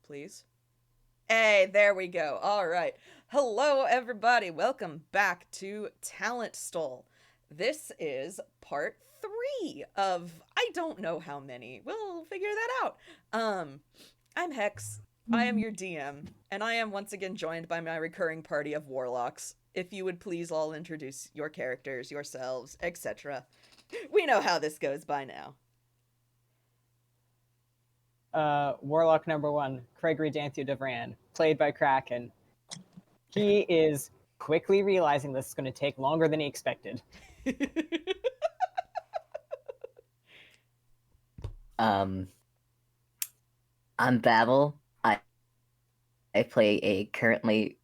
please. Hey, there we go. All right. Hello, everybody. Welcome back to Talent Stole. This is part 3 of I don't know how many. We'll figure that out. I'm Hex. I am your DM, and I am once again joined by my recurring party of warlocks. If you would please all introduce your characters, yourselves, etc. We know how this goes by now. Warlock number 1, Craigory Danthew-Dovran, played by Kraken. He is quickly realizing this is going to take longer than he expected. I'm Babble. I play a currently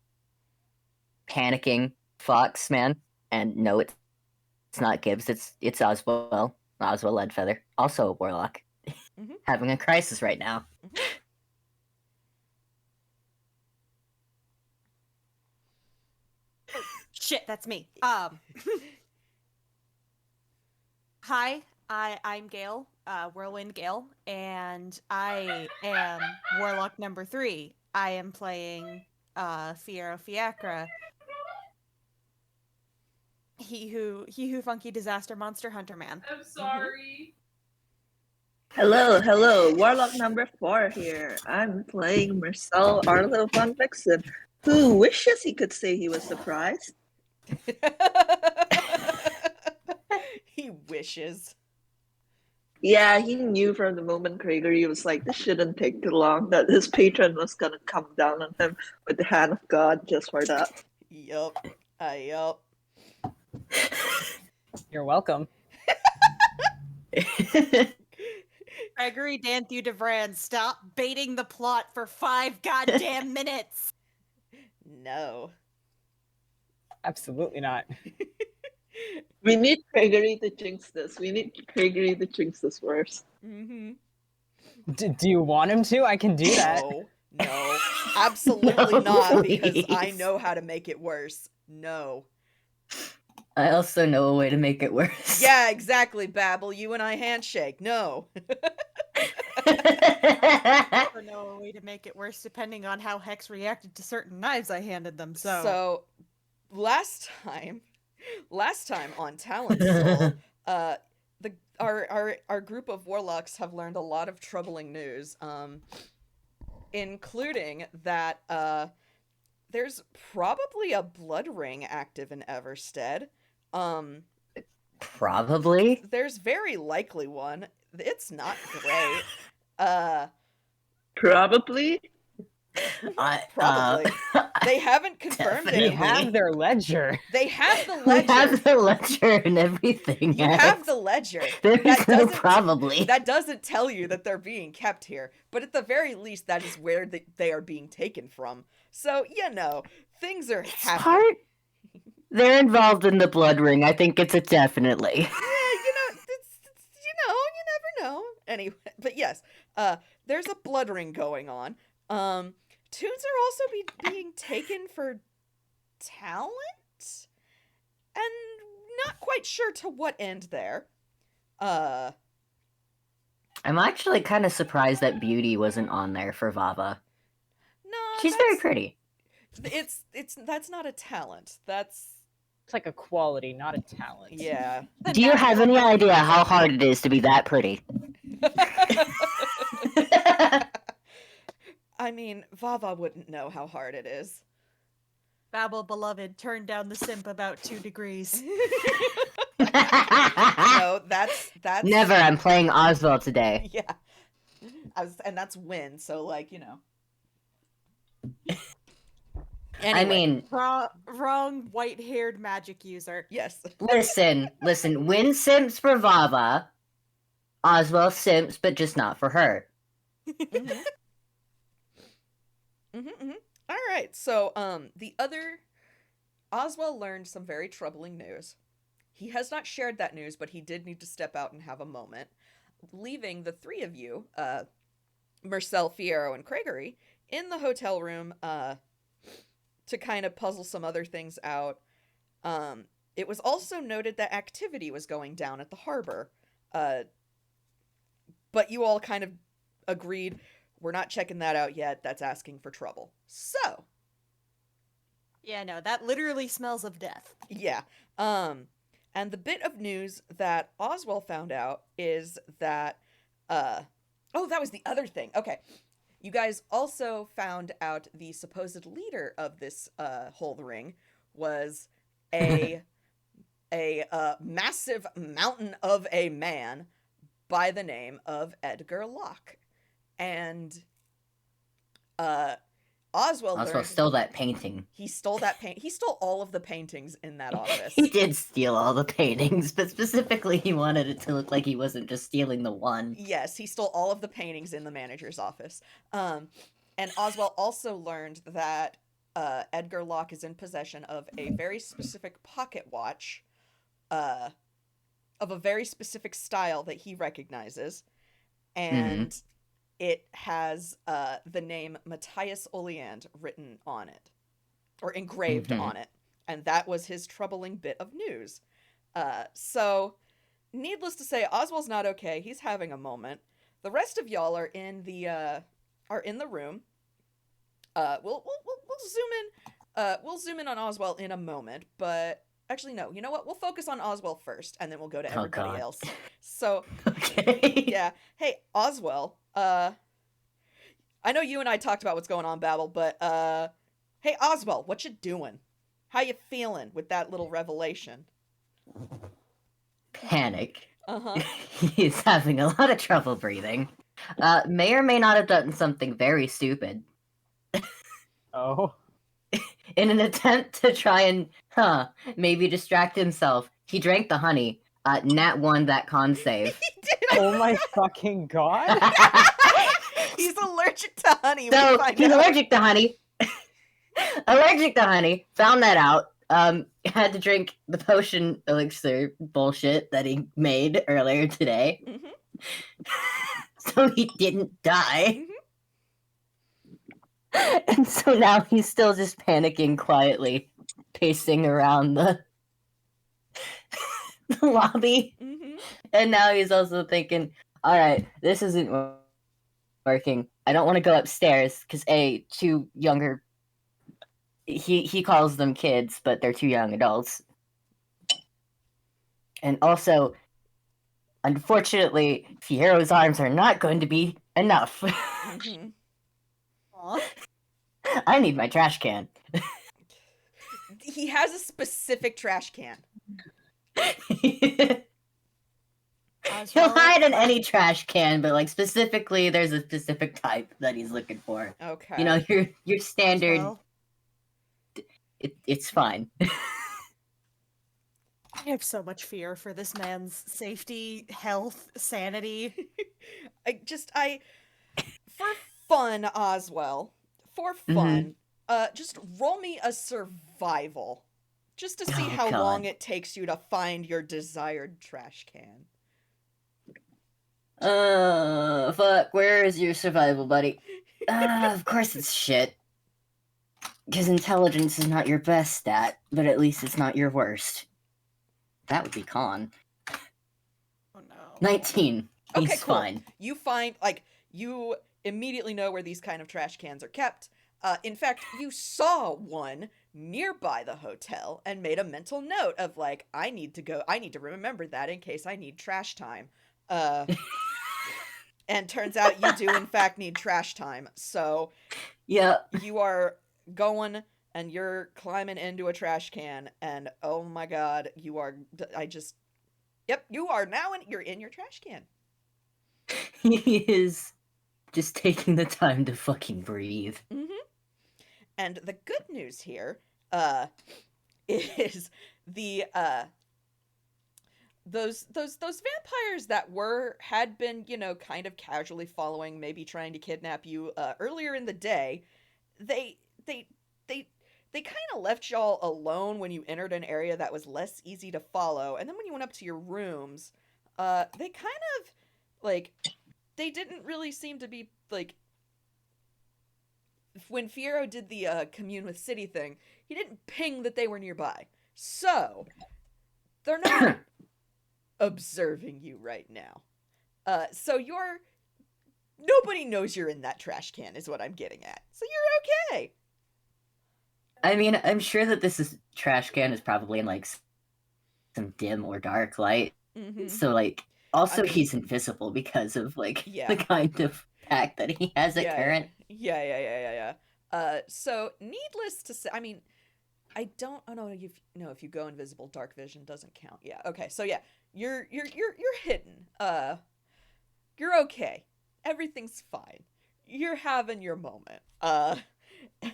panicking fox man, and no, it's not Gibbs. It's Ozwell. Leadfeather, also a warlock, having a crisis right now. Shit, that's me. Hi, I'm Gale, WhirlwindGale, and I am Warlock number 3. I am playing Fiyero Fiachra. He who funky disaster monster hunter man. I'm sorry. Hello, Warlock number 4 here. I'm playing Mersel, Arlo von Vixen, who wishes he could say he was surprised. He wishes. Yeah, he knew from the moment Craigory was like, this shouldn't take too long, that his patron was gonna come down on him with the hand of God just for that. Yup. Yup. You're welcome. Craigory Danthew-Dovran, stop baiting the plot for 5 goddamn minutes! No. Absolutely not. We need Craigory to jinx this. We need Craigory to jinx this worse. Do you want him to? I can do that. No, absolutely No, not, because I please. know how to make it worse. No. I also know a way to make it worse. Yeah, exactly, Babble. You and I handshake. No. I don't know a way to make it worse depending on how Hex reacted to certain knives I handed them, So, last time on Talent Soul, our group of warlocks have learned a lot of troubling news, including that there's probably a blood ring active in Everstead. Probably. There's very likely one. It's not great. Probably? Probably. They haven't confirmed Definitely. it. They have their ledger. They have the We ledger. have the ledger and everything. You else. have the ledger. There's no probably. That doesn't tell you that they're being kept here, but at the very least, that is where they are being taken from. So, things are happening. They're involved in the blood ring. I think it's a definitely. Yeah, you never know. Anyway, but yes, there's a blood ring going on. Tunes are also being taken for talent, and not quite sure to what end there. I'm actually kind of surprised that Beauty wasn't on there for Vava. No, She's very pretty. That's not a talent. That's It's like a quality, not a talent. yeah. Do you have any idea how hard it is to be that pretty? I mean, Vava wouldn't know how hard it is. Babble, beloved, turn down the simp about 2 degrees. No, that's Never. I'm playing Ozwell today. yeah. And that's win. So Anyway. I mean, Wrong white-haired magic user. yes. listen. Win simps for Vava. Ozwell simps, but just not for her. All right. So, the other Ozwell learned some very troubling news. He has not shared that news, but he did need to step out and have a moment, leaving the 3 of you, Mersel, Fiyero, and Craigory, in the hotel room, to kind of puzzle some other things out. It was also noted that activity was going down at the harbor, but you all kind of agreed we're not checking that out yet. That's asking for trouble. So, Yeah, no, that literally smells of death. yeah. And the bit of news that Ozwell found out is that, oh, that was the other thing. Okay. You guys also found out the supposed leader of this, whole ring was a massive mountain of a man by the name of Edgar Locke. And Ozwell learned stole that painting. he stole that paint. He stole all of the paintings in that office. He did steal all the paintings, but specifically he wanted it to look like he wasn't just stealing the one. Yes, he stole all of the paintings in the manager's office. And Ozwell also learned that Edgar Locke is in possession of a very specific pocket watch, of a very specific style that he recognizes, and it has the name Matthias Oleand written on it, or engraved on it, and that was his troubling bit of news. So, needless to say, Ozwell's not okay. He's having a moment. The rest of y'all are in the room. We'll zoom in. We'll zoom in on Ozwell in a moment, but actually, no. You know what? We'll focus on Ozwell first, and then we'll go to everybody else. So, Okay. yeah. Hey, Ozwell. I know you and I talked about what's going on, Babble, but hey, Ozwell, what you doing? How you feeling with that little revelation? Panic. Uh-huh. He's having a lot of trouble breathing. May or may not have done something very stupid. Oh. In an attempt to try and, maybe distract himself, he drank the honey. Nat won that con save. He did. Oh my fucking god. He's allergic to honey. So, we find he's out. allergic to honey. Allergic to honey. Found that out. Had to drink the potion elixir bullshit that he made earlier today. So he didn't die. And so now he's still just panicking quietly, pacing around the lobby. And now he's also thinking, alright, this isn't working. I don't want to go upstairs, because two younger... He calls them kids, but they're two young adults. And also, unfortunately, Fiyero's arms are not going to be enough. Aw. I need my trash can. He has a specific trash can. He'll hide in any trash can, but like specifically, there's a specific type that he's looking for. Okay. You know, your standard. Well, It's fine. I have so much fear for this man's safety, health, sanity. For fun, Ozwell, for fun, just roll me a survival. Just to see how God. long it takes you to find your desired trash can. Fuck, where is your survival, buddy? Of course it's shit. Because intelligence is not your best stat, but at least it's not your worst. That would be con. Oh no. 19. Okay, He's cool. fine. You find, you immediately know where these kind of trash cans are kept. In fact, you saw one nearby the hotel and made a mental note of, I need to remember that in case I need trash time. And turns out you do, in fact, need trash time. So, Yeah. you are going and you're climbing into a trash can, and oh my god, you are you're in your trash can. He is just taking the time to fucking breathe. And the good news here is the those vampires that had been, kind of casually following, maybe trying to kidnap you earlier in the day, they kind of left y'all alone when you entered an area that was less easy to follow. And then when you went up to your rooms, they kind of, they didn't really seem to be, when Fiyero did the commune with city thing, he didn't ping that they were nearby. So, they're not observing you right now. So nobody knows you're in that trash can is what I'm getting at. So you're okay. I mean, I'm sure that this trash can is probably in like some dim or dark light. Mm-hmm. So like, also I mean, he's invisible because of like yeah. the kind of pack that he has at current. Yeah. So needless to say, I mean, I don't. Oh no, if you go invisible, dark vision doesn't count. Yeah. Okay. So yeah, you're hidden. You're okay. Everything's fine. You're having your moment.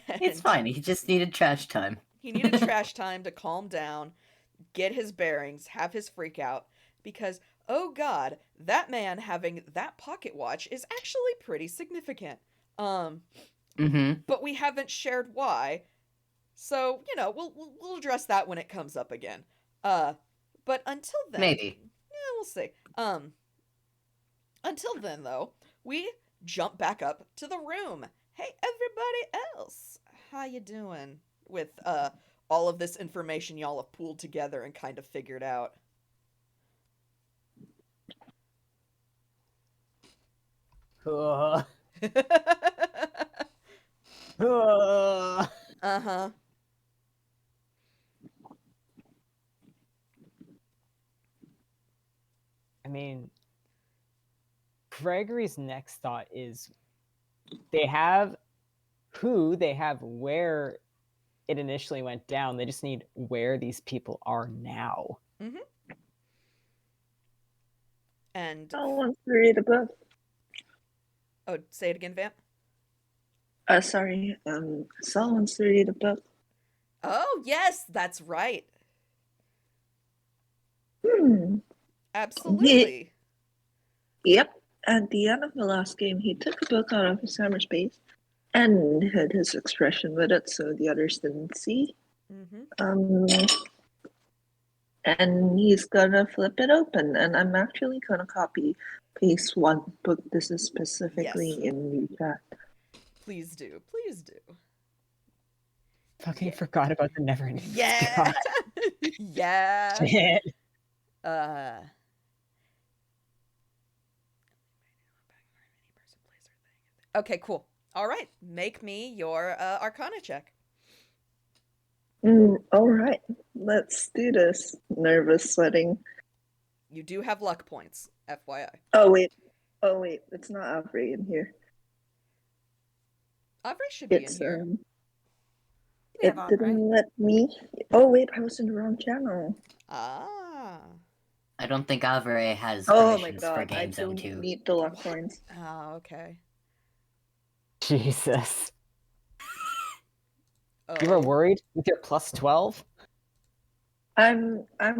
It's fine. He just needed trash time. He needed trash time to calm down, get his bearings, have his freak out, because, oh god, that man having that pocket watch is actually pretty significant. But we haven't shared why, so, we'll address that when it comes up again. But until then... Maybe. Yeah, we'll see. Until then, though, we jump back up to the room. Hey, everybody else! How you doing with, all of this information y'all have pooled together and kind of figured out? Uh-huh. I mean, Craigory's next thought is they have where it initially went down. They just need where these people are now. Mm-hmm. And... I want to read a book. Oh, say it again, Vamp. Sorry. Saul wants to read a book. Oh, yes, that's right. Absolutely. Yep. At the end of the last game, he took a book out of his cyberspace and hid his expression with it so the others didn't see. And he's gonna flip it open, and I'm actually gonna copy paste one book. This is specifically in the chat. Please do. Fucking forgot about the never ending. Yeah. Yeah. Shit. Okay, cool. All right, make me your Arcana check. All right, let's do this. Nervous sweating. You do have luck points, FYI. Oh wait, it's not Avery in here. Avery should be in here. It didn't let me. Oh wait, I was in the wrong channel. Ah. I don't think Avere has Oh my permissions for god, I Game Zone don't 2. need the luck points. Oh, okay. Jesus. Oh. You were worried with your plus 12? I'm a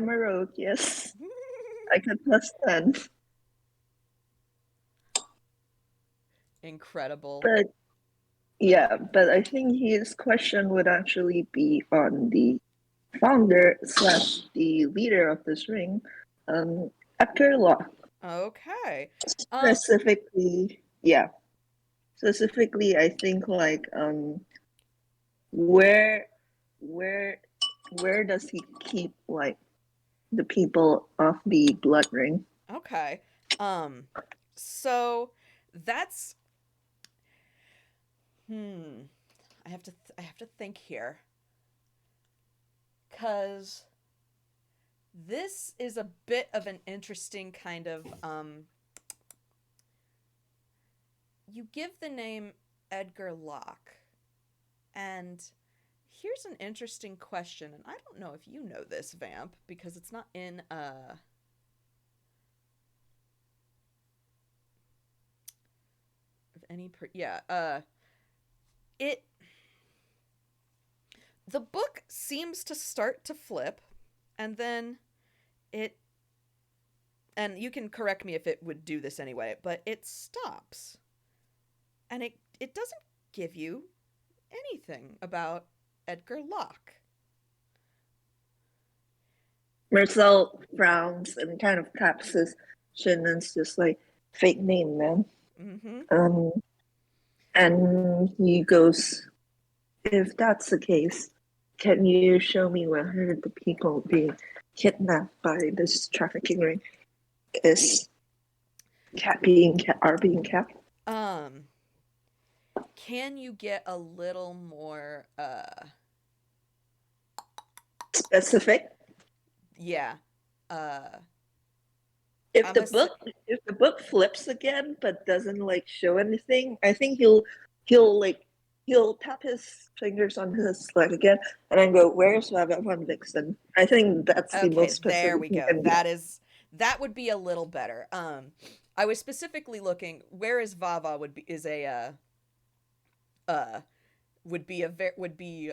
rogue, yes. I got plus 10. Incredible. But I think his question would actually be on the founder / the leader of this ring, Edgar Locke. Okay. Specifically, Specifically, I think like where does he keep like the people of the blood ring? Okay. So that's I have to think here. 'Cause this is a bit of an interesting kind of you give the name Edgar Locke, and here's an interesting question, and I don't know if you know this, Vamp, because it's not in the book seems to start to flip, and then and you can correct me if it would do this anyway, but it stops. And it doesn't give you anything about Edgar Locke. Mersel frowns and kind of taps his chin and it's just like, fake name, man. And he goes, if that's the case, can you show me where the people being kidnapped by this trafficking ring is? are being kept. Can you get a little more Specific. yeah. If I'm the book flips again but doesn't like show anything, I think he'll tap his fingers on his leg again and then go, "Where's von Vixen?" I think that's the okay, most there specific we he go. can get. That would be a little better. I was specifically looking where is Vava would be is a would be a would be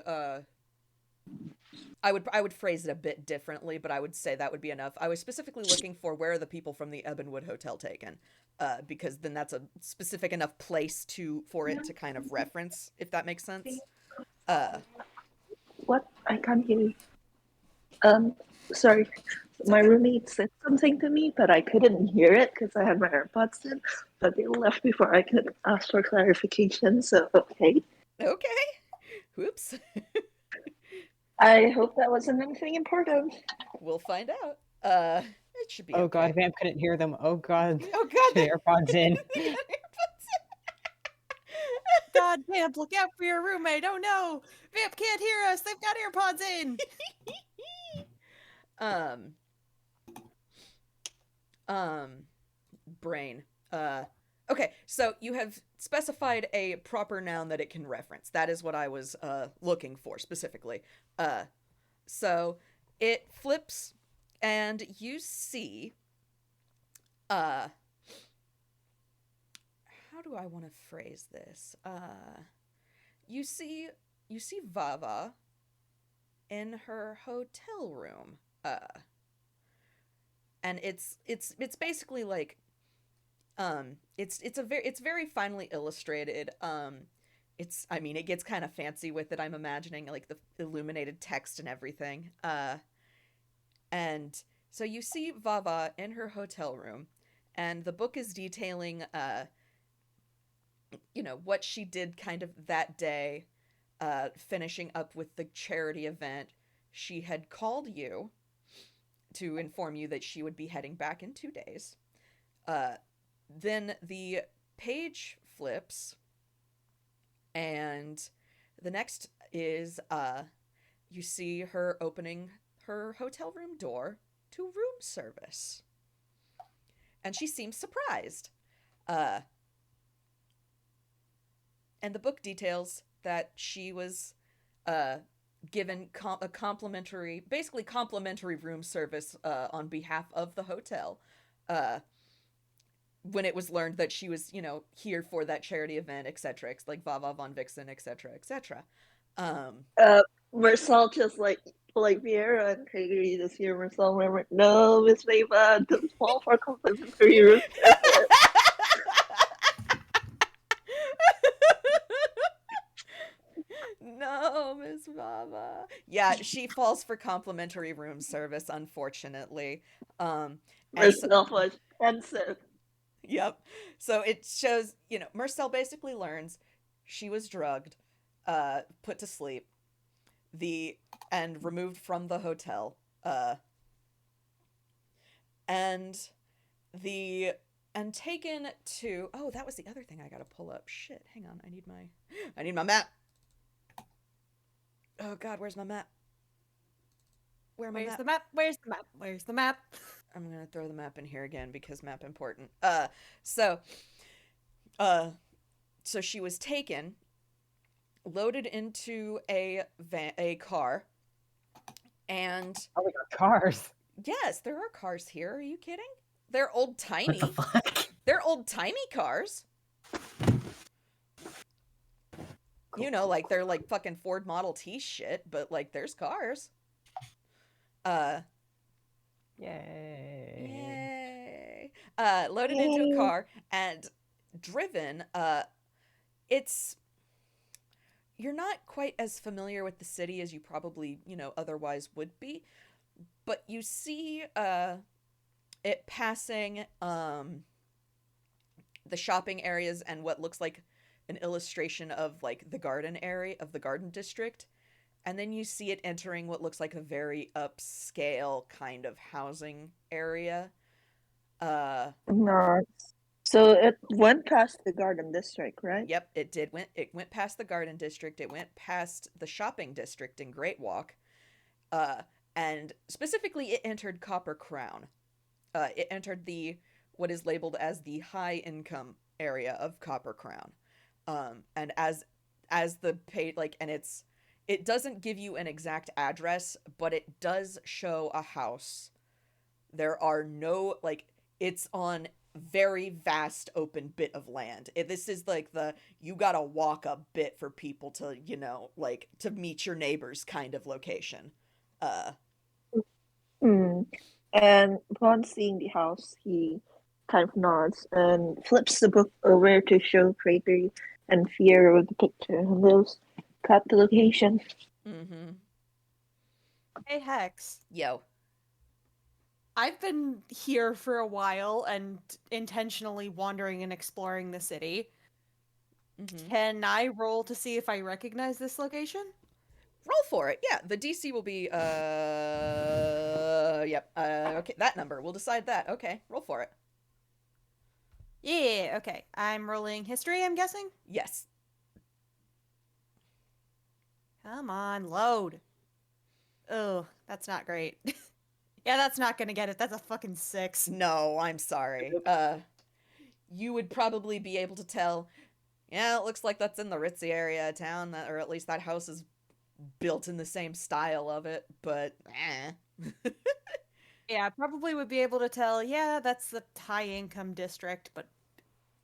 I would phrase it a bit differently, but I would say that would be enough. I was specifically looking for where are the people from the Ebonwood Hotel taken, because then that's a specific enough place for it to kind of reference, if that makes sense. What? I can't hear you. Sorry. My okay. roommate said something to me, but I couldn't hear it because I had my AirPods in. But they left before I could ask for clarification. So okay. Okay. Whoops. I hope that wasn't anything important. We'll find out. It should be Oh okay. god, Vamp couldn't hear them. Oh god. Oh god. Get AirPods in. God, Vamp, look out for your roommate. Oh no, Vamp can't hear us. They've got AirPods in. Brain. Okay, so you have specified a proper noun that it can reference. That is what I was looking for specifically. So it flips and you see how do I want to phrase this? You see Vava in her hotel room. And it's basically like it's very finely illustrated. I mean, it gets kind of fancy with it. I'm imagining like the illuminated text and everything. And so you see Vava in her hotel room, and the book is detailing what she did kind of that day, finishing up with the charity event. She had called you to inform you that she would be heading back in 2 days. Then the page flips, and the next is you see her opening her hotel room door to room service. And she seems surprised. And the book details that she was given basically complimentary room service on behalf of the hotel when it was learned that she was, here for that charity event, etc., like Vava von Vixen, etc., etc. Mersel just like Fiyero and Craigory this year. Mersel remember, no, Miss Mava, don't fall for complimentary room service. No, Miss Vava. Yeah, she falls for complimentary room service, unfortunately. Mersel was pensive. Yep. So it shows, Mersel basically learns she was drugged, put to sleep, and removed from the hotel. And taken to, oh, that was the other thing I gotta pull up. Shit, hang on, I need my map. Oh god, where's my map? Where's the map? Where's the map? I'm gonna throw the map in here again because map important. So she was taken, loaded into a car, and Oh, we got cars. yes, there are cars here. Are you kidding? They're old timey. What the fuck? They're old timey cars. Cool. Like they're like fucking Ford Model T shit, but like there's cars. Yay. Loaded into a car and driven. You're not quite as familiar with the city as you probably, otherwise would be, but you see it passing the shopping areas and what looks like an illustration of like the garden area of the garden district. And then you see it entering what looks like a very upscale kind of housing area. No. So it went past the Garden District, right? Yep, it did. It went past the Garden District. It went past the shopping district in Great Walk, and specifically, it entered Copper Crown. It entered the what is labeled as the high income area of Copper Crown, and as the pay like, and it doesn't give you an exact address, but it does show a house. There are no like it's on very vast open bit of land. This is like you gotta walk a bit for people to, like to meet your neighbors kind of location. Hmm. And upon seeing the house, he kind of nods and flips the book over to show Craigory and Fiyero the picture, and those got the location. Mm-hmm. Hey, Hex. Yo. I've been here for a while and intentionally wandering and exploring the city. Mm-hmm. Can I roll to see if I recognize this location? Roll for it. Yeah, the DC will be yep. Okay, that number. We'll decide that. Okay, roll for it. Yeah, okay. I'm rolling history, I'm guessing? Yes. Come on, load. Oh, that's not great. Yeah, that's not gonna get it. That's a fucking 6. No, I'm sorry. You would probably be able to tell. Yeah, it looks like that's in the ritzy area of town, or at least that house is built in the same style of it. But Yeah, I probably would be able to tell, yeah, that's the high-income district, but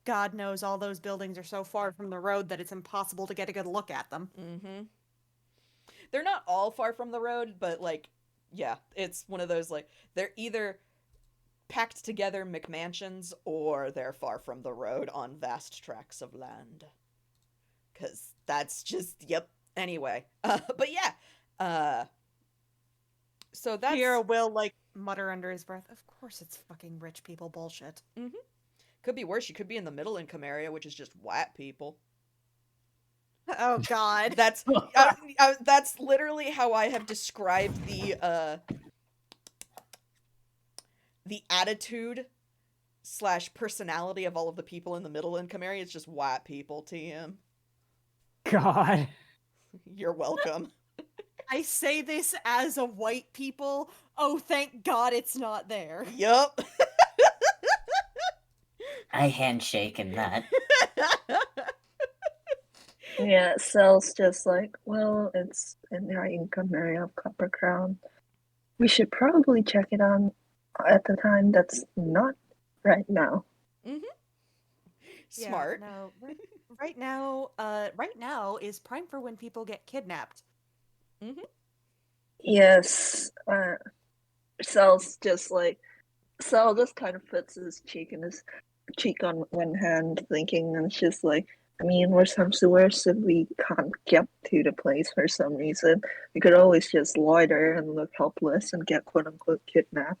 God knows all those buildings are so far from the road that it's impossible to get a good look at them. Mm-hmm. They're not all far from the road, but like, yeah, it's one of those like they're either packed together McMansions or they're far from the road on vast tracts of land. 'Cause that's just yep. Anyway, but yeah, so that's Fiyero will, like, mutter under his breath, of course it's fucking rich people bullshit. Mm-hmm. Could be worse. You could be in the middle income area, which is just white people. Oh, God. That's that's literally how I have described the attitude / personality of all of the people in the middle income area. It's just white people, TM. God. You're welcome. I say this as a white people. Oh, thank God it's not there. Yup. I handshake in that. Yeah, Cell's just like, well, it's in the high income area of Copper Crown. We should probably check it on at the time that's not right now. Mm-hmm. Smart. Yeah, no, right now is prime for when people get kidnapped. Mm-hmm. Yes, Cell's just like, Cell just kind of puts his cheek on one hand, thinking, and it's just like, I mean, worse comes to worse, if we can't get to the place for some reason, we could always just loiter and look helpless and get quote-unquote kidnapped.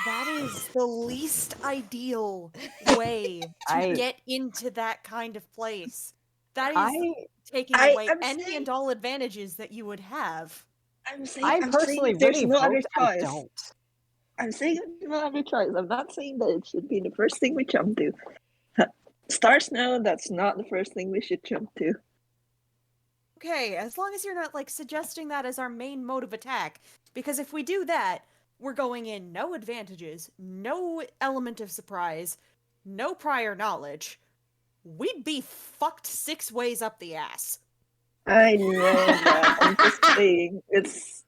That is the least ideal way to get into that kind of place. That is taking away any and all advantages that you would have. I'm saying there's no other choice. I'm saying there's no other choice. I'm not saying that it should be the first thing we jump to. Stars know that's not the first thing we should jump to. Okay, as long as you're not, like, suggesting that as our main mode of attack. Because if we do that, we're going in no advantages, no element of surprise, no prior knowledge. We'd be fucked 6 ways up the ass. I know that. I'm just saying, it's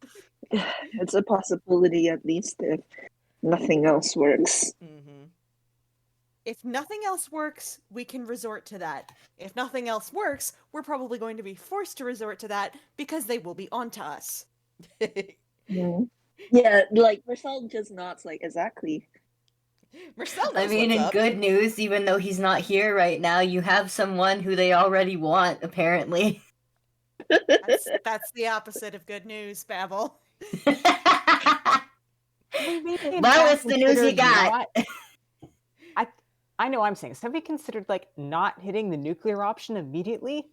a possibility, at least, if nothing else works. Mm-hmm. If nothing else works, we can resort to that. If nothing else works, we're probably going to be forced to resort to that because they will be onto us. Yeah, like, Mersel just nods, like, exactly. Mersel knows I mean, what's in up. good news, even though he's not here right now, you have someone who they already want, apparently. That's the opposite of good news, Babble. Well, it's the news you got. I know I'm saying. So have we considered, like, not hitting the nuclear option immediately?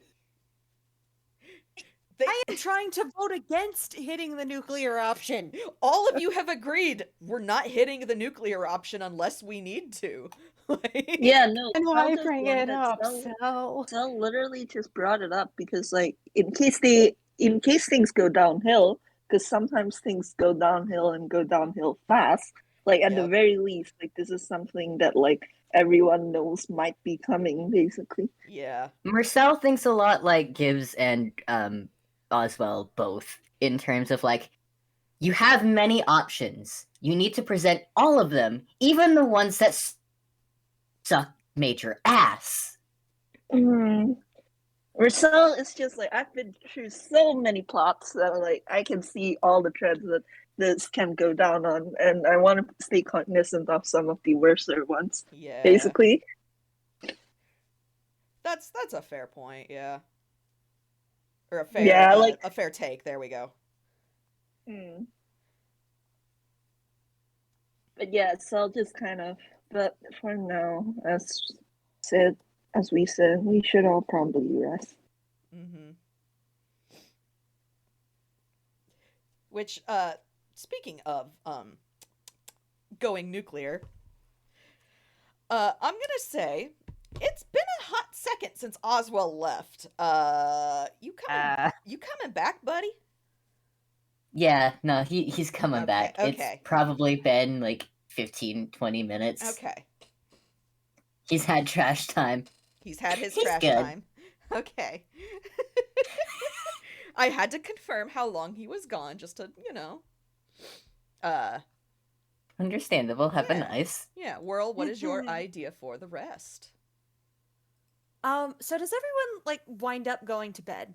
I am trying to vote against hitting the nuclear option. All of you have agreed we're not hitting the nuclear option unless we need to. Like, Yeah, no. And Cell why just bring it wanted- up, Cell- Cell? Cell literally just brought it up because, like, in case things go downhill, because sometimes things go downhill and go downhill fast. Like, at the Yep. very least, like, this is something that, like, everyone knows might be coming, basically. yeah. Mersel thinks a lot like Gibbs and Ozwell both, in terms of like, you have many options. You need to present all of them, even the ones that suck major ass. Mersel is just like, I've been through so many plots that, like, I can see all the trends that this can go down on, and I want to stay cognizant of some of the worser ones, Yeah. basically. That's a fair point, yeah. Or a fair Yeah, like- a fair take. There we go. But yeah, Cell just kind of. But for now, as we said, we should all probably rest. Mm-hmm. Which, speaking of going nuclear, I'm gonna say it's been a hot second since Ozwell left. You coming back, buddy? Yeah, no, he's coming Okay, back. okay. It's probably been like 15, 20 minutes. Okay. He's had trash time. He's had his He's trash good. time. Okay. I had to confirm how long he was gone, just to, Understandable. Have Yeah. a nice. Yeah, Whirl, what is your idea for the rest? So does everyone like wind up going to bed?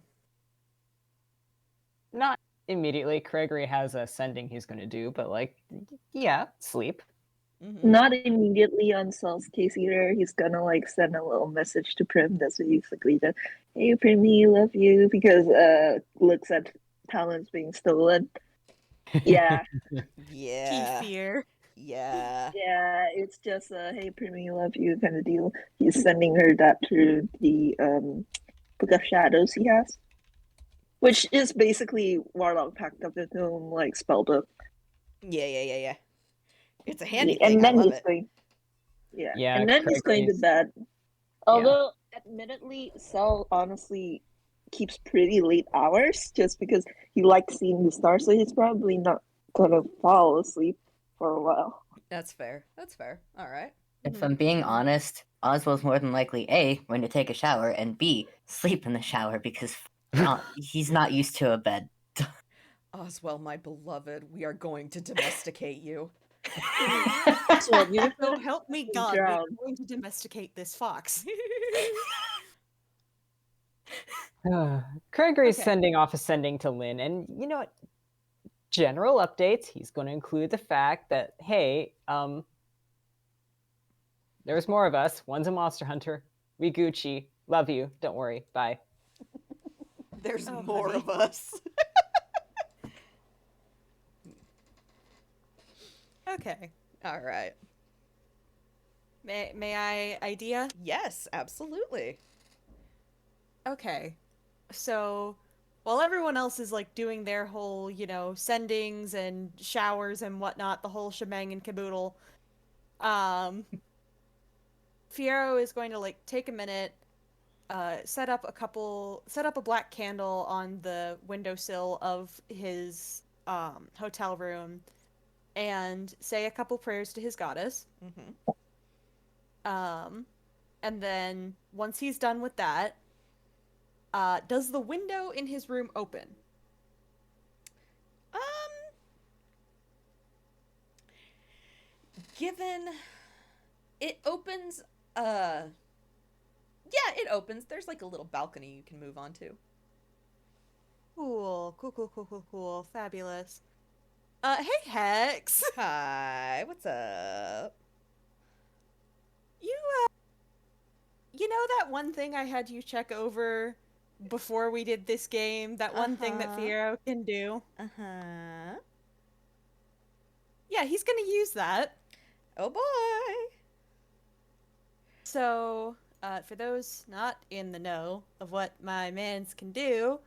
Not immediately. Craigory has a sending he's going to do, but like, yeah, sleep. Mm-hmm. Not immediately on Cell's case either. He's gonna like send a little message to Prim that's basically the, "Hey Primmy, love you," because looks at talents being stolen. Yeah. Yeah. Fear. Yeah. Yeah, it's just a "Hey Primmy, love you" kind of deal. He's sending her that through the Book of Shadows he has, which is basically Warlock packed up into him like spellbook. Yeah. It's a handy And thing. I then love he's it. going. Yeah. Yeah, And then he's going to Craigory's- bed. Although, admittedly, Cell honestly keeps pretty late hours just because he likes seeing the stars, so he's probably not gonna fall asleep for a while. That's fair. All right. If I'm being honest, Oswald's more than likely A, going to take a shower, and B, sleep in the shower because he's not used to a bed. Oswell, my beloved, we are going to domesticate you. So, you So help me God, drown. we're going to domesticate this fox. Craigory's Okay. sending off a sending to Lynn, and you know what? General updates. He's going to include the fact that, hey, there's more of us. One's a monster hunter. We Gucci. Love you. Don't worry. Bye. There's Oh, more honey. of us. Okay. All right. May I idea? Yes, absolutely. Okay. So while everyone else is like doing their whole, sendings and showers and whatnot, the whole shebang and caboodle, Fiyero is going to like take a minute, set up a black candle on the windowsill of his hotel room, and say a couple prayers to his goddess. Mm-hmm. And then once he's done with that, does the window in his room open? Given it opens, yeah, it opens. There's like a little balcony you can move onto. Cool. Fabulous. Hey Hex. Hi, what's up? You know that one thing I had you check over before we did this game? That one thing that Uh-huh. Fiyero can do? Uh-huh. Yeah, he's gonna use that. Oh boy. So, for those not in the know of what my mans can do,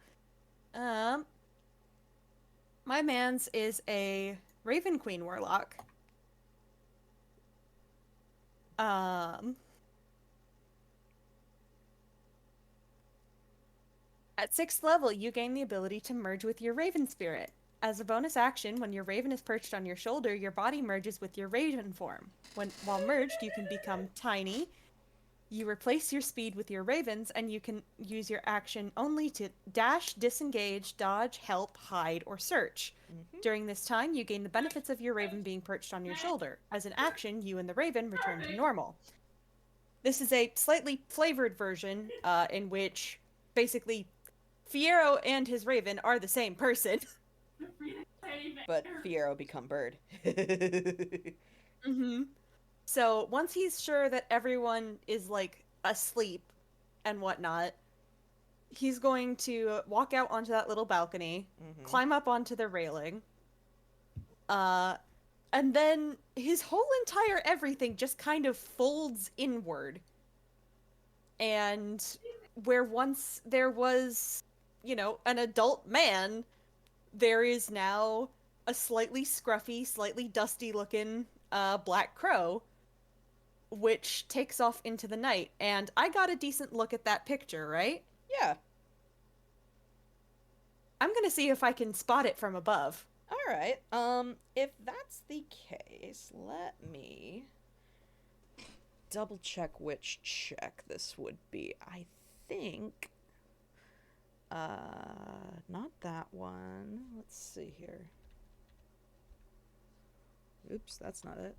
My man's is a Raven Queen Warlock. At 6th level, you gain the ability to merge with your Raven Spirit. As a bonus action, when your Raven is perched on your shoulder, your body merges with your Raven form. While merged, you can become tiny. You replace your speed with your Ravens, and you can use your action only to dash, disengage, dodge, help, hide, or search. During this time, you gain the benefits of your Raven being perched on your shoulder. As an action, you and the Raven return to normal. This is a slightly flavored version in which, basically, Fiyero and his Raven are the same person. But Fiyero become bird. Mm-hmm. So once he's sure that everyone is like asleep and whatnot, he's going to walk out onto that little balcony, climb up onto the railing, and then his whole entire everything just kind of folds inward. And where once there was, an adult man, there is now a slightly scruffy, slightly dusty-looking black crow, which takes off into the night. And I got a decent look at that picture, right? Yeah. I'm gonna see if I can spot it from above. All right. If that's the case, let me double check which check this would be. I think not that one. Let's see here. Oops, that's not it.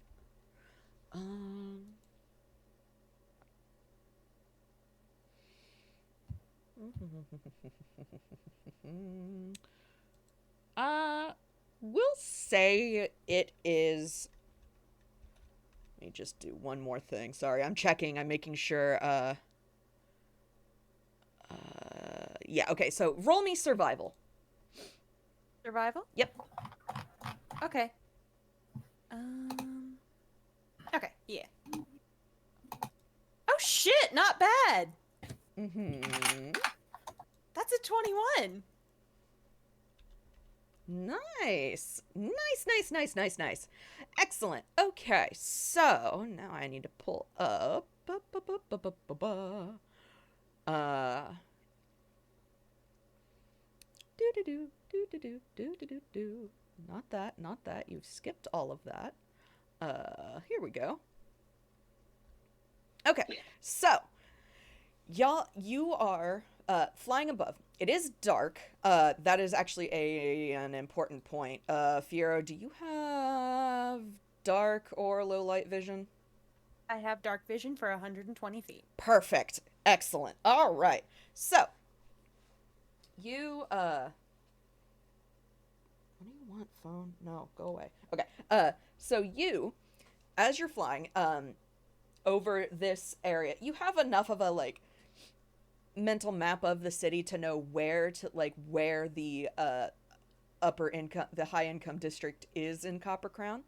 We'll say it is. Let me just do one more thing. Sorry, I'm checking. I'm making sure. Yeah. Okay. So roll me survival. Survival? Yep. Okay. Okay. Yeah. Oh shit! Not bad. That's a 21. Nice. Nice. Excellent. Okay, so now I need to pull up. Not that. You've skipped all of that. Here we go. Okay, so y'all, you are flying above. It is dark. That is actually an important point. Fiyero, do you have dark or low light vision? I have dark vision for 120 feet. Perfect. Excellent. All right. So, you, what do you want, phone? No, go away. Okay. So you, as you're flying, over this area, you have enough of a, like, mental map of the city to know where the the high income district is in Copper Crown.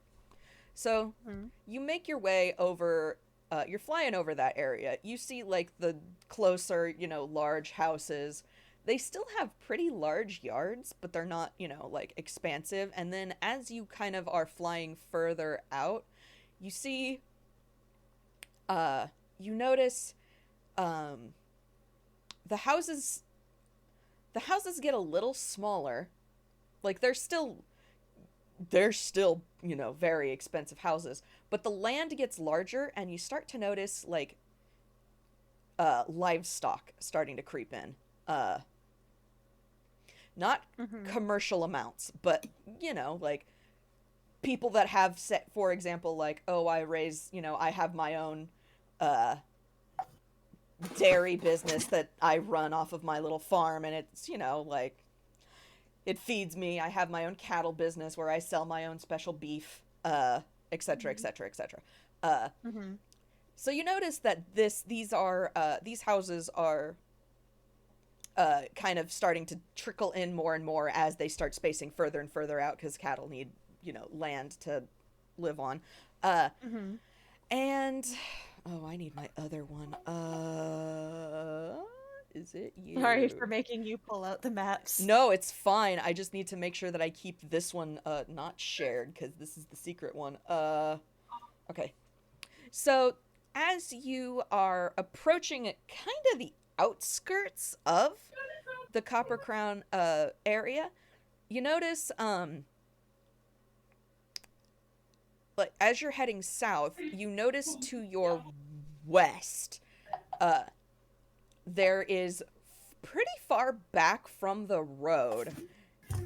So you make your way over. You're flying over that area. You see like the closer, large houses. They still have pretty large yards, but they're not, like expansive. And then as you kind of are flying further out, you see. You notice. The houses get a little smaller. Like they're still very expensive houses, but the land gets larger and you start to notice like livestock starting to creep in. Not commercial amounts, but like people that have set, for example, like, oh, I have my own dairy business that I run off of my little farm, and it's, like, it feeds me. I have my own cattle business where I sell my own special beef, etc., etc., etc. So you notice that these houses are kind of starting to trickle in more and more as they start spacing further and further out because cattle need, land to live on. And oh, I need my other one. Is Is it you? Sorry for making you pull out the maps. No, it's fine. I just need to make sure that I keep this one not shared, because this is the secret one. Okay. So, as you are approaching kind of the outskirts of the Copper Crown area, you notice like as you're heading south, you notice to your west there is pretty far back from the road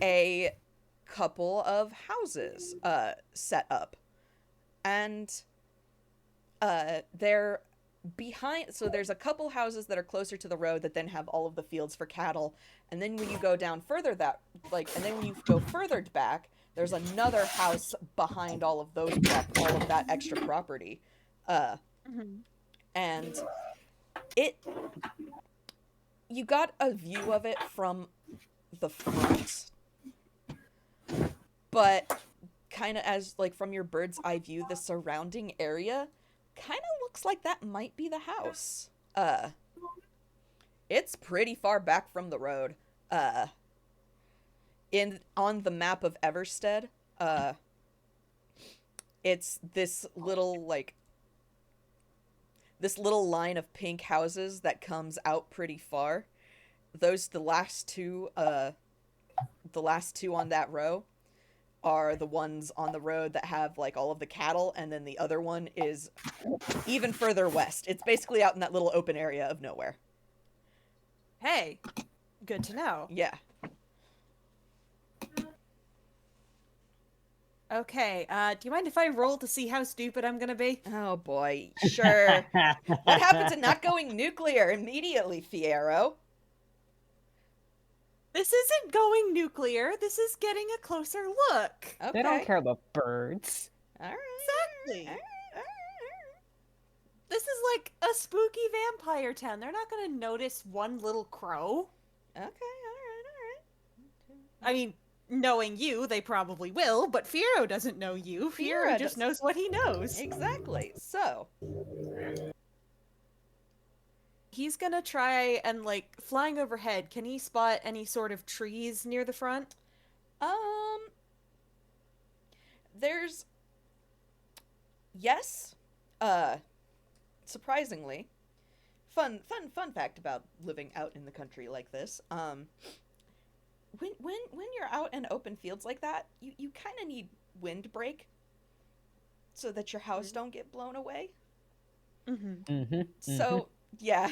a couple of houses set up, and they're behind, so there's a couple houses that are closer to the road that then have all of the fields for cattle, and then when you go down further and then when you go further back, there's another house behind all of those all of that extra property, and you got a view of it from the front, but kind of as like from your bird's eye view, the surrounding area kind of looks like that might be the house. It's pretty far back from the road. On the map of Everstead, it's this little line of pink houses that comes out pretty far. The last two on that row are the ones on the road that have like all of the cattle, and then the other one is even further west. It's basically out in that little open area of nowhere. Hey, good to know. Yeah. Okay, do you mind if I roll to see how stupid I'm gonna be? Oh boy, sure. What happened to not going nuclear immediately, Fiyero? This isn't going nuclear, this is getting a closer look. Okay. They don't care about birds. Alright. Exactly. Alright. This is like a spooky vampire town. They're not gonna notice one little crow. Okay, alright. I mean, knowing you, they probably will, but Fiyero doesn't know you. Fiyero just knows what he knows. Exactly. So, he's gonna try and, like, flying overhead, can he spot any sort of trees near the front? There's... Yes. Surprisingly. Fun fact about living out in the country like this. When you're out in open fields like that, you kind of need windbreak so that your house don't get blown away. So, yeah.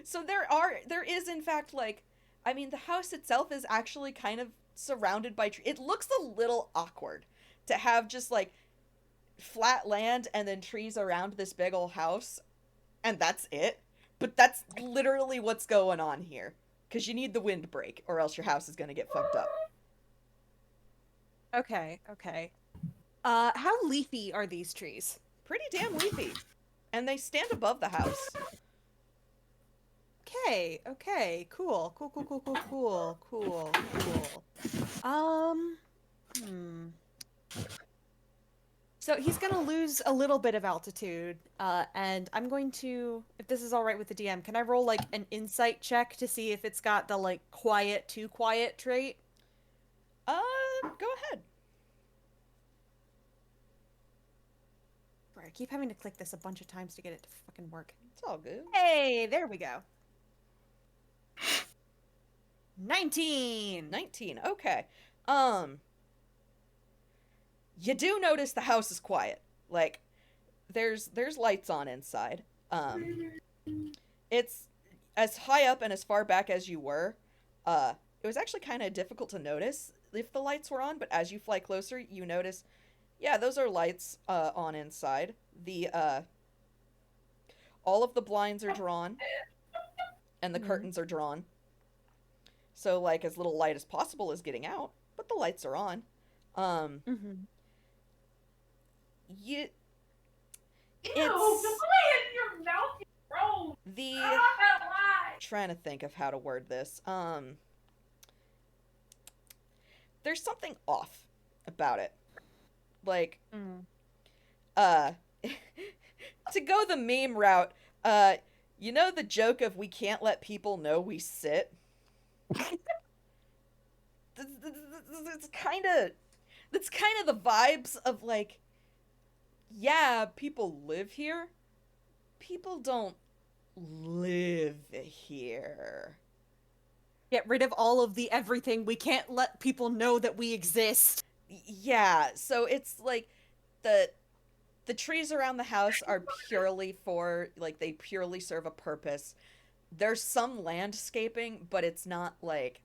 So there is in fact, like, I mean, the house itself is actually kind of surrounded by trees. It looks a little awkward to have just like flat land and then trees around this big old house, and that's it. But that's literally what's going on here. Because you need the windbreak, or else your house is going to get fucked up. Okay. How leafy are these trees? Pretty damn leafy. And they stand above the house. Okay, cool. So he's gonna lose a little bit of altitude, and I'm going to, if this is alright with the DM, can I roll, like, an insight check to see if it's got the, like, too quiet trait? Go ahead. Sorry, I keep having to click this a bunch of times to get it to fucking work. It's all good. Hey, there we go. 19! 19, okay. You do notice the house is quiet. Like, there's lights on inside. It's as high up and as far back as you were. It was actually kind of difficult to notice if the lights were on, but as you fly closer, you notice, yeah, those are lights on inside. All of the blinds are drawn, and the curtains are drawn. So, like, as little light as possible is getting out, but the lights are on. Trying to think of how to word this. There's something off about it. Like, to go the meme route, You know the joke of we can't let people know we sit? It's kind of that's kind of the vibes of like, yeah, people live here. People don't live here. Get rid of all of the everything. We can't let people know that we exist. Yeah, so it's like the trees around the house are purely for like they purely serve a purpose. There's some landscaping, but it's not like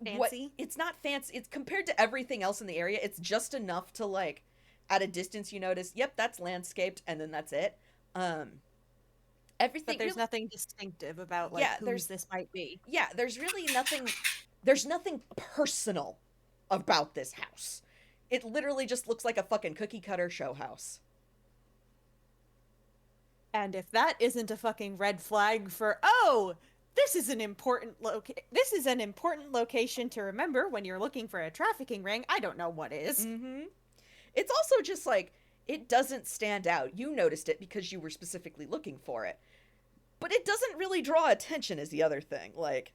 Fancy? it's not fancy. It's compared to everything else in the area, it's just enough to like at a distance you notice, yep, that's landscaped, and then that's it. Everything But there's really, nothing distinctive about like yeah, whose this might be. yeah, there's really nothing, there's nothing personal about this house. It literally just looks like a fucking cookie cutter show house. And if that isn't a fucking red flag for this is an important location to remember when you're looking for a trafficking ring, I don't know what is. Mm-hmm. It's also just like, it doesn't stand out. You noticed it because you were specifically looking for it. But it doesn't really draw attention is the other thing. Like,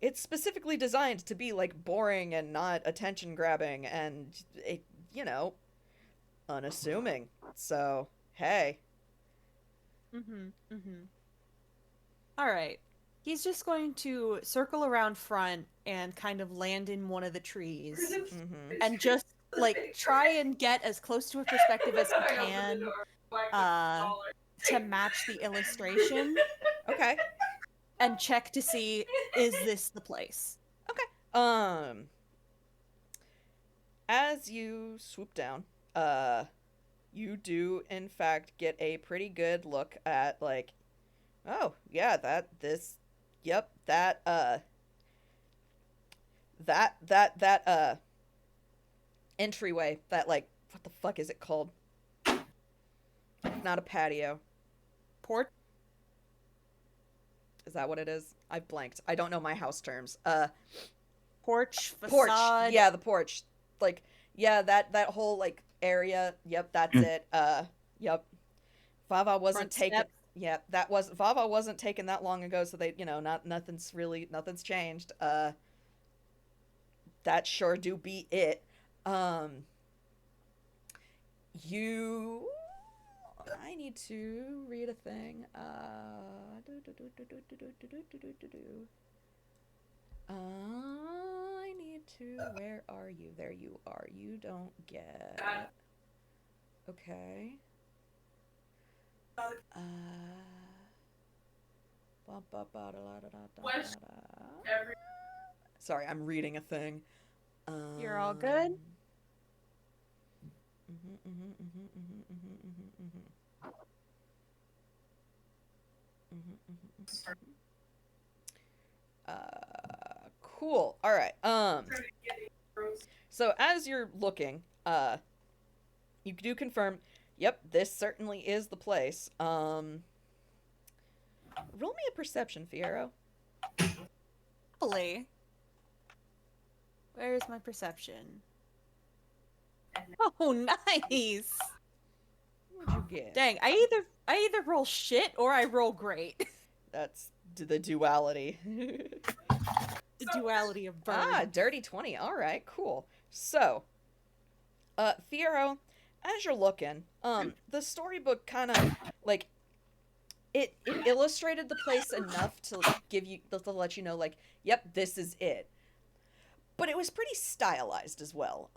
it's specifically designed to be like boring and not attention grabbing and it, you know, unassuming. So, hey. All right. He's just going to circle around front and kind of land in one of the trees and just like try and get as close to a perspective as he can to match the illustration Okay. and check to see, is this the place? As you swoop down, you do in fact get a pretty good look at like, oh yeah, that entryway, that like, what the fuck is it called? Not a patio. Porch? Is that what it is? I've blanked. I don't know my house terms. Porch, facade. Porch. Yeah, the porch. Like, yeah, that whole like area. Yep, that's it. Yep. Vava wasn't taken. Steps. Yeah, Vava wasn't taken that long ago, so they, nothing's changed. That sure do be it. I need to read a thing. I need to. Where are you? There you are. You don't get. Okay. Sorry, I'm reading a thing. You're all good? Cool. All right. So as you're looking, you do confirm, yep, this certainly is the place. Roll me a perception, Fiyero. Hopefully. Where's my perception? Oh, nice. What'd you get? Dang, I either roll shit or I roll great. That's the duality. The duality of bird. Ah, dirty 20. All right, cool. So, Fiyero, as you're looking, the storybook kind of like it illustrated the place enough to give you to let you know, like, yep, this is it. But it was pretty stylized as well.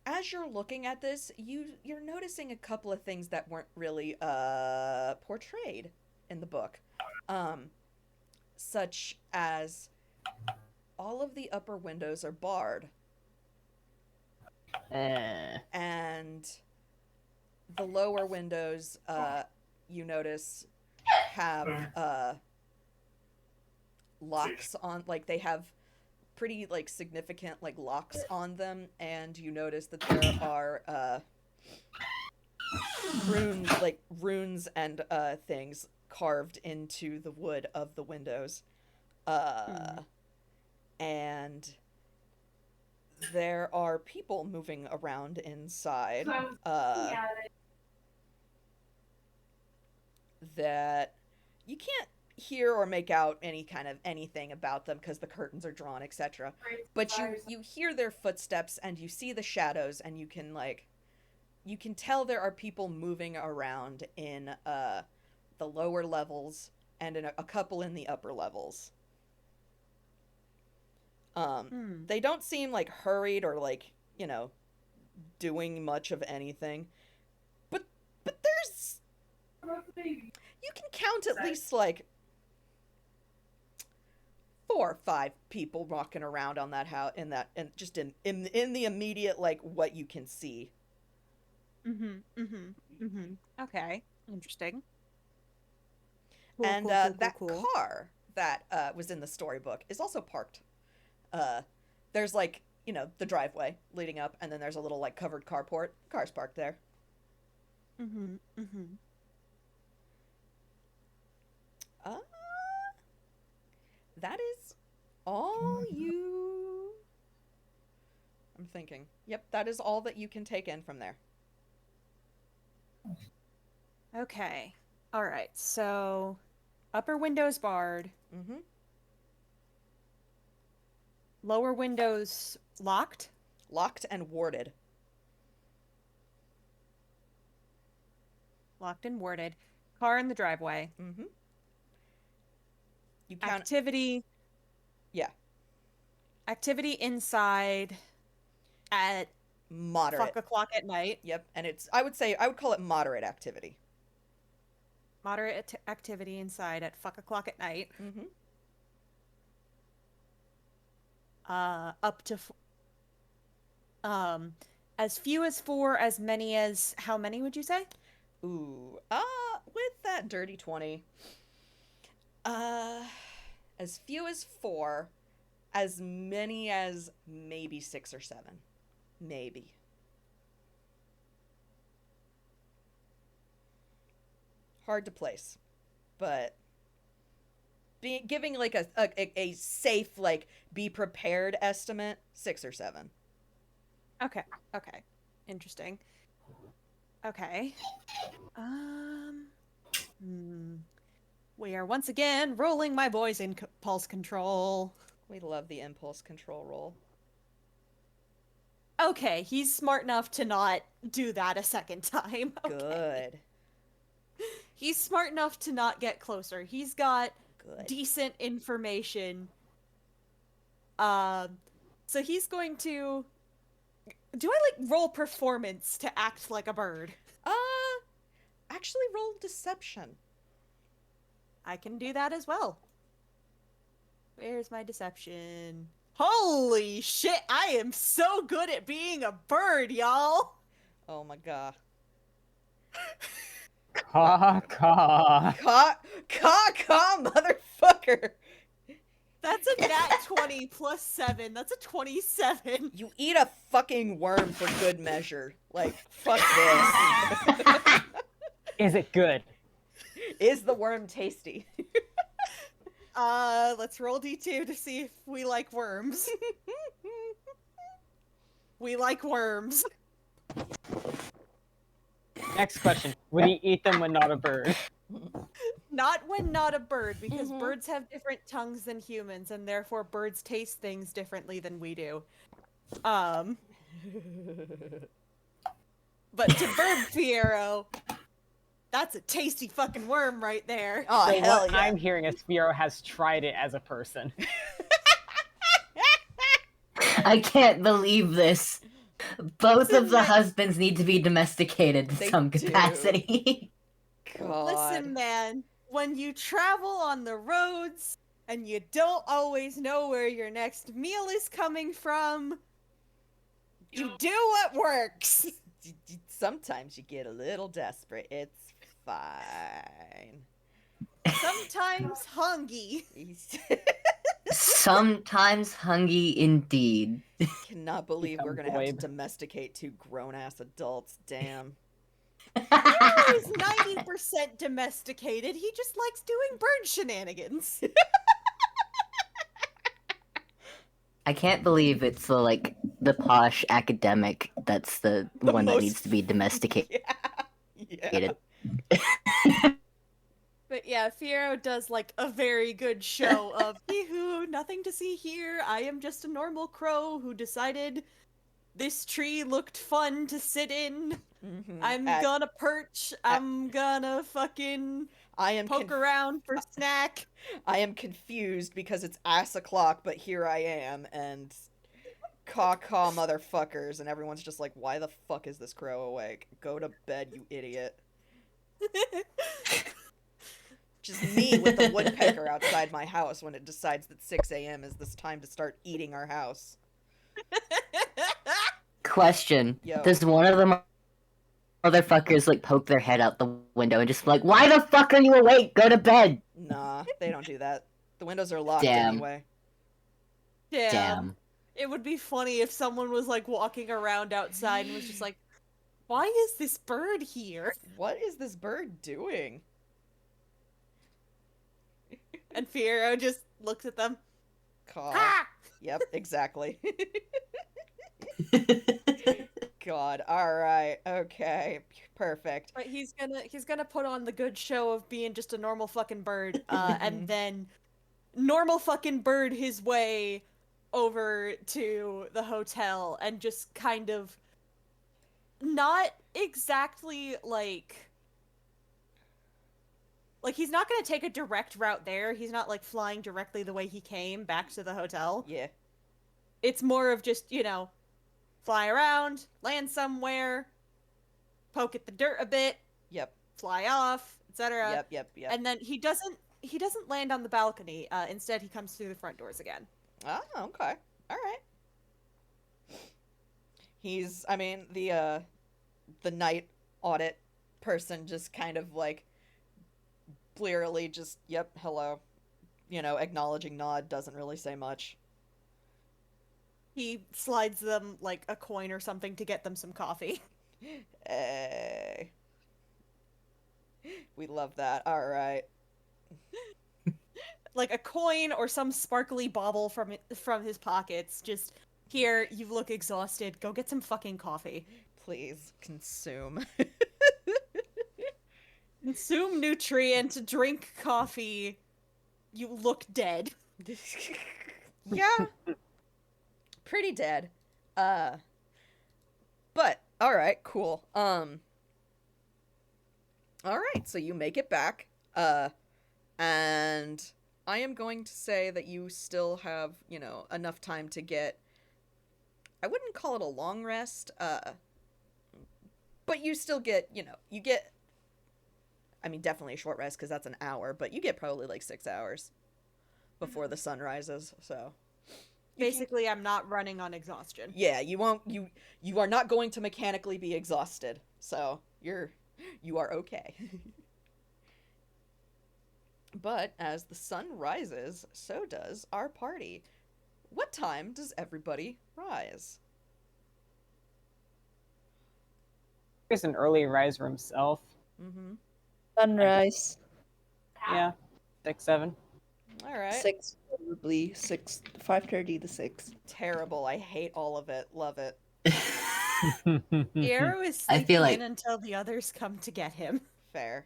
As you're looking at this, you're noticing a couple of things that weren't really portrayed in the book. Such as all of the upper windows are barred. And the lower windows, you notice, have locks on, like they have pretty like significant like locks on them, and you notice that there are runes and things carved into the wood of the windows. And there are people moving around inside. that you can't hear or make out any kind of anything about them because the curtains are drawn, etc. But you hear their footsteps and you see the shadows, and you can tell there are people moving around in the lower levels and in a couple in the upper levels. They don't seem like hurried or like, doing much of anything. But there's, you can count at least like 4 or 5 people walking around on that house, and just in the immediate, like, what you can see. Okay, interesting. And that cool. car that was in the storybook is also parked. There's like, the driveway leading up, and then there's a little like covered carport. Car's parked there. That is all you... I'm thinking. Yep, that is all that you can take in from there. Okay. All right. So, upper windows barred. Lower windows locked. Locked and warded. Locked and warded. Car in the driveway. You count... Activity. Yeah. Activity inside at moderate. fuck o'clock at night. Yep, and I would call it moderate activity. Moderate activity inside at fuck o'clock at night. Up to as few as 4, as many as... How many would you say? Ooh, with that dirty 20, as few as 4, as many as maybe 6 or 7, maybe. Hard to place, but giving like a safe, like, be prepared estimate, 6 or 7. Okay. Interesting. Okay. We are once again rolling my boys in impulse control. We love the impulse control roll. Okay, he's smart enough to not do that a second time. Okay. Good. He's smart enough to not get closer. He's got Good. decent information. So he's going to... Do I, like, roll performance to act like a bird? Actually roll deception. I can do that as well. Where's my deception? Holy shit, I am so good at being a bird, y'all! Oh my god. Caw. Motherfucker! That's a nat 20 plus 7. That's a 27. You eat a fucking worm for good measure. Like, fuck this. Is it good? Is the worm tasty? Let's roll D2 to see if we like worms. We like worms. Next question. Would he eat them when not a bird? Not when not a bird, because birds have different tongues than humans, and therefore birds taste things differently than we do. But to bird Fiyero, that's a tasty fucking worm right there. Oh, So hell what yeah. I'm hearing is Fiyero has tried it as a person. I can't believe this. Both of the husbands need to be domesticated in They some do. capacity. God. Listen, man, when you travel on the roads and you don't always know where your next meal is coming from, you do what works. Sometimes you get a little desperate. It's fine. Sometimes hungry. Sometimes hungry indeed. Cannot believe we're gonna have to Babe. domesticate 2 grown-ass adults. Damn. Fiyero is 90% domesticated. He just likes doing bird shenanigans. I can't believe it's the posh academic that's the one that most- needs to be domesticated. Yeah. But yeah, Fiyero does like a very good show of hee-hoo, nothing to see here. I am just a normal crow who decided this tree looked fun to sit in. I'm gonna perch. I'm gonna fucking poke around for snack. I am confused because it's ass o'clock, but here I am, and caw motherfuckers, and everyone's just like, why the fuck is this crow awake? Go to bed, you idiot. Just me with the woodpecker outside my house when it decides that 6 a.m. is this time to start eating our house. Question. Yo. Does one of the motherfuckers, like, poke their head out the window and just be like, why the fuck are you awake? Go to bed! Nah, they don't do that. The windows are locked Damn. anyway. Damn. It would be funny if someone was like walking around outside and was just like, why is this bird here? What is this bird doing? And Fiyero just looks at them. Caw. Ah! Yep, exactly. God, alright, okay, perfect. But he's gonna put on the good show of being just a normal fucking bird, and then normal fucking bird his way over to the hotel and just kind of not exactly like he's not gonna take a direct route there. He's not like flying directly the way he came back to the hotel. Yeah. It's more of just, fly around, land somewhere, poke at the dirt a bit, Yep. fly off, etc. Yep. And then he doesn't land on the balcony. Instead, he comes through the front doors again. Oh, okay. Alright. He's, I mean, the night audit person just kind of, like, blearily just, yep, hello. Acknowledging nod, doesn't really say much. He slides them, like, a coin or something to get them some coffee. Hey. We love that. Alright. Like, a coin or some sparkly bauble from his pockets. Just, here, you look exhausted. Go get some fucking coffee. Please, consume. Consume nutrient, drink coffee. You look dead. Yeah. Pretty dead. But, alright, cool. Alright, so you make it back. And I am going to say that you still have, enough time to get, I wouldn't call it a long rest, but you still get, you get, I mean, definitely a short rest because that's an hour, but you get probably like 6 hours before the sun rises, so. Basically, I'm not running on exhaustion. Yeah, you are not going to mechanically be exhausted, so you are okay. But as the sun rises, so does our party. What time does everybody rise? He's an early riser himself. Mm-hmm. Sunrise. Yeah, 6, 7. All right. 6, probably 6, 5:30 to 6. Terrible. I hate all of it. Love it. Fiyero is I sleeping feel like- in until the others come to get him. Fair.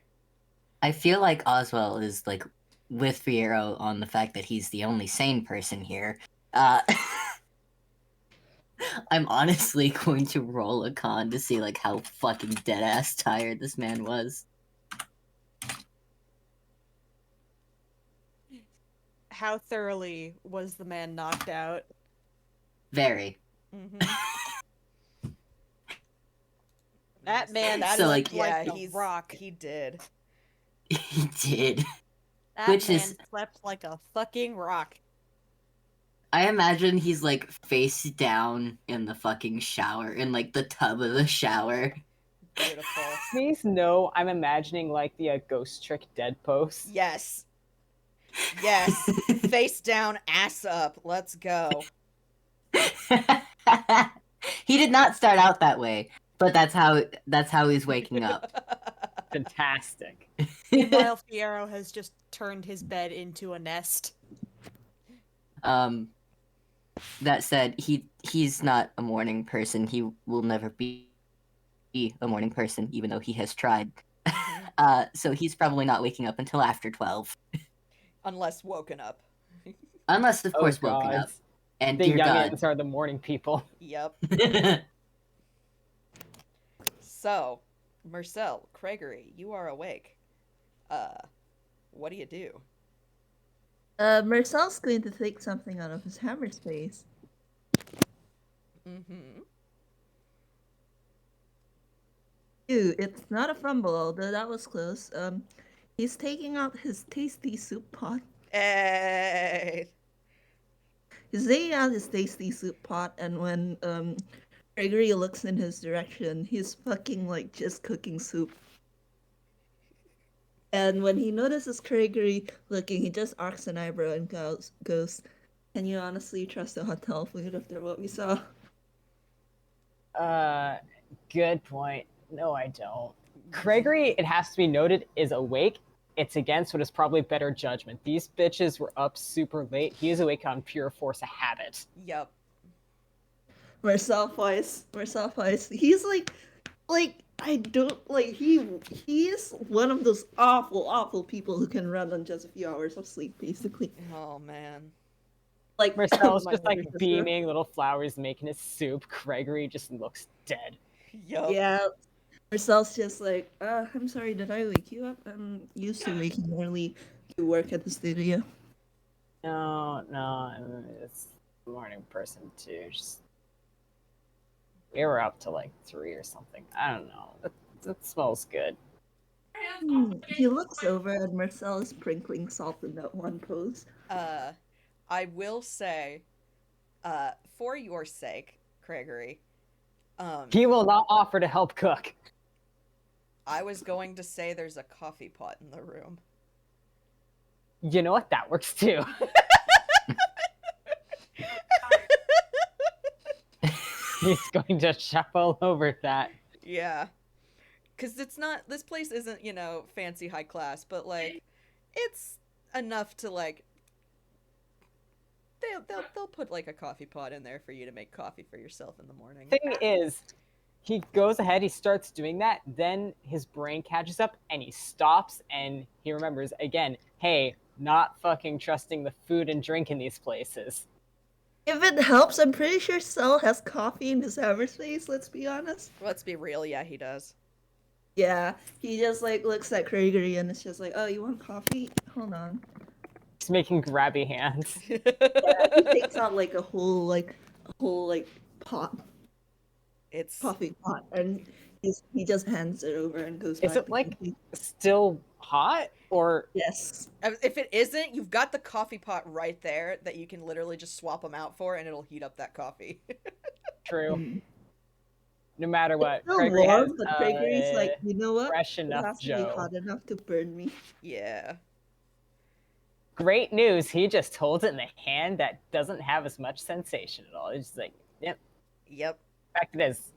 I feel like Ozwell is, like, with Fiyero on the fact that he's the only sane person here. I'm honestly going to roll a con to see, like, how fucking dead-ass tired this man was. How thoroughly was the man knocked out? Very. Mm-hmm. That man That So, is- like, yeah, a he's rock. He did. He did. That Which man is- slept like a fucking rock. I imagine he's, like, face down in the fucking shower, in, like, the tub of the shower. Beautiful. Please know I'm imagining like the ghost trick dead post. Yes. Yes. Face down, ass up. Let's go. He did not start out that way, but that's how he's waking up. Fantastic. Meanwhile, Fiyero has just turned his bed into a nest. That said, he's not a morning person. He will never be a morning person, even though he has tried. So he's probably not waking up until after 12. Unless woken up. Unless, of course, woken up. gods. And The dear youngins are the morning people. Yep. God. So, Mersel, Craigory, you are awake. What do you do? Mersel's going to take something out of his hammer space. Mm-hmm. Ew, it's not a fumble, although that was close. He's taking out his tasty soup pot. Hey. He's taking out his tasty soup pot, and when Gregory looks in his direction, he's fucking like just cooking soup. And when he notices Gregory looking, he just arcs an eyebrow and goes, "Can you honestly trust a hotel food after what we saw?" Good point. No, I don't. Craigory, it has to be noted, is awake. It's against what is probably better judgment. These bitches were up super late. He is awake on pure force of habit. Yep. Mersel voice. He's like I don't like he is one of those awful people who can run on just a few hours of sleep, basically. Oh man. Like Marcel's my just like older sister. beaming, little flowers making his soup. Craigory just looks dead. Yup. Yeah. Marcel's just like, I'm sorry, did I wake you up? I'm used to waking early to work at the studio. No, it's a morning person too. Just we were up to like 3 or something. I don't know. That smells good. He looks over and Marcel is sprinkling salt in that one pose. I will say, for your sake, Craigory, He will not offer to help cook. I was going to say there's a coffee pot in the room. You know what? That works too. He's going to shuffle over that. Yeah. Because it's not, this place isn't, fancy high class, but, like, it's enough to, like, they'll put, like, a coffee pot in there for you to make coffee for yourself in the morning. Thing is, he goes ahead, he starts doing that, then his brain catches up and he stops and he remembers again, hey, not fucking trusting the food and drink in these places. If it helps, I'm pretty sure Cell has coffee in his hammer space, let's be honest. Let's be real, yeah, he does. Yeah, he just like looks at Craigory and it's just like, oh, you want coffee? Hold on. He's making grabby hands. Yeah, he takes out like a whole pot, It's coffee pot, and he just hands it over and goes. Is back it to like cooking. still hot or Yes. if it isn't, you've got the coffee pot right there that you can literally just swap them out for, and it'll heat up that coffee. true? No matter what, It's still Craigory warm, has but Craigory's like, you know what? fresh It enough has to be Joe. hot enough to burn me. Yeah. Great news! He just holds it in the hand that doesn't have as much sensation at all. It's just like, yep. Yep. In fact, it is.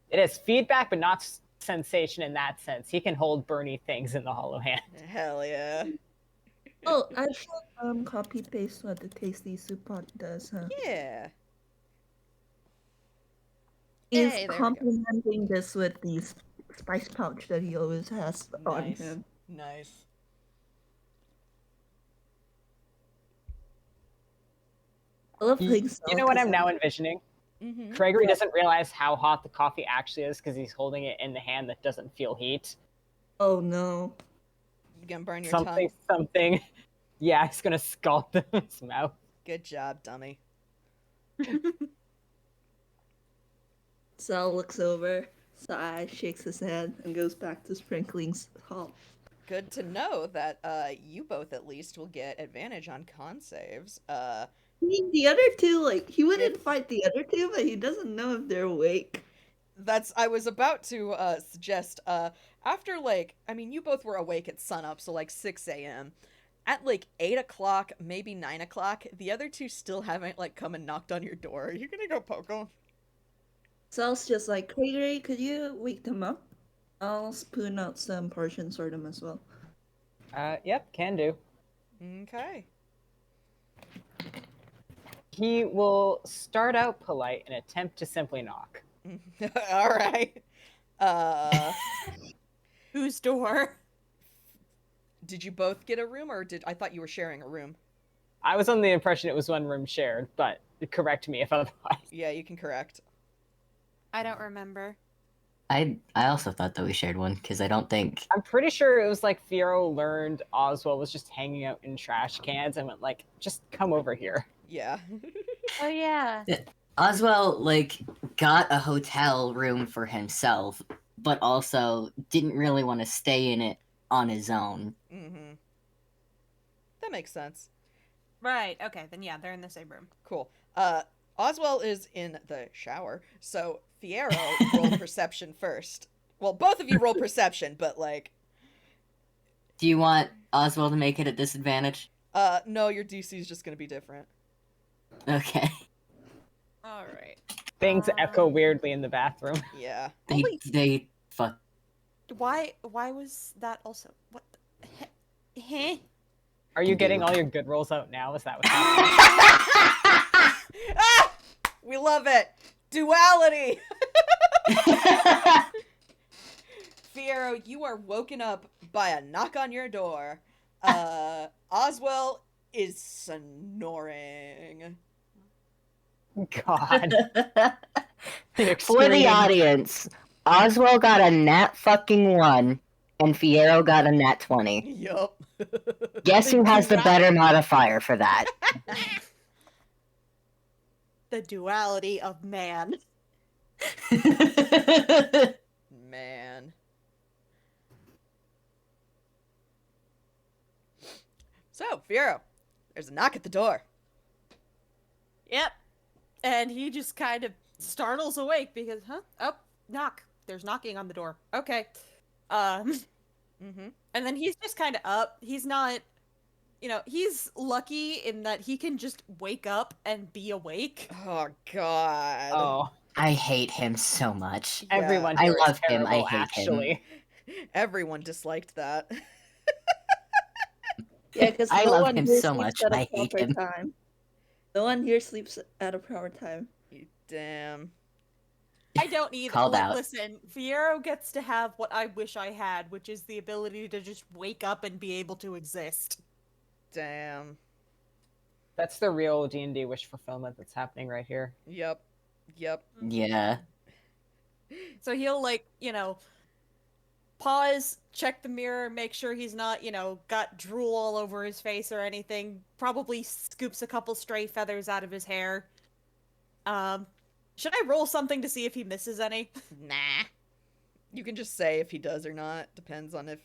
It is feedback, but not sensation in that sense. He can hold burny things in the hollow hand. Hell yeah. Oh, I should copy paste what the tasty soup pot does, huh? Yeah. He's Hey, there we go. complementing this with the spice pouch that he always has on Nice. him. Nice. I love You playing know what I'm now envisioning? Mm-hmm. Craigory doesn't realize how hot the coffee actually is because he's holding it in the hand that doesn't feel heat. Oh no. You gonna burn your Something. Yeah, he's gonna scald his mouth. Good job, dummy. Sal looks over, sighs, shakes his head, and goes back to sprinkling salt. Good to know that you both at least will get advantage on con saves. I mean, the other two, like, he wouldn't fight the other two, but he doesn't know if they're awake. I was about to suggest after you both were awake at sunup, so 6 a.m. At 8 o'clock, maybe 9 o'clock, the other two still haven't come and knocked on your door. Are you gonna go poke them? Sal's just like, Craigory, could you wake them up? I'll spoon out some portions for them as well. Yep, can do. Okay. He will start out polite and attempt to simply knock. All right. Whose door? Did you both get a room, or I thought you were sharing a room? I was under the impression it was one room shared, but correct me if otherwise. Yeah, you can correct. I don't remember. I also thought that we shared one because I don't think I'm pretty sure it was like Fiyero learned Ozwell was just hanging out in trash cans and went like, just come over here. Yeah. Oh yeah. Ozwell like got a hotel room for himself, but also didn't really want to stay in it on his own. Mm-hmm. That makes sense. Right. Okay. Then yeah, they're in the same room. Cool. Ozwell is in the shower, so Fiyero roll perception first. Well, both of you roll perception, but like, Do you want Oswald to make it a disadvantage? no, your DC is just gonna be different. Okay. All right. Things echo weirdly in the bathroom. Yeah. They fuck. Why was that also? What? Heh? Are you getting all your good rolls out now? Is that what's happening? Ah! We love it. Duality. Fiyero, you are woken up by a knock on your door. Ozwell is snoring. God. For the audience, Oswald got a nat fucking 1, and Fiyero got a nat 20. Yup. Guess who has the better modifier for that? The duality of man. Man. So, Fiyero, there's a knock at the door. Yep. And he just kind of startles awake because, oh, knock. There's knocking on the door. Okay. Mm-hmm. And then he's just kind of up. He's not, he's lucky in that he can just wake up and be awake. Oh, God. Oh, I hate him so much. Yeah. everyone I here is love him, I terrible, hate him. actually. Everyone disliked that. Yeah, because I no love one him here so sleeps much, at a I hate proper him. time. No one here sleeps at a proper time. Damn. I don't either. Called Like, out. listen, Fiyero gets to have what I wish I had, which is the ability to just wake up and be able to exist. Damn. That's the real D&D wish fulfillment that's happening right here. Yep. Yep. Yeah. So he'll, pause, check the mirror, make sure he's not, got drool all over his face or anything. Probably scoops a couple stray feathers out of his hair. Should I roll something to see if he misses any? Nah. You can just say if he does or not. Depends on if...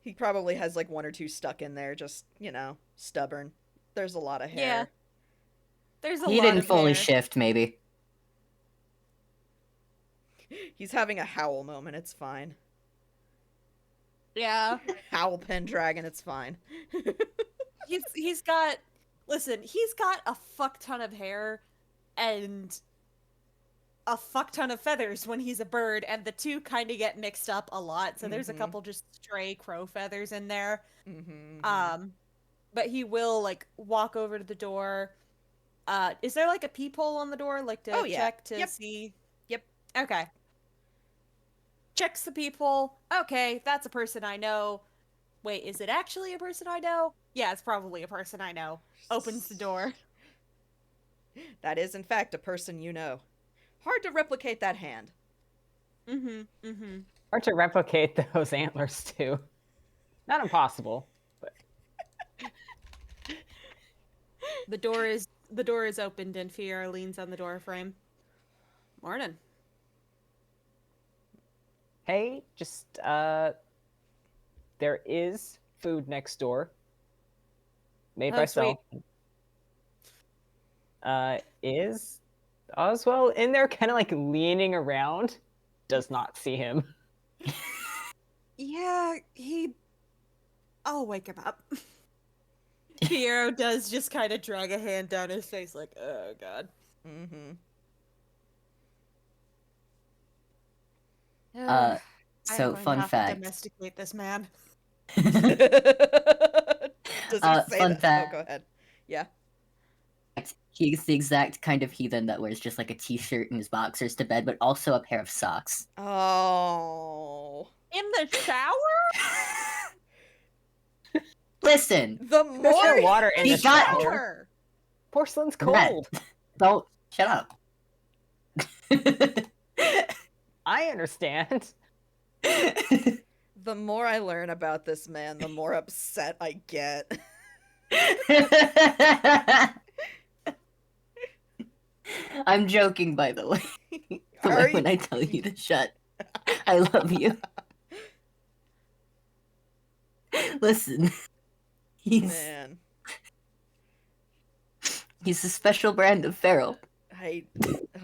He probably has like 1 or 2 stuck in there, just, stubborn. There's a lot of hair. Yeah. There's a He lot didn't of fully hair. shift, maybe. He's having a howl moment, it's fine. Yeah. Howl Pendragon, it's fine. He's got... Listen, he's got a fuck ton of hair and a fuck ton of feathers when he's a bird, and the two kind of get mixed up a lot, so there's a couple just stray crow feathers in there. Mm-hmm. But he will, walk over to the door. Is there, a peephole on the door, to check to see? Yep. Okay. Checks the peephole. Okay, that's a person I know. Wait, is it actually a person I know? Yeah, it's probably a person I know. Opens the door. That is, in fact, a person you know. Hard to replicate that hand. Hard to replicate those antlers, too. Not impossible, but... The door is opened and Fiyero leans on the door frame. Morning. Hey, just, there is food next door. Made by sweet. Sel. Is Ozwell in there kind of leaning around? Does not see him. Yeah, I'll wake him up. Fiyero does just kind of drag a hand down his face oh god. Mm-hmm. So fun To fact. domesticate this man. Does he say fun that? fact. Oh, go ahead. Yeah. He's the exact kind of heathen that wears just like a t-shirt and his boxers to bed, but also a pair of socks. Oh. In the shower? Listen, The There's more no water in He the got- shower. Shower. Porcelain's Brett, cold. don't shut up. I understand. the more I learn about this man, the more upset I get. I'm joking, by the way. Are When you- I tell you to shut, I love you. Listen, he's Man, a special brand of feral.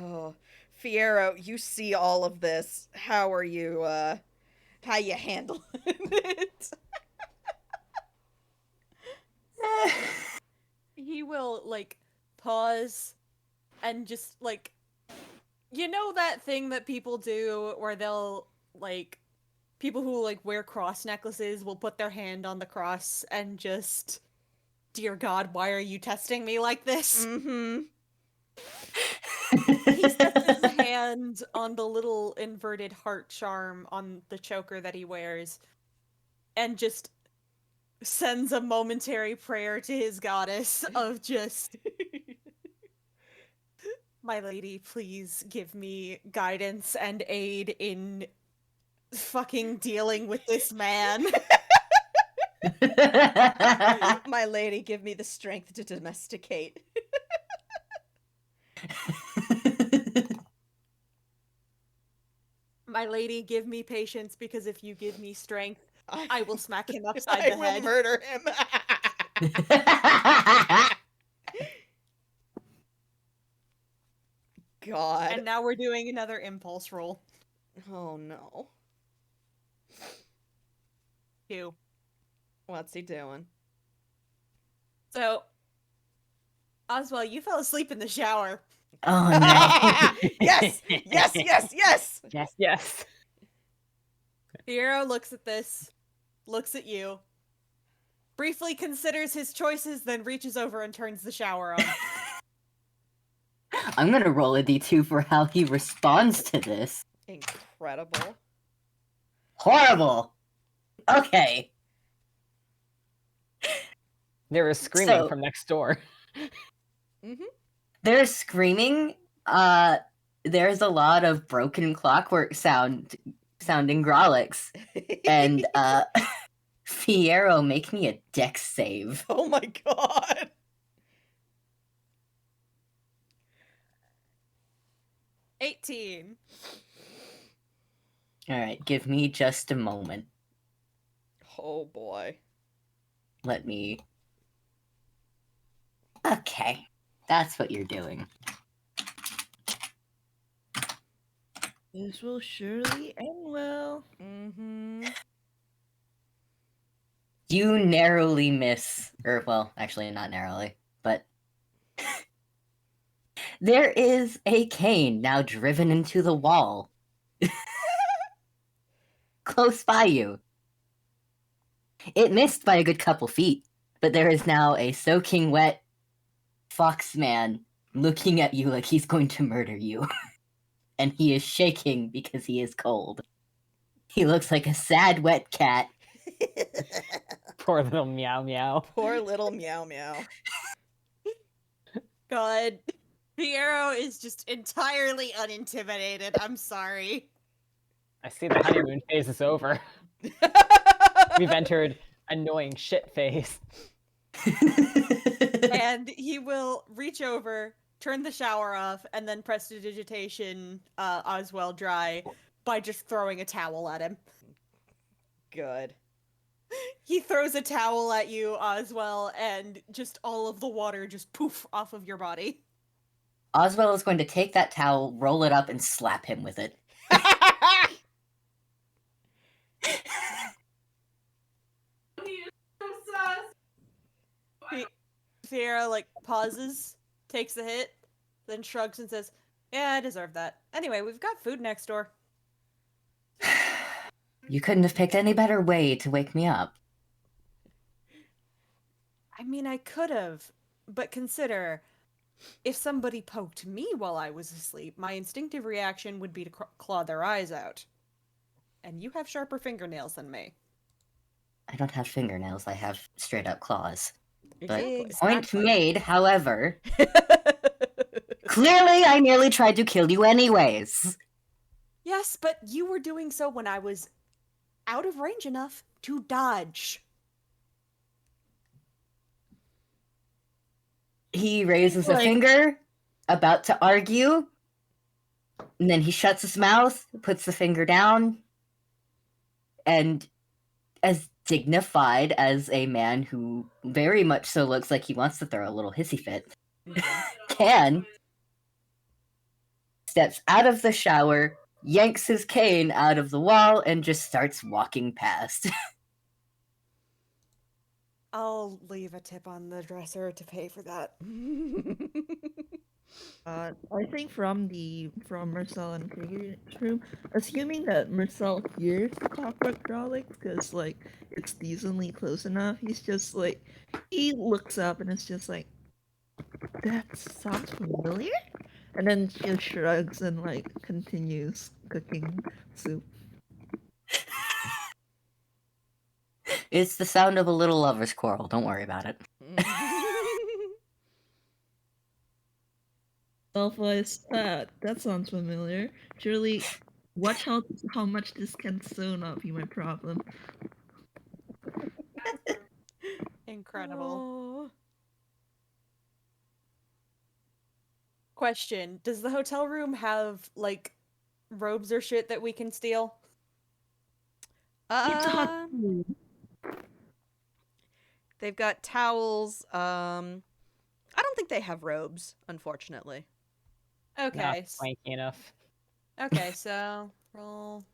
oh, Fiyero, you see all of this. How are you, how you handling it? He will, like, pause and just, like, you know that thing that people do where they'll, like, people who, like, wear cross necklaces will put their hand on the cross and just, dear God, why are you testing me like this? Mm-hmm. He sets his hand on the little inverted heart charm on the choker that he wears and just sends a momentary prayer to his goddess of just, my lady, please give me guidance and aid in fucking dealing with this man. My lady, give me the strength to domesticate. My lady, give me patience, because if you give me strength, I will smack him upside I the will head. murder him. God. And now we're doing another impulse roll. Oh no. 2. What's he doing? So, Ozwell, you fell asleep in the shower. Oh no. Yes! Yes, yes, yes! Yes, yes. Fiyero looks at this, looks at you, briefly considers his choices, then reaches over and turns the shower on. I'm gonna roll a d2 for how he responds to this. Incredible. Horrible! Okay. There was screaming So- from next door. Mm-hmm. There's screaming. There's a lot of broken clockwork sounding Grolix. And, Fiyero, make me a dex save. Oh my god. $18. Alright, give me just a moment. Oh boy. Let me... Okay. That's what you're doing. This will surely end well. Mm-hmm. You narrowly miss, or well, actually not narrowly, but there is a cane now driven into the wall. Close by you. It missed by a good couple feet, but there is now a soaking wet foxman looking at you like he's going to murder you. And he is shaking because he is cold. He looks like a sad wet cat. Poor little meow meow. Poor little meow meow. God. Fiyero is just entirely unintimidated. I'm sorry. I see the honeymoon phase is over. We've entered annoying shit phase. And he will reach over, turn the shower off, and then prestidigitation Ozwell dry by just throwing a towel at him. Good. He throws a towel at you, Ozwell, and just all of the water just poof off of your body. Ozwell is going to take that towel, roll it up, and slap him with it. Fiyero, like, pauses, takes a hit, then shrugs and says, yeah, I deserve that. Anyway, we've got food next door. You couldn't have picked any better way to wake me up. I mean, I could have, but consider, if somebody poked me while I was asleep, my instinctive reaction would be to claw their eyes out. And you have sharper fingernails than me. I don't have fingernails, I have straight up claws. But Exactly. point made, however. Clearly, I nearly tried to kill you anyways. Yes, but you were doing so when I was out of range enough to dodge. He raises a finger, about to argue, and then he shuts his mouth, puts the finger down, and as dignified as a man who very much so looks like he wants to throw a little hissy fit can, steps out of the shower, yanks his cane out of the wall, and just starts walking past. I'll leave a tip on the dresser to pay for that. I think from Mersel and Craigory's room, assuming that Mersel hears the clockwork growling, because like it's decently close enough, he's just like he looks up and it's just like, that sounds familiar, and then he shrugs and like continues cooking soup. It's the sound of a little lover's quarrel. Don't worry about it. Self-voice, that sounds familiar. Surely, watch how much this can so not be my problem. Incredible. Question: does the hotel room have like robes or shit that we can steal? It's a hot room. They've got towels. I don't think they have robes, unfortunately. Okay. Not swanky enough. Okay, so roll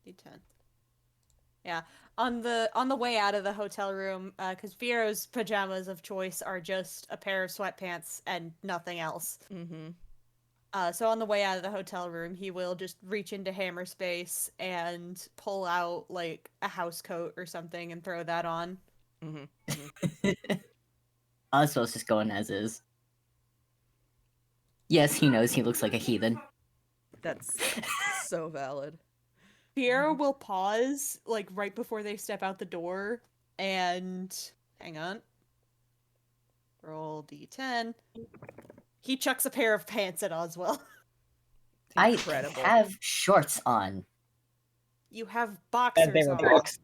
d10. Yeah, on the way out of the hotel room, because Fiyero's pajamas of choice are just a pair of sweatpants and nothing else. Mm-hmm. So on the way out of the hotel room, he will just reach into hammer space and pull out like a house coat or something and throw that on. Mm-hmm. Ozwell's just going as is. Yes, he knows he looks like a heathen. That's so valid. Fiyero will pause like right before they step out the door and hang on. Roll d10. He chucks a pair of pants at Ozwell. Incredible. I have shorts on. You have And boxers they were on. box.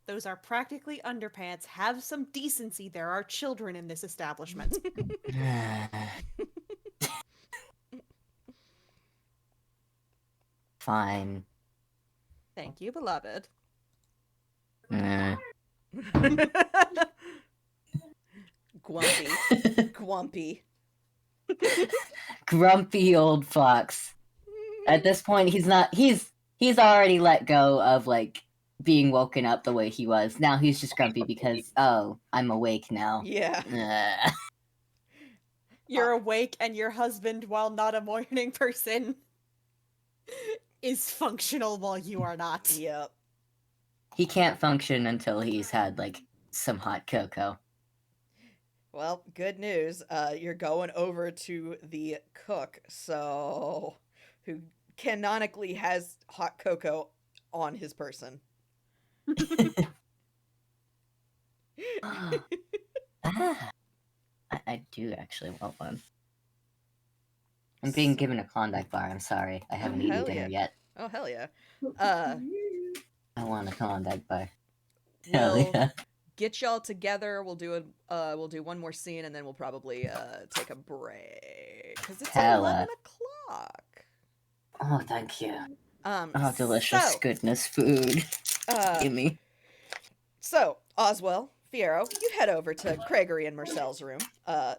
Those are practically underpants. Have some decency. There are children in this establishment. Fine. Thank you, beloved. Grumpy. Grumpy. Grumpy old fox. At this point, he's already let go of like being woken up the way he was. Now he's just grumpy because I'm awake now. Yeah. You're awake and your husband, while not a morning person, is functional while you are not. Yep. He can't function until he's had like some hot cocoa. Well, good news. You're going over to the cook, who canonically has hot cocoa on his person. I do actually want one. I'm being given a Klondike bar. I'm sorry. I haven't eaten dinner yet. Oh, hell yeah. I want a Klondike bar. We'll Hell yeah. get y'all together. We'll do one more scene, and then we'll probably take a break because it's 11 o'clock. Oh, thank you. Oh, delicious goodness food. Gimme. So, Ozwell, Fiyero, you head over to Craigory and Mersel's room.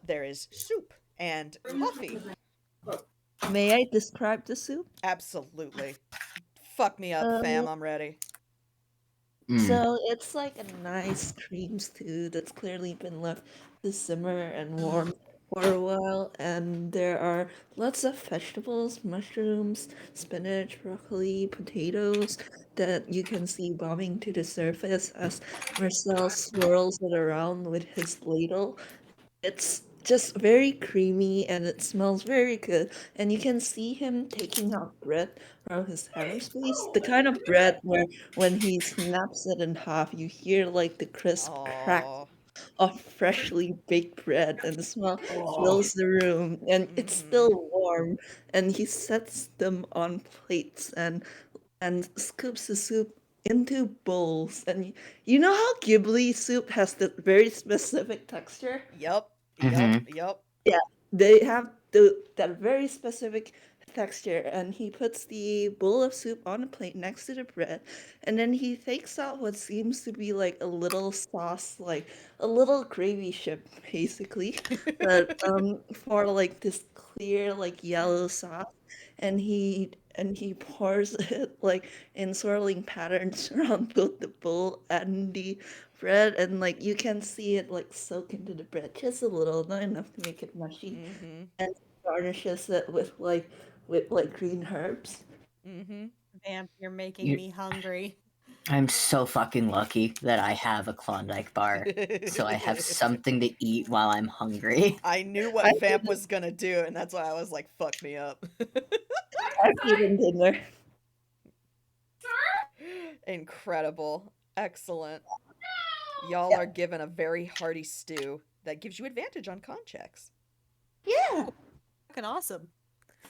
There is soup and coffee. May I describe the soup? Absolutely. Fuck me up, fam. I'm ready. So it's like a nice cream stew that's clearly been left to simmer and warm for a while, and there are lots of vegetables, mushrooms, spinach, broccoli, potatoes that you can see bobbing to the surface as Marcel swirls it around with his ladle. It's just very creamy and it smells very good. And you can see him taking out bread from his hammer space. The kind of bread where when he snaps it in half, you hear like the crisp crack Oh. of freshly baked bread, and the smell Oh. fills the room. And it's Mhm. still warm. And he sets them on plates and scoops the soup into bowls. And you know how Ghibli soup has that very specific texture? Yup. Yup. Mm-hmm. Yup. Yeah, they have that very specific texture, and he puts the bowl of soup on a plate next to the bread, and then he takes out what seems to be like a little sauce, like a little gravy ship, basically, but for like this clear like yellow sauce, and he pours it like in swirling patterns around both the bowl and the bread, and like you can see it like soak into the bread just a little, not enough to make it mushy, Mhm. and garnishes it with green herbs. Mhm. Vamp, you're making You, me hungry. I'm so fucking lucky that I have a Klondike bar, so I have something to eat while I'm hungry. I knew I what Vamp was gonna do, and that's why I was like, "Fuck me up." I've eaten dinner. Incredible. Excellent. Y'all Yeah, are given a very hearty stew that gives you advantage on con checks. yeah, Fucking awesome.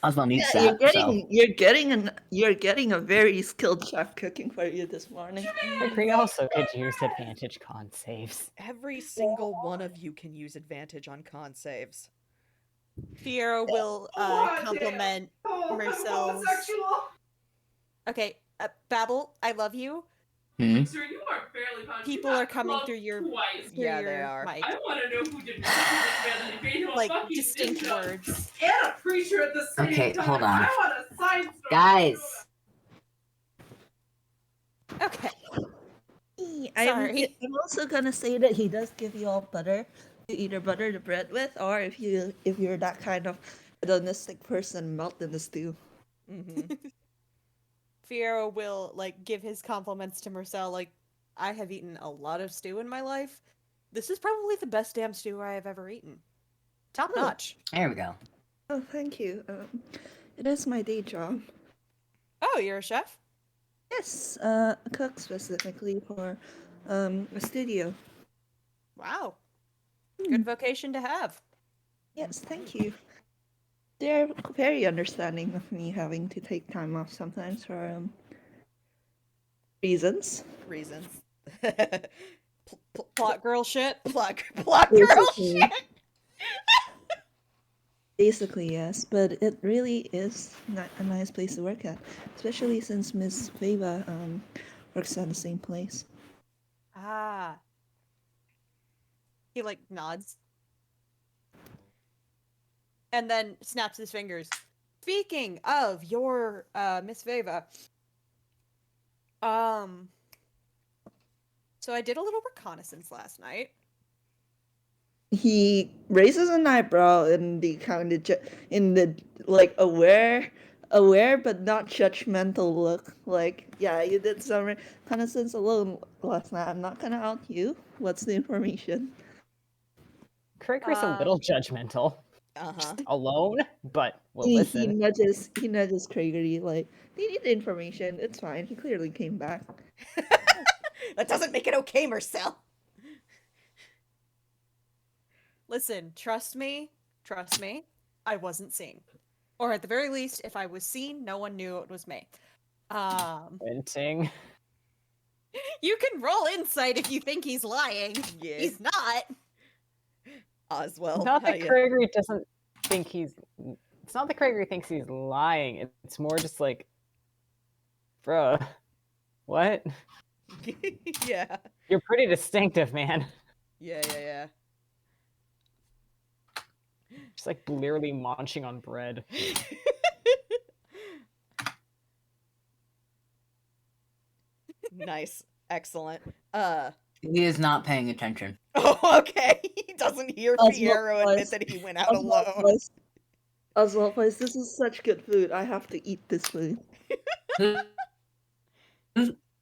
Oswald yeah. needs You're that, so getting you're getting an you're getting a very skilled chef cooking for you this morning. Craigory also could use advantage con saves. Every single one of you can use advantage on con saves. Fiyero will compliment Mersel's. Okay, Babble, I love you. hmm? Sir, you are fairly punched. People are coming through your twice. Yeah, they are. mic. I want to know who did more to this man than he made him a Like fucking distinct ninja words. and a preacher at the same Okay, time. hold on. I want a side story. Guys! Okay. Sorry. I'm also gonna say that he does give you all butter to either butter the bread with, or if you're that kind of hedonistic person, melt in the stew. Mm-hmm. Fiyero will like give his compliments to Mersel. Like, I have eaten a lot of stew in my life. This is probably the best damn stew I have ever eaten. Top Oh. notch. There we go. Oh, thank you. It is my day job. Oh, you're a chef? Yes, a cook specifically for a studio. Wow. Good vocation to have. Yes, thank you. They're very understanding of me having to take time off sometimes for reasons. Reasons. Plot girl shit. Plot girl Basically. shit. Basically, yes, but it really is a nice place to work at, especially since Miss Veva works at the same place. Ah. He like nods. And then snaps his fingers. Speaking of your Miss Veva. So I did a little reconnaissance last night. He raises an eyebrow in the kind of in the like aware but not judgmental look. Like, yeah, you did some reconnaissance alone last night. I'm not gonna out you. What's the information? Craigory's a little judgmental. Uh-huh. Alone, but we'll He listen. nudges Craigory like, they need the information. It's fine. He clearly came back. That doesn't make it okay, Mersel. Listen, trust me, I wasn't seen. Or at the very least, if I was seen, no one knew it was me. Venting. You can roll insight if you think he's lying. Yeah. He's not. Oswell. Not that how ya- Craigory doesn't think he's. It's not that Craigory thinks he's lying. It's more just like, bruh, what? Yeah. You're pretty distinctive, man. Yeah. Just like blearily munching on bread. Nice. Excellent. He is not paying attention. Oh, okay. He doesn't hear Ozwell Fiyero admit voice. that he went out Ozwell alone. voice. Ozwell voice. This is such good food. I have to eat this food.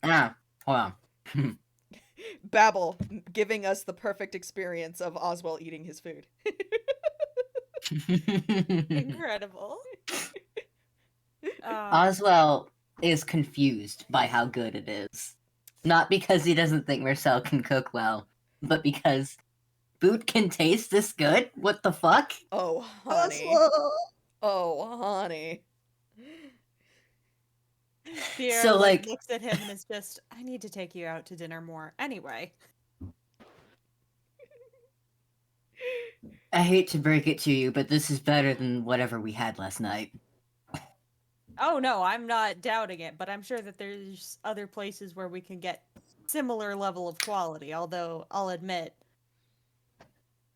Ah, hold on. Babble giving us the perfect experience of Ozwell eating his food. Incredible. Ozwell is confused by how good it is. Not because he doesn't think Mersel can cook well, but because food can taste this good? What the fuck? Oh, honey. Ozwell! Oh, honey. Fiyero, So, like, like- looks at him and is just, I need to take you out to dinner more. Anyway. I hate to break it to you, but this is better than whatever we had last night. Oh no, I'm not doubting it, but I'm sure that there's other places where we can get similar level of quality, although I'll admit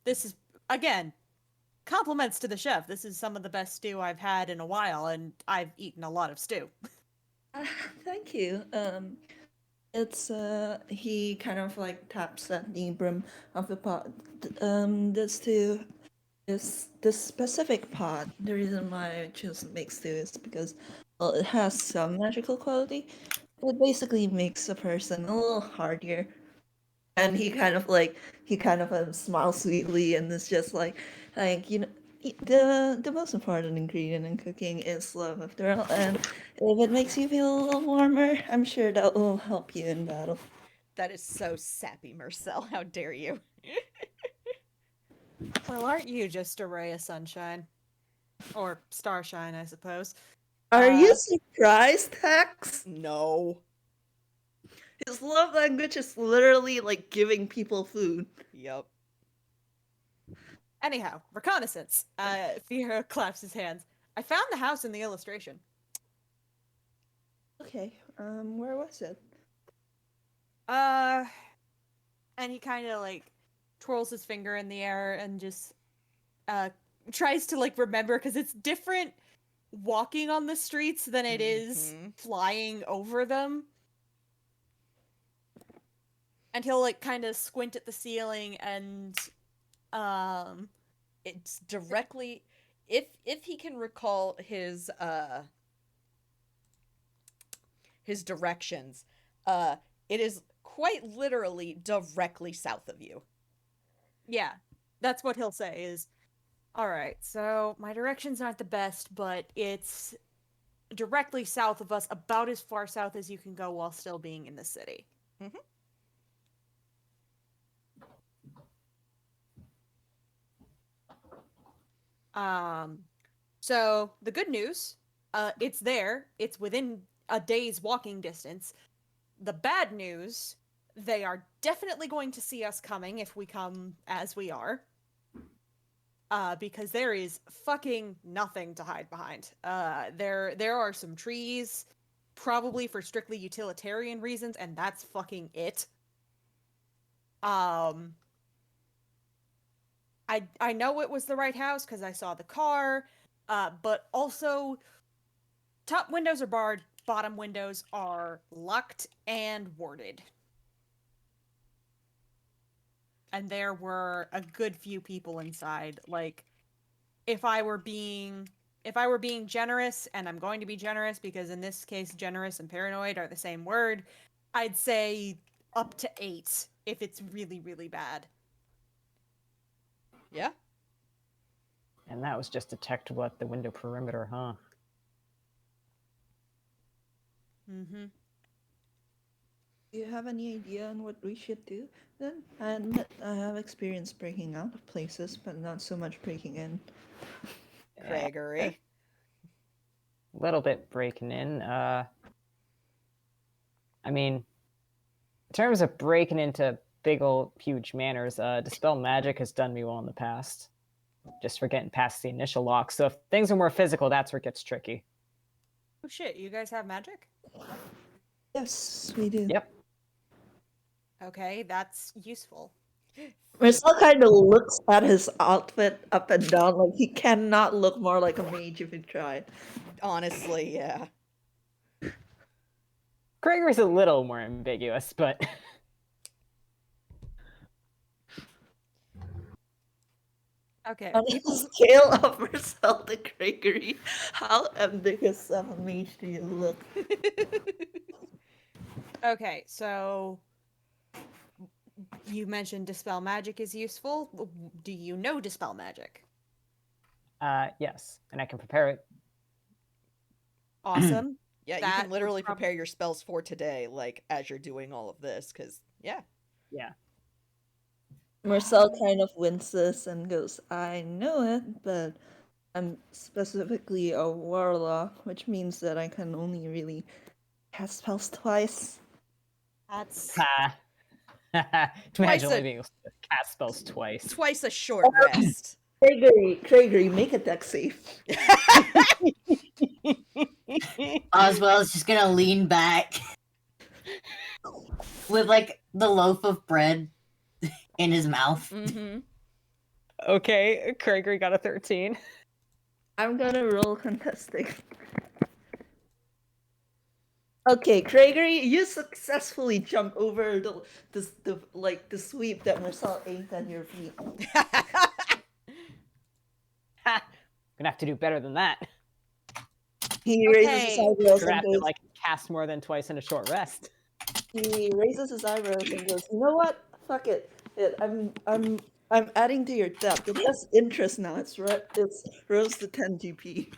this is, again, compliments to the chef. This is some of the best stew I've had in a while, and I've eaten a lot of stew. Thank you. It's he kind of like taps at the brim of the pot. This specific pot. The reason why I choose to make stew is because, well, it has some magical quality. It basically makes a person a little hardier. And he kind of smiles sweetly and is just like you know. The most important ingredient in cooking is love, after all, and if it makes you feel a little warmer, I'm sure that will help you in battle. That is so sappy, Mersel. How dare you? Well, aren't you just a ray of sunshine? Or starshine, I suppose. Are you surprised, Hex? No. His love language is literally like giving people food. Yup. Anyhow, reconnaissance. Fiyero claps his hands. I found the house in the illustration. Okay, where was it? And he kind of like twirls his finger in the air and just tries to like remember, because it's different walking on the streets than it is flying over them. And he'll like kind of squint at the ceiling, and it's directly, if he can recall his directions, it is quite literally directly south of you. yeah, that's what he'll say is, all right, so my directions aren't the best, but it's directly south of us, about as far south as you can go while still being in the city. Mm-hmm. So the good news, it's there. It's within a day's walking distance. The bad news, they are definitely going to see us coming if we come as we are. Because there is fucking nothing to hide behind. There are some trees, probably for strictly utilitarian reasons, and that's fucking it. I know it was the right house because I saw the car, but also top windows are barred, bottom windows are locked and warded. And there were a good few people inside. Like, if I were being generous, and I'm going to be generous because in this case generous and paranoid are the same word, I'd say up to 8 if it's really, really bad. Yeah. And that was just detectable at the window perimeter, huh? Mm-hmm. Do you have any idea on what we should do then? And I have experience breaking out of places, but not so much breaking in. Craigory. Little bit breaking in. I mean, in terms of breaking into big old huge manors, Dispel Magic has done me well in the past. Just for getting past the initial lock. So if things are more physical, that's where it gets tricky. Oh shit, you guys have magic? Yes, we do. Yep. Okay, that's useful. Mersel kind of looks at his outfit up and down, like he cannot look more like a mage if he tried. Honestly, yeah. Craigory's a little more ambiguous, but Okay. On a scale of Mersel to Craigory, how ambiguous of a mage do you look? Okay, so you mentioned dispel magic is useful. Do you know dispel magic? Yes, and I can prepare it. Awesome. Yeah, you That can would literally prob- prepare your spells for today, like as you're doing all of this, because yeah. Yeah. Mersel kind of winces and goes, I know it, but I'm specifically a warlock, which means that I can only really cast spells twice. That's Ha. Twice Imagine a- only being able to cast spells twice. Twice a short rest. Craigory, make a deck save. Ozwell is just gonna lean back with like the loaf of bread in his mouth. Mm-hmm. Okay, Craigory got a 13. I'm gonna roll contesting. Okay, Craigory, you successfully jump over the sweep that Mersel aimed at your feet. Ha! Gonna have to do better than that. He raises his Okay. eyebrows Gonna and have to goes. like cast more than twice in a short rest. He raises his eyebrows and goes, "You know what? Fuck it. I'm adding to your depth. It has interest now. It's rose to 10 GP.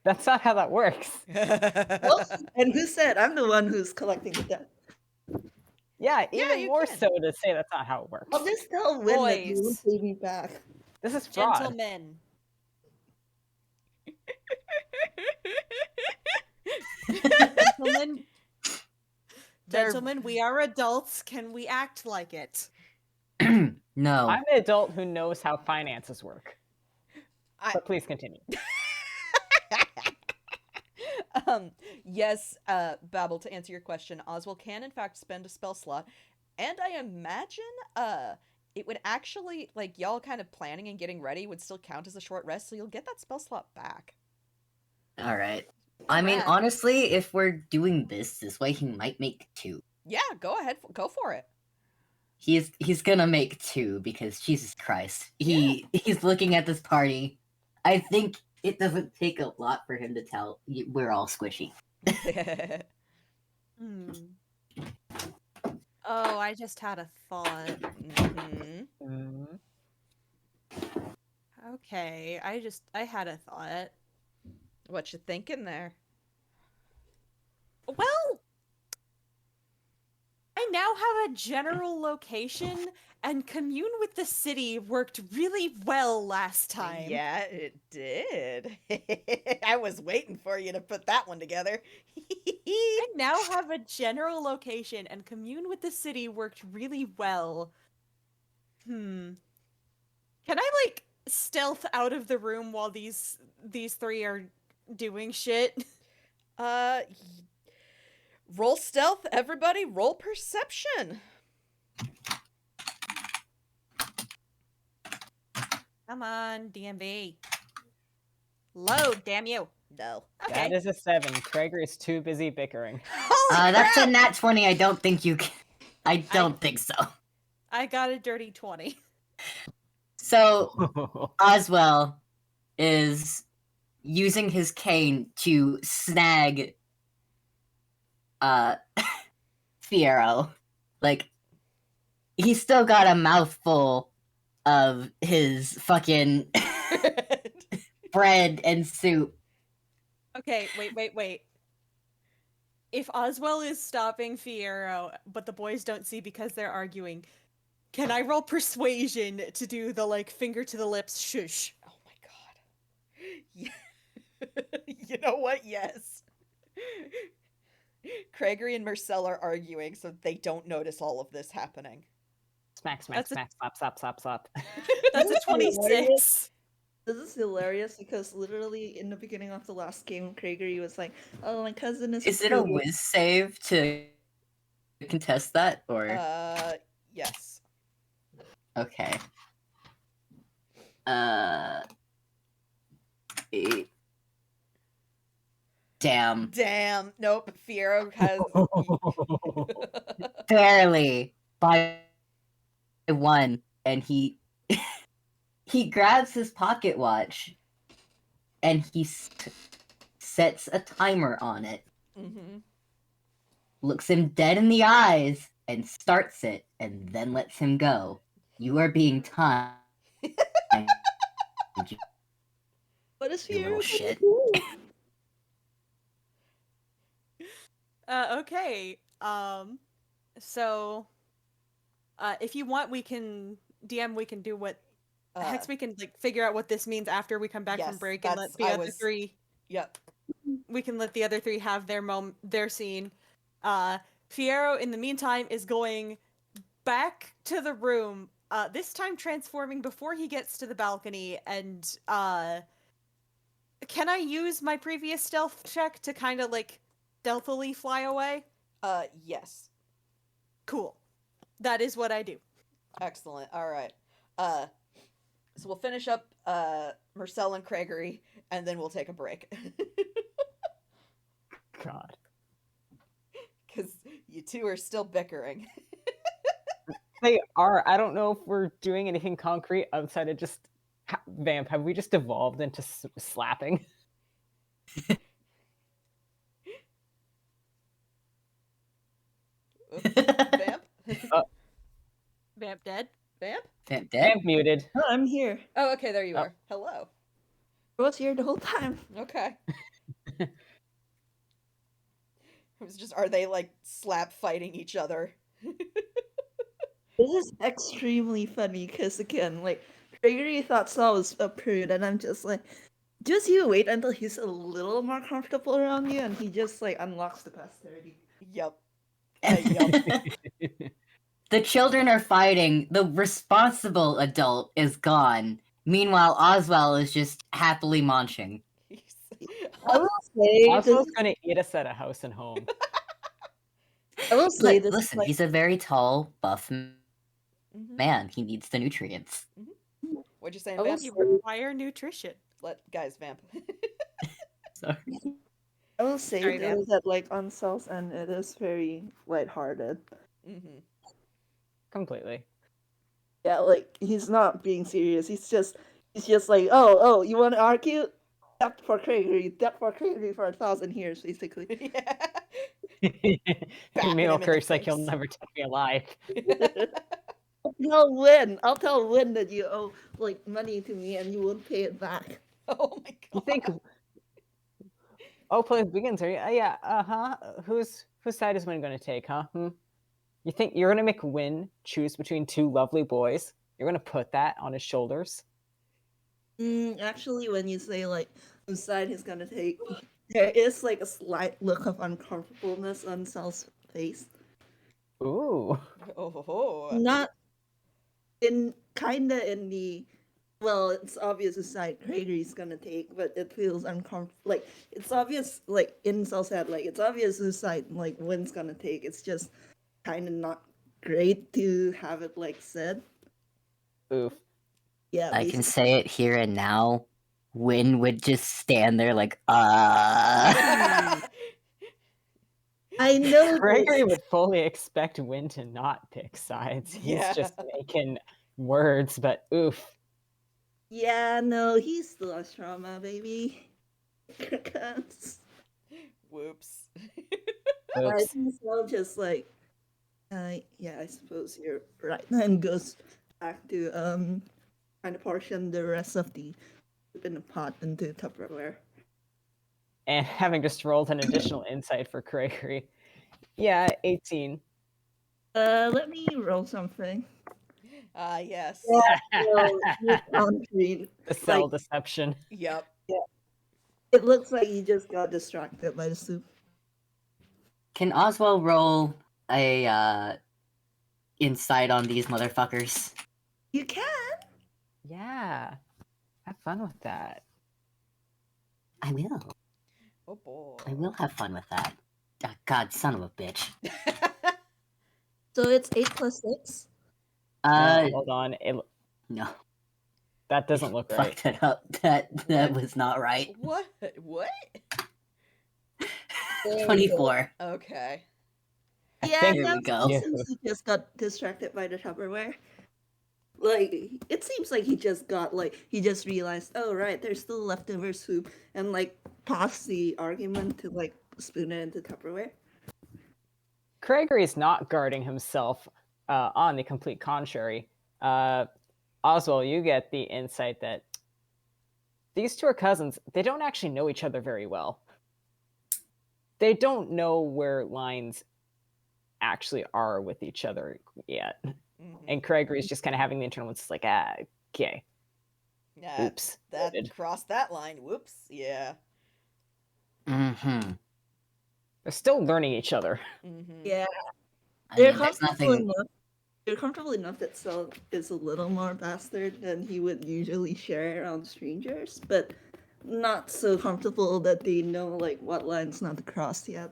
That's not how that works. Well, and who said I'm the one who's collecting the depth? Yeah, Yeah, even you more can. so to say that's not how it works. I'll just tell Win that you won't Boys. pay me back. This is fraud. gentlemen. Gentlemen, They're- gentlemen, we are adults. Can we act like it? No. I'm an adult who knows how finances work. But please continue. Yes, Babble, to answer your question, Ozwell can in fact spend a spell slot, and I imagine it would actually, like, y'all kind of planning and getting ready would still count as a short rest, so you'll get that spell slot back. All right. I mean, Yeah. honestly, if we're doing this way, he might make 2. Yeah, go ahead, go for it. He's gonna make 2 because Jesus Christ, he's looking at this party. I think it doesn't take a lot for him to tell we're all squishy. Hmm. Oh, I just had a thought. Mhm. Mm. Okay, I had a thought. What you thinking there? Well, I now have a general location, and commune with the city worked really well last time. Yeah, it did. I was waiting for you to put that one together. I now have a general location, and commune with the city worked really well. Can I like stealth out of the room while these three are doing shit? Roll stealth, everybody. Roll perception. Come on, DMV. Load, damn you. No. Okay. That is a 7. Craigory is too busy bickering. Holy That's a crap! nat 20. I don't think you can. I don't think so. I got a dirty 20. So Ozwell is using his cane to snag Fiyero. Like, he's still got a mouthful of his fucking bread and soup. Okay, wait. If Ozwell is stopping Fiyero, but the boys don't see because they're arguing, can I roll persuasion to do the like finger to the lips shush? Oh my god. Yeah. You know what? Yes. Craigory and Mersel are arguing so they don't notice all of this happening. Smack, smack, That's a- smack, slap, slap, slap, slap. That's a Hilarious. 26. This is hilarious because literally in the beginning of the last game, Craigory was like, "Oh, my cousin is." Is it a whiz save to contest that, or Yes. okay? 8. Damn, Damn. Nope. Fiyero has. barely by 1, and he he grabs his pocket watch and he sets a timer on it, Mm-hmm. looks him dead in the eyes, and starts it, and then lets him go. You are being timed. What is You little Fiyero shit. Okay. So, if you want, we can do what Hex. We can like figure out what this means after we come back from Yes, break and let that's- the I other was- three. Yep. We can let the other three have their scene. Fiyero, in the meantime, is going back to the room. This time transforming before he gets to the balcony, and can I use my previous stealth check to kind of like stealthily fly away? Yes. Cool. That is what I do. Excellent. All right. So we'll finish up Mersel and Craigory, and then we'll take a break. God. Because you two are still bickering. They are. I don't know if we're doing anything concrete outside of just Vamp. Have we just evolved into slapping? Oops. Vamp? Vamp dead. Vamp? Dead? Vamp muted. Oh, I'm here. Oh, okay, there you Oh. are. Hello. I was here the whole time. Okay. It was just, are they like slap fighting each other? This is extremely funny because again, like Gregory thought Saul was a prude, and I'm just like, just you wait until he's a little more comfortable around you, and he just like unlocks the past 30. Yep. The children are fighting. The responsible adult is gone. Meanwhile, Ozwell is just happily munching. I will say, Oswald's gonna eat us at a house and home. I will say this. Listen, Like, he's a very tall, buff Mhm. man. He needs the nutrients. What'd you say, I will Vamp? say, You require nutrition. Guys, Vamp. Sorry. I will say Sorry, though Vamp. that like on Saul's end, it is very lighthearted. Mm-hmm. Completely. Yeah, like he's not being serious. He's just like, oh, you want to argue? Death for Craigory for 1,000 years, basically. Yeah. Meanwhile, him in the Curse like he'll face. never take me alive. I'll tell Win that you owe like money to me and you won't pay it back. Oh my god. You think? Oh, play begins. Are you? Yeah. Whose side is Win going to take? Huh? You think you're going to make Win choose between two lovely boys? You're going to put that on his shoulders? Actually, when you say like whose side he's gonna take, there is like a slight look of uncomfortableness on Sal's face. Ooh. Oh. Not in the well, it's obvious whose side Craigory's gonna take, but it feels uncomfortable. Like it's obvious, like in Sal's head, like it's obvious whose side like Win's gonna take. It's just kind of not great to have it like said. Oof. Yeah, I can basically. say it here and now. Win would just stand there like, I know. Gregory this. would fully expect Win to not pick sides. He's Yeah. just making words, but oof. Yeah, no, he's still has trauma, baby. Whoops. I Oops. think so. Just like, yeah, I suppose you're right. And goes back to kind of portion the rest of the soup in the pot into Tupperware. And having just rolled an additional insight for Gregory. Yeah, 18. Let me roll something. Yes. Well, you can't read. The cell Like, deception. Yep. it looks like you just got distracted by the soup. can Oswald roll a insight on these motherfuckers? You can. Yeah. Have fun with that. I will. Oh boy. I will have fun with that. Ah, God, son of a bitch. So it's 8 plus 6. Hold on. No. That doesn't look right. Fucked it up. That was not right. What? 24. Okay. Yeah, think Here we that go. since you just got distracted by the Tupperware. Like, it seems like he just realized, oh right, there's still leftover soup, and like paused the argument to like spoon it into Tupperware. Craigory is not guarding himself. On the complete contrary, Ozwell, you get the insight that these two are cousins. They don't actually know each other very well. They don't know where lines actually are with each other yet. And Craigory's just kind of having the internal ones like, okay. Yeah, Oops. that Noted. crossed that line. Whoops. Yeah. Mm-hmm. They're still learning each other. Yeah, I they're mean, there's comfortable nothing. enough. They're comfortable enough that Cell is a little more bastard than he would usually share around strangers, but not so comfortable that they know like what lines not to cross yet.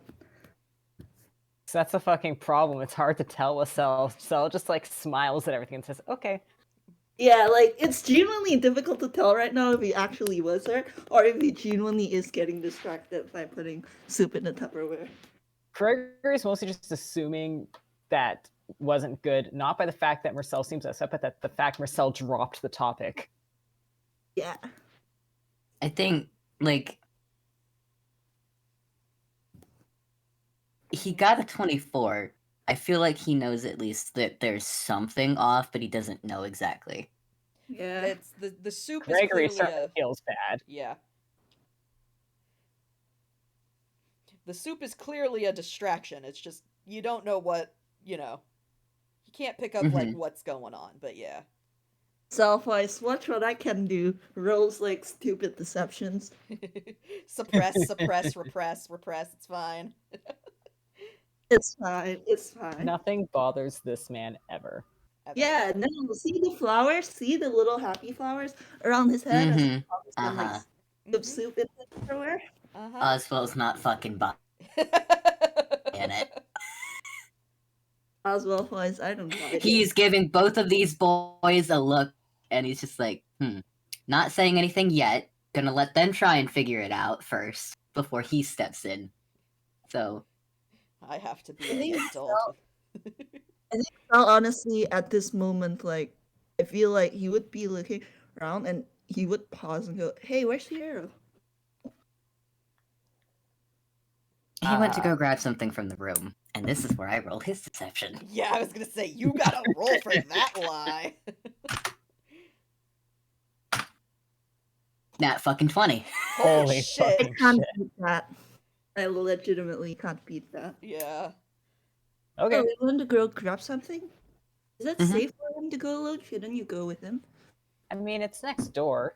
So that's a fucking problem. It's hard to tell with Cell. Cell just like smiles at everything and says, okay. Yeah, like it's genuinely difficult to tell right now if he actually was there or if he genuinely is getting distracted by putting soup in the Tupperware. Craigory's mostly just assuming that wasn't good, not by the fact that Mersel seems upset, but that the fact Mersel dropped the topic. Yeah. I think, like, he got a 24. I feel like he knows at least that there's something off, but he doesn't know exactly. Yeah. It's the soup is Craigory clearly certainly a feels bad. yeah. The soup is clearly a distraction. It's just you don't know what, you can't pick up like what's going on, but yeah. Self-wise, watch what I can do. Rolls like stupid deceptions. Suppress, repress. It's fine. It's fine. It's fine. Nothing bothers this man ever. Yeah, no, see the flowers? See the little happy flowers around his head? As he pops them, like, scoop soup in everywhere? Ozwell's not fucking buying it. Ozwell wise, I don't buy it. He's giving both of these boys a look, and he's just like, not saying anything yet. Gonna let them try and figure it out first before he steps in. So I have to be an adult. I think Sal, honestly, at this moment, like, I feel like he would be looking around and he would pause and go, hey, where's Fiyero? he went to go grab something from the room, and this is where I roll his deception. Yeah, I was gonna say you gotta roll for that lie. Nat fucking 20. Holy shit. I fucking can't shit. beat that. I legitimately can't beat that. Yeah. Okay. Oh, we want to go grab something? Is that Mhm. safe for him to go alone? Shouldn't you go with him? I mean, it's next door.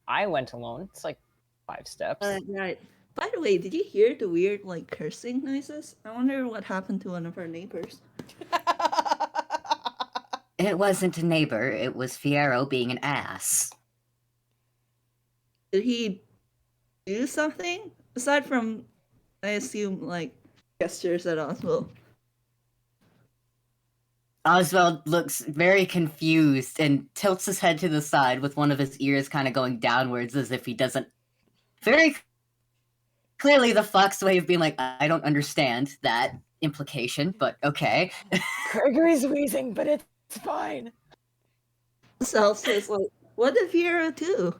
I went alone. It's like 5 steps. Right. By the way, did you hear the weird, like, cursing noises? I wonder what happened to one of our neighbors. It wasn't a neighbor, it was Fiyero being an ass. Did he do something? Aside from, I assume, like, gestures at Oswald. Ozwell looks very confused and tilts his head to the side with one of his ears kind of going downwards as if he doesn't... Very clearly the Fox way of being like, I don't understand that implication, but okay. Craigory's wheezing, but it's fine. Self says, like, what did Fiyero do?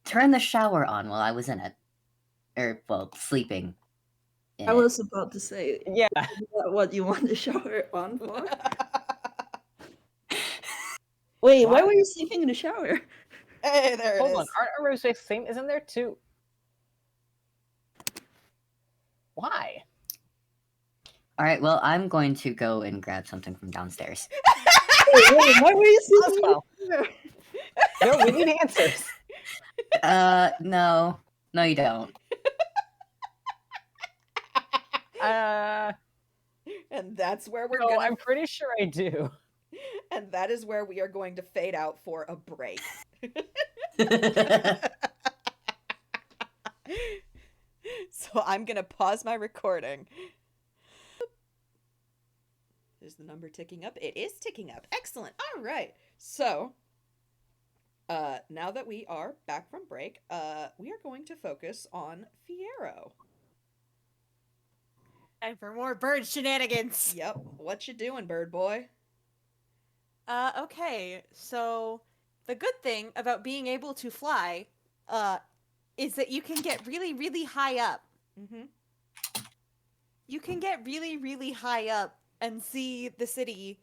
Turn the shower on while I was in it. Well, sleeping. in I it. was about to say, Yeah. is that what you want the shower on for? Wait, why What? were you sleeping in the shower? Hey, there it Hold is. on. Aren't our rooms the same? Isn't there 2? Why? Alright, well, I'm going to go and grab something from downstairs. Wait, why were you sleeping Oswell. in the shower? No, we need answers. No. No, you don't. And that's where we're No, gonna I'm pretty sure I do. and that is where we are going to fade out for a break. So I'm gonna pause my recording. Is the number ticking up? It is ticking up. Excellent. All right. So, now that we are back from break, we are going to focus on Fiyero. Time for more bird shenanigans. Yep. What you doing, bird boy? Okay, so the good thing about being able to fly, is that you can get really, really high up. Mm-hmm. You can get really, really high up and see the city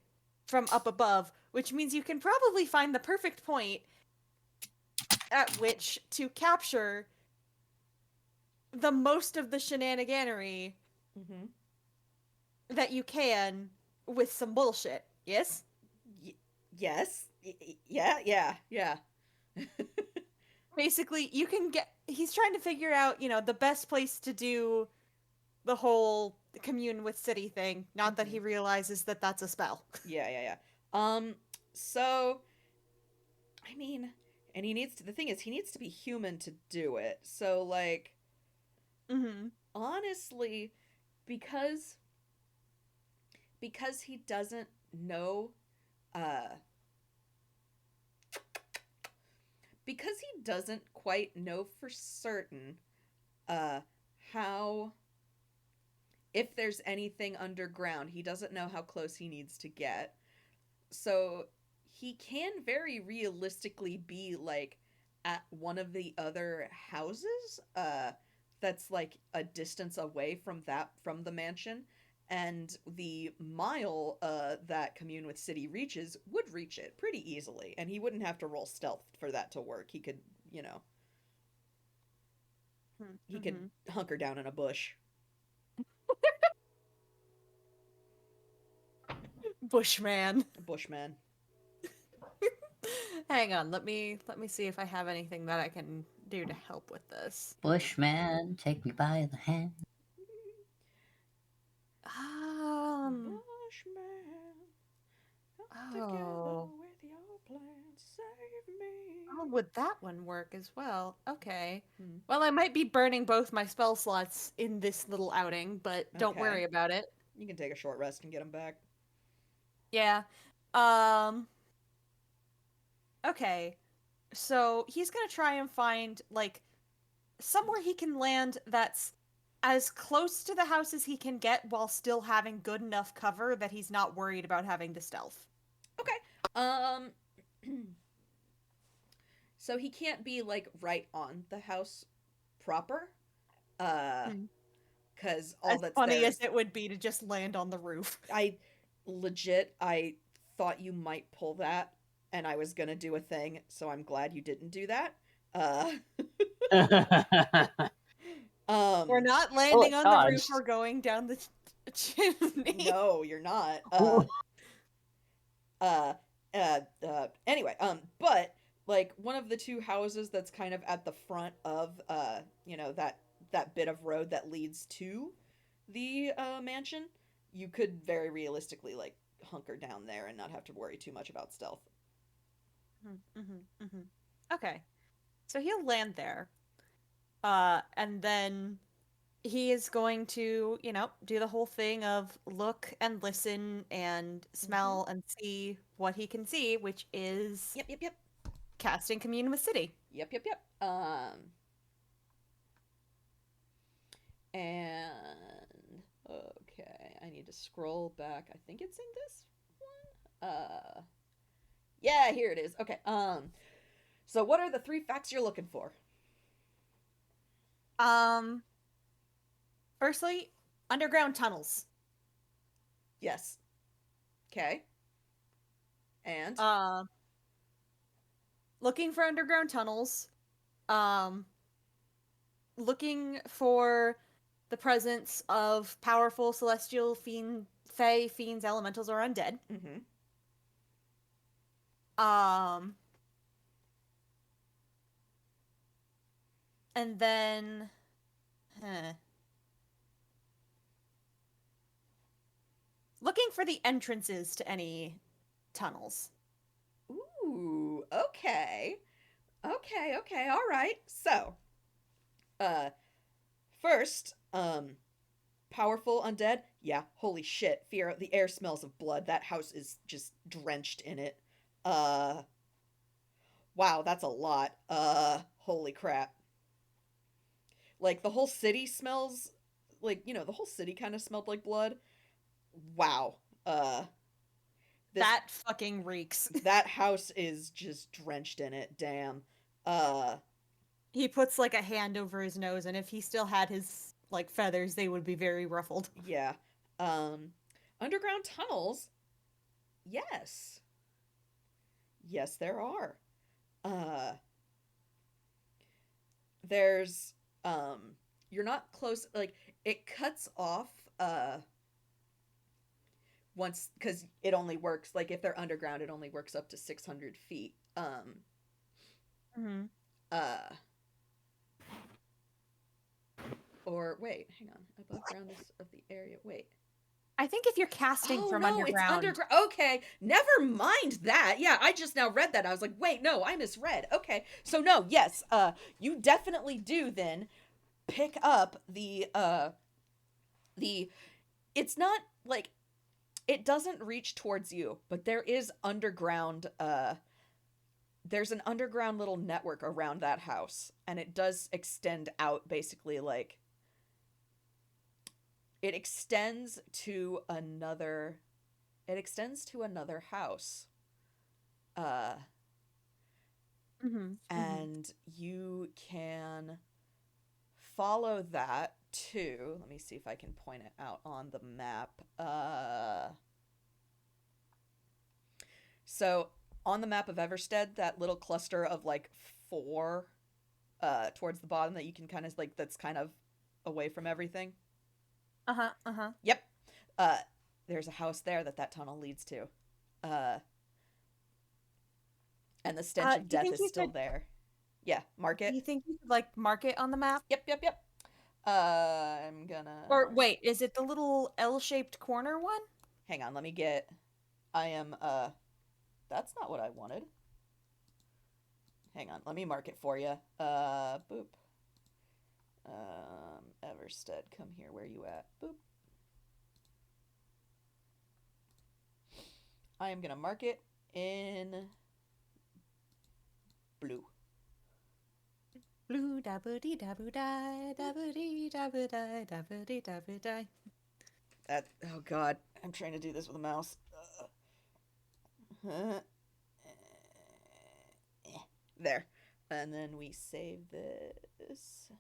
from up above, which means you can probably find the perfect point at which to capture the most of the shenaniganery Mm-hmm. that you can with some bullshit. Yes? Yes. Yeah, yeah, yeah. Basically, you can get. He's trying to figure out, the best place to do the whole commune with city thing. Not that he realizes that that's a spell. Yeah, yeah, yeah. So, I mean, and the thing is, he needs to be human to do it. So, like, Mm-hmm. honestly, because he doesn't know, uh, because he doesn't quite know for certain, uh, how, if there's anything underground, he doesn't know how close he needs to get. So he can very realistically be like at one of the other houses that's like a distance away from the mansion, and the mile that commune with city reaches would reach it pretty easily, and he wouldn't have to roll stealth for that to work. He could, he could hunker down in a bush. Bushman. Bushman. Hang on, let me see if I have anything that I can do to help with this. Bushman, take me by the hand. Bushman, come together Oh. with your plan, save me. Oh, would that one work as well? Okay. Hmm. Well, I might be burning both my spell slots in this little outing, but don't Okay. worry about it. You can take a short rest and get them back. Yeah. Okay. So he's gonna try and find, like, somewhere he can land that's as close to the house as he can get while still having good enough cover that he's not worried about having to stealth. Okay. Um. So he can't be like right on the house proper. Hmm. Because all As that's funny there as is it would be to just land on the roof. I thought you might pull that, and I was gonna do a thing, so I'm glad you didn't do that. Uh. We're not Oh, landing it on the roof dodged. or going down the chimney. No, you're not. Anyway, but like one of the two houses that's kind of at the front of that bit of road that leads to the mansion, you could very realistically like hunker down there and not have to worry too much about stealth. Okay. So he'll land there. And then he is going to, do the whole thing of look and listen and smell and see what he can see, which is Yep. casting Commune with City. Yep. And okay, I need to scroll back. I think it's in this one. Yeah, here it is. Okay. So what are the 3 facts you're looking for? Firstly, underground tunnels. Yes. Okay. And Looking for underground tunnels. Looking for the presence of powerful celestial fae, fiends, elementals, or undead. And then, looking for the entrances to any tunnels. Ooh, okay. Okay, all right. So, first, powerful undead. Yeah, holy shit. Fiyero, the air smells of blood. That house is just drenched in it. Wow, that's a lot. Holy crap. Like, the whole city smells, like, the whole city kind of smelled like blood. Wow. This, That fucking reeks. that house is just drenched in it. Damn. He puts like a hand over his nose, and if he still had his like feathers, they would be very ruffled. Yeah. Underground tunnels? Yes. Yes, there are. There's you're not close, like it cuts off once, because it only works, like if they're underground it only works up to 600 feet. Mm-hmm. Or wait, hang on. Above ground is of the area. Wait. I think if you're casting from underground, it's underground. Okay, never mind that. Yeah, I just now read that. I was like, wait, no, I misread. Okay, so no, yes, you definitely do then pick up the. It's not like it doesn't reach towards you, but there is underground. There's an underground little network around that house, and it does extend out, basically like. It extends to another house. And you can follow that to, let me see if I can point it out on the map. So on the map of Everstead, that little cluster of like 4 towards the bottom that you can kind of like, that's kind of away from everything. Yep. There's a house there that tunnel leads to. And the stench of death is still there. Yeah, mark it. You think you could like mark it on the map? Yep. I'm gonna. Or wait, is it the little L-shaped corner one? Hang on, let me get. That's not what I wanted. Hang on, let me mark it for you. Boop. Everstead, come here. Where you at? Boop. I am gonna mark it in blue. Blue dabba-dee dabba-die, dabba-dee dabba-die, dabba-dee dabba-die. That, oh god, I'm trying to do this with a mouse. There. And then we save this.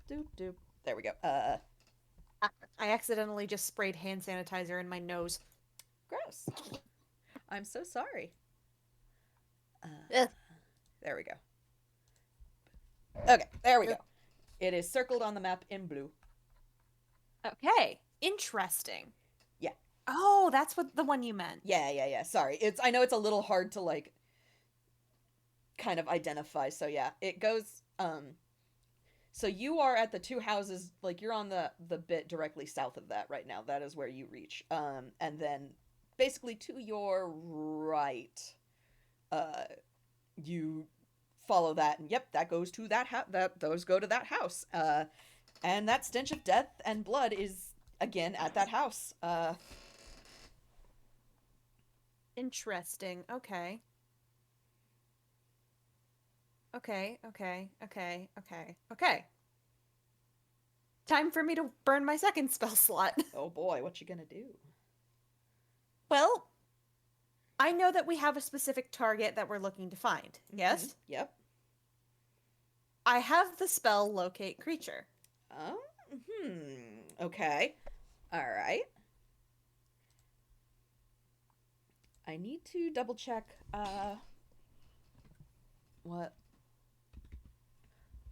Doop doop. There we go. I accidentally just sprayed hand sanitizer in my nose. Gross. I'm so sorry. Ugh. There we go. Okay, there we go. It is circled on the map in blue. Okay, interesting. Yeah. Oh, that's what the one you meant. Yeah. Sorry. I know it's a little hard to like kind of identify. So yeah, it goes so you are at the 2 houses, like you're on the bit directly south of that right now. That is where you reach. And then basically to your right, you follow that, and yep, that goes to that house. Those go to that house. And that stench of death and blood is again at that house. Interesting. Okay. Okay. Time for me to burn my second spell slot. Oh boy, what you gonna do? Well, I know that we have a specific target that we're looking to find. Yes? Yep. I have the spell Locate Creature. Okay. Alright. I need to double check, what?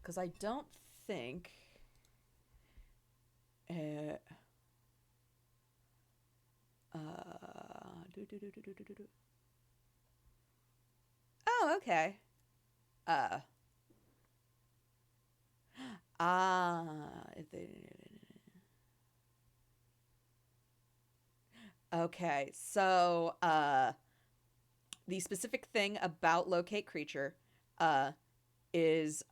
Because I don't think... Oh, okay. Okay, so, the specific thing about Locate Creature, is,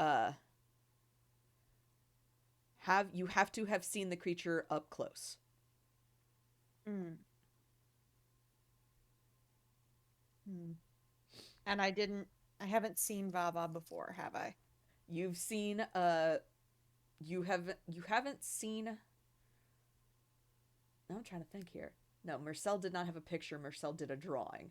you have to have seen the creature up close. And I haven't seen Vava before, have I? You've seen, you haven't seen, I'm trying to think here. No, Mersel did not have a picture. Mersel did a drawing.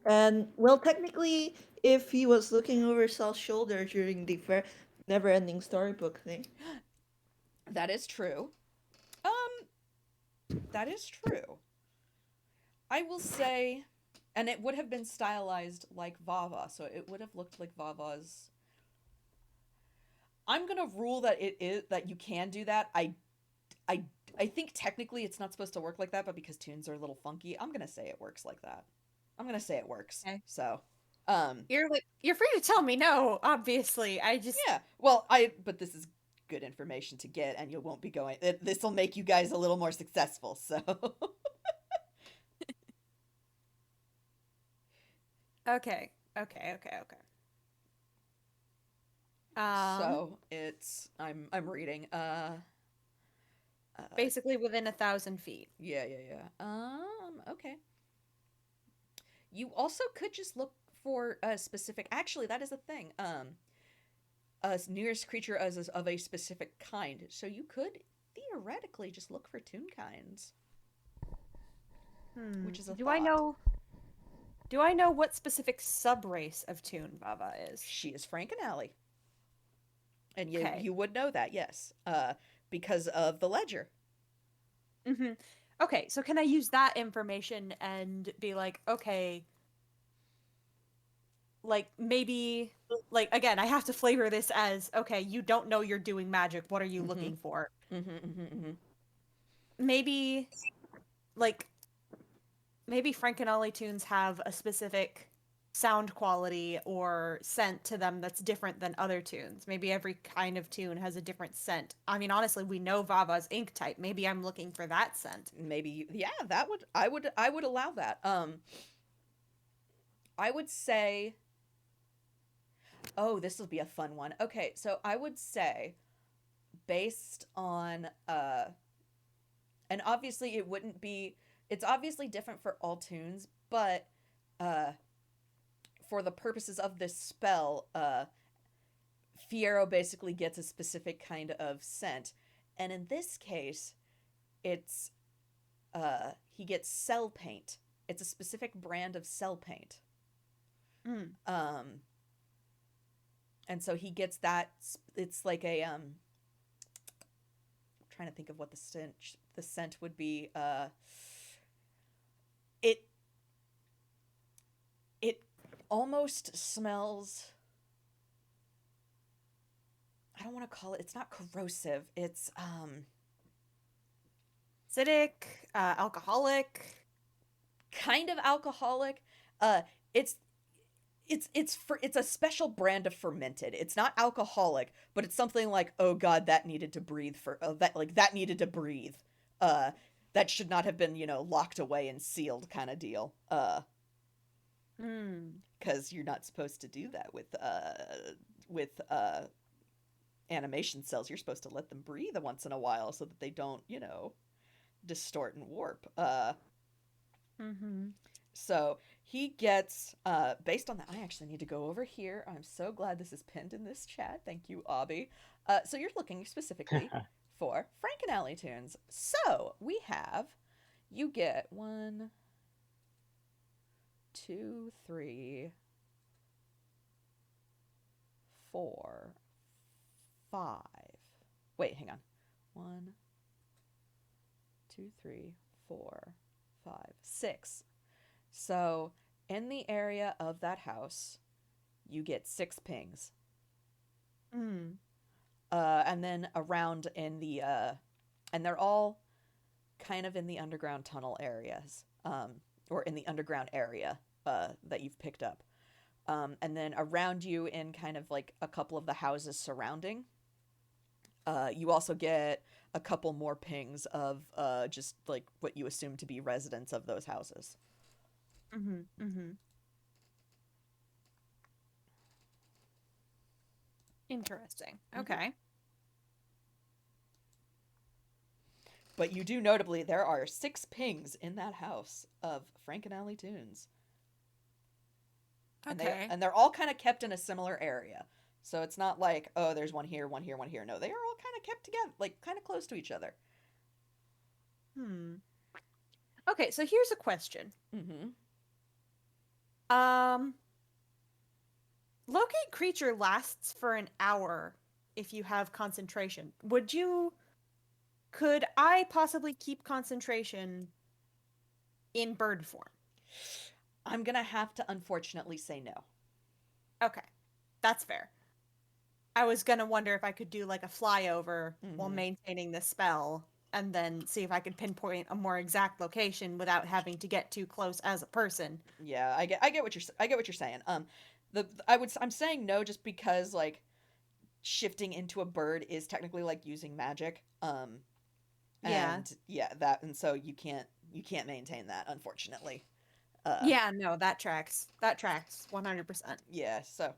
And well, technically, if he was looking over Sal's shoulder during the never-ending storybook thing, That is true. That is true. I will say, and it would have been stylized like Vava, so it would have looked like Vava's. I'm gonna rule that it is that you can do that. I think technically it's not supposed to work like that, but because tunes are a little funky, I'm gonna say it works like that. I'm gonna say it works. Okay. So, You're free to tell me no, obviously. I just yeah. Well, but this is good information to get, and you won't be going. This will make you guys a little more successful. So, Okay. so it's I'm reading. Basically within 1,000 feet. Yeah. Okay. You also could just look for a specific. Actually, that is a thing. A nearest creature as of a specific kind. So you could theoretically just look for Toonkinds, which is a Do thought. I know what specific subrace of Toon Vava is? She is Frankenalley. And Okay. you would know that, yes. Because of the ledger. Mm-hmm. Okay, so can I use that information and be like, okay, like maybe, like again, I have to flavor this as, okay, you don't know you're doing magic. What are you looking for? Maybe, like, maybe Frankenalley tunes have a specific sound quality or scent to them that's different than other tunes. Maybe every kind of tune has a different scent. I mean, honestly, we know Vava's ink type. Maybe I'm looking for that scent. Maybe that would I would allow that. I would say, oh, this will be a fun one. Okay, so I would say, based on and obviously it's obviously different for all tunes, but for the purposes of this spell, Fiyero basically gets a specific kind of scent, and in this case, it's he gets cell paint. It's a specific brand of cell paint. And so he gets that. It's like a I'm trying to think of what the scent would be. It almost smells. I don't want to call it. It's not corrosive. It's Acidic, alcoholic. kind of alcoholic. It's a special brand of fermented. It's not alcoholic, but it's something like, oh god, that needed to breathe that needed to breathe. That should not have been, locked away and sealed kind of deal. Because you're not supposed to do that with animation cells. You're supposed to let them breathe once in a while so that they don't, distort and warp. So he gets, based on that, I actually need to go over here. I'm so glad this is pinned in this chat. Thank you, Abby. So you're looking specifically for Frankenalley tunes. So we have, you get 1, 2, 3, 4, 5. Wait, hang on. 1, 2, 3, 4, 5, 6. So in the area of that house, you get 6 pings. And then around in the and they're all kind of in the underground tunnel areas, or in the underground area that you've picked up. And then around you in kind of like a couple of the houses surrounding, you also get a couple more pings of just like what you assume to be residents of those houses. Interesting. Okay. But you do notably, there are 6 pings in that house of Frankenalley tunes. Okay. And they're all kind of kept in a similar area. So it's not like, oh, there's one here, one here, one here. No, they are all kind of kept together, like kind of close to each other. Okay, so here's a question. Mm-hmm. Locate creature lasts for an hour if you have concentration. Could I possibly keep concentration in bird form? I'm gonna have to unfortunately say no. Okay, that's fair. I was gonna wonder if I could do like a flyover while Mhm. maintaining the spell, and then see if I could pinpoint a more exact location without having to get too close as a person. Yeah, I get what you're saying. I'm saying no just because like shifting into a bird is technically like using magic. Yeah. And and so you can't maintain that, unfortunately. Yeah, no, that tracks. That tracks 100%. Yeah, so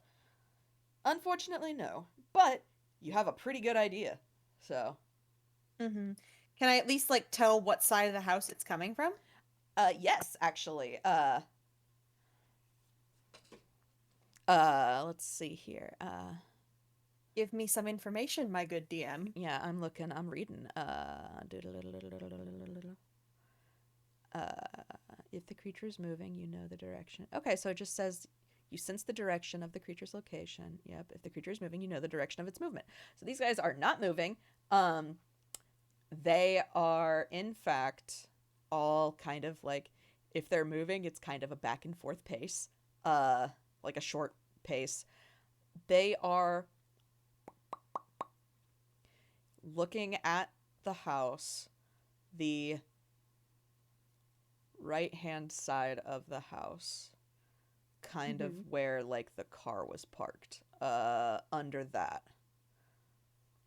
unfortunately no. But you have a pretty good idea. So Mm-hmm. Can I at least like tell what side of the house it's coming from? yes, actually. Let's see here. Give me some information, my good DM. Yeah, I'm reading. If the creature is moving, you know the direction. Okay, so it just says you sense the direction of the creature's location. Yep, if the creature is moving, you know the direction of its movement. So these guys are not moving. They are, in fact, all kind of like, if they're moving, it's kind of a back and forth pace, like a short pace. They are looking at the house, the right hand side of the house, kind of where like the car was parked, under that.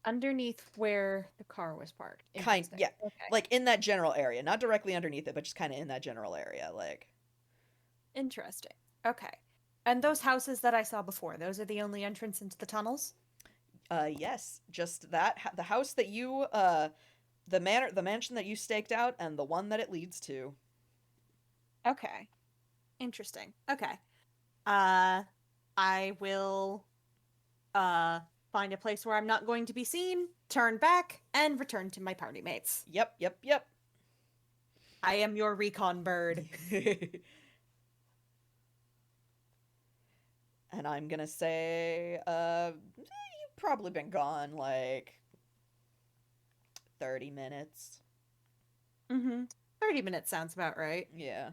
Underneath where the car was parked. Yeah, Okay. like in that general area, not directly underneath it, but just kind of in that general area, like. Interesting. Okay. And those houses that I saw before, those are the only entrance into the tunnels? Yes, just that the house that you the mansion that you staked out, and the one that it leads to. Okay. Interesting. Okay. I will find a place where I'm not going to be seen, turn back, and return to my party mates. Yep. I am your recon bird. And I'm gonna say, you've probably been gone like 30 minutes. 30 minutes sounds about right. Yeah.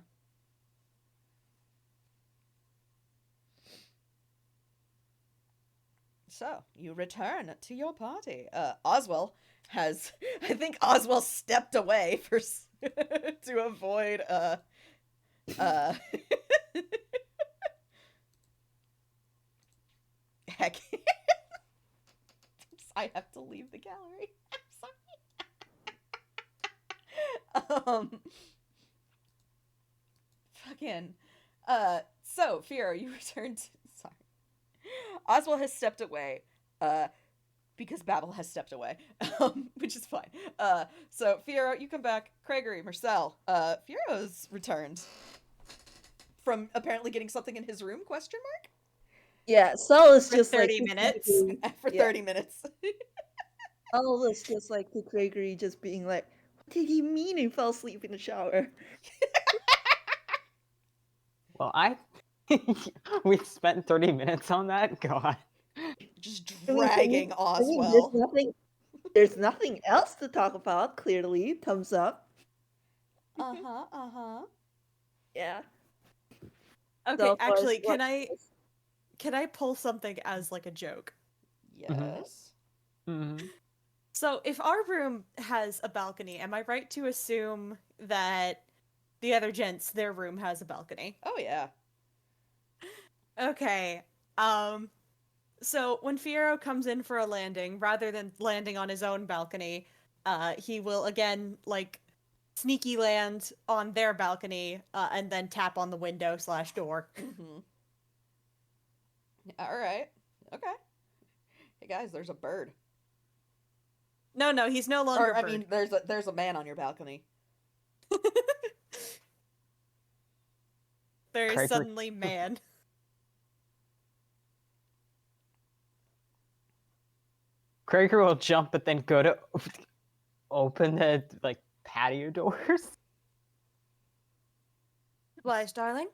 So, you return to your party. Ozwell has, I think Ozwell stepped away for, to avoid, heck. I have to leave the gallery. I'm sorry. Fucking, so, Fiyero, you returned to, sorry. Ozwell has stepped away, because Babble has stepped away, which is fine. So, Fiyero, you come back. Craigory, Mersel, Fiyero's returned from apparently getting something in his room, question mark? Yeah, Sol is For just 30 like minutes? For 30 minutes. Sol is just like to Gregory, just being like, "What did he mean he fell asleep in the shower?" Well, we spent 30 minutes on that? God. Just I dragging mean, Ozwell. there's nothing else to talk about, clearly. Thumbs up. Uh-huh. Yeah. Okay, So, actually, can I pull something as like a joke? Yes. Mm-hmm. So, if our room has a balcony, am I right to assume that the other gents, their room has a balcony? Oh, yeah. Okay. So when Fiyero comes in for a landing, rather than landing on his own balcony, he will again like sneaky land on their balcony, and then tap on the window/door. Mm-hmm. All right. Okay. Hey guys, there's a bird. No, he's no longer. Or I mean, there's a man on your balcony. There is Craigory. suddenly man. Craigory will jump, but then go to open the patio doors. Obliged, darling.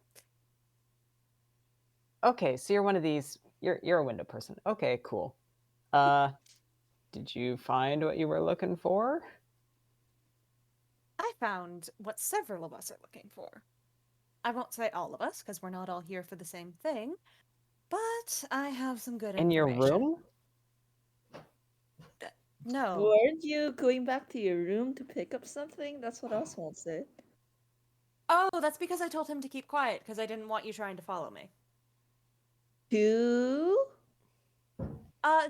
Okay, so you're one of these. You're a window person. Okay, cool. Did you find what you were looking for? I found what several of us are looking for. I won't say all of us, because we're not all here for the same thing, but I have some good In your information. room? No. Weren't you going back to your room to pick up something? That's what Oswald said. Oh, that's because I told him to keep quiet, because I didn't want you trying to follow me. Two?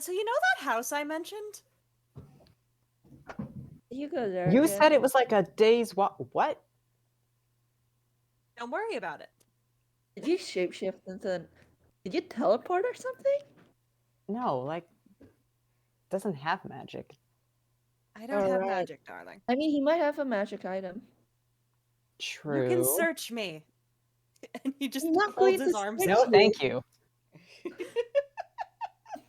So you know that house I mentioned? You go there. You again. said it was like a day's walk. What? Don't worry about it. Did you shapeshift into... Did you teleport or something? No, like, doesn't have magic. I don't have Alright. magic, darling. I mean, he might have a magic item. True. You can search me. And he just I'm not holds going his to arms search No, out. you. thank you.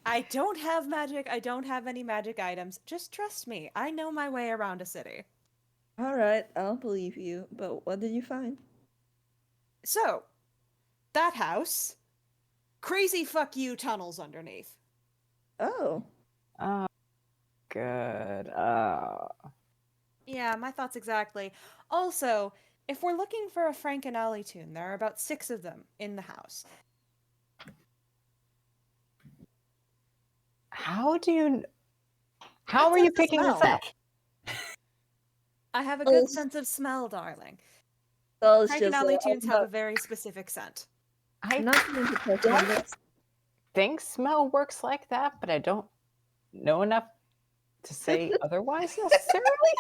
I don't have magic. I don't have any magic items. Just trust me. I know my way around a city. Alright, I'll believe you. But what did you find? So, that house, crazy fuck you tunnels underneath. Oh. Oh, good. Yeah, my thoughts exactly. Also, if we're looking for a Frank and Ollie tune, there are about 6 of them in the house. How do you... How Good are you sense of picking this smell. up? I have a Oh, good it's- sense of smell, darling. So it's Frank and just Ollie like, tunes have a very specific scent. I I'm not going to touch on this. think smell works like that, but I don't know enough to say otherwise necessarily.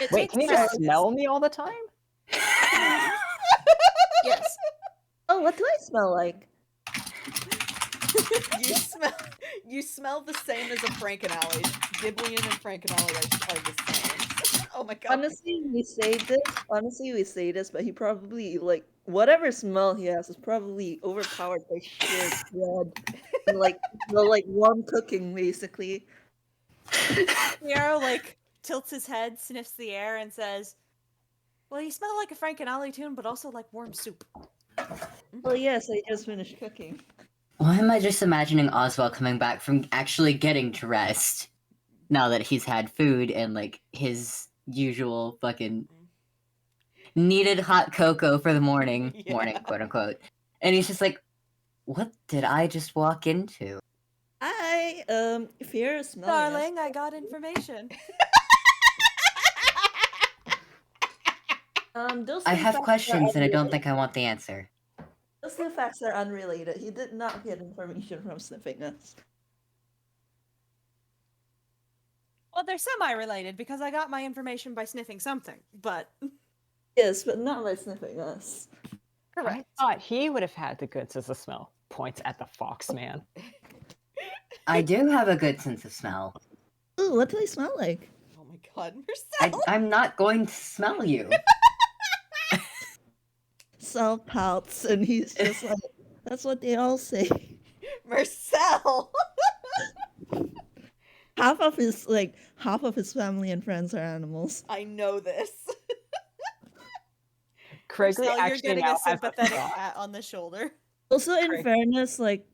It Wait, takes can you just practice. smell me all the time? Yes. Oh, what do I smell like? You smell the same as a Frank and Ollie. Giblian and Frank and Ollie are the same. Oh my god. Honestly, we say this, but he probably, like, whatever smell he has is probably overpowered by sheer dread. And, like, warm cooking, basically. Fiyero, like, tilts his head, sniffs the air, and says, well, you smell like a Frank and Ollie tune, but also like warm soup. Well, yes, I just finished cooking. Why am I just imagining Ozwell coming back from actually getting to rest now that he's had food and like his usual fucking needed hot cocoa for the morning, Yeah. quote unquote, and he's just like, "What did I just walk into?" Fiyero smelling us. Darling, I got information. Those I two have facts are questions and I don't unrelated. think I want the answer. Those two facts are unrelated. He did not get information from sniffing us. Well, they're semi-related because I got my information by sniffing something, but Yes, but not by sniffing us. correct. I thought he would have had the good sense of smell. Points at the fox man. I do have a good sense of smell. Ooh, what do I smell like? Oh my god, Mersel. I'm not going to smell you. Sal pouts, and he's just like, that's what they all say. Mersel. half of his family and friends are animals. I know this. Craigory Marcel, you're actually getting now a has sympathetic thought. pat on the shoulder. Also, in Craig. fairness, like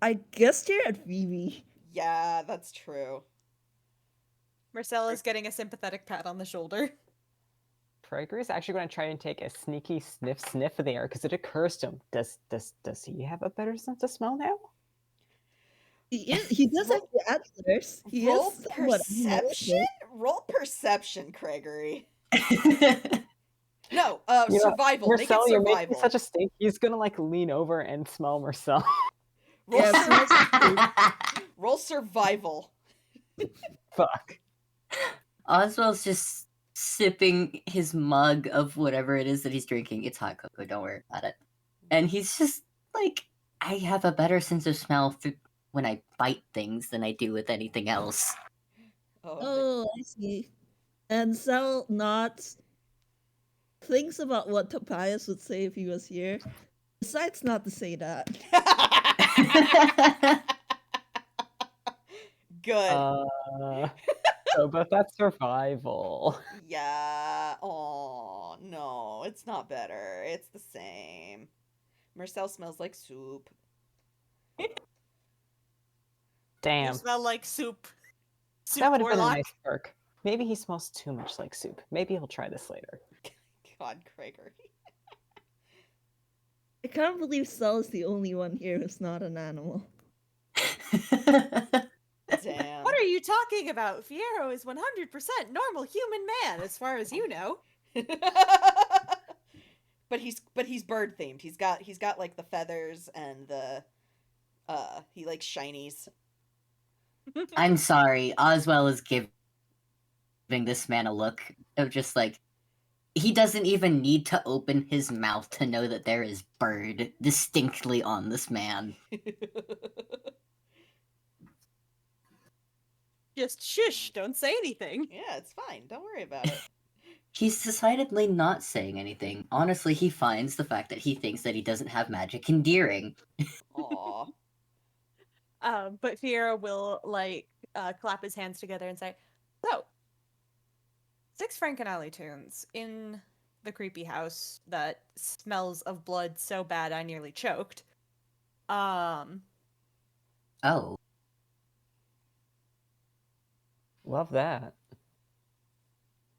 I guessed here at Phoebe. Yeah, that's true. Marcel is getting a sympathetic pat on the shoulder. Craigory's actually going to try and take a sneaky sniff of the air because it occurs to him. Does he have a better sense of smell now? He does have the antlers. He Roll is somewhat perception? Roll perception, Craigory. No, You know, survival. Make it Marcel, you're making survival. such a stink. He's going to like lean over and smell Marcel. Roll, Yeah, roll survival. Fuck. Oswald's just sipping his mug of whatever it is that he's drinking. It's hot cocoa, don't worry about it. And he's just like, I have a better sense of smell when I bite things than I do with anything else. Oh, I see. And Sal nods, thinks about what Tobias would say if he was here. Decides not to say that. Good. Oh, but that's survival. Yeah. Oh, no. It's not better. It's the same. Mersel smells like soup. You Damn. smell like soup. Soup That would have been a warlock. nice perk. Maybe he smells too much like soup. Maybe he'll try this later. God, Craigory. I can't believe Cell is the only one here who's not an animal. Damn. What are you talking about? Fiyero is 100% normal human man, as far as you know. But he's bird themed. He's got like the feathers and the he likes shinies. I'm sorry, Ozwell is giving this man a look of just like, he doesn't even need to open his mouth to know that there is bird distinctly on this man. Just shush, don't say anything. Yeah, it's fine. Don't worry about it. He's decidedly not saying anything. Honestly, he finds the fact that he thinks that he doesn't have magic endearing. Aw. But Fiyero will clap his hands together and say, "So, 6 Frankenalley tunes in the creepy house that smells of blood so bad I nearly choked. Oh. Love that.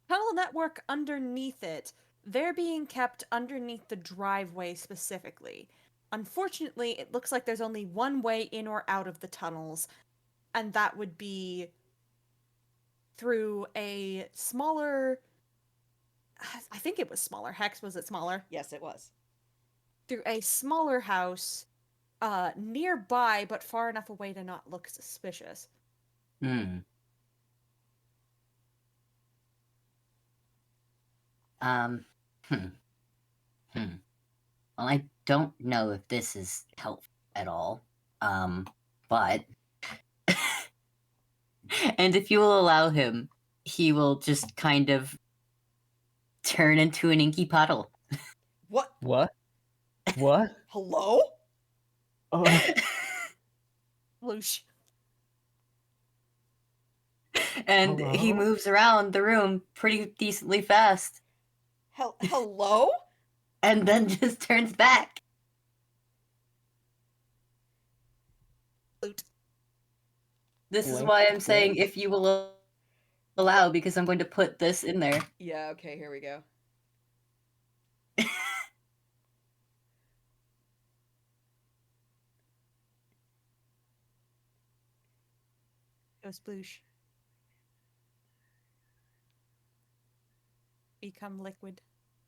Tunnel network underneath it. They're being kept underneath the driveway specifically. Unfortunately, it looks like there's only one way in or out of the tunnels, and that would be through a smaller... I think it was smaller. Hex, was it smaller? Yes, it was. Through a smaller house nearby, but far enough away to not look suspicious. Well, I don't know if this is helpful at all. But... and if you will allow him, he will just kind of turn into an inky puddle. What? What? What? Hello? Oh, Loosh. And he Hello? moves around the room pretty decently fast. Hello? And then just turns back. Loot. This is Blink, why I'm saying blink. if you will allow, because I'm going to put this in there. Yeah, okay, here we go. Go sploosh. Become liquid.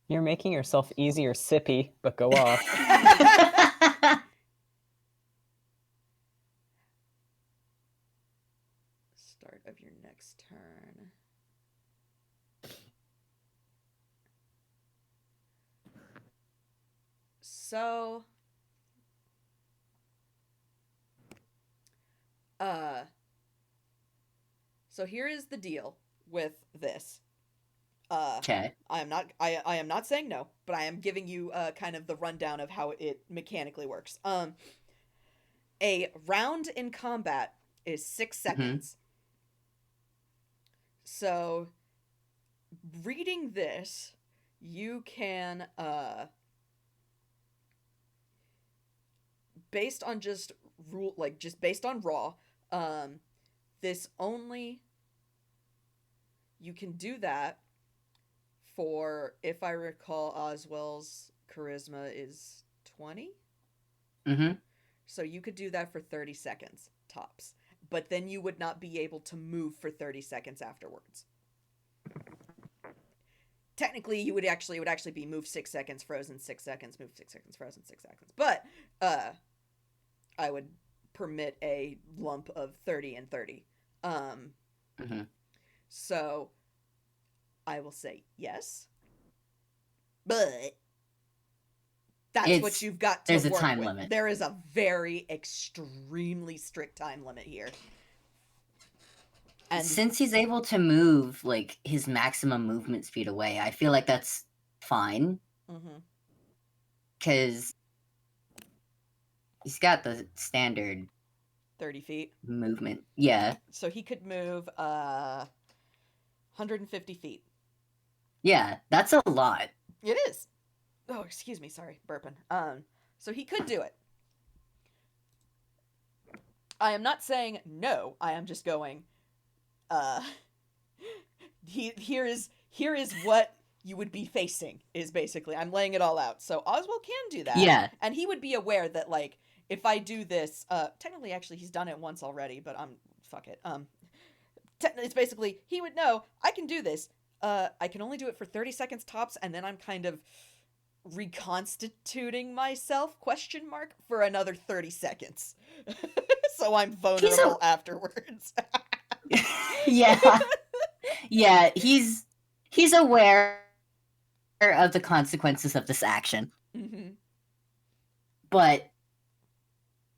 You're making yourself easier sippy, but go off. Start of your next turn. So, so here is the deal with this. Okay. I am not saying no, but I am giving you kind of the rundown of how it mechanically works. A round in combat is 6 seconds. So, reading this, you can based on just based on raw, this only, you can do that for, if I recall, Ozwell's charisma is 20? So you could do that for 30 seconds, tops. But then you would not be able to move for 30 seconds afterwards. Technically, it would actually be move 6 seconds, frozen 6 seconds, move 6 seconds, frozen 6 seconds. But, I would permit a lump of 30 and 30. So, I will say yes. But that's what you've got to work with. There's a time limit. There is a very extremely strict time limit here. And since he's able to move like his maximum movement speed away, I feel like that's fine. Because he's got the standard 30 feet movement. Yeah. So he could move 150 feet. Yeah, that's a lot. It is. Oh, excuse me. Sorry, burping. So he could do it. I am not saying no. I am just going. Here is what you would be facing. Is basically I'm laying it all out. So Ozwell can do that. Yeah. And he would be aware that like if I do this, technically actually he's done it once already, but fuck it. It's basically he would know I can do this. I can only do it for 30 seconds tops, and then I'm kind of reconstituting myself for another 30 seconds. So I'm vulnerable afterwards. Yeah. Yeah, he's aware of the consequences of this action. Mm-hmm. But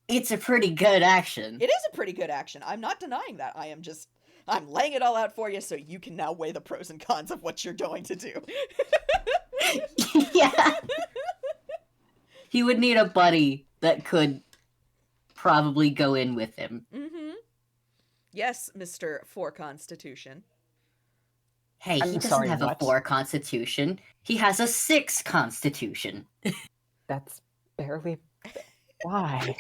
it's a pretty good action. It is a pretty good action. I'm not denying that. I'm laying it all out for you so you can now weigh the pros and cons of what you're going to do. Yeah. He would need a buddy that could probably go in with him. Mm-hmm. Yes, Mr. 4 Constitution. Hey, he doesn't have a 4 Constitution. He has a 6 Constitution. That's barely... Why?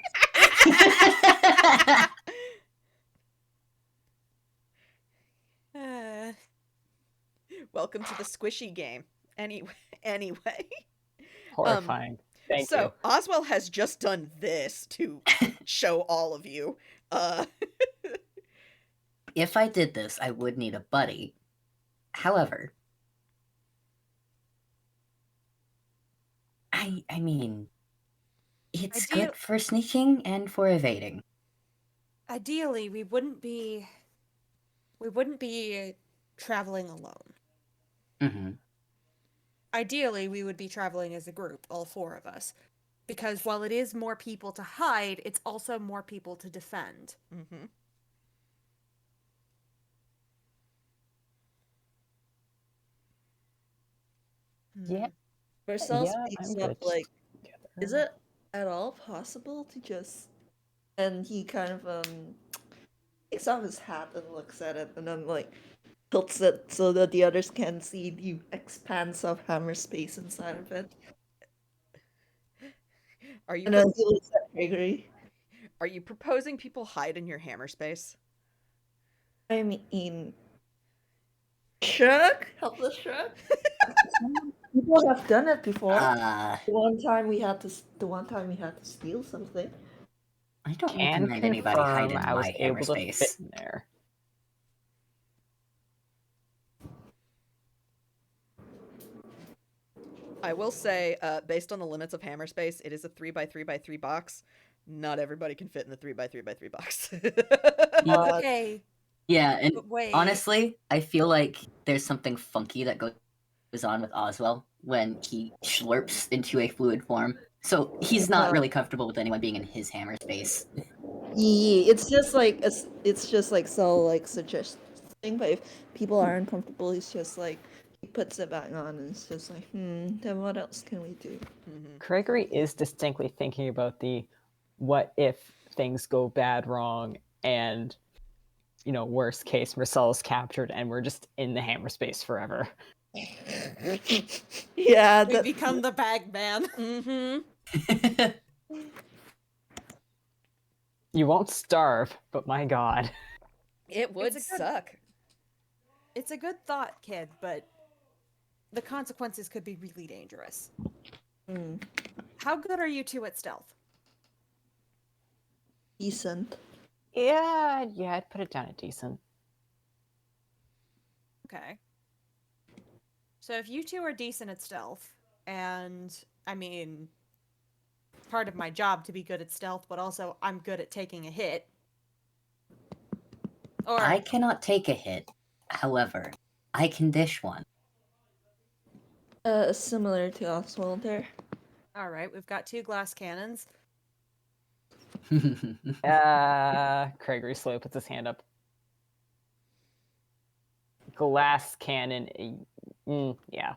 Welcome to the squishy game. Anyway. Horrifying. Thank you. So, Ozwell has just done this to show all of you. If I did this, I would need a buddy. However, I mean, it's good for sneaking and for evading. Ideally, we wouldn't be traveling alone. Mm-hmm. Ideally, we would be traveling as a group, all 4 of us. Because while it is more people to hide, it's also more people to defend. Mm-hmm. Yeah. Mersel Yeah, speaks I'm up good. like, is it at all possible to just... And he kind of takes off his hat and looks at it and then like tilts it so that the others can see the expanse of hammer space inside of it. Are you And then he looks at Craigory. Are you proposing people hide in your hammer space? I mean, shrug? Helpless shrug? People have done it before. The one time we had to steal something. I don't Can recommend anybody hide in confirm I was my hammer able to space. fit in there. I will say, based on the limits of hammer space, it is a 3x3x3 box. Not everybody can fit in the 3x3x3 box. Okay. Yeah, and But wait. honestly, I feel like there's something funky that goes on with Ozwell when he slurps into a fluid form. So he's not really comfortable with anyone being in his hammer space. Yeah, it's just like so like suggesting, but if people are uncomfortable, it's just like he puts it back on and it's just like, then what else can we do? Mm-hmm. Craigory is distinctly thinking about the what if things go bad wrong and, you know, worst case, Mersel is captured and we're just in the hammer space forever. Yeah, We become the bag man. Mm-hmm. You won't starve, but my god. It would It's a good- suck. It's a good thought, kid, but the consequences could be really dangerous. How good are you 2 at stealth? decent. Yeah, I'd put it down at decent. Okay. So if you 2 are decent at stealth, and I mean, part of my job to be good at stealth, but also I'm good at taking a hit. Or I cannot take a hit. However, I can dish one. Similar to Ozwell there. all right, we've got 2 glass cannons. Craigory slowly puts his hand up. Glass cannon. Yeah.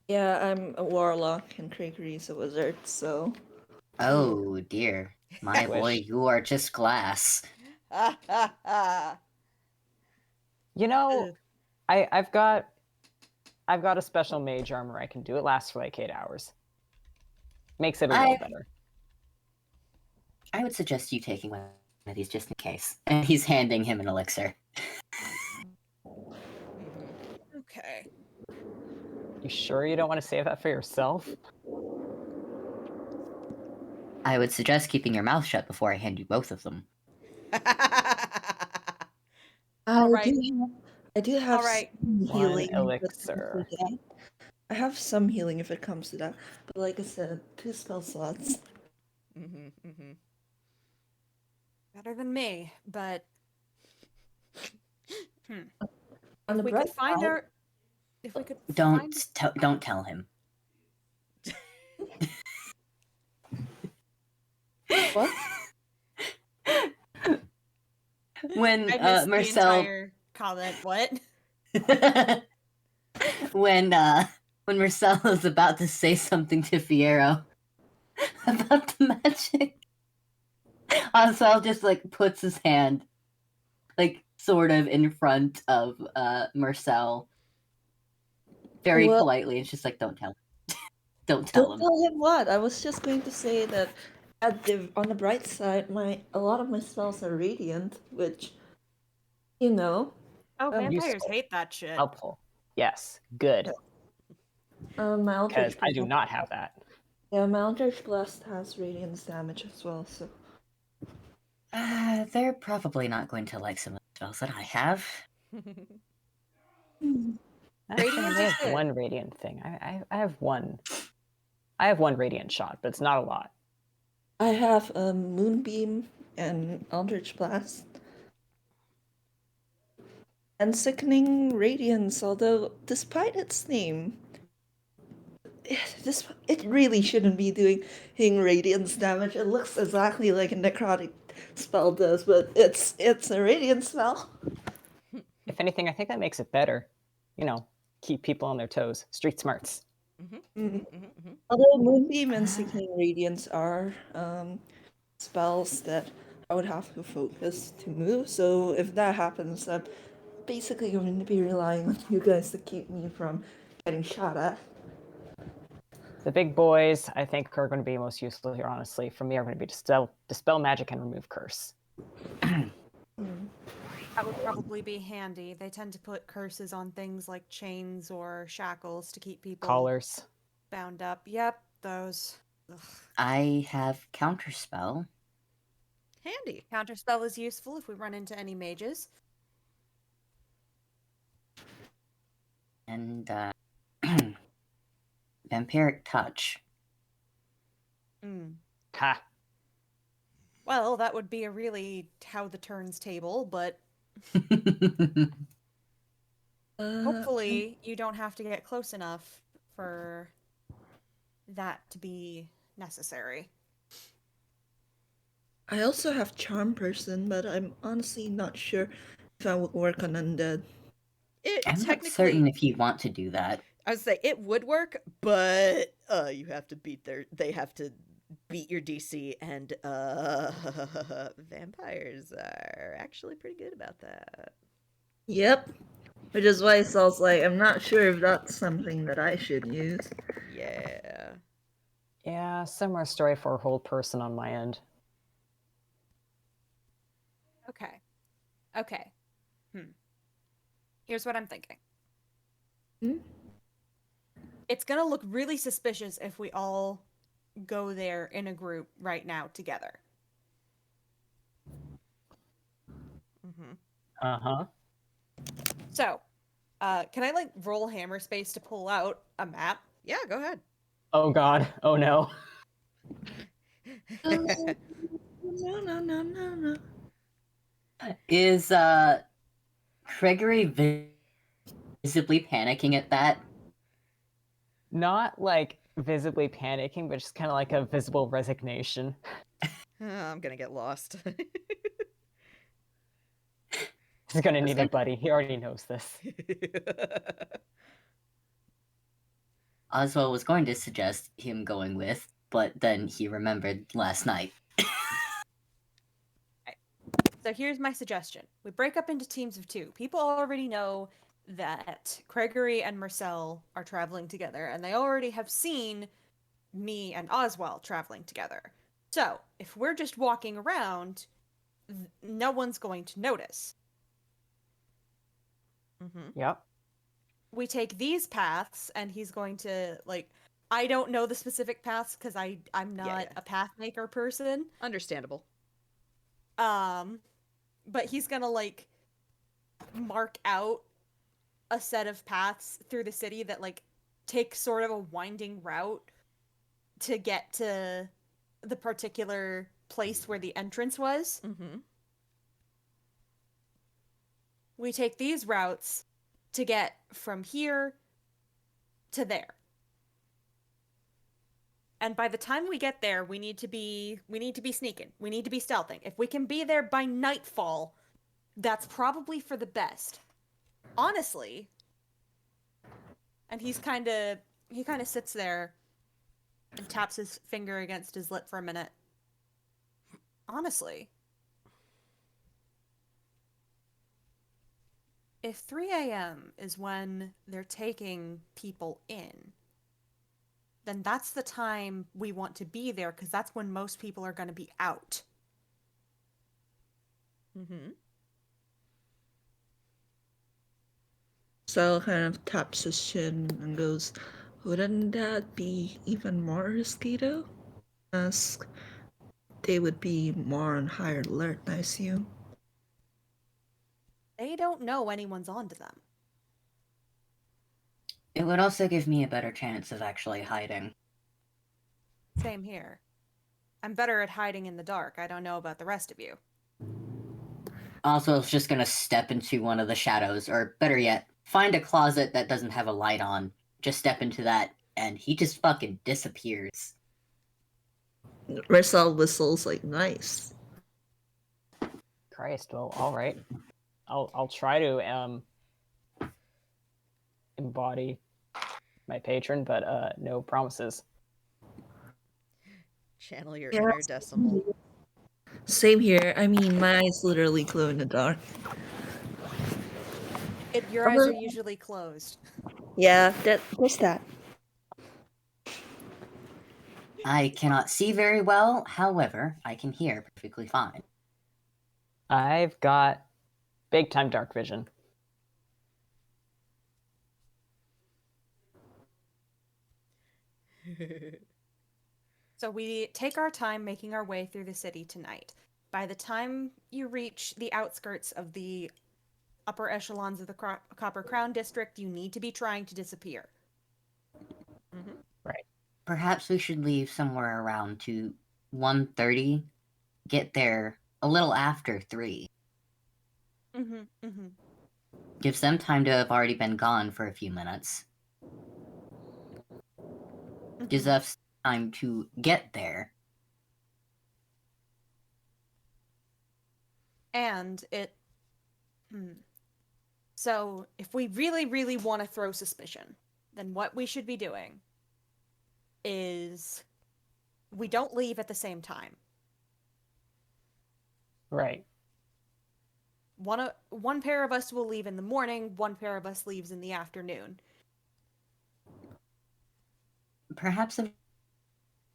Yeah, I'm a warlock and Craigory's a wizard, so... Oh dear. My boy, you are just glass. Ha ha ha. You know, I've got a special mage armor I can do. It lasts for like 8 hours. Makes it a little better. I would suggest you taking one of these just in case. And he's handing him an elixir. Okay. You sure you don't want to save that for yourself? I would suggest keeping your mouth shut before I hand you both of them. Alright. I do have Alright. some healing. One if it comes to elixir. that. I have some healing if it comes to that. But like I said, 2 spell slots. Better than me, but On the if we bright could find side- our if we could Don't find don't tell him. What? When I missed the Mersel entire comment. What? when Mersel is about to say something to Fiyero about the magic, Ozwell just like puts his hand like sort of in front of Mersel very Well- politely. It's just like, don't tell him. Don't tell Don't him. tell him what. I was just going to say that on the bright side, a lot of my spells are radiant, which, you know, Oh, vampires Useful. hate that shit. Helpful. Yes. Good. my Because Eldritch I do Blast- not have that. Yeah, my Eldritch Blast has radiance damage as well. So They're probably not going to like some of the spells that I have. Actually, Radiant I is have good. one radiant thing. I have one. I have one radiant shot, but it's not a lot. I have Moonbeam and Eldritch Blast. And Sickening Radiance, although despite its name, it really shouldn't be doing radiance damage. It looks exactly like a necrotic spell does, but it's a radiant spell. If anything, I think that makes it better. You know, keep people on their toes. Street smarts. Although Moonbeam and Sickening Radiance are spells that I would have to focus to move, so if that happens, I'm basically going to be relying on you guys to keep me from getting shot at. The big boys, I think, are going to be most useful here, honestly. For me, are going to be dispel magic and remove curse. That would probably be handy. They tend to put curses on things like chains or shackles to keep people Collars. bound up. Yep, those. Ugh. I have counterspell. Handy. Counterspell is useful if we run into any mages. And Vampiric Touch. Ha! Well, that would be a really how the turns table, but hopefully you don't have to get close enough for that to be necessary. I also have Charm Person, but I'm honestly not sure if I would work on undead. It I'm not technically, certain if you want to do that. I would say it would work, but you have to they have to beat your DC, and vampires are actually pretty good about that. Yep. Which is why Saul's like, I'm not sure if that's something that I should use. Yeah. Yeah, similar story for a whole person on my end. Okay. Here's what I'm thinking. Hmm? It's gonna look really suspicious if we all go there in a group right now together. Uh-huh. So, can I roll hammer space to pull out a map? Yeah, go ahead. Oh god. Oh no. No. Is Craigory visibly panicking at that? Not visibly panicking, but just kind of like a visible resignation. I'm gonna get lost. He's gonna need a buddy. He already knows this. Ozwell was going to suggest him going with, but then he remembered last night. So here's my suggestion. We break up into teams of 2. People already know that Craigory and Mersel are traveling together, and they already have seen me and Ozwell traveling together. So, if we're just walking around, no one's going to notice. Mm-hmm. Yep. We take these paths, and he's going to, like, I don't know the specific paths because I'm not yeah. a path maker person. Understandable. But he's gonna, like, mark out a set of paths through the city that, like, take sort of a winding route to get to the particular place where the entrance was. Mm-hmm. We take these routes to get from here to there. And by the time we get there, we need to be sneaking. We need to be stealthing. If we can be there by nightfall, that's probably for the best. Honestly. And he kind of sits there and taps his finger against his lip for a minute. Honestly, if 3 a.m. is when they're taking people in, then that's the time we want to be there, because that's when most people are going to be out. Mm-hmm. Sal kind of taps his chin and goes, "Wouldn't that be even more risky though? As they would be more on higher alert, I assume." They don't know anyone's onto them. It would also give me a better chance of actually hiding. Same here. I'm better at hiding in the dark. I don't know about the rest of you. Also, I was just gonna step into one of the shadows, or better yet, find a closet that doesn't have a light on, just step into that, and he just fucking disappears. Mersel whistles like, "Nice." Christ. Well, all right. I'll try to embody my patron, but no promises. Channel your Yeah. inner decimal. Same here. I mean, my eyes literally glow in the dark. Your eyes are usually closed. Yeah, there's that. I cannot see very well, however, I can hear perfectly fine. I've got big time dark vision. So we take our time making our way through the city tonight. By the time you reach the outskirts of the upper echelons of the Copper Crown District, you need to be trying to disappear. Mm-hmm. Right. Perhaps we should leave somewhere around to 1:30, get there a little after 3. Mm-hmm, mm-hmm. Gives them time to have already been gone for a few minutes. Gives us time to get there. And it... So, if we really, really want to throw suspicion, then what we should be doing is we don't leave at the same time. Right. One pair of us will leave in the morning, one pair of us leaves in the afternoon. Perhaps it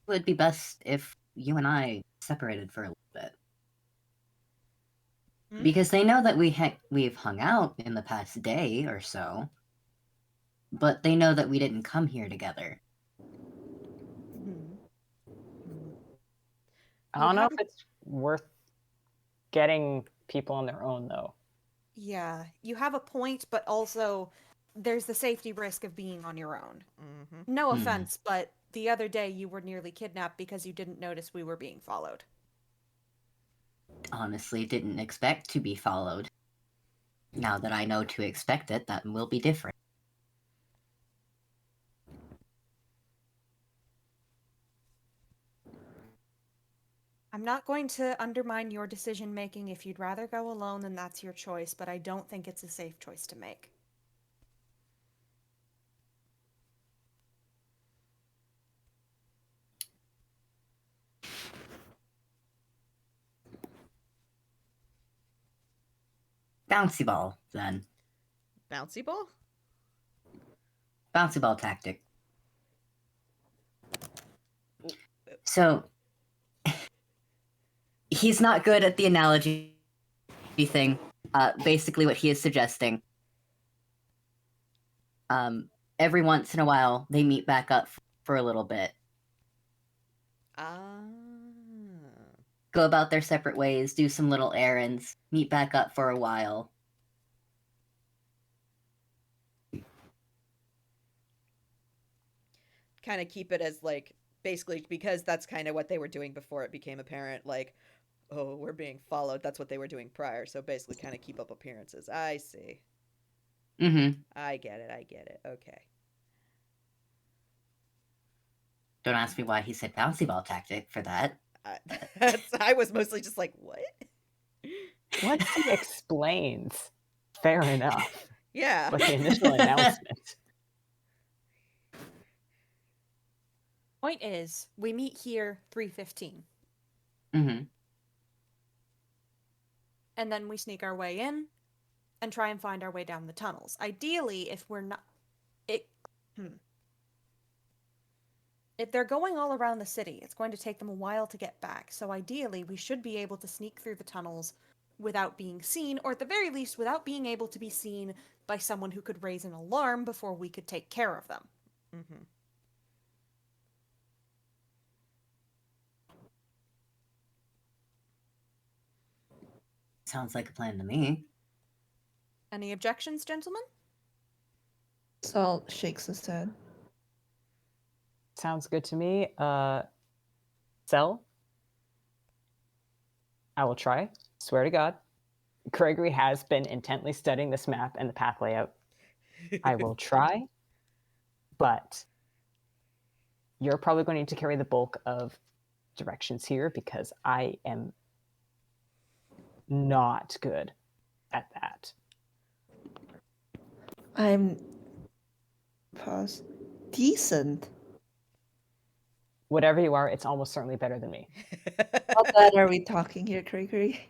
would be best if you and I separated for a little bit. Because they know that we've hung out in the past day or so, but they know that we didn't come here together. I don't know if it's worth getting people on their own, though. Yeah, you have a point, but also there's the safety risk of being on your own. Mm-hmm. No offense, but the other day you were nearly kidnapped because you didn't notice we were being followed. Honestly, didn't expect to be followed. Now that I know to expect it, that will be different. I'm not going to undermine your decision making. If you'd rather go alone, then that's your choice, but I don't think it's a safe choice to make. Bouncy ball, then. Bouncy ball? Bouncy ball tactic. So he's not good at the analogy thing. Basically, what he is suggesting. Every once in a while, they meet back up for a little bit. Ah. Go about their separate ways, do some little errands, meet back up for a while. Kind of keep it as, like, basically because that's kind of what they were doing before it became apparent, like, oh, we're being followed. That's what they were doing prior. So basically kind of keep up appearances. I see. Mm-hmm. I get it. Okay. Don't ask me why he said bouncy ball tactic for that. I was mostly just like, what? Once he explains, fair enough. Yeah. But the initial announcement. Point is, we meet here 3:15, Mm-hmm. and then we sneak our way in and try and find our way down the tunnels. Ideally, if we're not if they're going all around the city, it's going to take them a while to get back. So ideally, we should be able to sneak through the tunnels without being seen, or at the very least, without being able to be seen by someone who could raise an alarm before we could take care of them. Mm-hmm. Sounds like a plan to me. Any objections, gentlemen? Salt shakes his head. Sounds good to me. Cell? I will try. Swear to God. Craigory has been intently studying this map and the path layout. I will try, but you're probably going to need to carry the bulk of directions here because I am not good at that. I'm decent. Whatever you are, it's almost certainly better than me. How bad are we talking here, Craigory?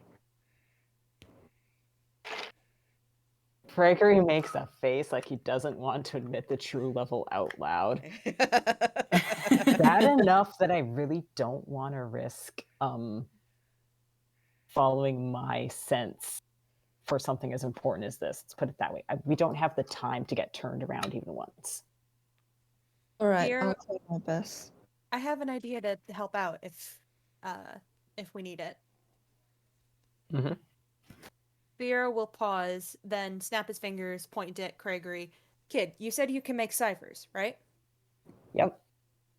Craigory makes a face like he doesn't want to admit the true level out loud. Bad enough that I really don't want to risk following my sense for something as important as this. Let's put it that way. We don't have the time to get turned around even once. All right, Here- I'll try my best. I have an idea to help out if we need it. Mm-hmm. Fiyero will pause, then snap his fingers, point at Craigory. Kid, you said you can make ciphers, right? Yep.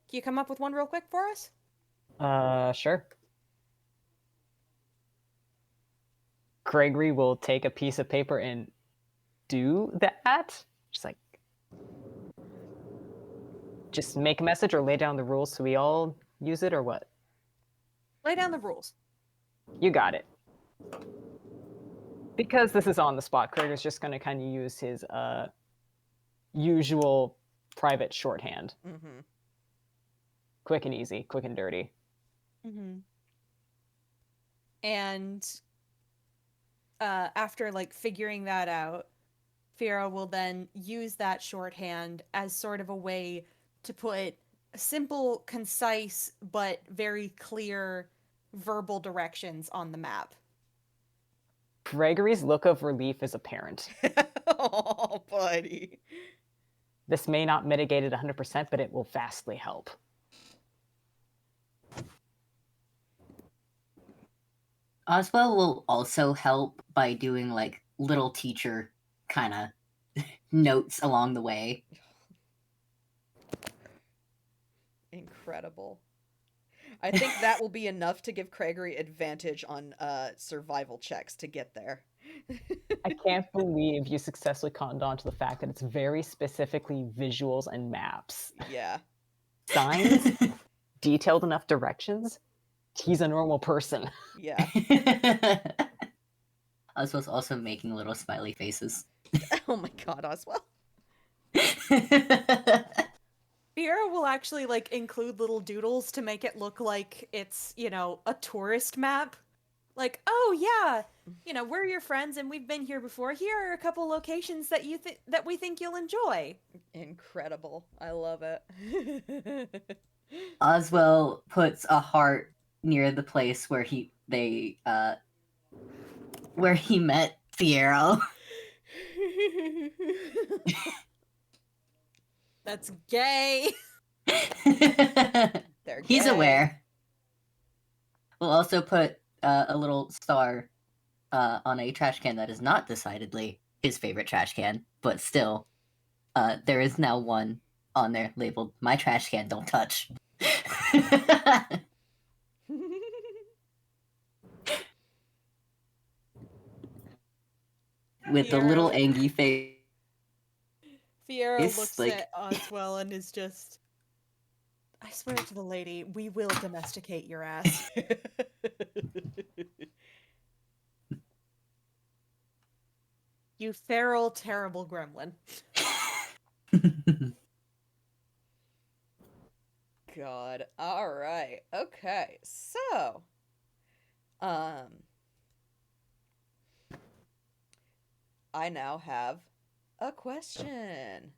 Can you come up with one real quick for us? Sure. Craigory will take a piece of paper and do that. Just make a message or lay down the rules so we all use it or what? Lay down the rules. You got it. Because this is on the spot, Craigory's just going to kind of use his usual private shorthand. Mm-hmm. Quick and easy, quick and dirty. Mm-hmm. And after figuring that out, Fiyero will then use that shorthand as sort of a way to put simple, concise, but very clear verbal directions on the map. Craigory's look of relief is apparent. Oh, buddy. This may not mitigate it 100%, but it will vastly help. Ozwell will also help by doing little teacher kind of notes along the way. Incredible. I think that will be enough to give Craigory advantage on survival checks to get there. I can't believe you successfully conned on to the fact that it's very specifically visuals and maps. Yeah. Signs, detailed enough directions. He's a normal person. Yeah. Ozwell's also making little smiley faces. Oh my god, Ozwell. Fiyero will actually include little doodles to make it look like it's, a tourist map. Oh yeah, you know, we're your friends and we've been here before. Here are a couple locations that that we think you'll enjoy. Incredible. I love it. Ozwell puts a heart near the place where he met Fiyero. That's gay. They're He's gay. aware. We'll also put a little star on a trash can that is not decidedly his favorite trash can, but still, there is now one on there labeled "My trash can, don't touch." With the little Fiyero- angry face. Fiyero It's looks like- at Ozwell and is just, I swear to the lady, we will domesticate your ass. You feral, terrible gremlin. God. All right. Okay. So, I now have a question.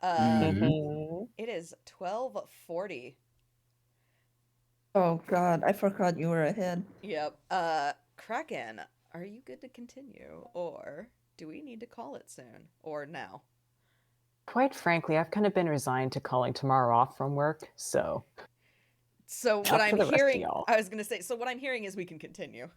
Mhm. It is 12:40. Oh god, I forgot you were ahead. Yep. Kraken, are you good to continue, or do we need to call it soon, or now? Quite frankly, I've kind of been resigned to calling tomorrow off from work, so So what Up to I'm the rest of hearing, y'all. I was gonna say, so what I'm hearing is we can continue.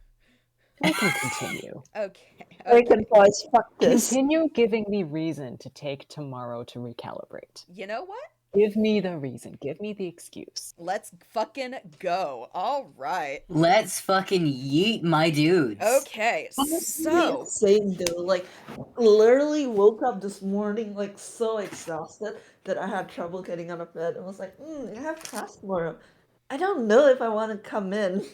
we can continue. Okay. Kraken boys, fuck this. Continue giving me reason to take tomorrow to recalibrate. You know what? Give me the reason. Give me the excuse. Let's fucking go. All right. Let's fucking yeet my dudes. Okay. Honestly, So, insane though. Like, literally woke up this morning like so exhausted that I had trouble getting out of bed. And was like, I have class tomorrow. I don't know if I want to come in.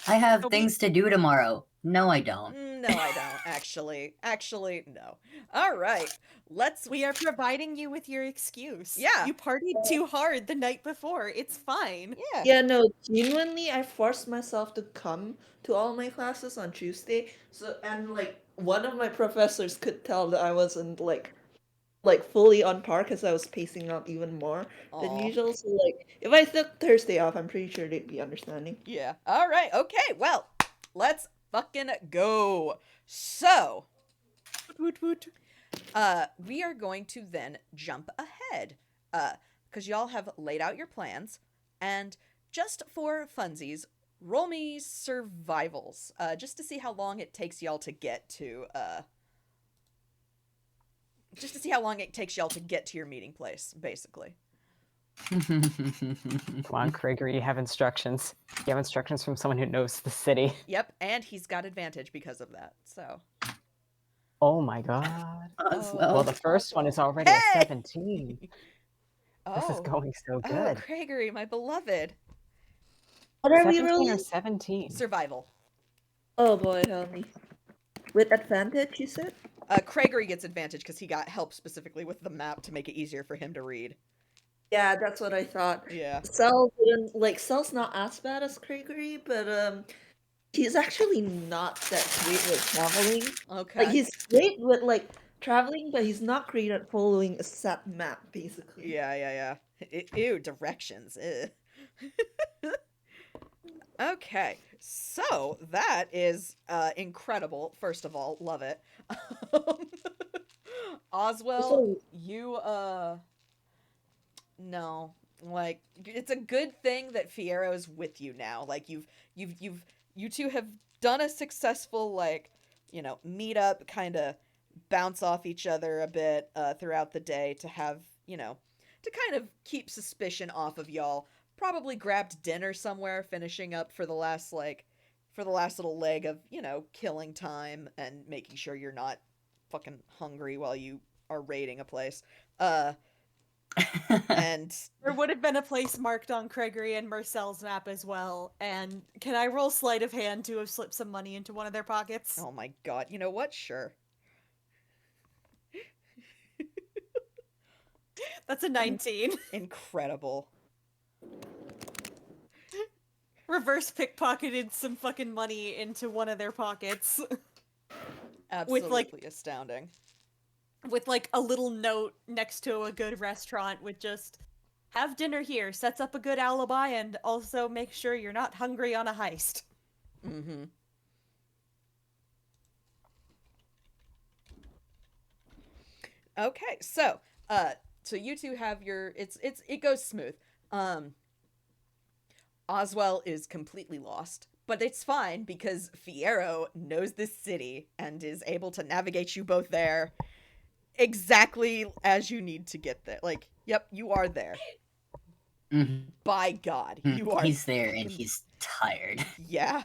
I have But things to do tomorrow. No, I don't. no, I don't actually. Actually, no. All right. Let's. We are providing you with your excuse. Yeah. You partied too hard the night before. It's fine. Yeah. Yeah, no, genuinely, I forced myself to come to all my classes on Tuesday. So, and like, one of my professors could tell that I wasn't like fully on par because I was pacing out even more than Aw. usual. So, like, if I took Thursday off, I'm pretty sure they'd be understanding. Yeah. All right. Okay. Well, let's fucking go. So, Woot woot. we are going to then jump ahead. Because y'all have laid out your plans, and just for funsies, roll me survivals, just to see how long it takes y'all to get to, just to see how long it takes y'all to get to your meeting place, basically. Come on, Craigory, you have instructions. You have instructions from someone who knows the city. Yep, and he's got advantage because of that, so. Oh my god. Ozwell. Well, the first one is already Hey! a 17. This is going so Oh, good. Craigory, my beloved. What are we 17 rolling? or 17? Survival. Oh boy, help me. With advantage, you said? Craigory gets advantage because he got help specifically with the map to make it easier for him to read. Yeah, that's what I thought. Yeah. Cell didn't like Cell's not as bad as Craigory, but he's actually not that great with traveling. Okay. Like he's great with like traveling, but he's not great at following a set map, basically. Yeah. Ew, directions. Ugh. Okay, so that is incredible. First of all, love it. Ozwell, So- you no, like it's a good thing that Fiyero's with you now. Like you two have done a successful like meet up, kind of bounce off each other a bit throughout the day to have to kind of keep suspicion off of y'all. Probably grabbed dinner somewhere, finishing up for the last little leg of killing time and making sure you're not fucking hungry while you are raiding a place. And There would have been a place marked on Craigory and Mersel's map as well. And can I roll sleight of hand to have slipped some money into one of their pockets? oh my god, you know what? Sure. That's a 19. Incredible. reverse pickpocketed some fucking money into one of their pockets. Absolutely astounding. With like a little note next to a good restaurant with just have dinner here, sets up a good alibi, and also make sure you're not hungry on a heist. Mm-hmm. Okay, so you two have your it goes smooth. Ozwell is completely lost, but it's fine because Fiyero knows this city and is able to navigate you both there exactly as you need to get there. Like, yep, you are there. Mhm. By God, you are. He's there and he's tired. Yeah.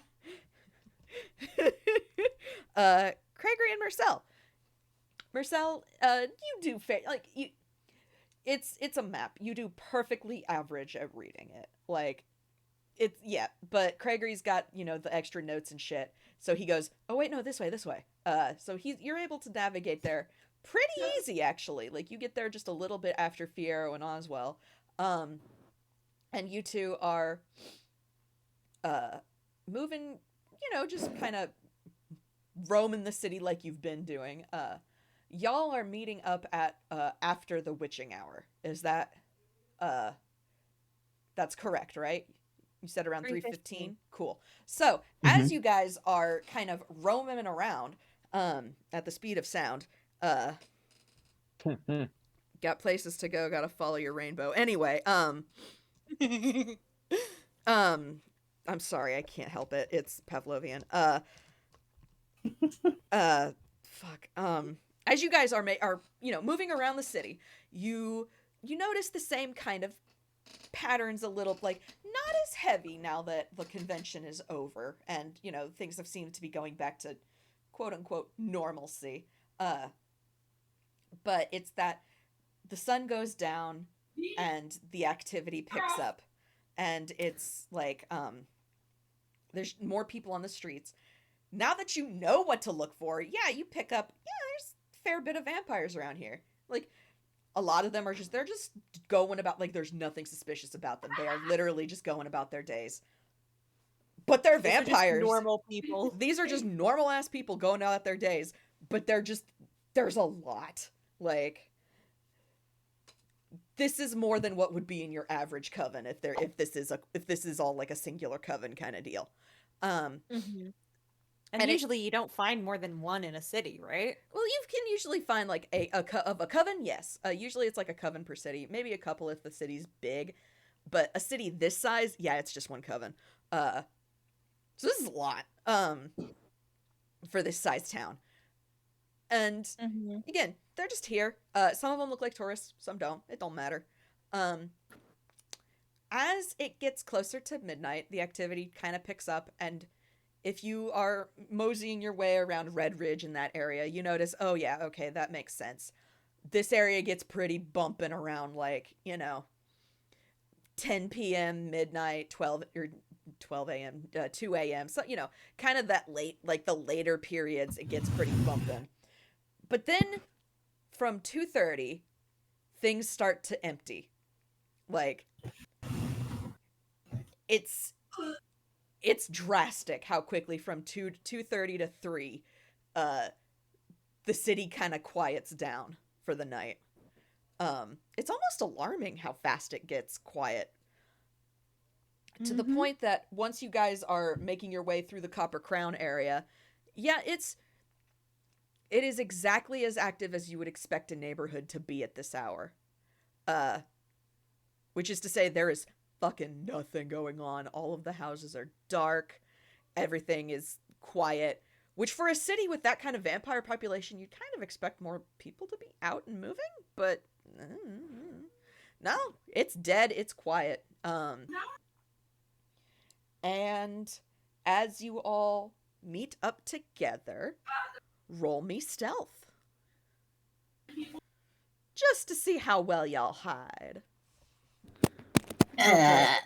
Craigory and Mersel. Mersel, you do like you. It's a map. You do perfectly average at reading it. Like, it's but Craigory's got the extra notes and shit. So he goes, oh wait, no, this way. So you're able to navigate there pretty easy actually. Like you get there just a little bit after Fiyero and Ozwell, and you two are, moving, just kind of roaming the city like you've been doing. Y'all are meeting up at after the witching hour. Is that that's correct, right? You said around 3:15. Cool. So as you guys are kind of roaming around, at the speed of sound, got places to go, gotta follow your rainbow. Anyway, I'm sorry, I can't help it. It's Pavlovian. Fuck. As you guys are moving around the city, you notice the same kind of patterns a little, like, not as heavy now that the convention is over and, things have seemed to be going back to quote unquote normalcy. But it's that the sun goes down and the activity picks up, and it's like, there's more people on the streets. Now that you know what to look for, you pick up, there's a fair bit of vampires around here. Like, a lot of them are they're just going about, like, there's nothing suspicious about them. They are literally just going about their days. But they're vampires. Normal people. These are just normal ass people going out their days, but there's a lot. Like, this is more than what would be in your average coven if this is all like a singular coven kind of deal. And usually you don't find more than one in a city, right? Well, you can usually find like a coven, yes. Usually it's like a coven per city, maybe a couple if the city's big, but a city this size, it's just one coven. So this is a lot for this size town. And again, they're just here. Some of them look like tourists, some don't. It don't matter. As it gets closer to midnight, the activity kind of picks up, and if you are moseying your way around Red Ridge in that area, you notice, oh yeah, okay, that makes sense. This area gets pretty bumping around, like, 10 p.m., midnight, 12 a.m., 2 a.m. So, kind of that late, like the later periods, it gets pretty bumping. But then from 2:30, things start to empty. Like, it's drastic how quickly from 2:30 to 3, the city kind of quiets down for the night. It's almost alarming how fast it gets quiet. To the point that once you guys are making your way through the Copper Crown area, it is exactly as active as you would expect a neighborhood to be at this hour. Which is to say, there is fucking nothing going on. All of the houses are dark. Everything is quiet. Which for a city with that kind of vampire population, you'd kind of expect more people to be out and moving, but no, it's dead. It's quiet. And as you all meet up together, roll me stealth. Just to see how well y'all hide. Oh,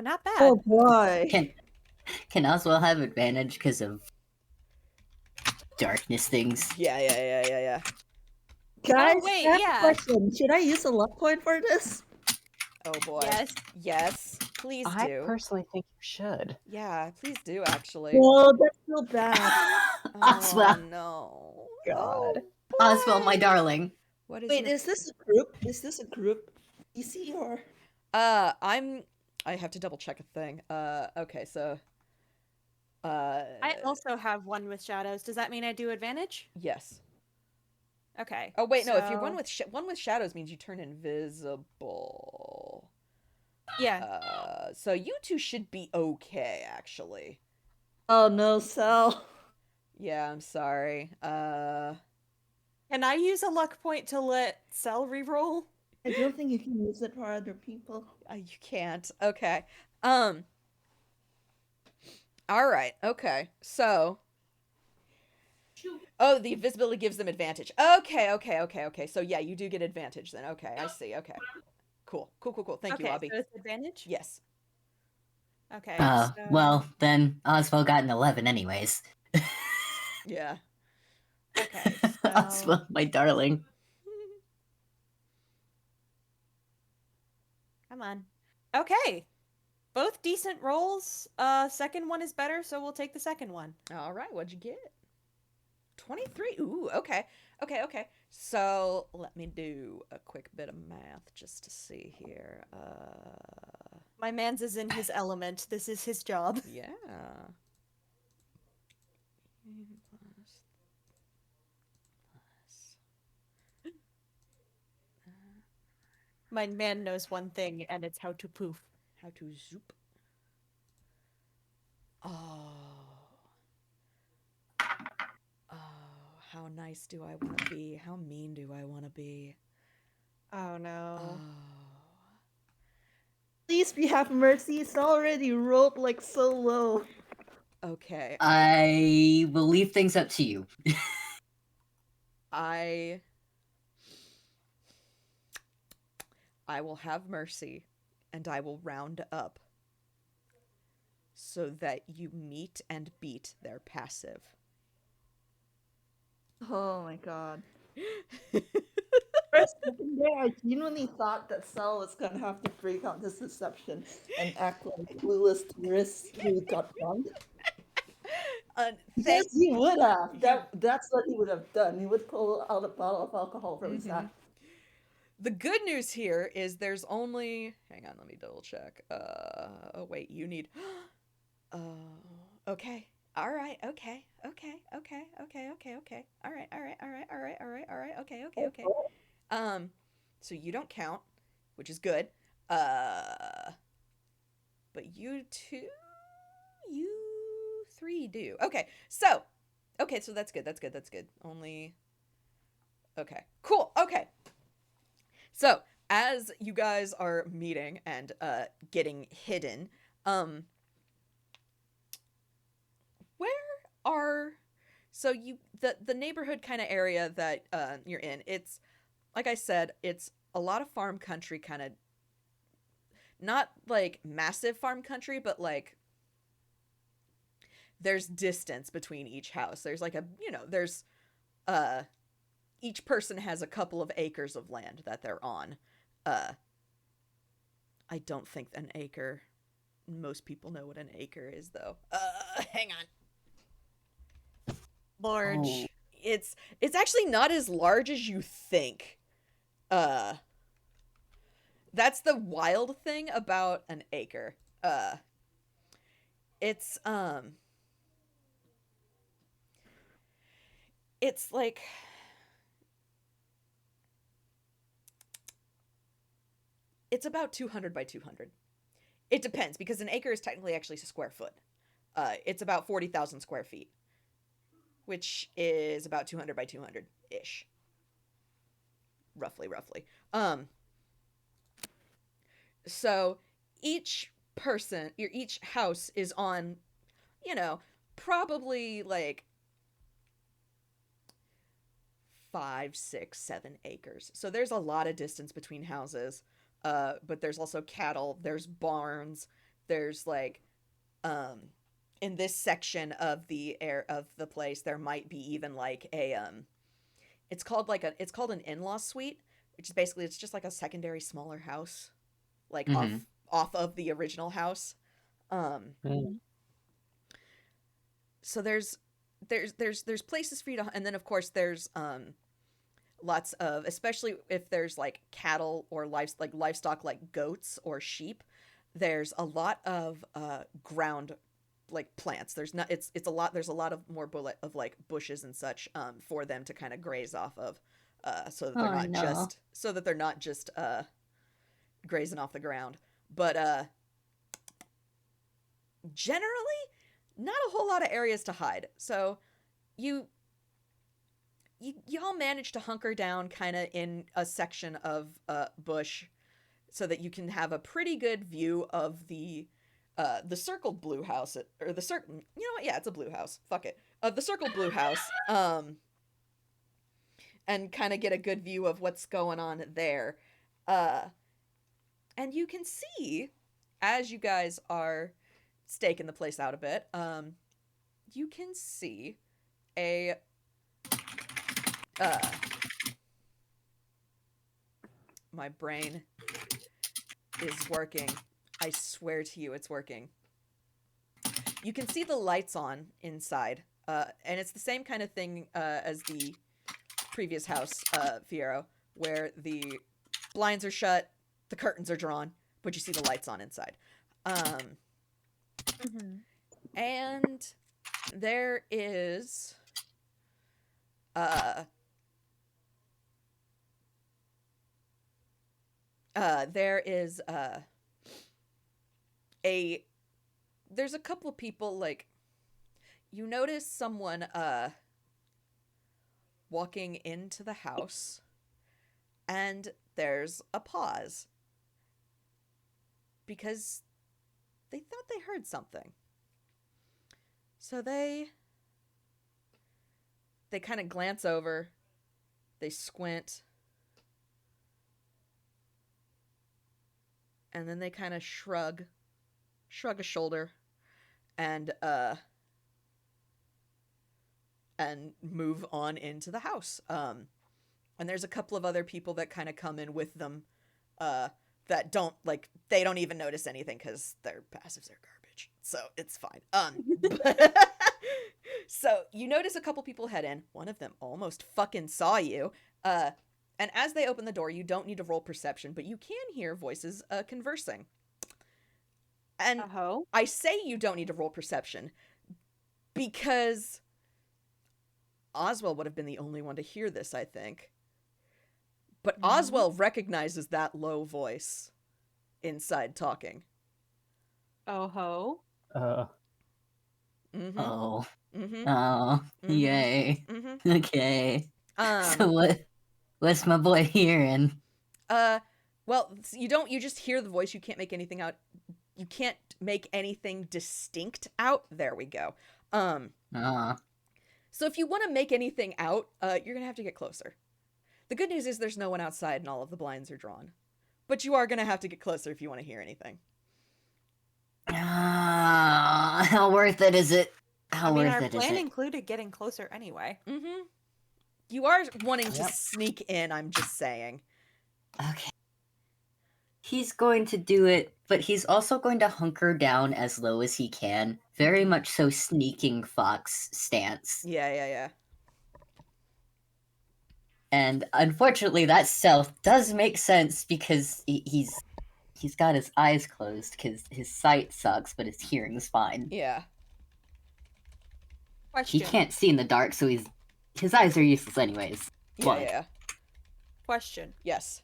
not bad. Oh boy. Can Ozwell have advantage because of darkness things? Yeah. Guys, wait, I have yeah. a question. Should I use a luck point for this? Oh boy. Yes. Yes. Please I do. personally think you should. Yeah, please do actually. No, that's so bad. Oswell. Oh no. God. Oh, Oswell, my boy. darling. What is Wait, your is this a group? Is this a group? PC or? I have to double check a thing. Okay, so I also have one with shadows. Does that mean I do advantage? yes. Okay. Oh wait, no, if you're one so- with one with shadows means you turn invisible. Yeah. So you two should be okay actually. Oh no, Sal. Yeah, I'm sorry. Can I use a luck point to let Cell reroll? I don't think you can use it for other people. You can't. Okay. All right. Okay. So. Oh, the invisibility gives them advantage. Okay. So yeah, you do get advantage then. Okay, I see. Okay. Cool. Thank you, Okay, Abby. so it's advantage? Yes. Okay, Well, then Oswell got an 11 anyways. Yeah. Okay, Oswell, my darling. come on. Okay. Both decent rolls. Second one is better, so we'll take the second one. All right. What'd you get? 23. Ooh. Okay. So let me do a quick bit of math just to see here. My man's is in his element. This is his job. Yeah. My man knows one thing, and it's how to poof. How to zoop. Oh. How nice do I want to be? How mean do I want to be? Oh no. Oh. Please be have mercy. It's already rolled like so low. Okay. I will leave things up to you. I will have mercy, and I will round up so that you meet and beat their passive. Oh my god. For a second there, I genuinely thought that Sal was gonna have to break out this deception and act like clueless tourist who got bumped. Yes, he would have. That's what he would have done. He would pull out a bottle of alcohol from his hat. The good news here is there's only. Hang on, let me double check. Oh wait, you need. Okay. All right. Okay. Okay. All right. Okay. So you don't count, which is good. But you three do. Okay. So that's good. Only. Okay. Cool. Okay. So as you guys are meeting and getting hidden, where are the neighborhood kind of area that you're in? It's like I said, it's a lot of farm country, kind of not like massive farm country, but like there's distance between each house. There's like there's each person has a couple of acres of land that they're on. I don't think an acre. Most people know what an acre is, though. Hang on. Large. Oh. It's actually not as large as you think. That's the wild thing about an acre. It's like it's about 200 by 200. It depends, because an acre is technically actually a square foot. It's about 40,000 square feet, which is about 200 by 200-ish. Roughly. So each house is on, probably like 5, 6, 7 acres. So there's a lot of distance between houses. But there's also cattle, there's barns, there's like, in this section of the place, there might be even like a, it's called an in-law suite, which is basically, it's just like a secondary smaller house. like Mhm. off of the original house. Mm. So there's places for you to, and then of course there's lots of, especially if there's like cattle or livestock like goats or sheep, there's a lot of ground like plants. There's not it's a lot there's a lot of more bullet of like bushes and such for them to kind of graze off of, so that they're Oh, not no. just grazing off the ground. But generally not a whole lot of areas to hide. So y'all manage to hunker down kind of in a section of bush so that you can have a pretty good view of the circled blue house, or the circle, you know what, yeah, it's a blue house, fuck it, of the circled blue house, and kind of get a good view of what's going on there. And you can see, as you guys are staking the place out a bit, you can see a my brain is working. I swear to you, it's working. You can see the lights on inside, and it's the same kind of thing as the previous house, Fiyero, where the blinds are shut, the curtains are drawn, but you see the lights on inside. And there is there's a couple of people, like, you notice someone walking into the house, and there's a pause because they thought they heard something. So they kind of glance over, they squint, and then they kind of shrug a shoulder, and move on into the house. And there's a couple of other people that kind of come in with them, that don't, like, they don't even notice anything because their passives are garbage, so it's fine. So you notice a couple people head in. One of them almost fucking saw you. And as they open the door, you don't need to roll perception, but you can hear voices conversing. And I say you don't need to roll perception because Ozwell would have been the only one to hear this, I think. But Ozwell recognizes that low voice inside talking. Oh-ho. Mm-hmm. Oh. Mm-hmm. Oh. Mhm. Yay. Mm-hmm. Okay. So what's my boy hearing? Well, you just hear the voice. You can't make anything out. You can't make anything distinct out. There we go. So if you want to make anything out, you're going to have to get closer. The good news is there's no one outside and all of the blinds are drawn. But you are going to have to get closer if you want to hear anything. How worth it is it? How I mean, worth our it is plan it? included getting closer anyway. Mm-hmm. You are wanting to Yep. sneak in, I'm just saying. Okay. He's going to do it, but he's also going to hunker down as low as he can. Very much so sneaking fox stance. Yeah. And unfortunately, that stealth does make sense because he's got his eyes closed because his sight sucks, but his hearing's fine. Yeah. He Question. can't see in the dark, so his eyes are useless anyways. What? Yeah. Question. Yes.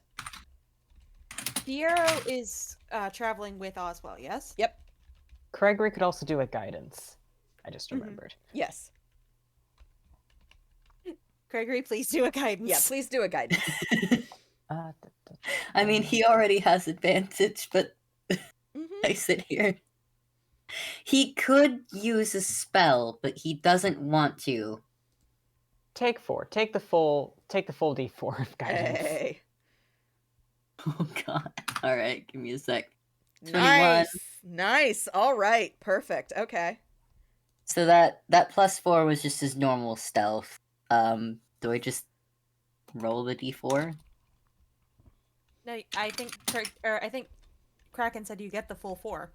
Fiyero is traveling with Ozwell, yes? Yep. Craigory could also do a guidance. I just Mhm. remembered. Yes. Craigory, please do a guidance. Yeah, please do a guidance. I mean, he already has advantage, but Mm-hmm. I sit here. He could use a spell, but he doesn't want to. Take 4. Take the full D4 of guidance. Hey. Oh god. Alright, give me a sec. 21. Nice. All right. Perfect. Okay. So that +4 was just his normal stealth. Do I just roll the d4? No, I think Kraken said you get the full 4.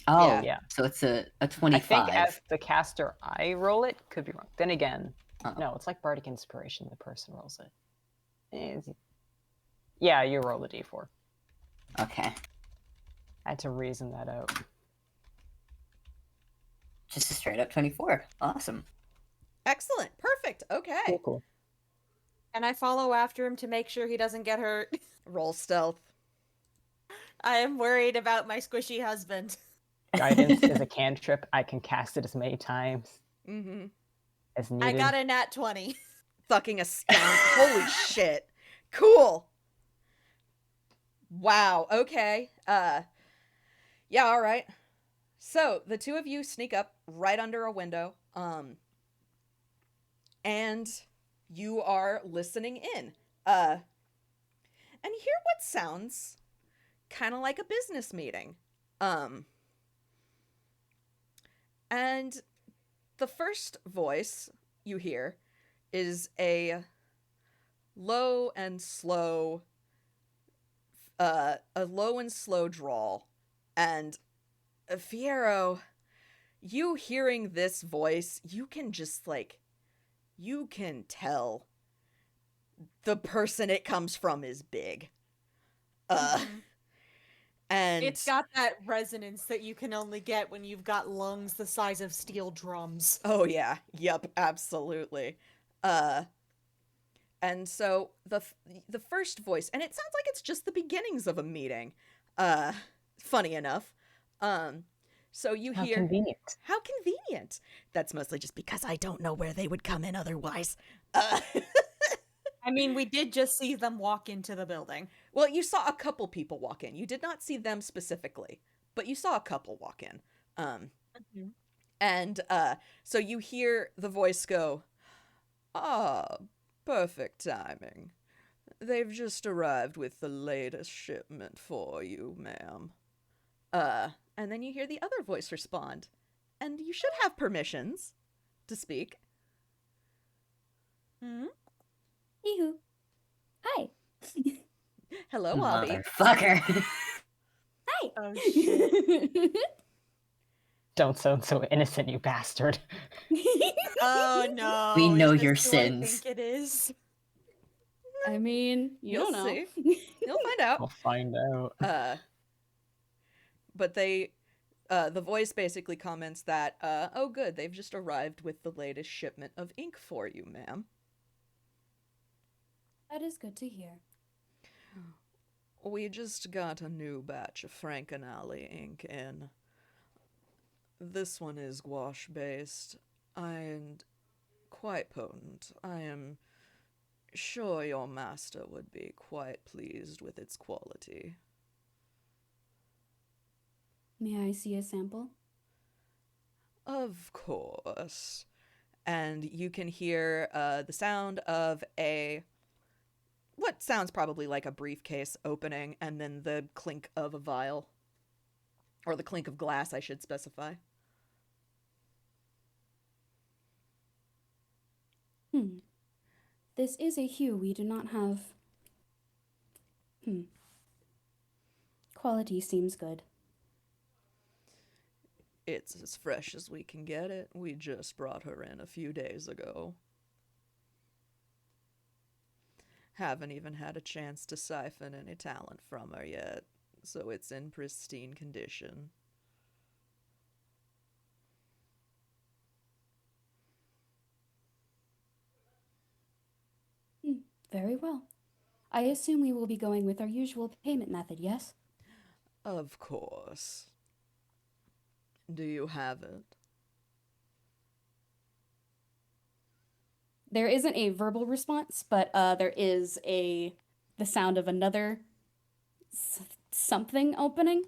Oh, Yeah. Yeah. so it's a I 25. think as the caster, I roll it. Could be wrong. Then again, Uh-oh. no, it's like Bardic Inspiration. The person rolls it. Yeah, you roll the d4. Okay. I had to reason that out. Just a straight up 24. Awesome. Excellent. Perfect. Okay. Cool. And I follow after him to make sure he doesn't get hurt. Roll stealth. I am worried about my squishy husband. Guidance is a cantrip. I can cast it as many times Mm-hmm. as needed. I got a nat 20. Fucking astounding. Holy shit. Cool. Wow. Okay. Yeah, all right. So the two of you sneak up right under a window. And you are listening in. And hear what sounds kind of like a business meeting. And the first voice you hear is a low and slow drawl. And Fiyero, you hearing this voice, you can just you can tell the person it comes from is big. And It's got that resonance that you can only get when you've got lungs the size of steel drums. oh yeah, yep, absolutely. And so the first voice, and it sounds like it's just the beginnings of a meeting. Funny enough. So you How hear convenient. How convenient. That's mostly just because I don't know where they would come in otherwise. I mean, we did just see them walk into the building. Well, you saw a couple people walk in. You did not see them specifically, but you saw a couple walk in. And so you hear the voice go, "Ah, perfect timing. They've just arrived with the latest shipment for you, ma'am." And then you hear the other voice respond, "And you should have permissions to speak." Eehoo. Hi. Hello, Abby. Motherfucker. Hi. Oh, shit. Don't sound so innocent, you bastard. Oh, no. We know is this your who I sins. think it is? I mean, You'll don't know. see. You'll find out. We'll find out. But the voice basically comments that, "Oh good, they've just arrived with the latest shipment of ink for you, ma'am." That is good to hear. "We just got a new batch of Frankenalley ink in. This one is gouache-based and quite potent. I am sure your master would be quite pleased with its quality." May I see a sample? "Of course." And you can hear the sound of what sounds probably like a briefcase opening, and then the clink of a vial. Or the clink of glass, I should specify. This is a hue we do not have. Quality seems good. It's as fresh as we can get it. We just brought her in a few days ago. Haven't even had a chance to siphon any talent from her yet, so it's in pristine condition. Very well. I assume we will be going with our usual payment method, yes? Of course. Do you have it? There isn't a verbal response, but there is the sound of another something opening.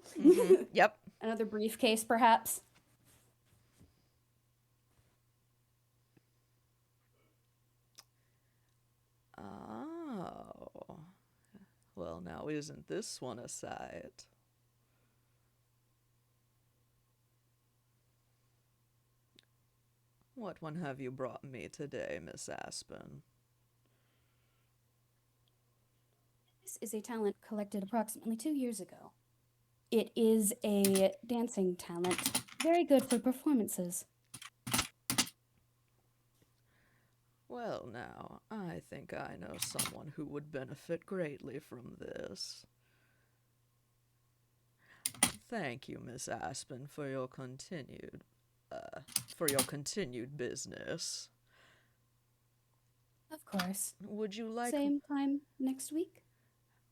Yep. Another briefcase, perhaps. Oh. Well, now isn't this one a sight? What one have you brought me today, Miss Aspen? This is a talent collected approximately 2 years ago. It is a dancing talent. Very good for performances. Well, now, I think I know someone who would benefit greatly from this. Thank you, Miss Aspen, for your continued business. Of course. Would you like... Same time next week?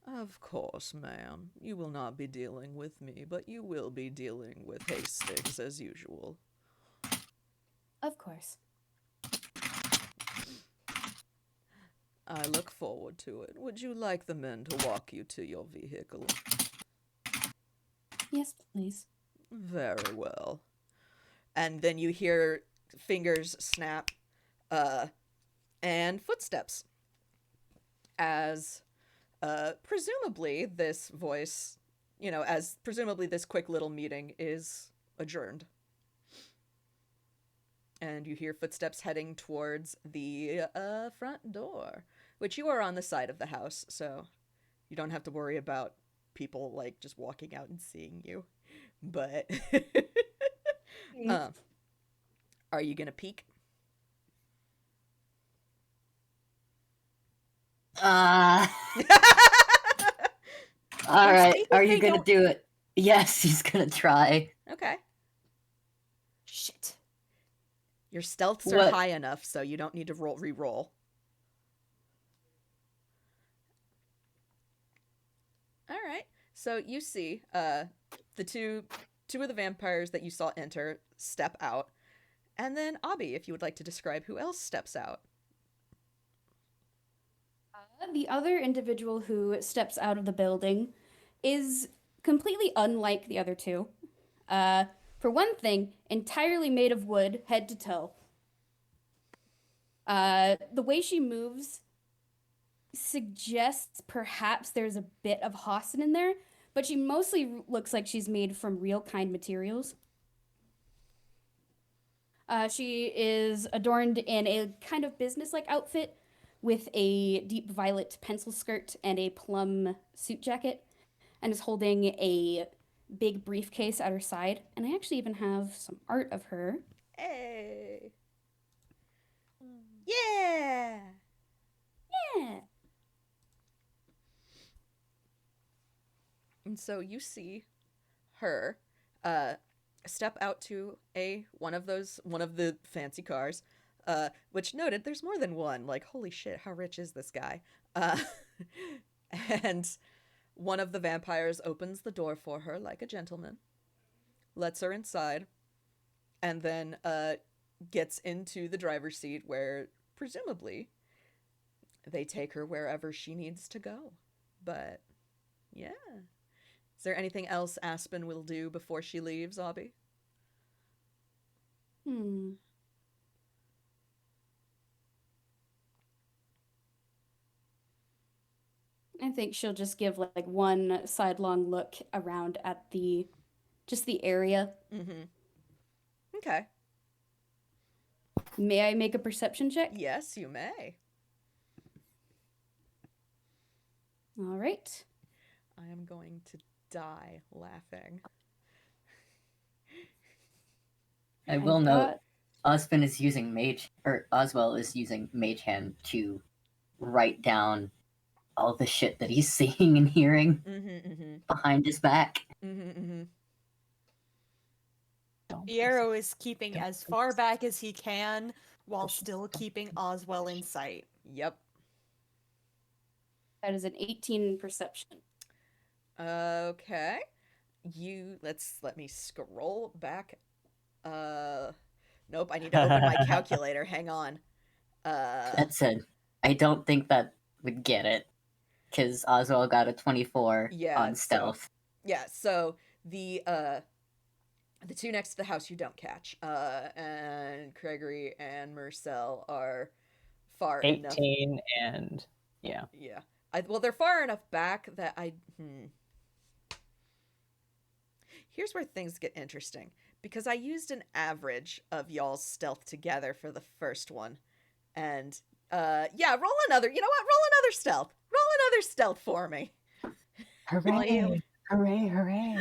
Of course, ma'am. You will not be dealing with me, but you will be dealing with Hastings as usual. Of course. I look forward to it. Would you like the men to walk you to your vehicle? Yes, please. Very well. And then you hear fingers snap, and footsteps. As, presumably this voice, as presumably this quick little meeting is adjourned. And you hear footsteps heading towards the, front door, which you are on the side of the house, so you don't have to worry about people, like, just walking out and seeing you. But, are you gonna peek? All right, are you gonna do it? Yes, he's gonna try. Okay. Shit. Your stealths are What? high enough, so you don't need to re-roll. Alright, so you see, the two of the vampires that you saw enter step out, and then Abby, if you would like to describe who else steps out. The other individual who steps out of the building is completely unlike the other two. For one thing, entirely made of wood, head to toe. The way she moves suggests perhaps there's a bit of Hassan in there, but she mostly looks like she's made from real kind materials. She is adorned in a kind of business-like outfit with a deep violet pencil skirt and a plum suit jacket, and is holding a big briefcase at her side. And I actually even have some art of her. Hey! Yeah! Yeah! And so you see her step out to one of the fancy cars, which noted there's more than one. Like, holy shit, how rich is this guy? And one of the vampires opens the door for her like a gentleman, lets her inside, and then gets into the driver's seat where presumably they take her wherever she needs to go. But yeah. Is there anything else Aspen will do before she leaves, Abby? I think she'll just give like one sidelong look around at the area. Mm-hmm. Okay. May I make a perception check? Yes, you may. All right. I am going to die laughing. I will note, Ozwell is using Mage Hand to write down all the shit that he's seeing and hearing behind his back. Fiyero is keeping as far back as he can while still keeping Ozwell in sight. Yep. That is an 18 in perception. Okay. Let me scroll back. Nope, I need to open my calculator. Hang on. That said, I don't think that would get it, because Ozwell got a 24 on stealth. So the two next to the house you don't catch. And Craigory and Mersel are far 18 and yeah. Yeah. Well, they're far enough back that Here's where things get interesting, because I used an average of y'all's stealth together for the first one. And, roll another. You know what? Roll another stealth. Roll another stealth for me. Hooray! Hooray, hooray.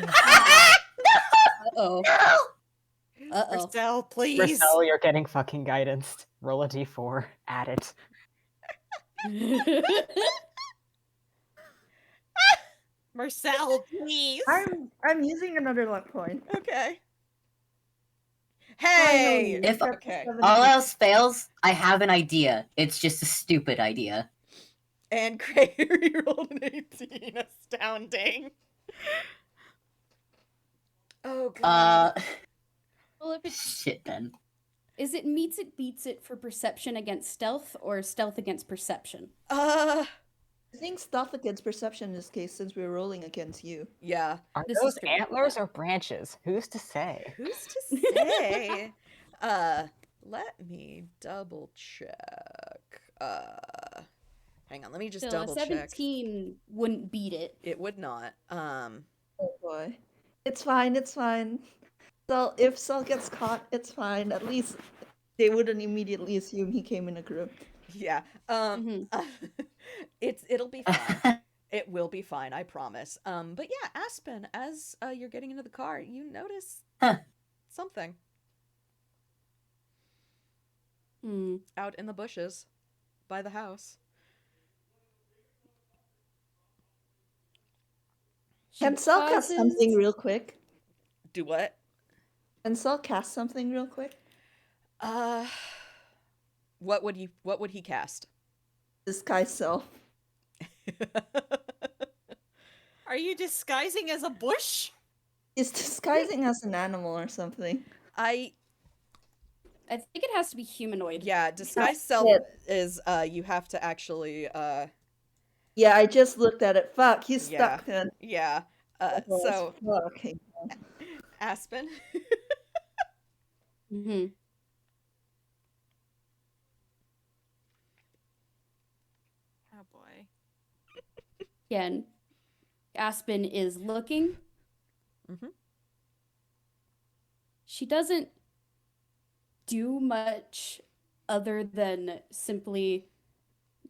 Uh-oh. Uh-oh. Marcel, please. Mersel, you're getting fucking guidance. Roll a d4. Add it. Marcel, please. I'm using another luck point. Okay. Hey! If Okay. all else fails, I have an idea. It's just a stupid idea. And Craigory rolled an 18. Astounding. Oh, God. Well, if it's Shit then. is it meets it beats it for perception against stealth or stealth against perception? Uh, I think stealth against perception in this case, since we're rolling against you. yeah. Are This is those true. antlers or branches? Who's to say? Who's to say? Let me double check. Hang on, let me just Still, double a check. 17 wouldn't beat it. It would not. Oh boy. It's fine, it's fine. So if Sel gets caught, it's fine. At least they wouldn't immediately assume he came in a group. Yeah. Mhm. It'll be fine. It will be fine, I promise. But yeah, Aspen, as you're getting into the car, you notice Huh. something Hmm. out in the bushes by the house. Can Sel cast pauses. something real quick? Do what? Can Sel cast something real quick? What would he cast? Disguise self. Are you disguising as a bush? He's disguising as an animal or something. I I think it has to be humanoid. yeah, disguise self it. is you have to actually Yeah, I just looked at it. Fuck, he's Yeah. stuck then. yeah. So Okay. Aspen. Mm-hmm. Oh boy. Again, Aspen is looking. Mhm. She doesn't do much other than simply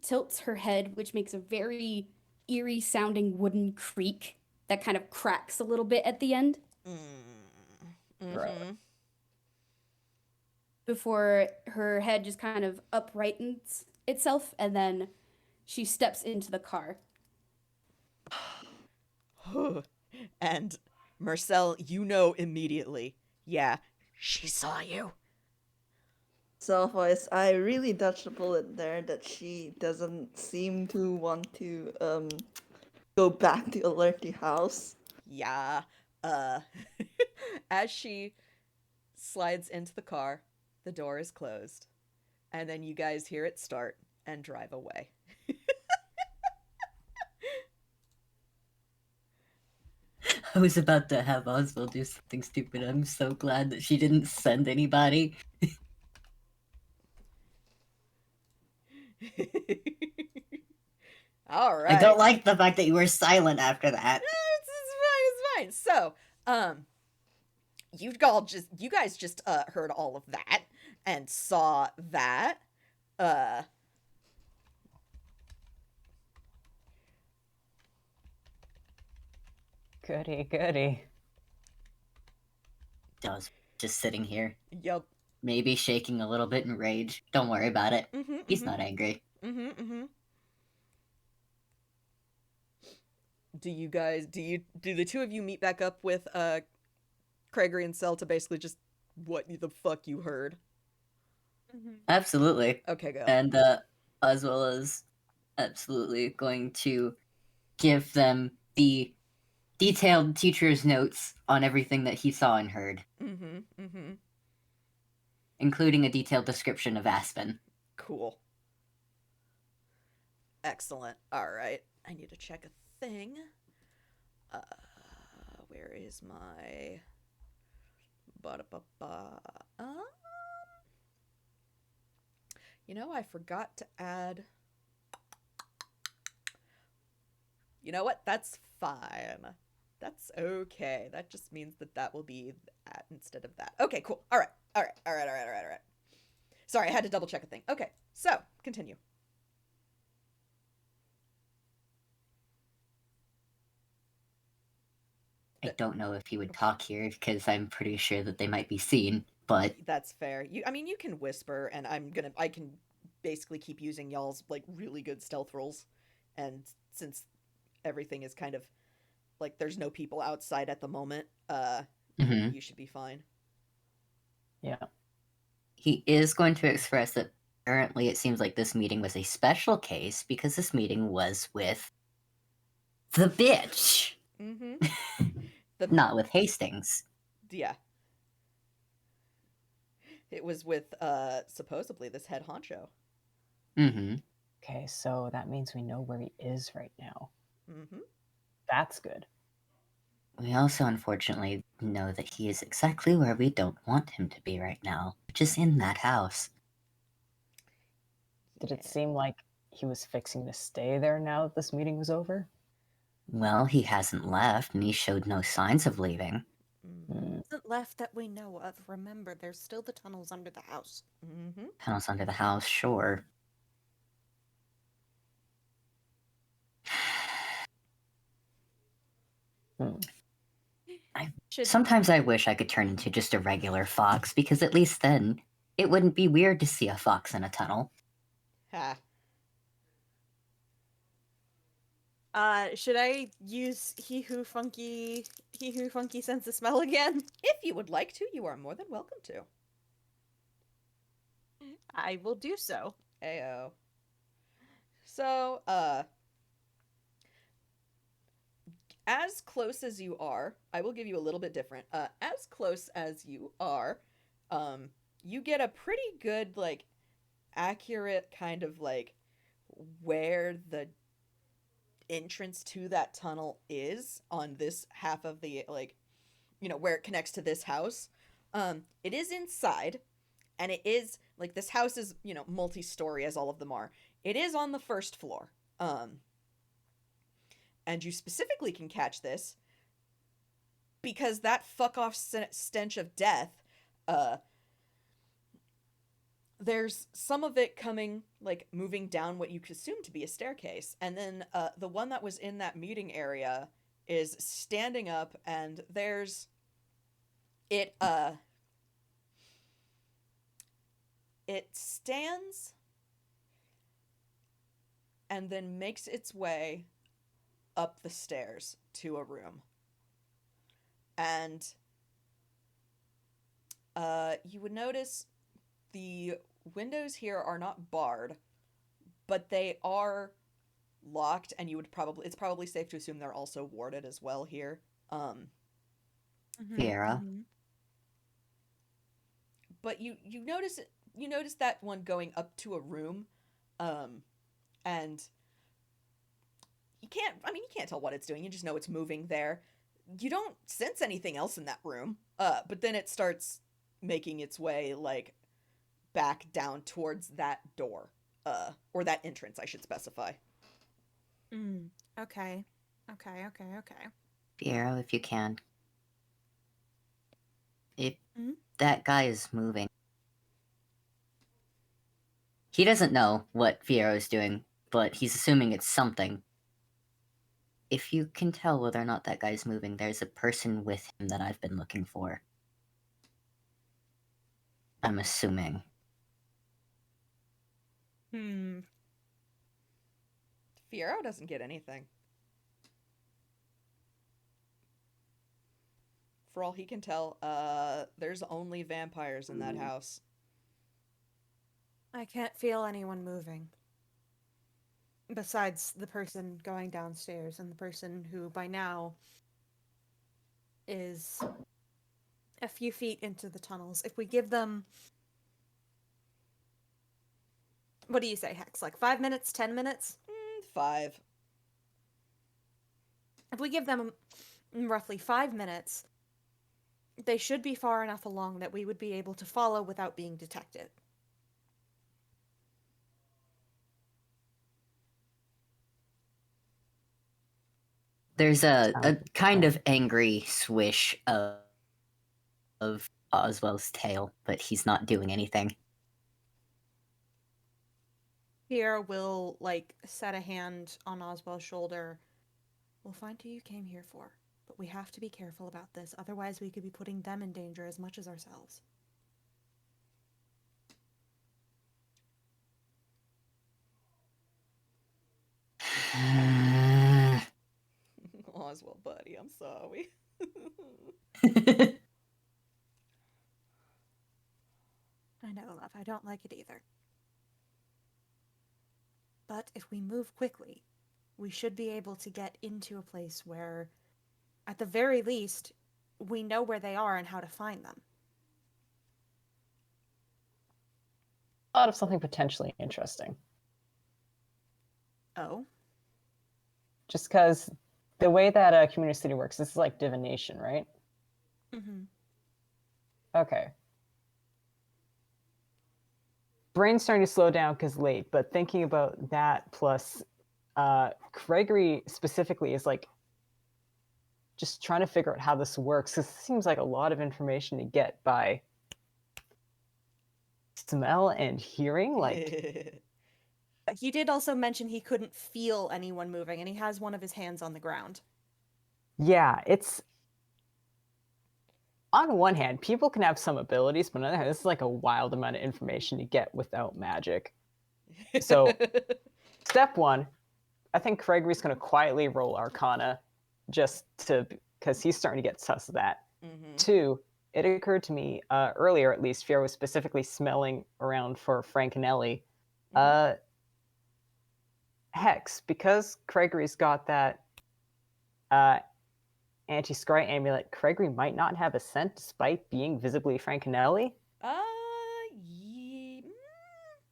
tilts her head, which makes a very eerie sounding wooden creak that kind of cracks a little bit at the end Mhm. before her head just kind of uprightens itself, and then she steps into the car. And Mersel, you know immediately. Yeah, she saw you. Self voice. I really dodged a bullet there that she doesn't seem to want to go back to alert the house. Yeah. As she slides into the car, the door is closed. And then you guys hear it start and drive away. I was about to have Ozwell do something stupid. I'm so glad that she didn't send anybody. All right. I don't like the fact that you were silent after that. It's fine. So, you guys just heard all of that and saw that. Goody, goody. I was just sitting here, Yup. maybe shaking a little bit in rage. Don't worry about it. Mm-hmm, He's not angry. Mm-hmm, mm-hmm. Do the two of you meet back up with Craigory and Cell to basically just what the fuck you heard? Absolutely. Okay, go. And Ozwell is absolutely going to give them the detailed teacher's notes on everything that he saw and heard, Mm-hmm. Mm-hmm. including a detailed description of Aspen. Cool. Excellent. All right. I need to check a thing. Where is my ba-da-ba-ba? You know, I forgot to add. You know what? That's fine. That's okay. That just means that will be that instead of that. Okay, cool. All right. Sorry, I had to double check a thing. Okay, so continue. I don't know if he would talk here because I'm pretty sure that they might be seen, but That's fair. I mean, you can whisper, and I can basically keep using y'all's like really good stealth rolls, and since everything is kind of like there's no people outside at the moment, mhm. you should be fine. Yeah. He is going to express that apparently it seems like this meeting was a special case because this meeting was with the bitch, Mm-hmm. not with Hastings. Yeah. It was with supposedly this head honcho. Mm-hmm. Okay, so that means we know where he is right now. Mm-hmm. That's good. We also unfortunately know that he is exactly where we don't want him to be right now, which is in that house. Did it seem like he was fixing to stay there now that this meeting was over? Well, he hasn't left, and he showed no signs of leaving. Isn't left that we know of. Remember, there's still the tunnels under the house. Mm-hmm. Tunnels under the house, sure. Sometimes I wish I could turn into just a regular fox, because at least then it wouldn't be weird to see a fox in a tunnel. Ha. Should I use he who funky sense of smell again? If you would like to, you are more than welcome to. I will do so. Ayo. So, as close as you are, I will give you a little bit different. As close as you are, you get a pretty good, like, accurate kind of, like, where the entrance to that tunnel is on this half of the, like, you know, where it connects to this house. It is inside, and it is, like, this house is, you know, multi-story, as all of them are. It is on the first floor. And you specifically can catch this because that fuck-off stench of death, there's some of it coming, like, moving down what you could assume to be a staircase. And then the one that was in that meeting area is standing up, and there's... It stands and then makes its way up the stairs to a room. And you would notice the windows here are not barred, but they are locked, and it's probably safe to assume they're also warded as well here. Fiyero. But you notice that one going up to a room, and you can't tell what it's doing. You just know it's moving there. You don't sense anything else in that room. But then it starts making its way, like, back down towards that door, or that entrance, I should specify. Okay. Fiyero, if you can. If that guy is moving, he doesn't know what Fiyero is doing, but he's assuming it's something. If you can tell whether or not that guy's moving, there's a person with him that I've been looking for. I'm assuming. Fiyero doesn't get anything. For all he can tell, there's only vampires in that house. I can't feel anyone moving. Besides the person going downstairs and the person who by now is a few feet into the tunnels. If we give them... What do you say, Hex? Like 5 minutes, 10 minutes? 5. If we give them roughly 5 minutes, they should be far enough along that we would be able to follow without being detected. There's a kind of angry swish of Ozwell's tail, but he's not doing anything. Fiyero will, like, set a hand on Ozwell's shoulder. We'll find who you came here for, But we have to be careful about this, otherwise we could be putting them in danger as much as ourselves. Ozwell, buddy, I'm sorry. I know, love, I don't like it either. But if we move quickly, we should be able to get into a place where, at the very least, we know where they are and how to find them. Thought of something potentially interesting. Oh? Just because the way that Community City works, this is like divination, right? Mm-hmm. Okay. Brain's starting to slow down because late, but thinking about that plus Craigory specifically is like just trying to figure out how this works, because it seems like a lot of information to get by smell and hearing. Like, He did also mention he couldn't feel anyone moving, and he has one of his hands on the ground. yeah, it's on one hand, people can have some abilities, but on the other hand, this is like a wild amount of information to get without magic. So, step one, I think Craigory's going to quietly roll Arcana, just to because he's starting to get sus of that. Mm-hmm. Two, it occurred to me earlier, at least, Fiyero was specifically smelling around for Frankenelli. Hex, because Craigory's got that anti-scry amulet, Craigory might not have a scent despite being visibly Frankenelli.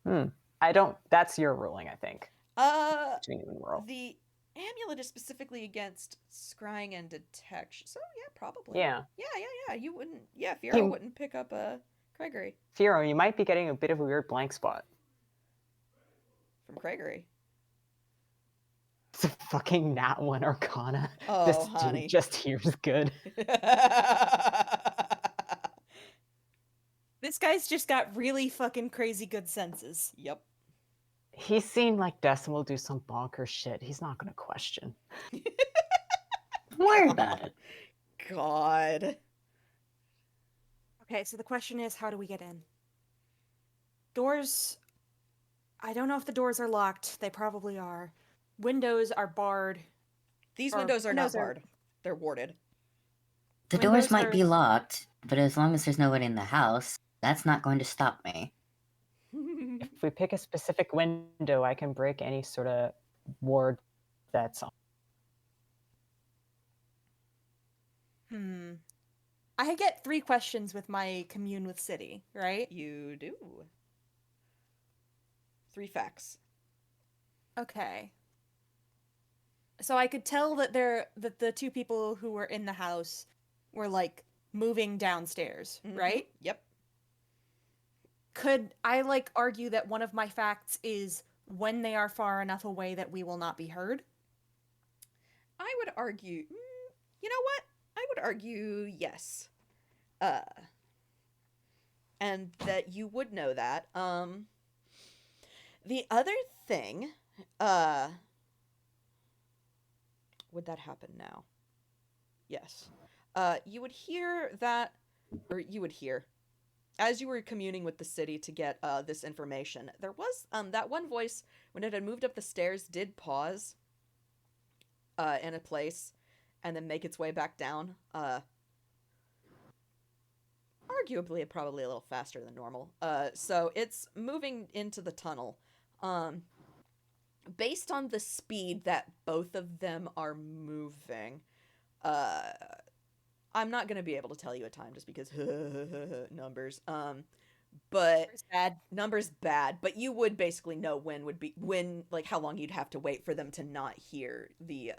Yeah. I don't. That's your ruling, I think. The Roll. amulet is specifically against scrying and detection, so yeah, probably. Yeah. Yeah. You wouldn't. Yeah, Fiyero wouldn't pick up a Craigory. Fiyero, you might be getting a bit of a weird blank spot From Craigory. It's a fucking nat 1 Arcana. Oh, this honey. dude just hears good. This guy's just got really fucking crazy good senses. Yep. He's seen like Decimal do some bonkers shit. He's not gonna question. Don't worry about it. God. Okay, so the question is, how do we get in? Doors... I don't know if the doors are locked. They probably are. Windows are barred. These Or windows are windows not are- barred. They're warded. The Windows doors might are- be locked, but as long as there's nobody in the house, that's not going to stop me. If we pick a specific window, I can break any sort of ward that's on. I get 3 questions with my commune with city, right? You do. 3 facts. Okay. So I could tell that the 2 people who were in the house were like moving downstairs, Mhm. right? Yep. Could I like argue that one of my facts is when they are far enough away that we will not be heard? I would argue. You know what? I would argue yes. And that you would know that. The other thing, would that happen now? Yes. You would hear that, or you would hear, as you were communing with the city to get this information, there was that one voice when it had moved up the stairs did pause in a place and then make its way back down. Arguably, probably a little faster than normal. So it's moving into the tunnel. Based on the speed that both of them are moving, I'm not gonna be able to tell you a time just because numbers. But numbers bad. But you would basically know when like how long you'd have to wait for them to not hear the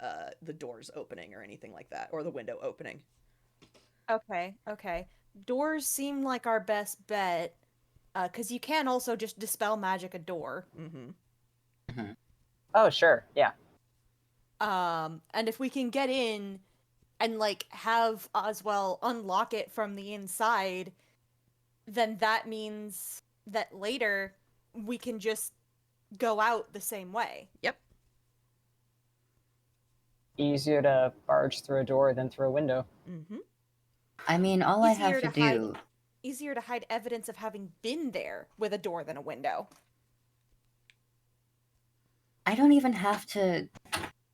doors opening or anything like that, or the window opening. Okay. Doors seem like our best bet, because you can also just dispel magic a door. Mm-hmm. Oh, sure. Yeah. And if we can get in and like have Ozwell unlock it from the inside, then that means that later we can just go out the same way. Yep. Easier to barge through a door than through a window. Mm-hmm. I mean, all I have Easier to to hide- do. Easier to hide evidence of having been there with a door than a window. I don't even have to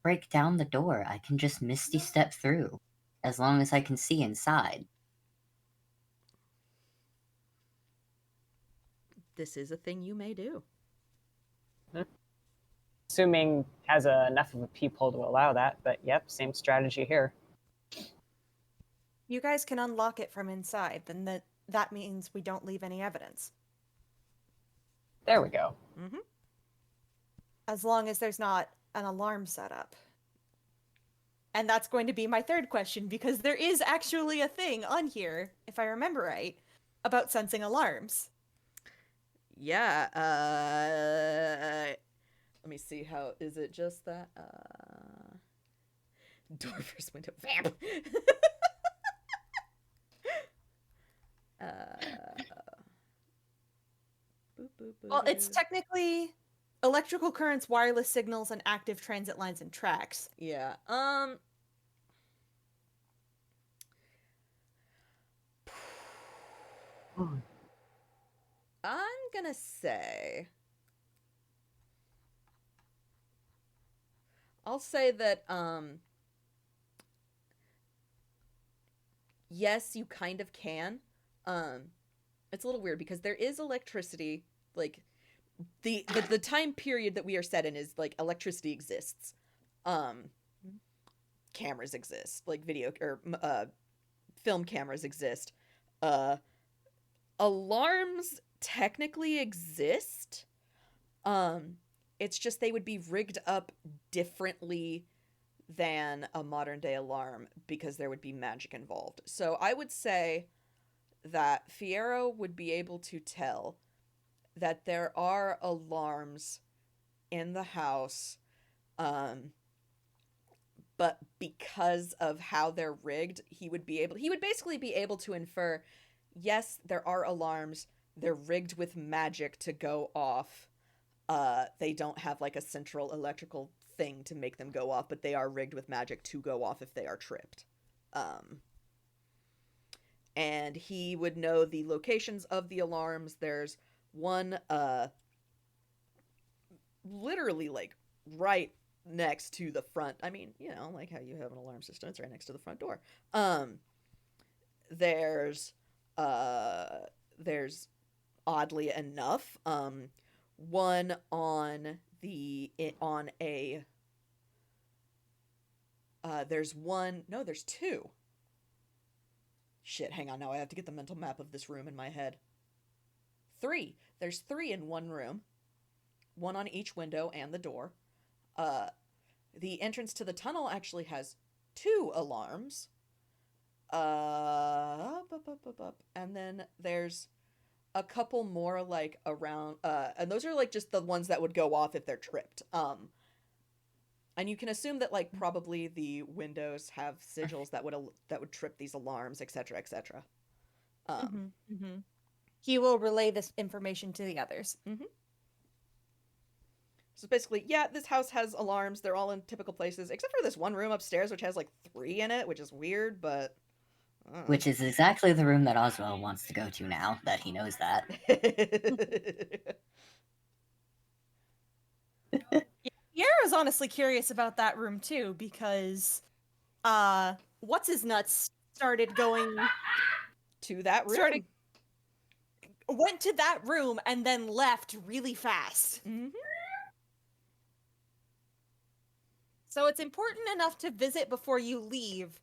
break down the door. I can just misty step through, as long as I can see inside. This is a thing you may do. Assuming has enough of a peephole to allow that, but yep, same strategy here. You guys can unlock it from inside, then that means we don't leave any evidence. There we go. Mm-hmm. As long as there's not an alarm set up. And that's going to be my third question, because there is actually a thing on here, if I remember right, about sensing alarms. Yeah, let me see how, is it just that? Door versus window. Vamp! Well, it's technically electrical currents, wireless signals, and active transit lines and tracks. Yeah, I'm gonna say... I'll say that, yes, you kind of can. It's a little weird because there is electricity, like, the time period that we are set in is, like, electricity exists. Cameras exist, like, video, or, film cameras exist. Alarms technically exist. It's just they would be rigged up differently than a modern day alarm because there would be magic involved. So I would say that Fiyero would be able to tell that there are alarms in the house, but because of how they're rigged, he would basically be able to infer, yes, there are alarms, they're rigged with magic to go off. They don't have like a central electrical thing to make them go off, but they are rigged with magic to go off if they are tripped. And he would know the locations of the alarms. There's one, literally like right next to the front. I mean, you know, like how you have an alarm system, it's right next to the front door. There's oddly enough, one on a there's one, no, there's two. Shit, hang on, now I have to get the mental map of this room in my head. There's three in one room, one on each window and the door. The entrance to the tunnel actually has two alarms. And then there's a couple more like around, and those are like just the ones that would go off if they're tripped. And you can assume that like probably the windows have sigils that would trip these alarms, etc., etc. He will relay this information to the others. So basically, yeah, this house has alarms. They're all in typical places, except for this one room upstairs, which has like 3 in it, which is weird, but... Which is exactly the room that Ozwell wants to go to now, that he knows that. Fiyera's honestly curious about that room too, because what's-his-nuts started going... to that room. Went to that room and then left really fast. So it's important enough to visit before you leave,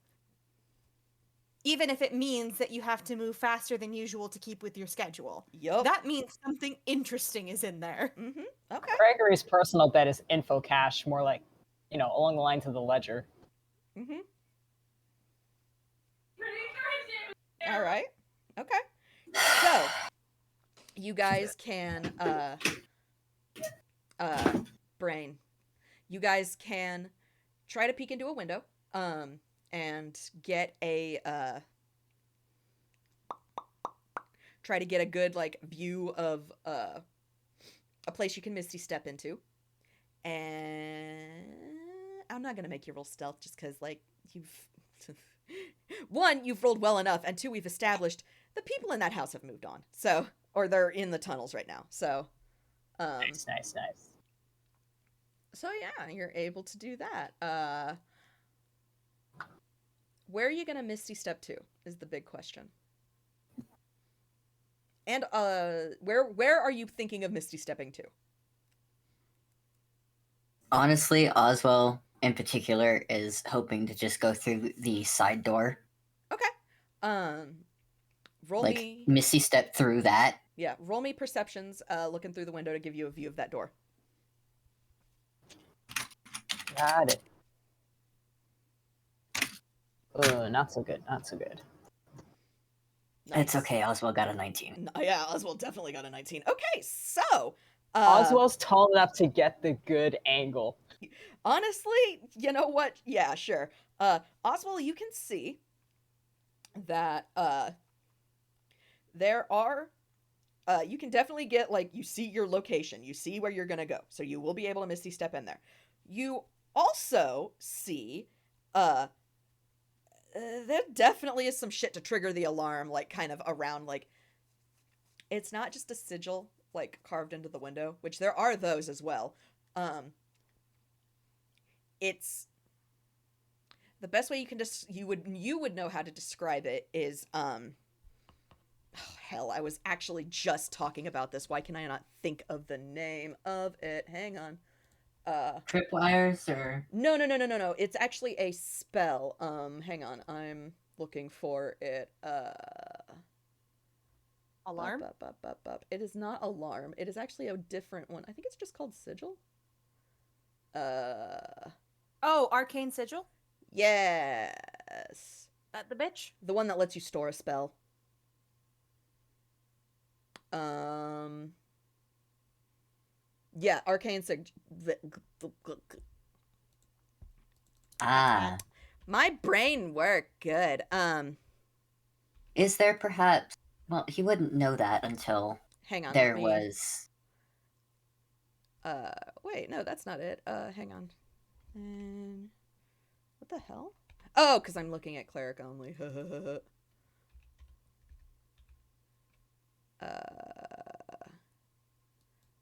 even if it means that you have to move faster than usual to keep with your schedule. Yup. That means something interesting is in there. Okay. Craigory's personal bet is info cache, more like, you know, along the lines of the ledger. All right. Okay. So, you guys can, brain. You guys can try to peek into a window, and get try to get a good, like, view of, a place you can misty step into. And... Oh not gonna make you roll stealth just because, like, you've... One, you've rolled well enough, and two, we've established the people in that house have moved on. So, or they're in the tunnels right now. So, Nice. So yeah, you're able to do that. Where are you gonna Misty Step to is the big question. And where are you thinking of Misty Stepping to? Honestly, Ozwell in particular is hoping to just go through the side door. Okay. Roll like me. Misty step through that. Yeah, roll me perceptions. Looking through the window to give you a view of that door. Got it. Oh, not so good. Nice. It's okay. Ozwell got a 19. Yeah, Oswald definitely got a 19. Okay, so Oswald's tall enough to get the good angle. honestly, you know what? Yeah, sure. Oswald, you can see that there are you can definitely get, like, you see your location, you see where you're gonna go, so you will be able to Misty Step in there. You also see there definitely is some shit to trigger the alarm, like, kind of around, like, it's not just a sigil, like, carved into the window, which there are those as well. It's the best way you can just you would know how to describe it is oh, hell, I was actually just talking about this. Why can I not think of the name of it? Hang on. Tripwires or No. It's actually a spell. Hang on. I'm looking for it. Alarm? It is not alarm. It is actually a different one. I think it's just called sigil. Oh, Arcane Sigil? Yes. That the bitch? The one that lets you store a spell. Yeah, arcane sigil. ah. My brain worked good. Is there perhaps? Well, he wouldn't know that until Hang on. there was. Wait, no, that's not it. Hang on. What the hell? Oh, because I'm looking at cleric only.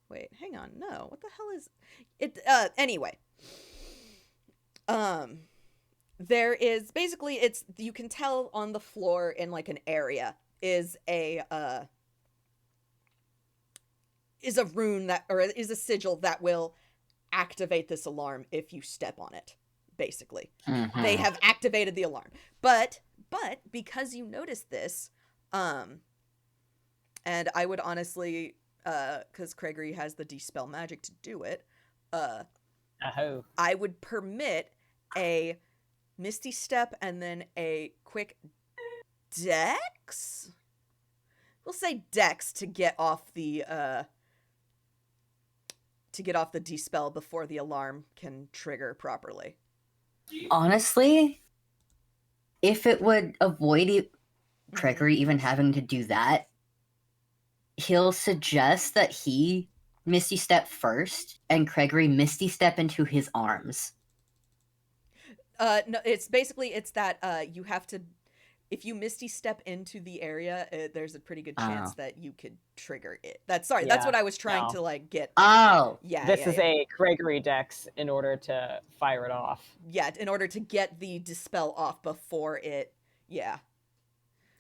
Wait, hang on. No, what the hell is it? Anyway. There is basically it's you can tell on the floor in, like, an area is a rune that, or is a sigil that will activate this alarm if you step on it, basically. Mhm. They have activated the alarm. But because you noticed this, and I would honestly, because Craigory has the dispel magic to do it, I would permit a Misty Step and then a quick Dex? We'll say Dex to get off the dispel before the alarm can trigger properly. Honestly, if it would avoid Craigory even having to do that, he'll suggest that he Misty Step first and Craigory Misty Step into his arms. No, it's basically, it's that you have to, if you Misty Step into the area, there's a pretty good chance that you could trigger it. That's what I was trying to, like, get. Oh, yeah. This is a Craigory Dex in order to fire it off. Yeah, in order to get the dispel off before it. Yeah.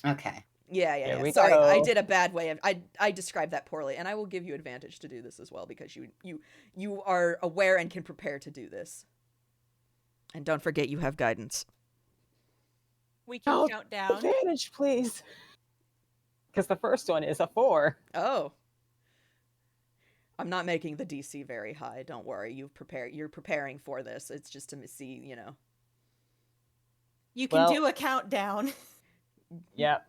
Okay. Yeah. we Sorry, go. I did a bad way of I described that poorly, and I will give you advantage to do this as well because you are aware and can prepare to do this. And don't forget you have guidance. We can count down. Advantage, please. Because the first one is a 4. Oh. I'm not making the DC very high. Don't worry. You're preparing for this. It's just to see, you know. You can do a countdown. Yep.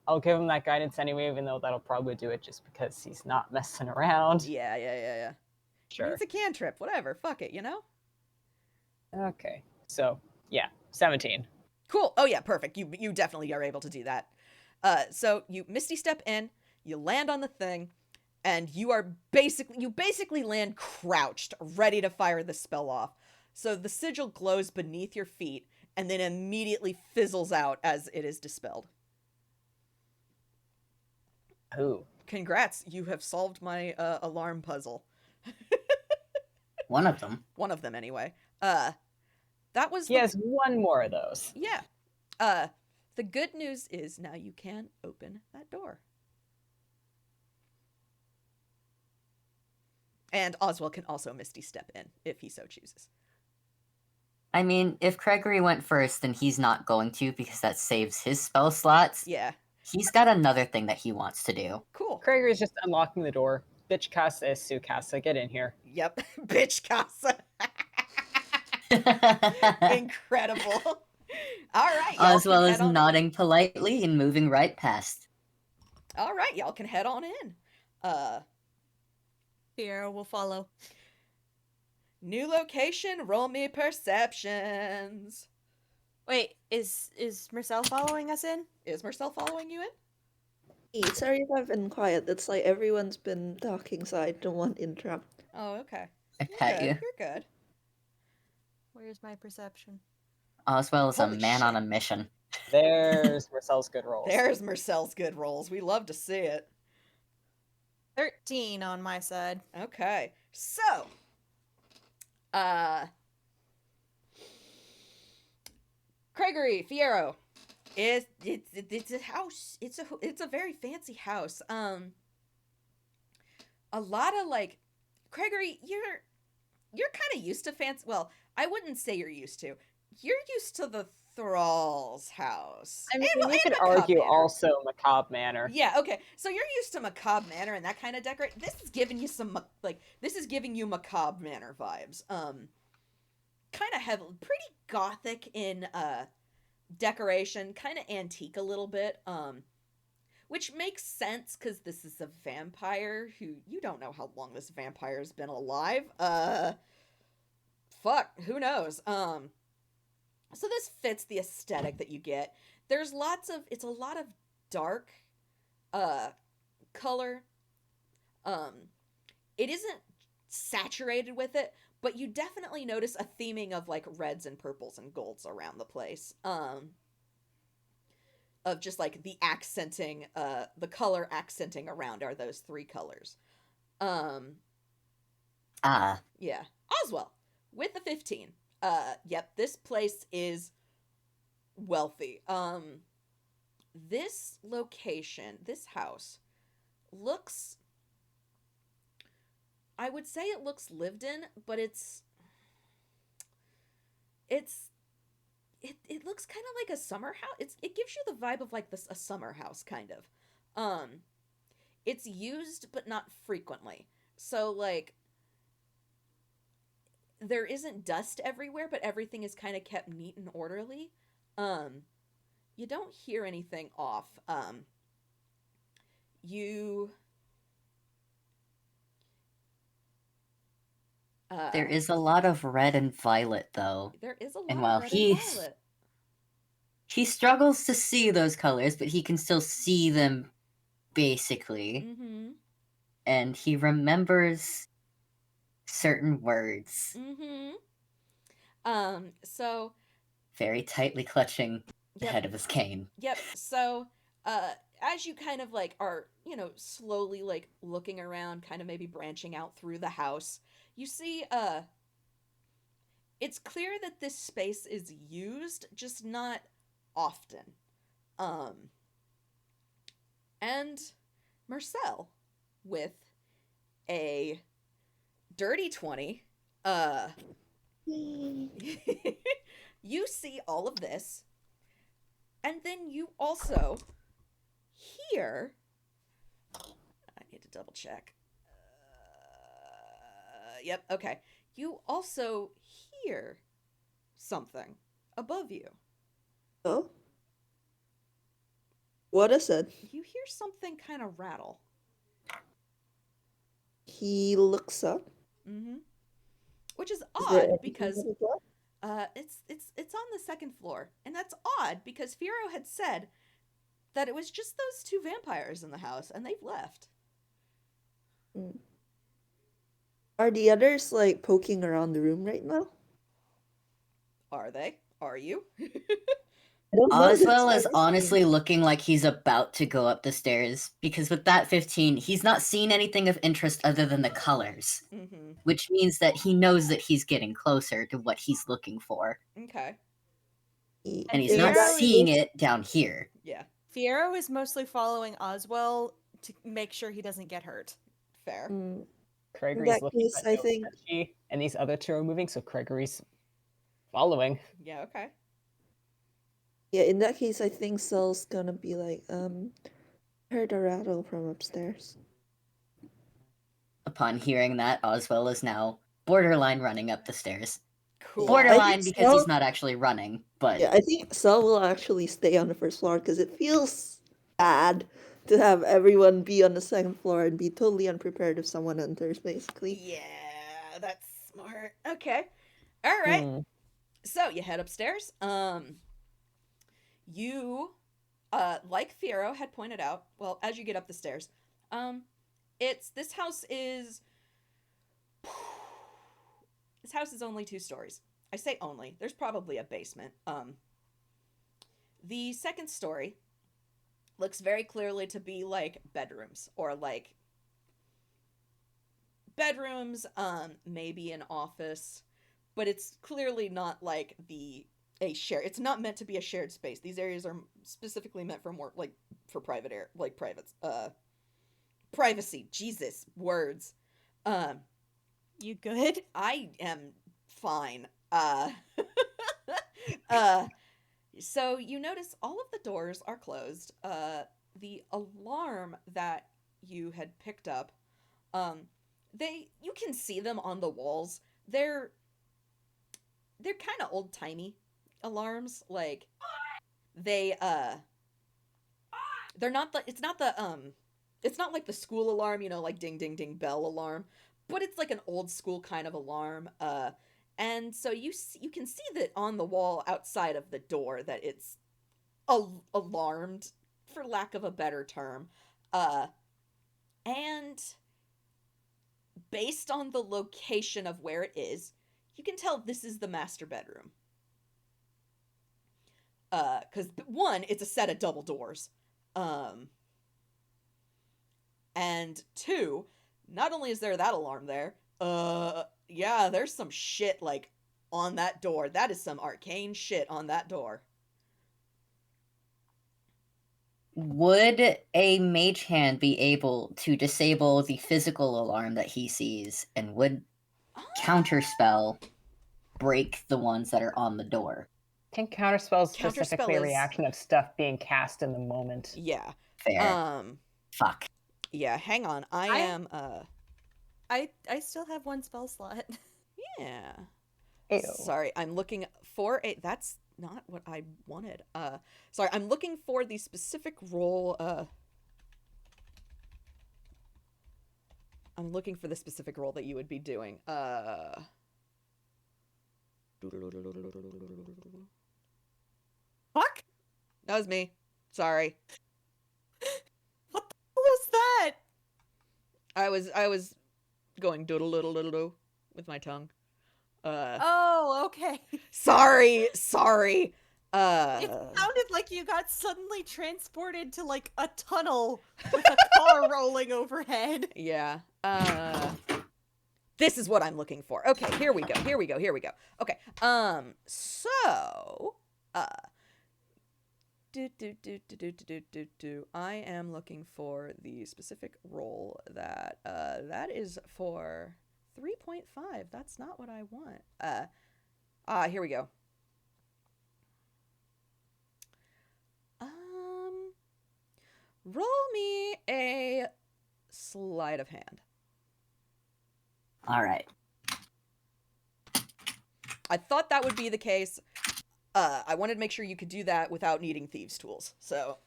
I'll give him that guidance anyway, even though that'll probably do it just because he's not messing around. Yeah. Sure. It's a cantrip. Whatever. Fuck it, you know? Okay. So, yeah. 17. Cool. Oh yeah, perfect. You definitely are able to do that. So you Misty Step in, you land on the thing, and you basically land crouched, ready to fire the spell off. So the sigil glows beneath your feet and then immediately fizzles out as it is dispelled. Ooh. Congrats, you have solved my alarm puzzle. One of them. One of them, anyway. That was He has one more of those. Yeah. The good news is now you can open that door. And Ozwell can also Misty Step in, if he so chooses. I mean, if Craigory went first, then he's not going to because that saves his spell slots. Yeah. He's got another thing that he wants to do. Cool. Craigory is just unlocking the door. Bitch Casa is Sue Casa. Get in here. Yep. Bitch Casa. Incredible. All right. Ozwell is nodding politely and moving right past. All right. Y'all can head on in. Fiyero will follow. New location. Roll me perceptions. Wait, is Mersel following us in? Is Mersel following you in? Hey, sorry if I've been quiet. It's like everyone's been talking, so I don't want to interrupt. Oh, okay. I You're pet good. you. You're good. Where's my perception? Oswell is a Holy man shit. on a mission. There's Marcel's good rolls. There's Mercel's good rolls. We love to see it. 13 on my side. Okay. So, Craigory, Fiyero. It's a house. It's a very fancy house. A lot of like Craigory, you're kind of used to fancy. Well, I wouldn't say you're used to. You're used to the Thrall's house. I mean, And you could Macabre argue Manor. also Macabre Manor. Yeah, okay. So you're used to Macabre Manor and that kind of decorate. This is giving you some this is giving you Macabre Manor vibes. Kind of heavy, pretty gothic in decoration, kind of antique a little bit. Which makes sense because this is a vampire who you don't know how long this vampire's been alive. Fuck, who knows? So this fits the aesthetic that you get. There's it's a lot of dark color. It isn't saturated with it, but you definitely notice a theming of like reds and purples and golds around the place. Of just like the accenting, the color accenting around are those three colors. Yeah. Ozwell with the 15. Yep, this place is wealthy. This location, this house looks, I would say it looks lived in, but it looks kind of like a summer house. It gives you the vibe of like a summer house kind of. It's used but not frequently. So like there isn't dust everywhere, but everything is kind of kept neat and orderly. You don't hear anything off. There is a lot of red and violet, though. There is a lot And while of red and violet. He struggles to see those colors, but he can still see them, basically. Mm-hmm. And he remembers certain words. Mm-hmm. So Very tightly clutching the Yep. head of his cane. Yep. So, as you kind of like are, slowly like looking around, kind of maybe branching out through the house, you see, it's clear that this space is used, just not often. And Mersel with a dirty 20, you see all of this. And then you also hear, I need to double check. Yep, okay. You also hear something above you. Oh? What is it? You hear something kind of rattle. He looks up. Mm-hmm. Which is Is odd there anything because on the floor? it's on the second floor. And that's odd because Fiyero had said that it was just those two vampires in the house and they've left. Are the others like poking around the room right now? Are they? Are you? I don't know this Ozwell is honestly. honestly looking like he's about to go up the stairs because with that 15, he's not seen anything of interest other than the colors, Mm-hmm. which means that he knows that he's getting closer to what he's looking for, Okay. and he's In not that seeing case- it down here. Yeah. Fiyero is mostly following Ozwell to make sure he doesn't get hurt. Fair. In Craigory's that looking, case, but I no think Frenchie, and these other two are moving, so Craigory's following. Yeah. Okay. yeah, in that case, I think Cell's gonna be like, heard a rattle from upstairs. Upon hearing that, Ozwell is now borderline running up the stairs. Cool. Yeah, I Borderline think because he's Cell- not actually running, but Yeah, I think Cell will actually stay on the first floor because it feels bad to have everyone be on the second floor and be totally unprepared if someone enters, basically. Yeah, that's smart. Okay. All right. Hmm. So you head upstairs. You, like Fiyero had pointed out, well, as you get up the stairs, this house is only 2 stories. I say only. There's probably a basement. The second story looks very clearly to be like bedrooms or like bedrooms, maybe an office, but it's clearly not like it's not meant to be a shared space. These areas are specifically meant for more like for private privacy. Jesus, words. You good? I am fine. So you notice all of the doors are closed. The alarm that you had picked up, you can see them on the walls. They're kind of old-timey alarms. Like they're not it's not like the school alarm, like ding ding ding bell alarm, but it's like an old school kind of alarm. And so you can see that on the wall outside of the door that it's alarmed, for lack of a better term. And based on the location of where it is, you can tell this is the master bedroom. Because one, it's a set of double doors. And two, not only is there that alarm there, yeah, there's some shit, like, on that door. That is some arcane shit on that door. would a mage hand be able to disable the physical alarm that he sees, and would counterspell break the ones that are on the door? I think counterspell is Counterspell specifically a is- reaction of stuff being cast in the moment. Yeah. Fair. Fuck. Yeah, hang on. I still have 1 spell slot. yeah. Ew. Sorry, I'm looking for that's not what I wanted. Sorry, I'm looking for the specific role, I'm looking for the specific role that you would be doing. Fuck? That was me. Sorry. What the hell was that? I was going doodle-doodle-doodle with my tongue. Oh, okay. Sorry. It sounded like you got suddenly transported to like a tunnel with a car rolling overhead. Yeah. This is what I'm looking for. Okay, here we go. Okay. So, I am looking for the specific role that is for 3.5. That's not what I want. Here we go. Roll me a sleight of hand. All right. I thought that would be the case. I wanted to make sure you could do that without needing thieves' tools. So,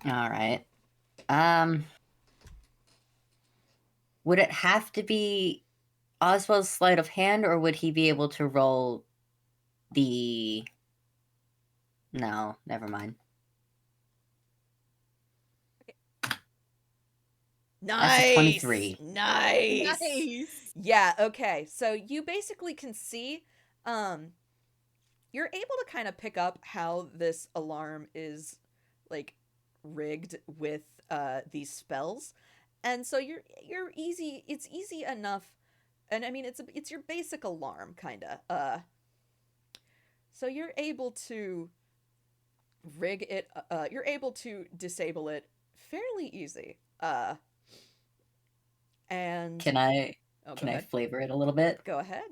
All right. Would it have to be Ozwell's sleight of hand, or would he be able to roll the... No, never mind. That's a 23. Nice. Yeah, okay. So you basically can see You're able to kind of pick up how this alarm is like rigged with these spells. And so it's easy enough, and I mean it's your basic alarm kind of. So you're able to rig it, you're able to disable it fairly easy. And Can I oh, can go I ahead. flavor it a little bit? Go ahead.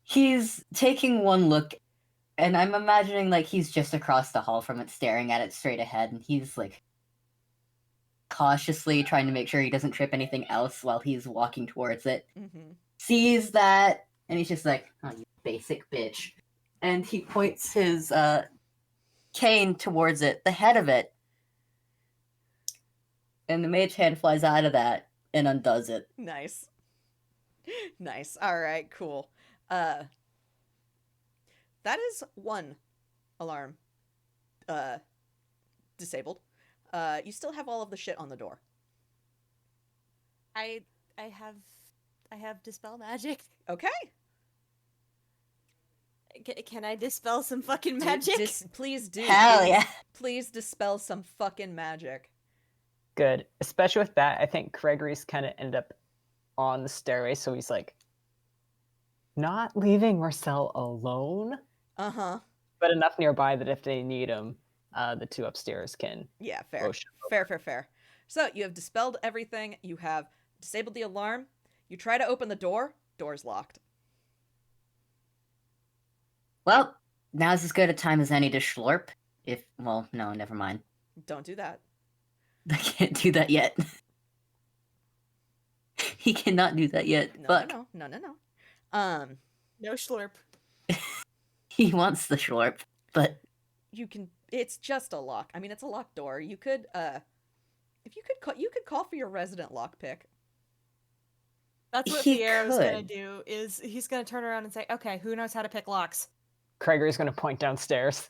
He's taking one look, and I'm imagining like he's just across the hall from it, staring at it straight ahead, and he's like cautiously trying to make sure he doesn't trip anything else while he's walking towards it. Mm-hmm. Sees that, and he's just like, "Oh, you basic bitch," and he points his cane towards it, the head of it, and the mage hand flies out of that and undoes it. Nice. Nice. All right, cool. That is one alarm disabled. You still have all of the shit on the door. I have dispel magic. Okay. Can I dispel some fucking magic? Please do. Hell please, yeah. Please dispel some fucking magic. Good. Especially with that, I think Craigory's kind of ended up on the stairway, so he's like not leaving Mersel alone, Uh-huh. but enough nearby that if they need him, the two upstairs can. Yeah, fair. motion Fair. So you have dispelled everything. You have disabled the alarm. You try to open the door. Door's locked. Well, now's as good a time as any to schlorp. Well, no, never mind. Don't do that. I can't do that yet. He cannot do that yet. No, Fuck. no. No schlurp. He wants the schlorp, but You can. It's just a lock. I mean, it's a locked door. You could, if you could call for your resident lockpick. That's what He Fiyero's gonna could. do. Is he's gonna turn around and say, "Okay, who knows how to pick locks?" Craigory's going to point downstairs.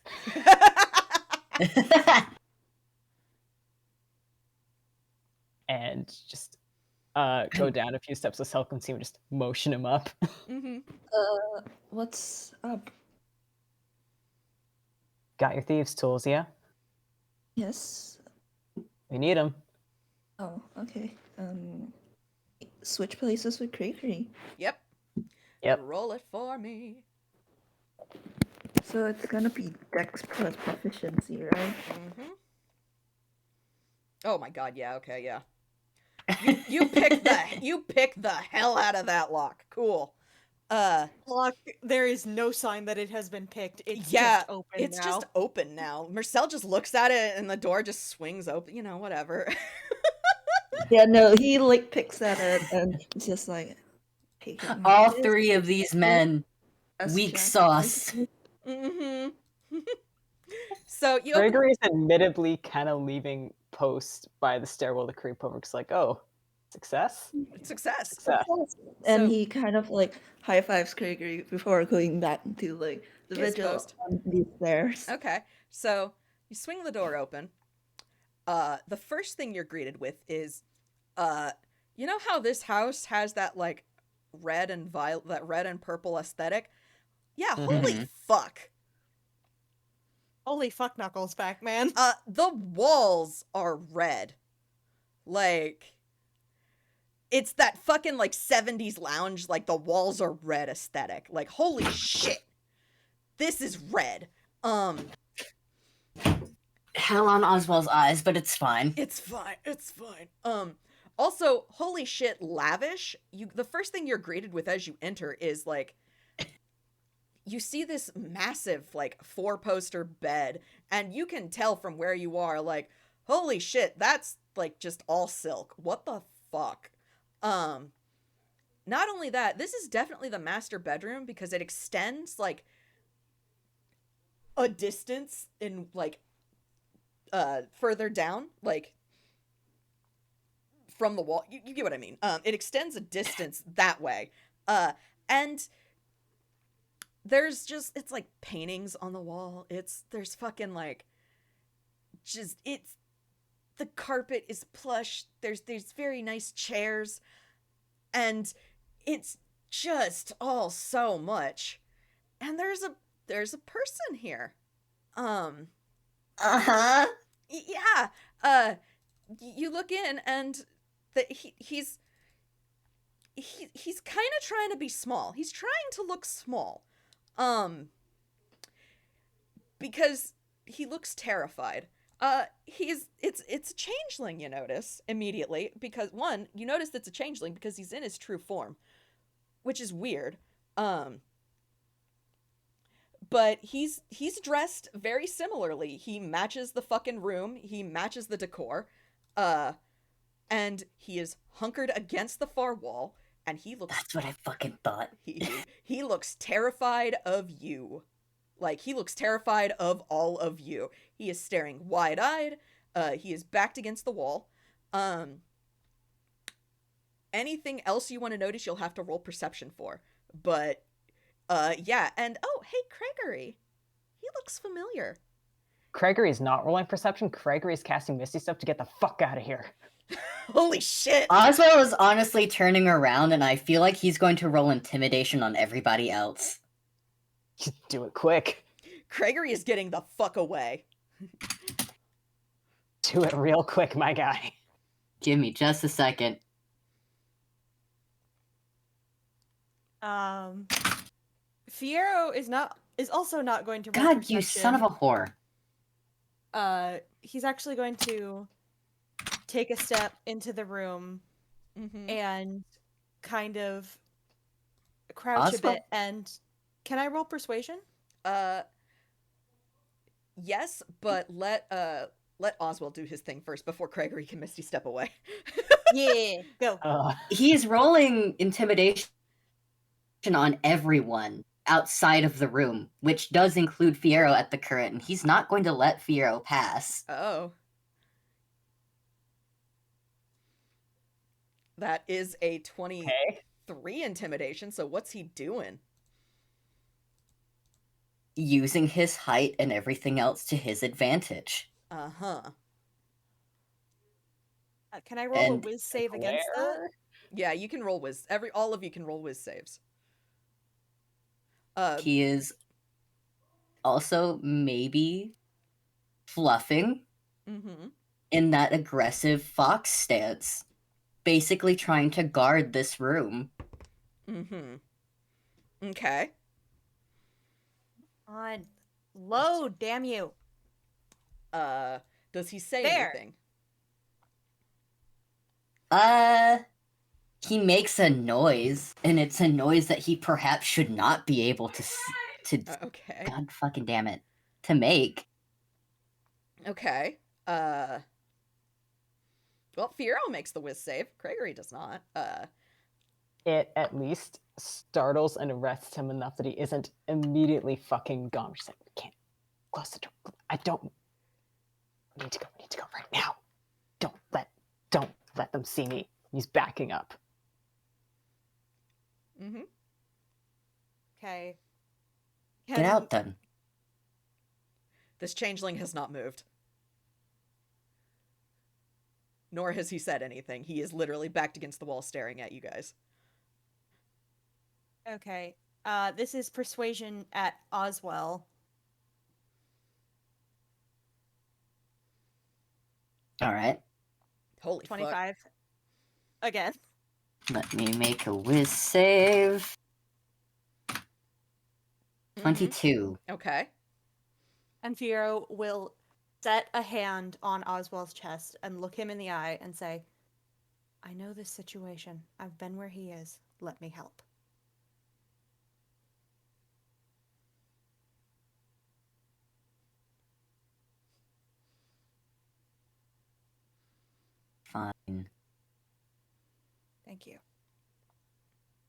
And just go down a few steps with Selk and see him, just motion him up. Mm-hmm. What's up? Got your thieves' tools, yeah? Yes. We need them. Oh, okay. Switch places with Craigory. Yep. Yep. Roll it for me. So it's gonna be Dex plus proficiency, right? Mm-hmm. Oh my god, yeah, okay, yeah. You pick the hell out of that lock. Cool. Lock. There is no sign that it has been picked. It's Yeah, just open it's now. just open now. Mersel just looks at it and the door just swings open. You know, whatever. Yeah, no, he like picks at it and just like taking all this, three of these men, that's weak Jack. sauce. Mm-hmm. So you open... Craigory's admittedly kind of leaving post by the stairwell to creep over. It's like, oh, success? Success. Success. And So- he kind of like high fives Craigory before going back into like the His vigil post. on these stairs. Okay, so you swing the door open. The first thing you're greeted with is, you know how this house has that like red and purple aesthetic? Yeah, holy Mhm. fuck. Holy fuck knuckles back, man. The walls are red. Like, it's that fucking like 70s lounge, like the walls are red aesthetic. Like, holy shit. This is red. Hell on Ozwell's eyes, but it's fine. It's fine. Also, holy shit, lavish. The first thing you're greeted with as you enter is like, you see this massive like 4-poster bed, and you can tell from where you are, like, holy shit, that's like just all silk. What the fuck? Not only that, this is definitely the master bedroom because it extends like a distance in like further down, like from the wall. You get what I mean. It extends a distance that way. And there's just, it's like paintings on the wall. There's fucking like, the carpet is plush. There's very nice chairs. And it's just all so much. And there's a person here. Uh-huh. Yeah. You look in and he's kind of trying to be small. He's trying to look small. Because he looks terrified. It's a changeling, you notice immediately, because one, you notice it's a changeling because he's in his true form, which is weird. But he's dressed very similarly. He matches the fucking room. He matches the decor. And he is hunkered against the far wall, and he looks. That's what I fucking thought. He looks terrified of you. Like, he looks terrified of all of you. He is staring wide-eyed. He is backed against the wall. Anything else you want to notice, you'll have to roll perception for. But, yeah. And, oh, hey, Craigory. He looks familiar. Craigory is not rolling perception. Craigory is casting Misty Stuff to get the fuck out of here. Holy shit! Ozwell is honestly turning around, and I feel like he's going to roll intimidation on everybody else. Do it quick. Craigory is getting the fuck away. Do it real quick, my guy. Give me just a second. Fiyero is also not going to roll God, you perception. son of a whore. He's actually going to take a step into the room and kind of crouch a bit. And can I roll persuasion? Yes, but let Ozwell do his thing first before Craigory can Misty step away. Yeah, go. He's rolling intimidation on everyone outside of the room, which does include Fiyero at the current, and he's not going to let Fiyero pass. Oh. That is a 23 intimidation, so what's he doing? Using his height and everything else to his advantage. Uh-huh. Can I roll a whiz save against that? Yeah, you can roll whiz. All of you can roll whiz saves. He is also maybe fluffing in that aggressive fox stance, basically trying to guard this room. Okay. On load, damn you. Does he say There. anything? He makes a noise, and it's a noise that he perhaps should not be able to Okay. God fucking damn it, to make. Okay. Well, Fiyero makes the whiz save. Craigory does not. It at least startles and arrests him enough that he isn't immediately fucking gone. Just like, we can't close the door. I don't need to go. We need to go right now. Don't let them see me. He's backing up. Okay. Get out then. This changeling has not moved. Nor has he said anything. He is literally backed against the wall staring at you guys. Okay. This is persuasion at Ozwell. All right. Holy 25. Again. Let me make a whiz save. 22. Okay. And Fiyero will set a hand on Ozwell's chest and look him in the eye and say, I know this situation. I've been where he is. Let me help. Fine. Thank you.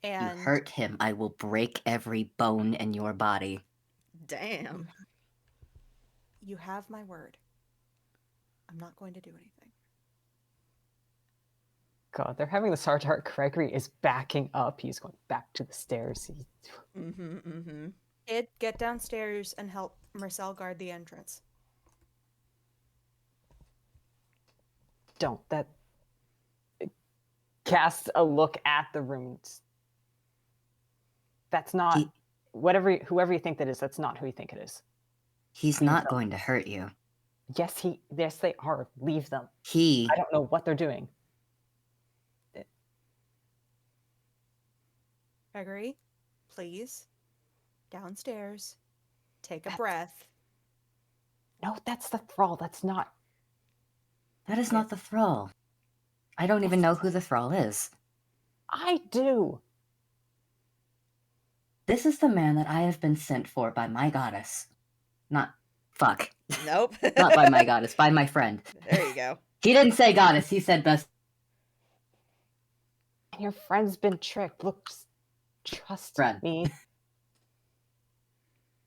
And You hurt him, I will break every bone in your body. Damn. you have my word. I'm not going to do anything. God, they're having this heart to heart. Craigory is backing up. He's going back to the stairs. Kid, get downstairs and help Mersel guard the entrance. Don't. That. Cast a look at the room. That's not He- whoever you think that is. That's not who you think it is. He's I mean, not so- going to hurt you. Yes, they are. Leave them. He I don't know what they're doing. Gregory, please, downstairs, take a That's- breath. No, that's the thrall. That's not. That is not the thrall. I don't even know who the thrall is. I do. This is the man that I have been sent for by my goddess. Fuck. Nope. Not by my goddess, by my friend. There you go. He didn't say goddess, he said best. Your friend's been tricked. Look, just trust Friend. me.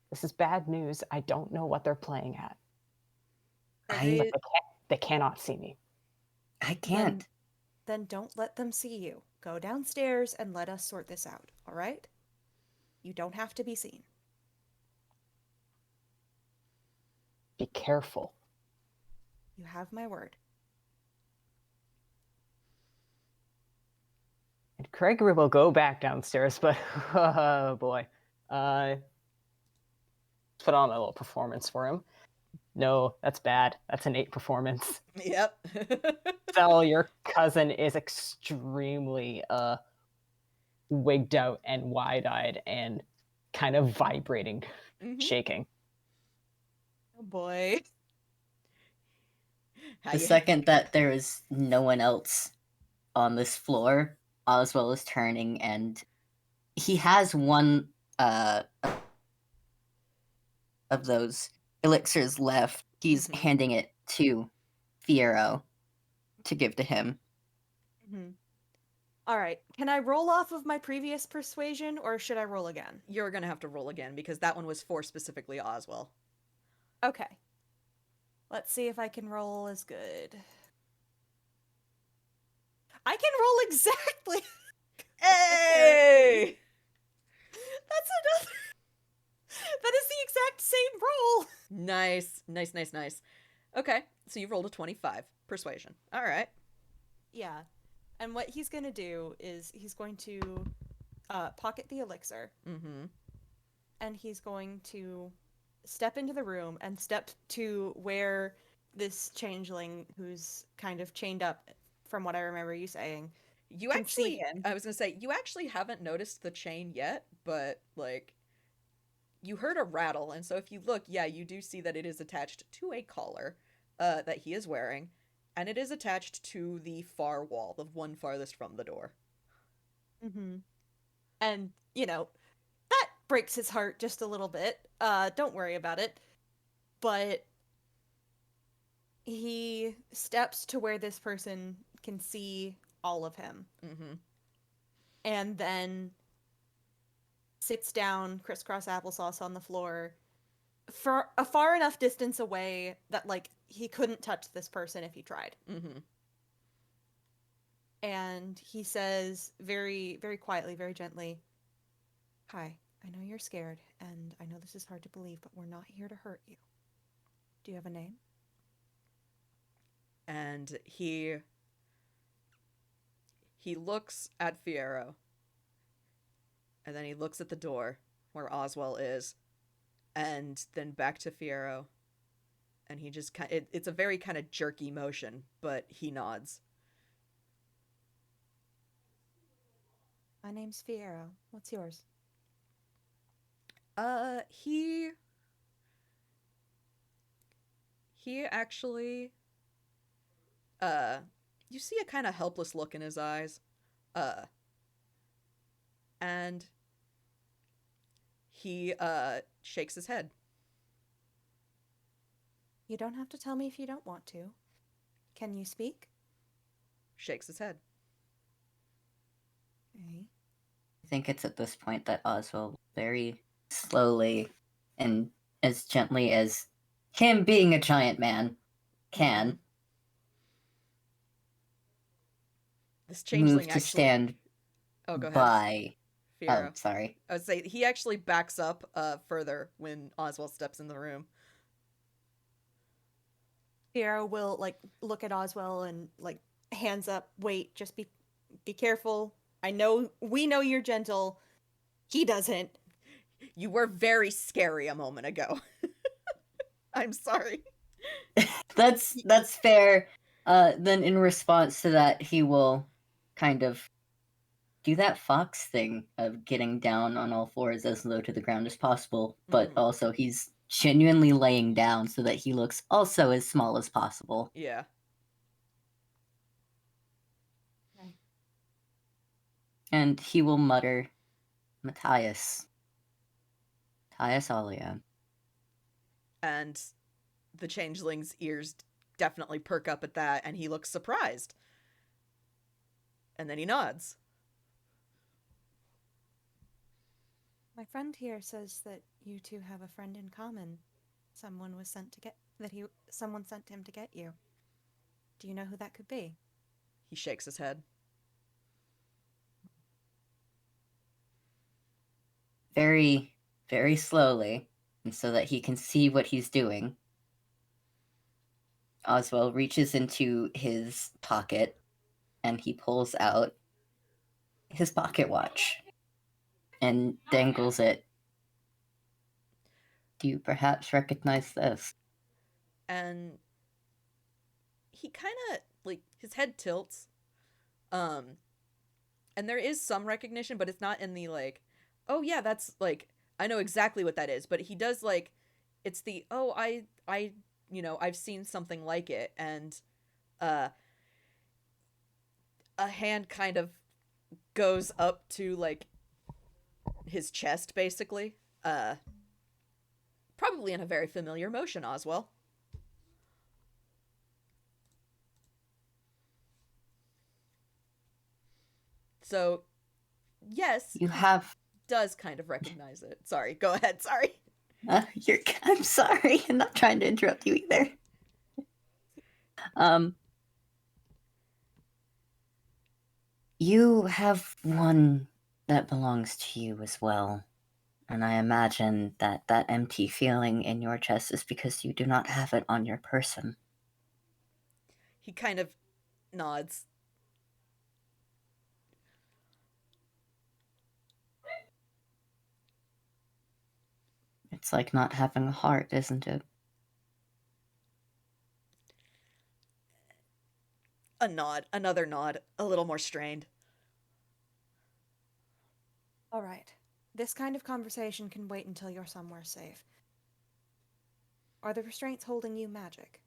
This is bad news. I don't know what they're playing at. Gregory, They cannot see me. I can't. Then don't let them see you. Go downstairs and let us sort this out, all right? You don't have to be seen. Be careful. You have my word. And Craigory will go back downstairs, but oh boy. Let's put on a little performance for him. No, that's bad. That's an 8 performance. Yep. Sel, your cousin is extremely wigged out and wide-eyed and kind of vibrating, Mhm. shaking. Oh boy. How The you- second that there is no one else on this floor, Ozwell is turning and he has one of those elixirs left. He's Mhm. handing it to Fiyero to give to him. All right. Can I roll off of my previous persuasion, or should I roll again? You're gonna have to roll again because that one was for specifically Ozwell. Okay. Let's see if I can roll as good. I can roll exactly. Hey! That's another. That is the exact same roll. Nice. Okay, so you rolled a 25 persuasion. All right. Yeah. And what he's going to do is he's going to pocket the elixir, Mm-hmm. and he's going to step into the room and step to where this changeling, who's kind of chained up, from what I remember you saying, You can see actually, him. I was gonna say, you actually haven't noticed the chain yet, but like, you heard a rattle, and so if you look, yeah, you do see that it is attached to a collar that he is wearing, and it is attached to the far wall, the one farthest from the door. Mm-hmm. And, that breaks his heart just a little bit. Don't worry about it. But he steps to where this person can see all of him, Mm-hmm. and then sits down, crisscross applesauce on the floor, for a far enough distance away that, like, he couldn't touch this person if he tried. Mm-hmm. And he says very, very quietly, very gently, "Hi, I know you're scared, and I know this is hard to believe, but we're not here to hurt you. Do you have a name?" And he looks at Fiyero, and then he looks at the door where Ozwell is, and then back to Fiyero, and he just it's a very kind of jerky motion, but he nods. "My name's Fiyero. What's yours?" He actually you see a kind of helpless look in his eyes. And he shakes his head. "You don't have to tell me if you don't want to. Can you speak?" Shakes his head. Okay. I think it's at this point that Ozwell very slowly and as gently as him being a giant man can This move changeling to actually stand Oh, go ahead. by. Fiyero. Oh, sorry. I would say he actually backs up further when Ozwell steps in the room. Fiyero will, like, look at Ozwell and, like, hands up, "Wait, just be careful. We know you're gentle. He doesn't. You were very scary a moment ago. I'm sorry. That's fair. Then in response to that, he will kind of do that fox thing of getting down on all fours as low to the ground as possible, but also he's genuinely laying down so that he looks also as small as possible. Yeah. Okay. And he will mutter, Matthias. Matthias Alia. And the changeling's ears definitely perk up at that, and he looks surprised. And then he nods. My friend here says that you two have a friend in common. Someone sent him to get you. Do you know who that could be? He shakes his head. Very, very slowly, and so that he can see what he's doing, Ozwell reaches into his pocket and he pulls out his pocket watch and dangles it. Do you perhaps recognize this? And he kind of, like, his head tilts. And there is some recognition, but it's not in the, like, oh yeah, that's, like, I know exactly what that is. But he does, like, it's the, oh, I you know, I've seen something like it. And a hand kind of goes up to, like, his chest, basically. Probably in a very familiar motion, Ozwell. So, yes, You have... does kind of recognize it. Sorry, go ahead, sorry. I'm sorry, I'm not trying to interrupt you either. You have one that belongs to you as well. And I imagine that that empty feeling in your chest is because you do not have it on your person. He kind of nods. It's like not having a heart, isn't it? A nod, another nod, a little more strained. All right. This kind of conversation can wait until you're somewhere safe. Are the restraints holding you magic?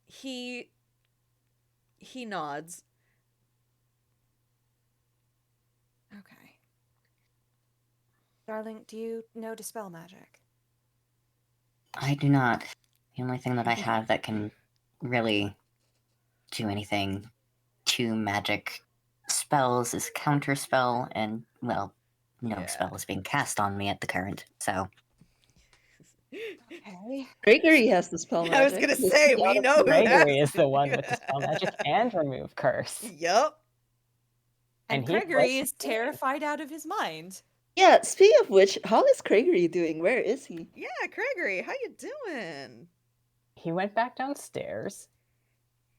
He nods. Okay. Darling, do you know dispel magic? I do not. The only thing that I have that can really do anything to magic spells is counterspell, and, well, no Yeah. spell is being cast on me at the current, so... Okay. Craigory has the spell magic. I was gonna say, we know who Craigory that is the one with dispel magic and remove curse. Yup. And And he Craigory was- is terrified out of his mind. Yeah, speaking of which, how is Craigory doing? Where is he? Yeah, Craigory, how you doing? He went back downstairs.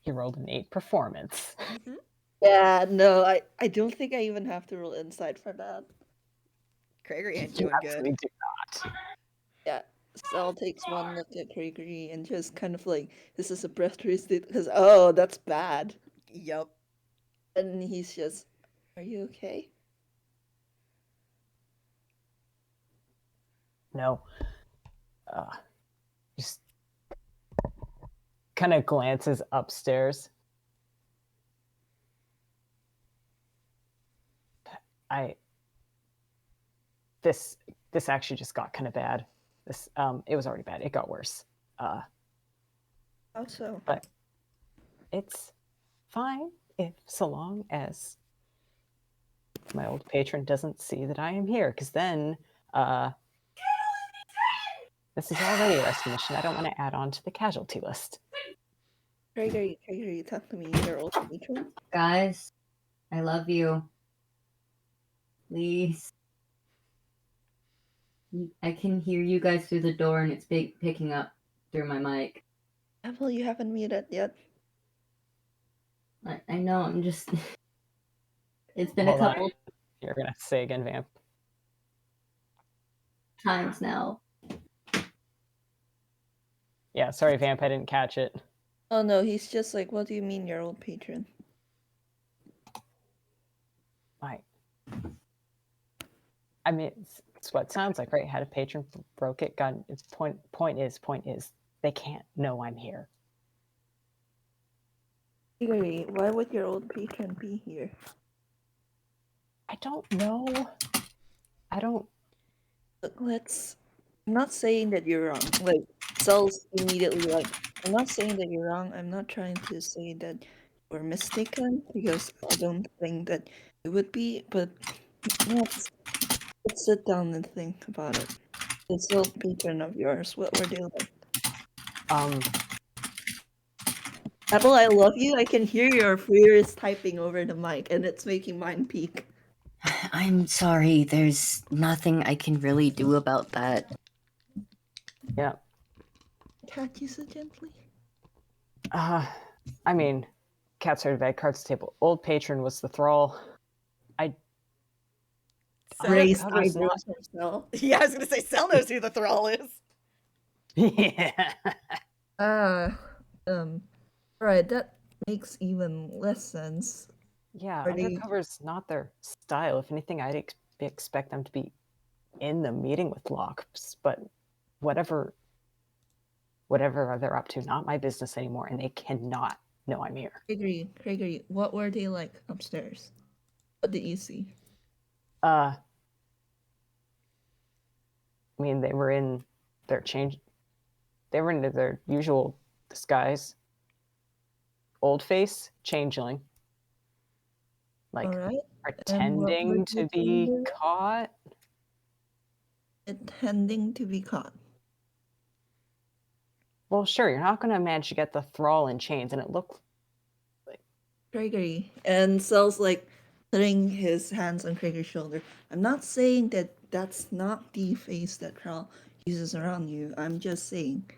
He rolled an 8 performance. Mm-hmm. Yeah, no, I don't think I even have to roll insight for that. Craigory ain't You doing absolutely good. do not. Yeah, Sal takes one look at Craigory and just kind of like, this is a breath state because, oh, that's bad. Yup. And he's just, are you okay? No. Just kind of glances upstairs. This actually just got kind of bad. It was already bad. It got worse. How so? But it's fine if so long as my old patron doesn't see that I am here, because then this is already a rescue mission. I don't want to add on to the casualty list. Craigory, talk to me. You're old patron. Guys, I love you. Please. I can hear you guys through the door and it's picking up through my mic. Babble, you haven't muted yet. I know, I'm just... It's been Hold a on. couple You're gonna have to say again, Vamp. times now. Yeah, sorry, Vamp, I didn't catch it. Oh no, he's just like, what do you mean, your old patron? I mean, it's what it sounds like, right? Had a patron, broke it, got its point is, they can't know I'm here. Craigory, why would your old patron be here? I don't know. I don't. Look, I'm not saying that you're wrong. Like, Cells immediately like, I'm not saying that you're wrong. I'm not trying to say that you're mistaken, because I don't think that you would be, but let's sit down and think about it. This old patron of yours, what were they like? Babble, I love you. I can hear your furious typing over the mic, and it's making mine peak. I'm sorry, there's nothing I can really do about that. Yeah. Can't you so gently? I mean, cats are bad cards table. Old patron was the thrall. Raised covers eyebrows herself. Yeah, I was gonna say Cell knows who the thrall is. Yeah. Right, that makes even less sense. Yeah, Are they- undercover's not their style. If anything, I'd expect them to be in the meeting with Locks, but whatever they're up to, not my business anymore, and they cannot know I'm here. Craigory, what were they like upstairs? What did you see? I mean, they were in their usual disguise. Old face, changeling. Like, All right. pretending to be caught. Intending to be caught. Well, sure, you're not going to manage to get the thrall in chains, and it looked like... Craigory. And Cell's like putting his hands on Craigory's shoulder. I'm not saying that that's not the face that Thrall uses around you. I'm just saying.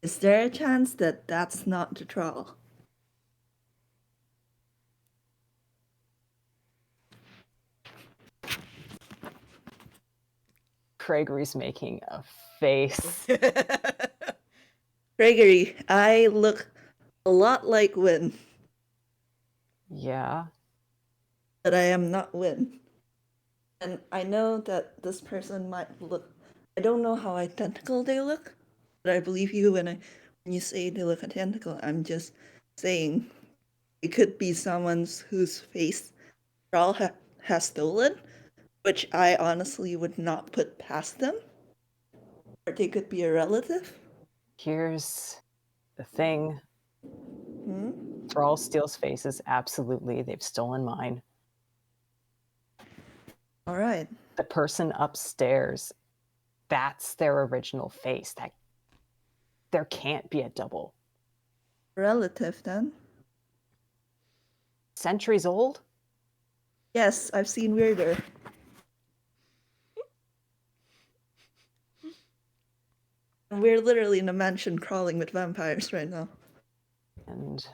Is there a chance that that's not the Thrall? Craigory's making a face. Craigory, I look a lot like Win, Yeah. but I am not Win. And I know that this person might look... I don't know how identical they look, but I believe you when you say they look identical. I'm just saying it could be someone whose face Thrall has stolen, which I honestly would not put past them. Or they could be a relative. Here's the thing. Hmm? Thrall steals faces, absolutely. They've stolen mine. All right. The person upstairs, that's their original face. There can't be a double. Relative, then? Centuries old? Yes, I've seen weirder. And we're literally in a mansion crawling with vampires right now. And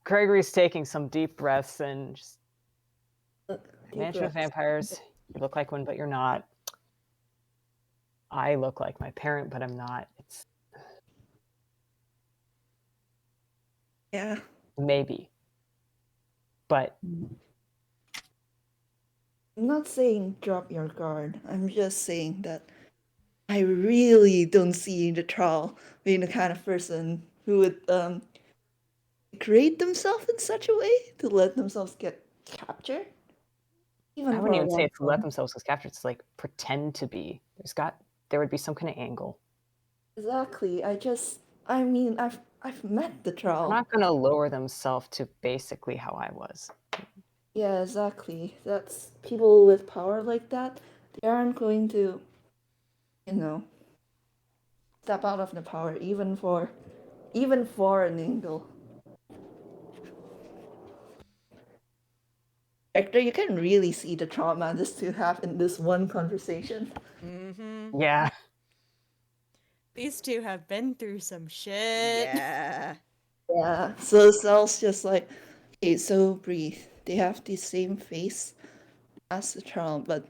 Craigory's taking some deep breaths and just... Mansion with vampires, you look like one, but you're not. I look like my parent, but I'm not. It's... Yeah. Maybe. But... I'm not saying drop your guard. I'm just saying that I really don't see the Thrall being the kind of person who would create themselves in such a way to let themselves get captured. I wouldn't even say it's let themselves get captured. It's like pretend to be. There would be some kind of angle. Exactly. I've met the Thrall. They're not going to lower themselves to basically how I was. Yeah, exactly. That's people with power like that. They aren't going to, step out of the power even for an angle. Hector, you can really see the trauma these two have in this one conversation. Mm-hmm. Yeah. These two have been through some shit. Yeah. Yeah. So Cell's just like, okay, so breathe. They have the same face as the child, but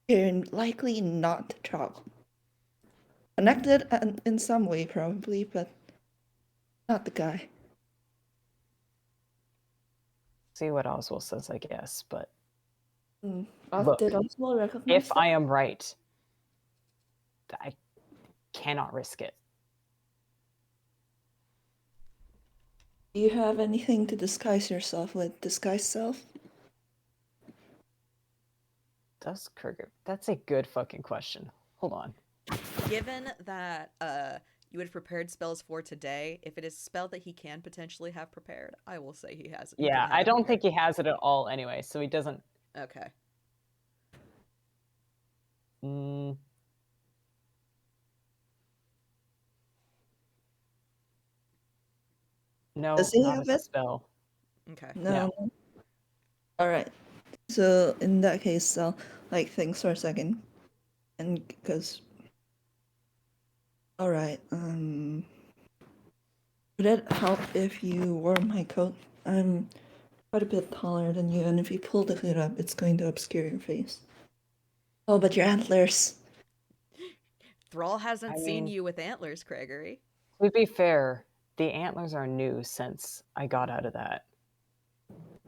they're likely not the child. Connected in some way, probably, but not the guy. See what Ozwell says, I guess. But Look, did Ozwell recognize if I am right, I cannot risk it. Do you have anything to disguise yourself with? Disguise self? Does Krieger? That's a good fucking question. Hold on. Given that you had prepared spells for today, if it is a spell that he can potentially have prepared, I will say he has it. Yeah, I don't think he has it at all anyway, so he doesn't. Okay. Mm. No, Does he not have a it? spell. Okay. No. Alright. So in that case, I'll like think for a second. And because alright, would it help if you wore my coat? I'm quite a bit taller than you, and if you pull the hood up, it's going to obscure your face. Oh, but your antlers. Thrall hasn't I seen mean- you with antlers, Craigory. To be fair, the antlers are new since I got out of that.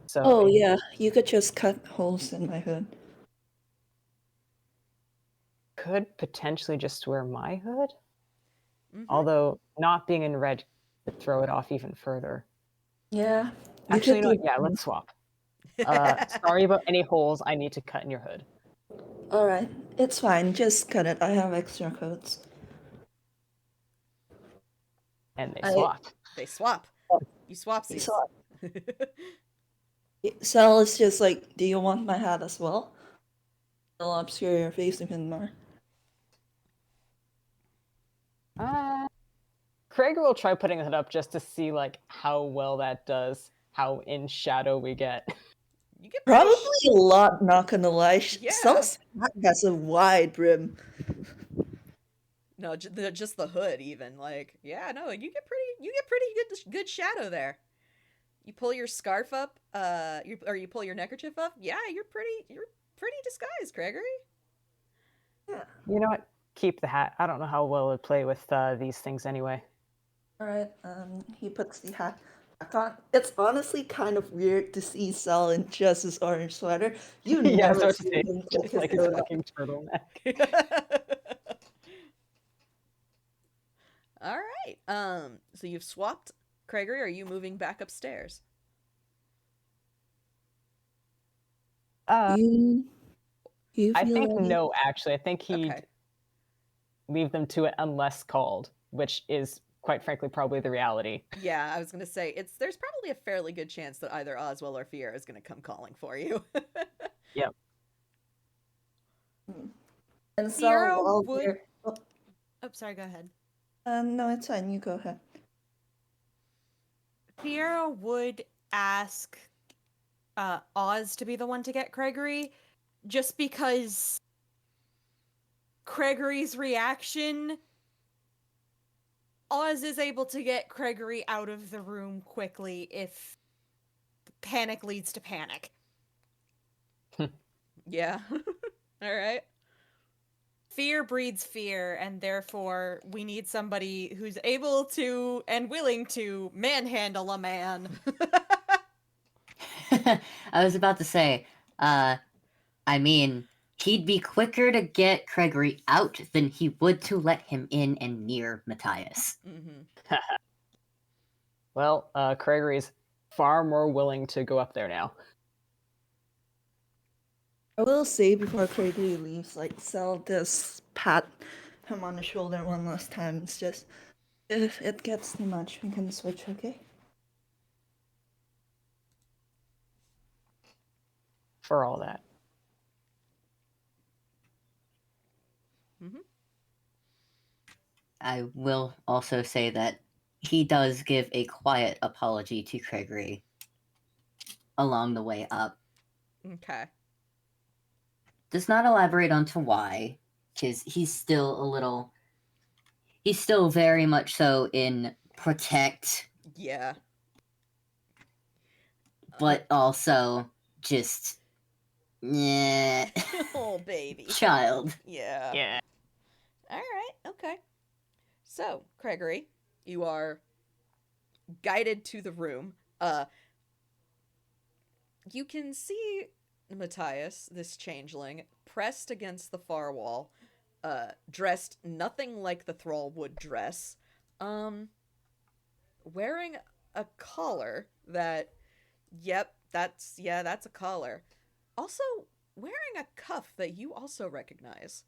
So Oh yeah, you could just cut holes in my hood. could potentially just wear my hood. Mhm. Although not being in red could throw it off even further. Yeah. Actually, no, yeah, let's swap. Sorry about any holes I need to cut in your hood. Alright, it's fine, just cut it. I have extra coats. And they I- swap. They swap. Oh. You swap We seats. swap. Sal is just like, do you want my hat as well? It'll obscure your face even more. Craiger will try putting it up just to see like how well that does, how in shadow we get. You get Probably pretty a lot, not gonna lie. Yeah. Sal's hat has a wide brim. No, just the hood even. Like, yeah, no, you get pretty good shadow there. You pull your scarf up, you pull your neckerchief up. Yeah, you're pretty disguised, Craigory. Yeah. You know what? Keep the hat. I don't know how well it play with these things anyway. Alright, he puts the hat back on. It's honestly kind of weird to see Sal in just his orange sweater. You Yeah, never so see it's him just take his like his coat off. fucking turtleneck. All right. So you've swapped, Craigory. Are you moving back upstairs? You I feel think like no, actually. I think he'd Okay. leave them to it unless called, which is quite frankly probably the reality. Yeah, I was gonna say there's probably a fairly good chance that either Ozwell or Fiyero is gonna come calling for you. Yep. and Fiyero Sal while would- they're- Oh, sorry, go ahead. no, it's fine. You go ahead. Fiyero would ask Oz to be the one to get Craigory, just because Craigory's reaction. Oz is able to get Craigory out of the room quickly if panic leads to panic. Yeah. All right. Fear breeds fear, and therefore we need somebody who's able to and willing to manhandle a man. I was about to say, I mean, he'd be quicker to get Craigory out than he would to let him in and near Matthias. Mm-hmm. Well, Craigory's far more willing to go up there now. I will say before Craigory leaves, like Sal does pat him on the shoulder one last time. It's just if it gets too much, we can switch, okay? For all that. Mm-hmm. I will also say that he does give a quiet apology to Craigory along the way up. Okay. Does not elaborate onto why, because he's still a little. He's still very much so in protect, Yeah. but also just yeah, Oh, baby. child. Yeah. Yeah. All right. Okay. So, Craigory, you are guided to the room. You can see Matthias, this changeling, pressed against the far wall, dressed nothing like the thrall would dress, wearing a collar that, yep, that's a collar. Also, wearing a cuff that you also recognize.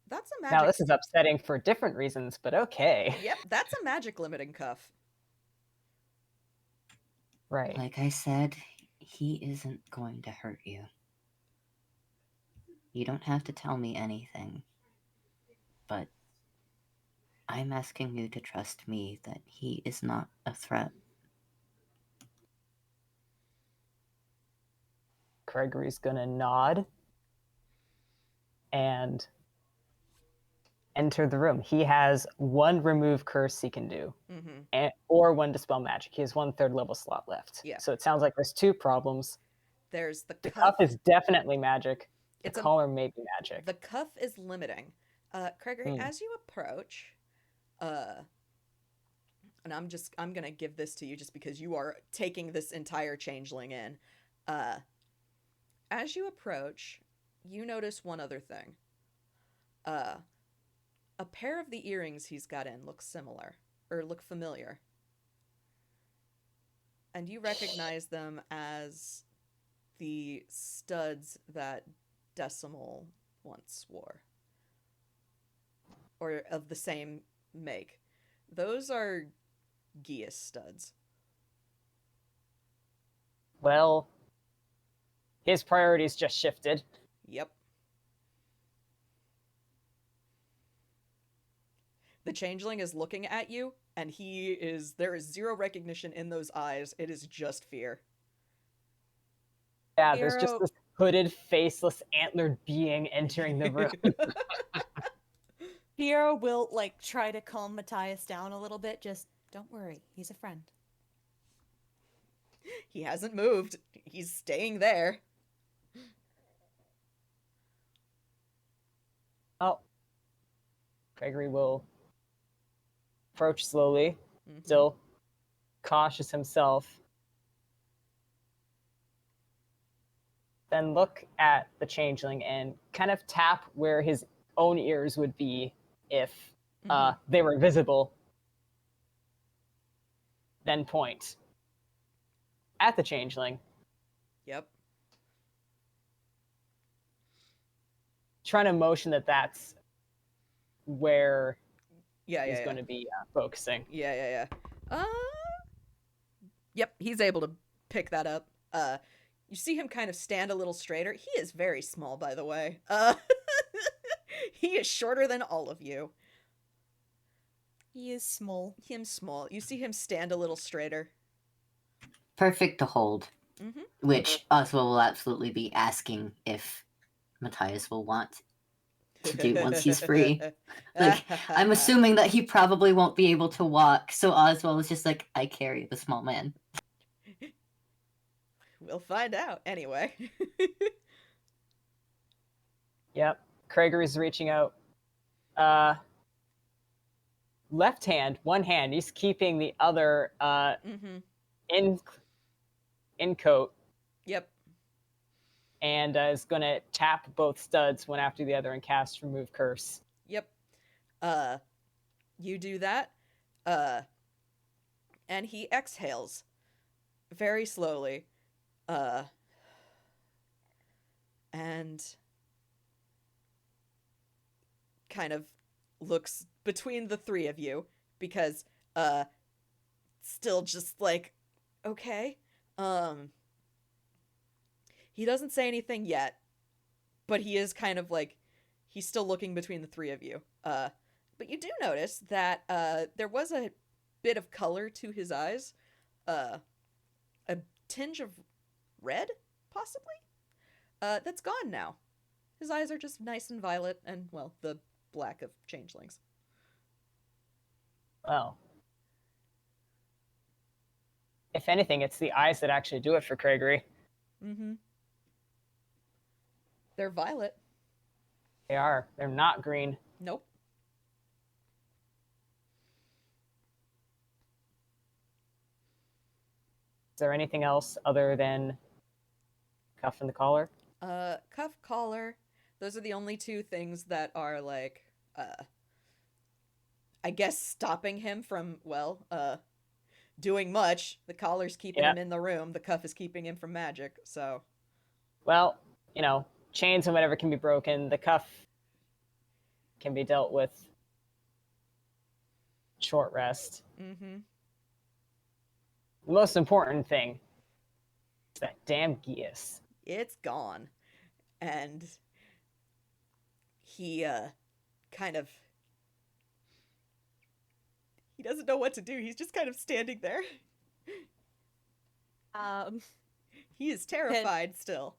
That's a magic. Now this is upsetting for different reasons, but okay. Yep, that's a magic limiting cuff. Right. Like I said, he isn't going to hurt you. You don't have to tell me anything, but I'm asking you to trust me that he is not a threat. Craigory's gonna nod and enter the room. He has one remove curse he can do, or one dispel magic. He has 1/3 level slot left. Yeah. So it sounds like there's two problems. There's the The cuff. cuff is definitely magic. The It's a- collar may be magic. The cuff is limiting. Craigory, as you approach, and I'm gonna give this to you just because you are taking this entire changeling in. As you approach, you notice one other thing. A pair of the earrings he's got in look familiar. And you recognize them as the studs that Decimal once wore. Or of the same make. Those are Geas studs. Well, his priorities just shifted. Yep. The changeling is looking at you, and there is zero recognition in those eyes. It is just fear. Yeah, there's just Fiyero- this hooded, faceless, antlered being entering the room. Fiyero will like try to calm Matthias down a little bit. Just don't worry, he's a friend. He hasn't moved. He's staying there. Oh. Craigory will approach slowly, Mhm. still cautious himself. Then look at the changeling and kind of tap where his own ears would be if they were visible. Then point at the changeling. Yep. Trying to motion that that's where Yeah, he's going to be focusing. Yeah. Yep, he's able to pick that up. You see him kind of stand a little straighter. He is very small, by the way. He is shorter than all of you. He is small. Him's small. You see him stand a little straighter. Perfect to hold. Which Ozwell will absolutely be asking if Matthias will want to do once he's free. Like, I'm assuming that he probably won't be able to walk, so Ozwell is just like, I carry the small man. We'll find out anyway. Yep. Craigory's reaching out. Left hand, one hand. He's keeping the other in coat. Yep. And is going to tap both studs one after the other and cast Remove Curse. Yep. You do that. And he exhales very slowly. And kind of looks between the three of you because still just like, okay. He doesn't say anything yet, but he is kind of like, he's still looking between the three of you. But you do notice that there was a bit of color to his eyes, a tinge of red, possibly. That's gone now. His eyes are just nice and violet, and, well, the black of changelings. Well, if anything, it's the eyes that actually do it for Craigory. Mm-hmm. They're violet. They are. They're not green. Nope. Is there anything else other than cuff and the collar? Cuff, collar. Those are the only two things that are, like, I guess stopping him from, well, doing much. The collar's keeping him in the room. The cuff is keeping him from magic, so. Well, you know, chains and whatever can be broken. The cuff can be dealt with short rest. Mm-hmm. The most important thing is that damn geas. It's gone. And he, kind of... He doesn't know what to do. He's just kind of standing there. He is terrified still.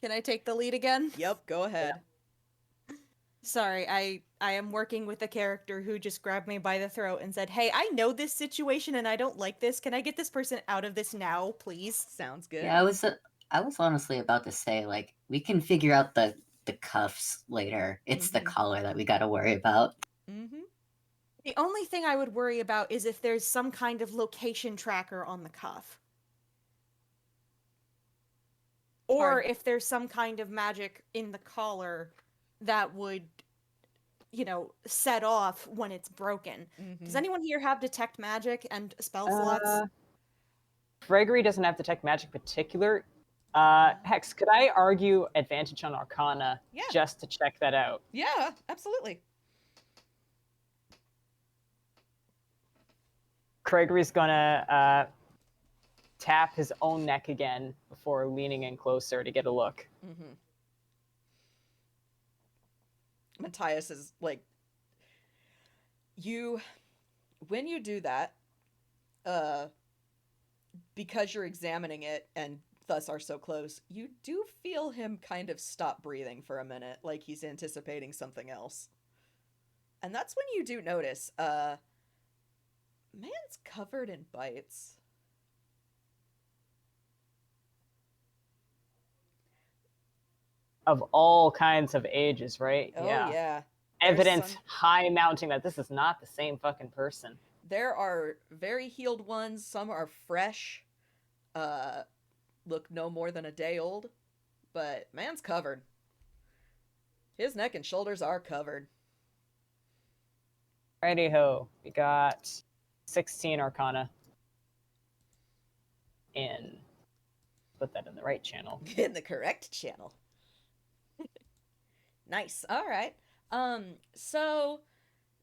Can I take the lead again? Yep, go ahead. Sorry, I am working with a character who just grabbed me by the throat and said, "Hey, I know this situation and I don't like this. Can I get this person out of this now, please?" Sounds good. Yeah, I was honestly about to say, like, we can figure out the cuffs later. It's the collar that we gotta worry about. Mm-hmm. The only thing I would worry about is if there's some kind of location tracker on the cuff. Or if there's some kind of magic in the collar that would, you know, set off when it's broken. Does anyone here have detect magic and spell slots? Craigory doesn't have detect magic particular. Hex, could I argue advantage on Arcana just to check that out? Yeah, absolutely. Craigory's gonna tap his own neck again before leaning in closer to get a look. Mm-hmm. Matthias is like, when you do that, because you're examining it and thus are so close, you do feel him kind of stop breathing for a minute, like he's anticipating something else. And that's when you do notice, man's covered in bites. Of all kinds of ages, right? Oh, yeah. Evidence high mounting that this is not the same fucking person. There are very healed ones. Some are fresh. Look no more than a day old. But man's covered. His neck and shoulders are covered. Righty ho. We got 16 Arcana. Put that in the right channel. In the correct channel. Nice. All right. So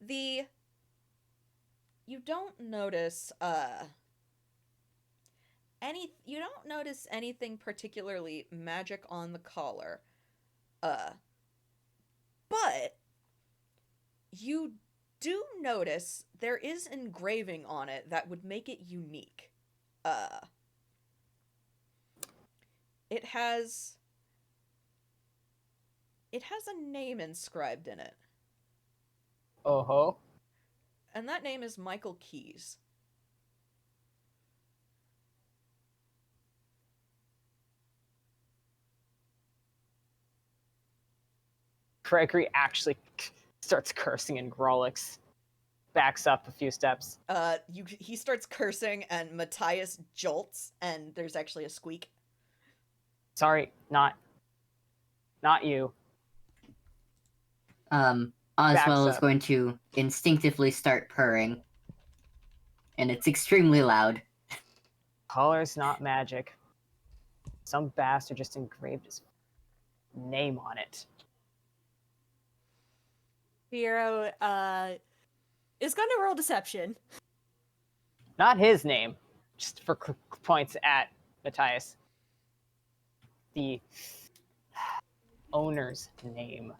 you don't notice anything particularly magic on the collar. But you do notice there is engraving on it that would make it unique. It has a name inscribed in it. Oh-ho. And that name is Michael Keyes. Craigory actually starts cursing and Grolix backs up a few steps. He starts cursing and Matthias jolts and there's actually a squeak. Sorry, not you. Ozwell is going to instinctively start purring. And it's extremely loud. Collar's not magic. Some bastard just engraved his name on it. Fiyero is going to roll deception. Not his name, just for points at Matthias. The owner's name.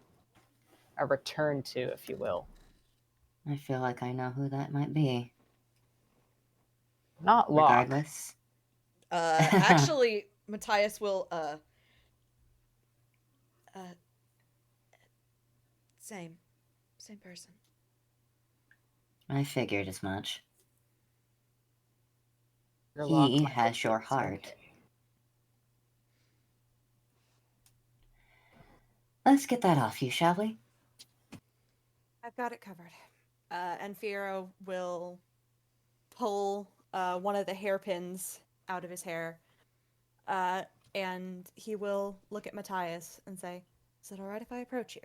A return to, if you will. I feel like I know who that might be. Not Locke. Regardless. Actually, Matthias will, Same person. I figured as much. You're He locked, my has your hopes, heart. okay. Let's get that off you, shall we? I've got it covered. And Fiyero will pull one of the hairpins out of his hair, and he will look at Matthias and say, "Is it all right if I approach you?"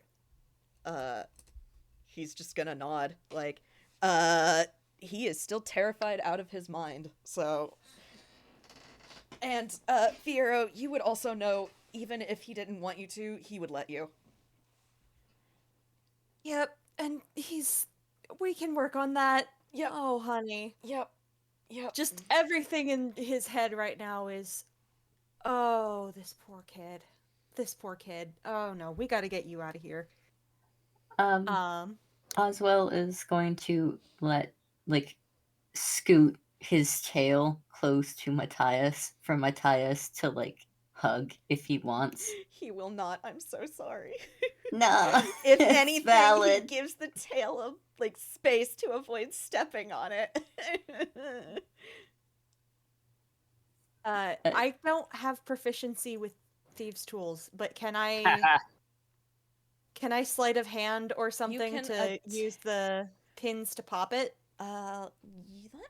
He's just gonna nod, like, he is still terrified out of his mind, so... And, Fiyero, you would also know, even if he didn't want you to, he would let you. Yep, and we can work on that. Yep. Oh, honey. Yep. Just everything in his head right now is, oh, this poor kid. This poor kid. Oh, no, we gotta get you out of here. Ozwell is going to scoot his tail close to Matthias for Matthias to, hug if he wants. He will not. I'm so sorry. No, If it's anything, valid. he gives the tail of, space to avoid stepping on it. I don't have proficiency with thieves' tools, but can I sleight of hand or something can to use the pins to pop it? Let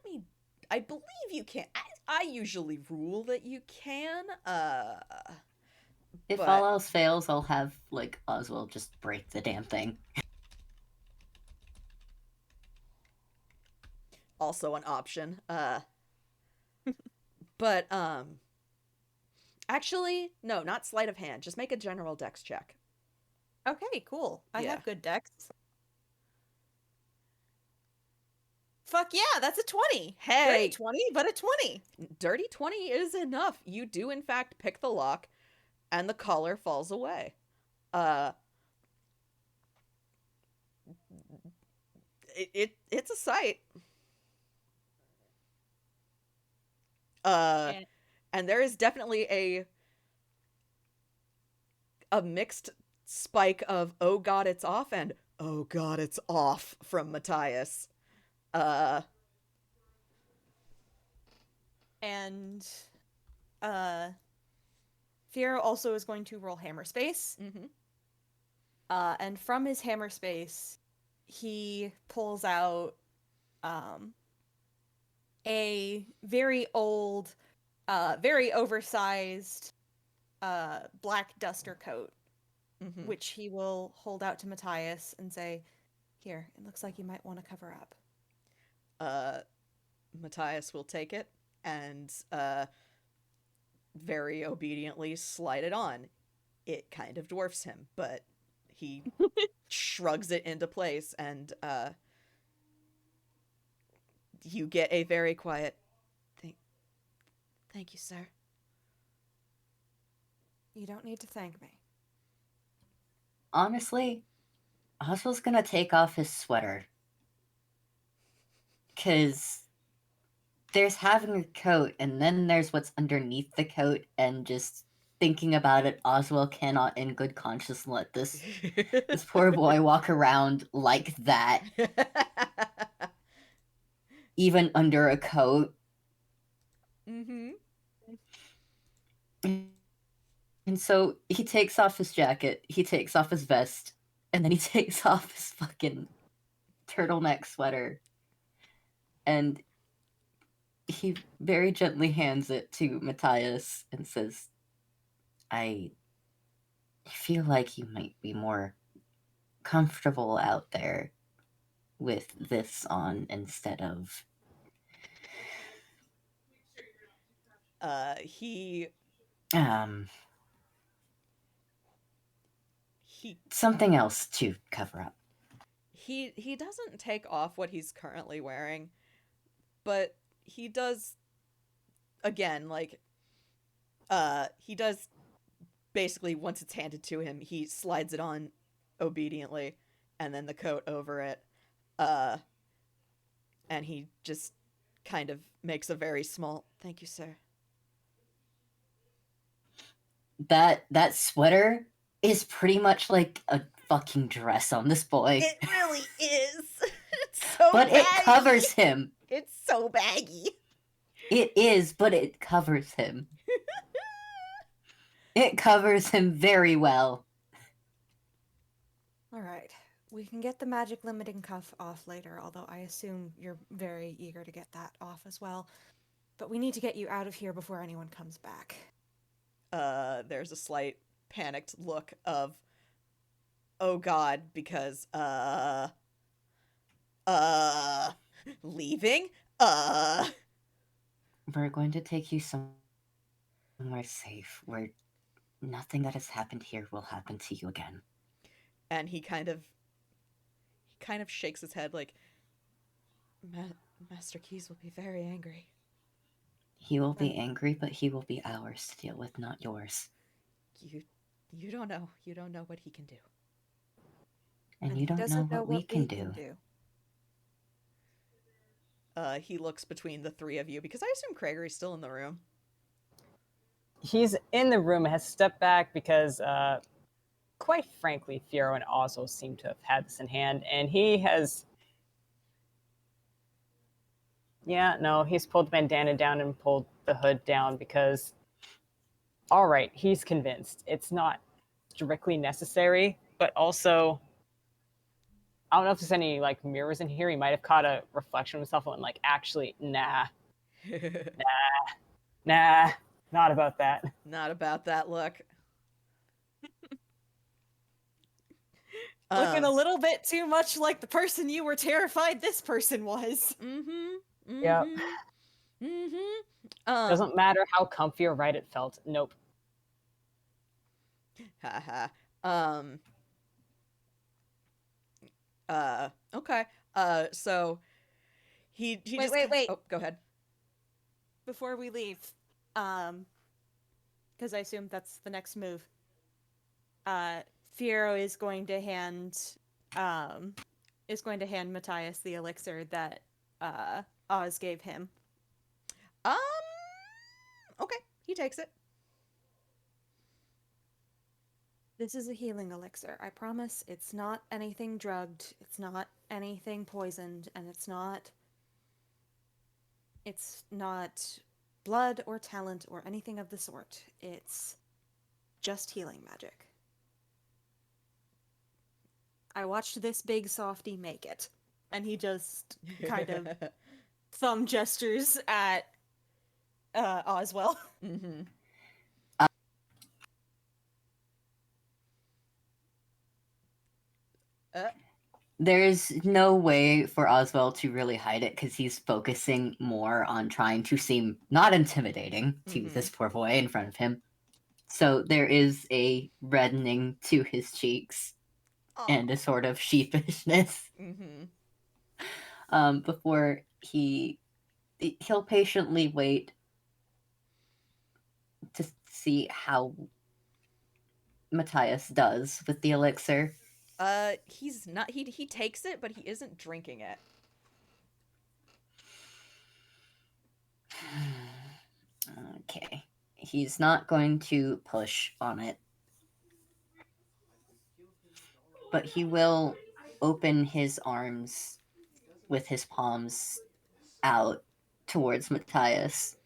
me... I believe you can. I usually rule that you can, If but- all else fails, I'll have, Ozwell just break the damn thing. Also an option. But, actually, no, not sleight of hand. Just make a general dex check. Okay, cool. I Yeah. have good dex. Fuck yeah, that's a 20. Hey! Dirty 20, but a 20. Dirty 20 is enough. You do, in fact, pick the lock, and the collar falls away. It's a sight. And there is definitely a mixed spike of, oh god, it's off, and oh god, it's off from Matthias. And Fiyero also is going to roll hammer space. Mm-hmm. And from his hammer space, he pulls out a very old, very oversized black duster coat, Mm-hmm. which he will hold out to Matthias and say, "Here, it looks like you might want to cover up." Matthias will take it and very obediently slide it on. It kind of dwarfs him, but he shrugs it into place, and you get a very quiet thank you, sir. You don't need to thank me. Honestly, Oswald's gonna take off his sweater. 'Cause there's having a coat, and then there's what's underneath the coat, and just thinking about it, Oswald cannot in good conscience let this poor boy walk around like that, even under a coat. Mm-hmm. And so he takes off his jacket, he takes off his vest, and then he takes off his fucking turtleneck sweater. And he very gently hands it to Matthias and says, I feel like you might be more comfortable out there with this on instead of... He something else to cover up. He doesn't take off what he's currently wearing, but he does, again, he does basically, once it's handed to him, he slides it on obediently, and then the coat over it, and he just kind of makes a very small, thank you, sir. That sweater is pretty much like a fucking dress on this boy. It really is. It's so But baggy. it covers him. It's so baggy. It is, but it covers him. It covers him very well. All right. We can get the magic limiting cuff off later, although I assume you're very eager to get that off as well. But we need to get you out of here before anyone comes back. There's a slight panicked look of, oh god, because, leaving? We're going to take you somewhere safe, where nothing that has happened here will happen to you again. And he kind of shakes his head like, Master Keys will be very angry. He will be angry, but he will be ours to deal with, not yours. You don't know. You don't know what he can do. And you don't know what we can do. He looks between the three of you, because I assume Craigory's still in the room. He's in the room, has stepped back because, quite frankly, Fiyero and Ozwell seem to have had this in hand, and he has... Yeah, no, he's pulled the bandana down and pulled the hood down because, all right, he's convinced. It's not strictly necessary, but also, I don't know if there's any, like, mirrors in here. He might have caught a reflection of himself and, like, actually, nah, not about that. Not about that look. Looking a little bit too much like the person you were terrified this person was. Yep. Doesn't matter how comfy or right it felt. Nope. Haha. Okay. So he Wait. Oh, go ahead. Before we leave, because I assume that's the next move. Fiyero is going to hand Matthias the elixir that Oz gave him. Okay, he takes it. This is a healing elixir. I promise it's not anything drugged, it's not anything poisoned, and it's not blood or talent or anything of the sort. It's just healing magic. I watched this big softy make it. And he just kind of thumb gestures at Ozwell. Mm-hmm. There's no way for Ozwell to really hide it because he's focusing more on trying to seem not intimidating to this poor boy in front of him. So there is a reddening to his cheeks and a sort of sheepishness. Before he'll patiently wait to see how Matthias does with the elixir. He's not. He takes it, but he isn't drinking it. Okay. He's not going to push on it. But he will open his arms with his palms out towards Matthias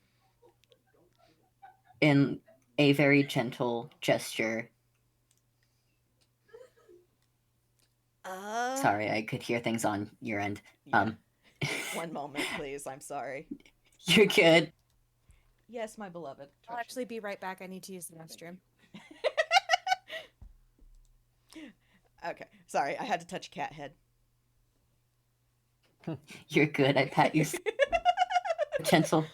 in a very gentle gesture. Sorry, I could hear things on your end. Yeah. One moment, please. I'm sorry. You're good. Yes, my beloved. I'll actually be right back. I need to use the restroom. Okay. Sorry, I had to touch a cat head. You're good. I pat you gentle.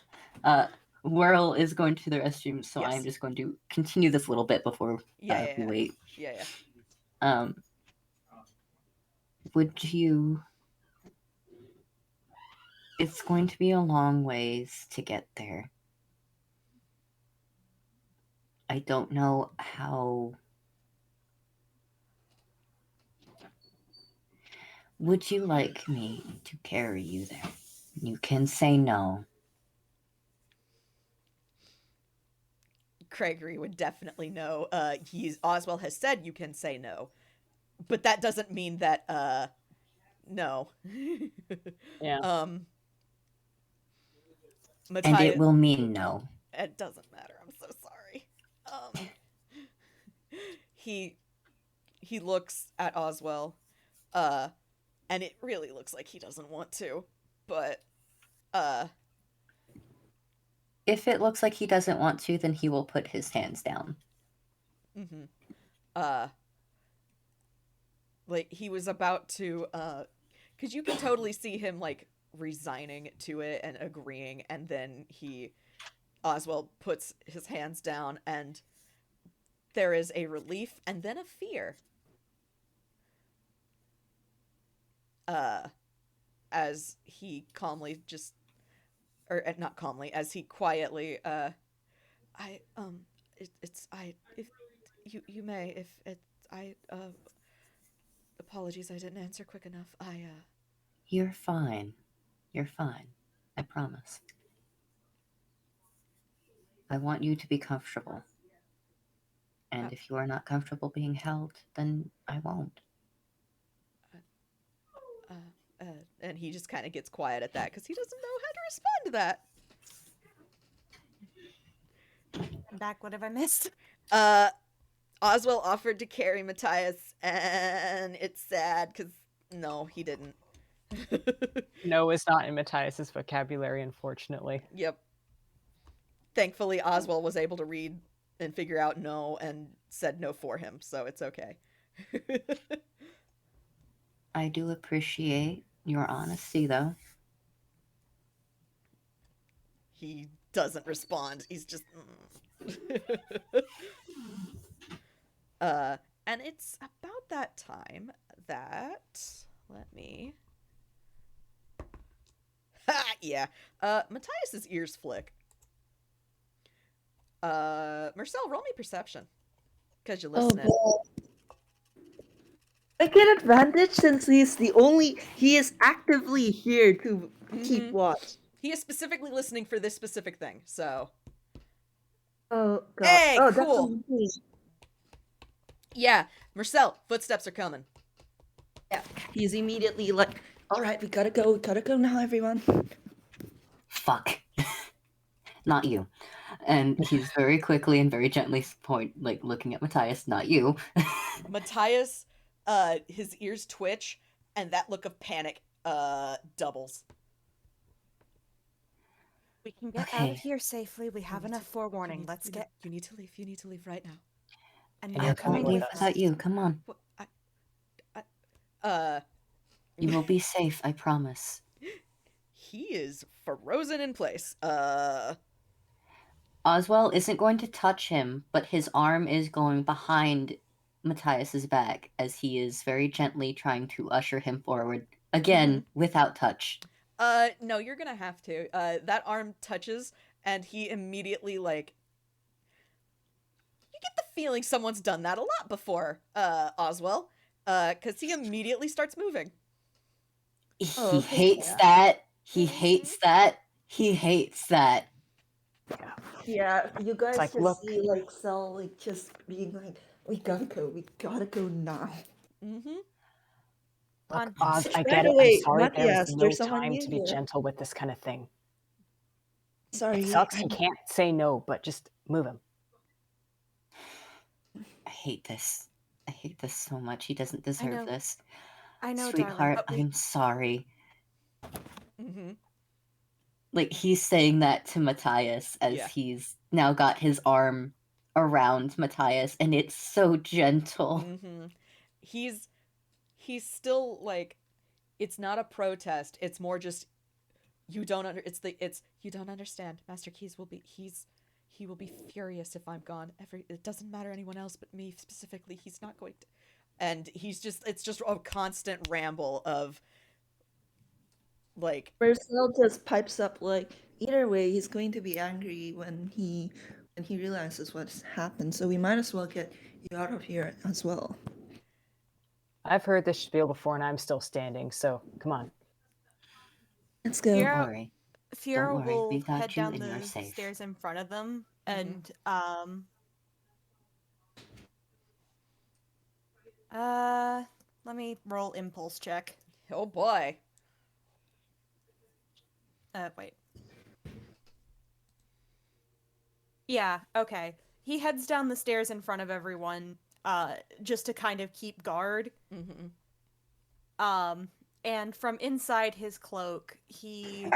Whirl is going to the restroom, so Yes. I'm just going to continue this a little bit before we wait. Yeah. Would you... It's going to be a long ways to get there. I don't know how... Would you like me to carry you there? You can say no. Craigory would definitely know. Ozwell has said you can say no. but that doesn't mean that no. Yeah. And Matthias, it will mean no. it doesn't matter. I'm so sorry. He looks at Ozwell, and it really looks like he doesn't want to, but If it looks like he doesn't want to, then he will put his hands down. mm-hmm. Like he was about to, because you can totally see him like resigning to it and agreeing, and then Ozwell puts his hands down, and there is a relief and then a fear. As he calmly just, or not calmly, as he quietly, if you may, if it, apologies, I didn't answer quick enough. You're fine. You're fine. I promise. I want you to be comfortable. And if you are not comfortable being held, then I won't. And he just kind of gets quiet at that because he doesn't know how to respond to that. I'm back. What have I missed? Ozwell offered to carry Matthias, and it's sad because no, he didn't. No is not in Matthias's vocabulary, unfortunately. Yep. Thankfully, Ozwell was able to read and figure out no and said no for him, so it's okay. I do appreciate your honesty, though. He doesn't respond. He's just... and it's about that time that... Let me... Ha! Yeah. Matthias's ears flick. Mersel, roll me perception. Because you're listening. I get advantage since he is actively here to keep watch. He is specifically listening for this specific thing, so... Oh, God. Hey, oh, cool. That's Yeah, Mersel, footsteps are coming. yeah, he's immediately like, alright, we gotta go now, everyone. Fuck. Not you. And he's very quickly and very gently looking at Matthias, not you. Matthias, his ears twitch, and that look of panic, doubles. We can get out of here safely. We have enough forewarning. Let's get. You need to leave. You need to leave right now. And Yeah, you're come coming with with us. us. Without you, come on. What, You will be safe, I promise. he is frozen in place. Ozwell isn't going to touch him, but his arm is going behind Matthias's back as he is very gently trying to usher him forward. Again, without touch. No, you're gonna have to. That arm touches, and he immediately, like... You get the feeling someone's done that a lot before, Ozwell. Because he immediately starts moving. He Oh, hates yeah. that. He hates that. He hates that. Yeah, you guys like, just look. see like Cell like just being like, we gotta go now. Mm-hmm. Look, Oz, I By get the it. way, I'm sorry Matthias, there's no there's someone time new to be here. gentle with this kind of thing. Sorry, It sucks he can't say no, but just move him. I hate this. I hate this so much. He doesn't deserve know. this. I know, Sweetheart, darling. I'm sorry. Mm-hmm. Like, he's saying that to Matthias as Yeah. he's now got his arm around Matthias, and it's so gentle. Mm-hmm. He's still, like... It's not a protest. It's more just... You don't understand. Master Keys will be... He will be furious if I'm gone. It doesn't matter anyone else but me specifically. He's not going to... And he's just... It's just a constant ramble of... Like... Mersel just pipes up like, either way, he's going to be angry when he realizes what's happened. So we might as well get you out of here as well. I've heard this spiel before, and I'm still standing. So come on. Let's go. Yeah. Don't worry. Fiyero worry, will we got head you down and you're the safe. stairs in front of them, and Let me roll impulse check. Oh boy. Wait. Yeah, okay. He heads down the stairs in front of everyone, just to kind of keep guard. Mm-hmm. And from inside his cloak, he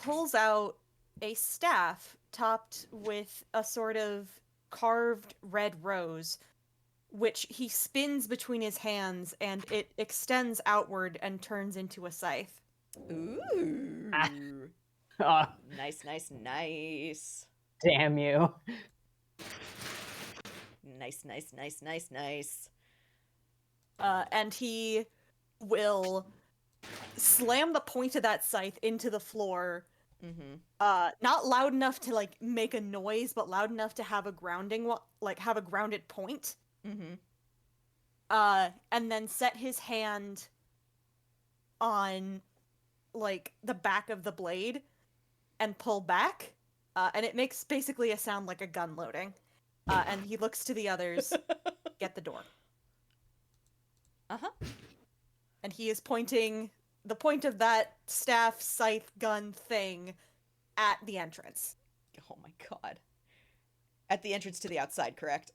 pulls out a staff topped with a sort of carved red rose, which he spins between his hands, and it extends outward and turns into a scythe. Ooh. Oh, Nice, nice, nice. damn you. Nice, nice, nice, nice, nice. And he will slam the point of that scythe into the floor. Mm-hmm. Not loud enough to like make a noise, but loud enough to have a grounding, have a grounded point. Mm-hmm. And then set his hand on like the back of the blade and pull back. And it makes basically a sound like a gun loading. And he looks to the others, get the door. Uh-huh. And he is pointing the point of that staff, scythe, gun thing at the entrance. Oh my god. At the entrance to the outside, correct?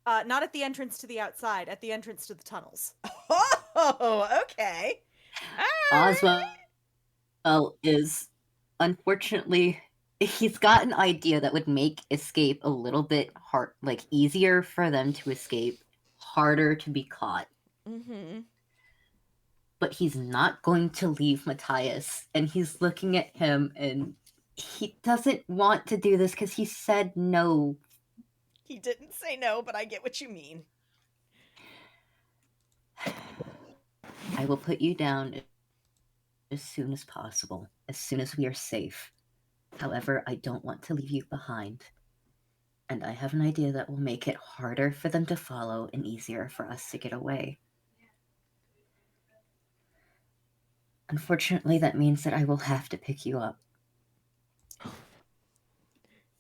Not at the entrance to the outside, at the entrance to the tunnels. Oh, okay. Alright. Ozwell is, unfortunately, he's got an idea that would make escape a little bit hard, like easier for them to escape, harder to be caught. Mm-hmm. But he's not going to leave Matthias, and he's looking at him, and he doesn't want to do this because he said no. He didn't say no, but I get what you mean. I will put you down as soon as possible, as soon as we are safe. However, I don't want to leave you behind. And I have an idea that will make it harder for them to follow and easier for us to get away. Unfortunately, that means that I will have to pick you up.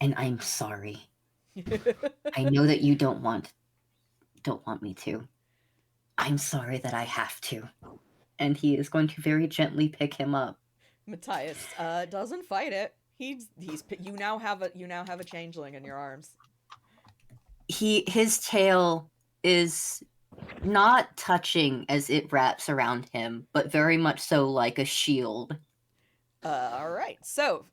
And I'm sorry. I know that you don't want me to. I'm sorry that I have to. And he is going to very gently pick him up. Matthias doesn't fight it. He's you now have a changeling in your arms. His tail is not touching as it wraps around him, but very much so like a shield. All right. So,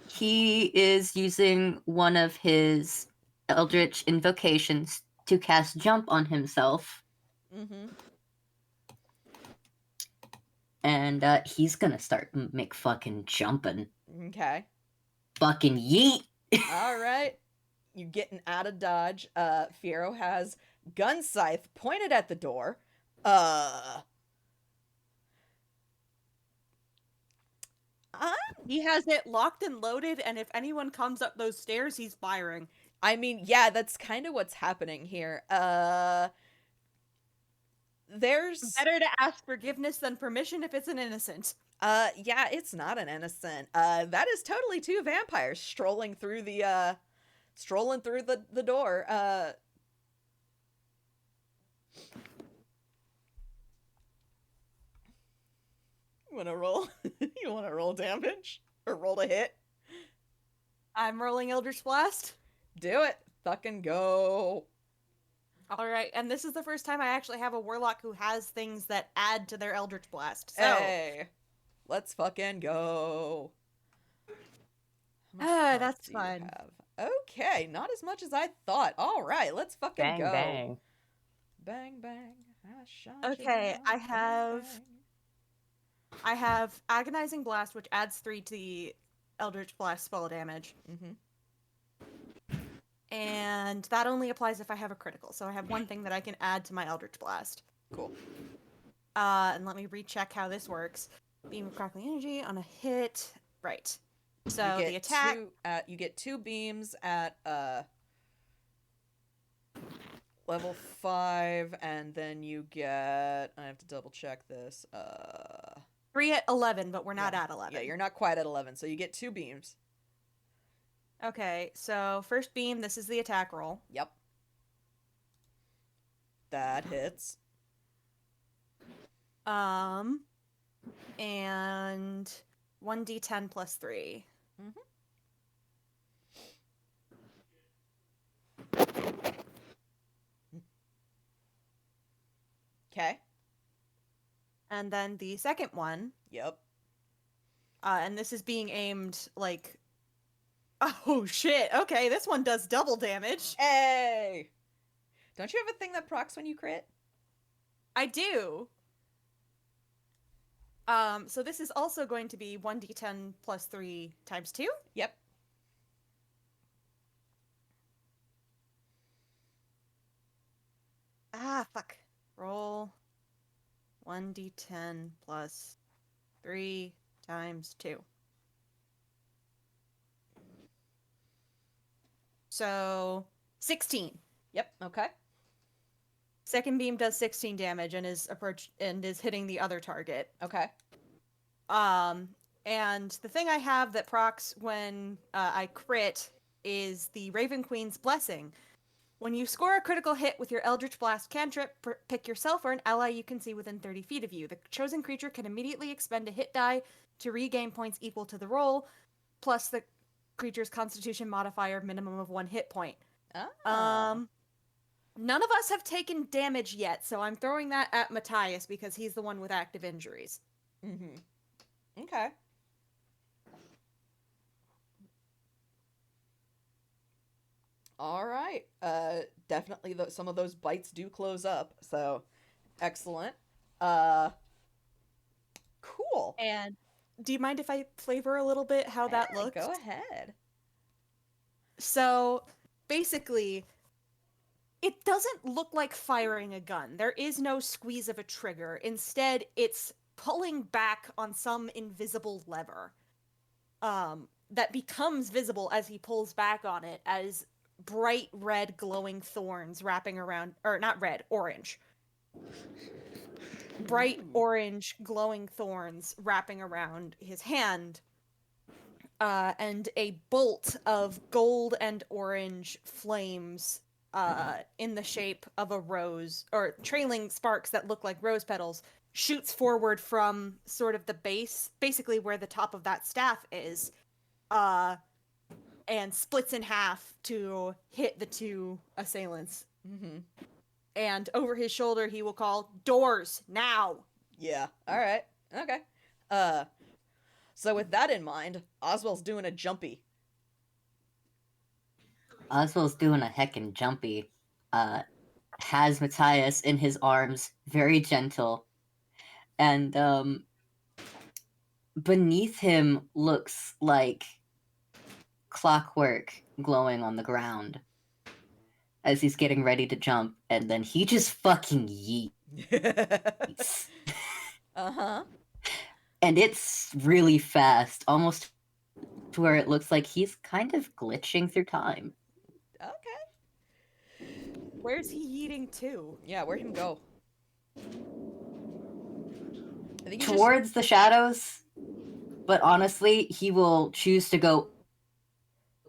he is using one of his eldritch invocations to cast jump on himself. mm-hmm. And he's gonna start fucking jumping. Okay. Fucking yeet! All right. You getting out of dodge. Fiyero has gun scythe pointed at the door. He has it locked and loaded, and if anyone comes up those stairs, he's firing. I mean, yeah, that's kind of what's happening here. There's Better to ask forgiveness than permission if it's an innocent. yeah, it's not an innocent. That is totally two vampires strolling through the door. You wanna roll? You wanna roll damage? Or roll to hit? I'm rolling Eldritch Blast. Do it. Fucking go. Alright, and this is the first time I actually have a warlock who has things that add to their Eldritch Blast. So, Hey. Let's fucking go. How much health that's do you fine. have? Okay, not as much as I thought. Alright, let's fucking Bang, go. bang. Bang, bang. I shot you Okay, down. I Bang, have- bang. I have Agonizing Blast, which adds 3 to the Eldritch Blast spell damage. Mhm. And that only applies if I have a critical, so I have one thing that I can add to my Eldritch Blast. Cool. And let me recheck how this works. Beam of Crackling Energy on a hit. Right. So You the get attack... you get 2 beams at level 5, and then you get, I have to double check this. 3 at 11, but we're not yeah. at 11. Yeah, you're not quite at 11, so you get 2 beams. Okay, so first beam, this is the attack roll. Yep. That hits. And 1d10 plus 3. Okay. And then the second one, Yep. and this is being aimed like, oh shit, okay, this one does double damage. Hey! Don't you have a thing that procs when you crit? I do. So this is also going to be 1d10 plus 3 times 2. Yep. Ah, fuck. Roll 1d10 plus 3 times 2. So 16. Yep. Okay. Second beam does 16 damage and is hitting the other target. Okay. And the thing I have that procs when I crit is the Raven Queen's Blessing. When you score a critical hit with your Eldritch Blast cantrip, pick yourself or an ally you can see within 30 feet of you. The chosen creature can immediately expend a hit die to regain points equal to the roll, plus the creature's Constitution modifier minimum of 1 hit point. Oh. None of us have taken damage yet, so I'm throwing that at Matthias because he's the one with active injuries. Mm-hmm. Okay. All right. Definitely some of those bites do close up, so excellent. Cool. And do you mind if I flavor a little bit how that Hey, looks? Go ahead. So, basically, it doesn't look like firing a gun. There is no squeeze of a trigger. Instead, it's pulling back on some invisible lever that becomes visible as he pulls back on it as bright red glowing thorns wrapping around, or not red, orange. Bright orange glowing thorns wrapping around his hand. And a bolt of gold and orange flames in the shape of a rose, or trailing sparks that look like rose petals, shoots forward from sort of the base, basically where the top of that staff is, and splits in half to hit the two assailants. Mm-hmm. And over his shoulder, he will call, "Doors, now!" Yeah. All right. Okay. So with that in mind, Ozwell's doing a jumpy. Ozwell's doing a heckin' jumpy. Has Matthias in his arms, very gentle, and beneath him looks like clockwork glowing on the ground as he's getting ready to jump, and then he just fucking yeets. Uh-huh. And it's really fast, almost to where it looks like he's kind of glitching through time. Okay. Where's he yeeting to? Yeah, where'd him go? I think he Towards the shadows, but honestly, he will choose to go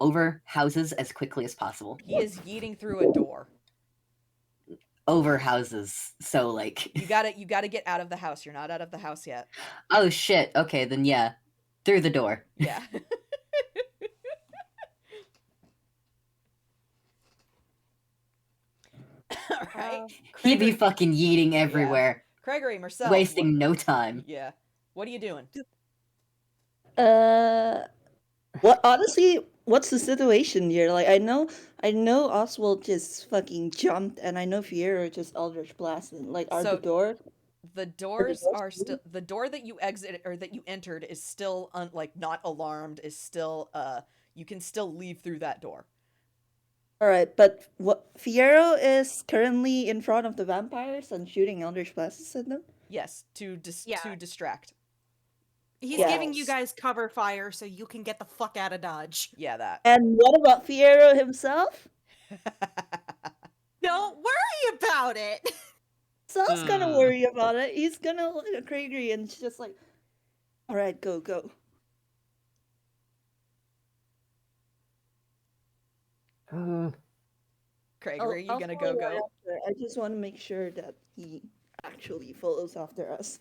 over houses as quickly as possible. He is yeeting through a door. Over houses, so like You gotta get out of the house. You're not out of the house yet. oh shit, okay, then yeah. Through the door. Yeah. All right. He'd be fucking yeeting everywhere. Craigory, Mersel. Wasting no time. Yeah. What are you doing? What honestly? What's the situation here? Like, I know Oswald just fucking jumped, and I know Fiyero just Eldritch blasted. Like, are So- the door? The doors are still, the door that you exited or that you entered is still not alarmed, is still you can still leave through that door. All right, but what Fiyero is currently in front of the vampires and shooting Eldritch blasts at them. Yes, to distract. He's Yes. giving you guys cover fire so you can get the fuck out of Dodge. Yeah, that. And what about Fiyero himself? Don't worry about it! Sal's gonna worry about it. He's gonna look at Craigory and it's just like, all right, go. Craigory, you I'll gonna follow right go? after. I just want to make sure that he actually follows after us.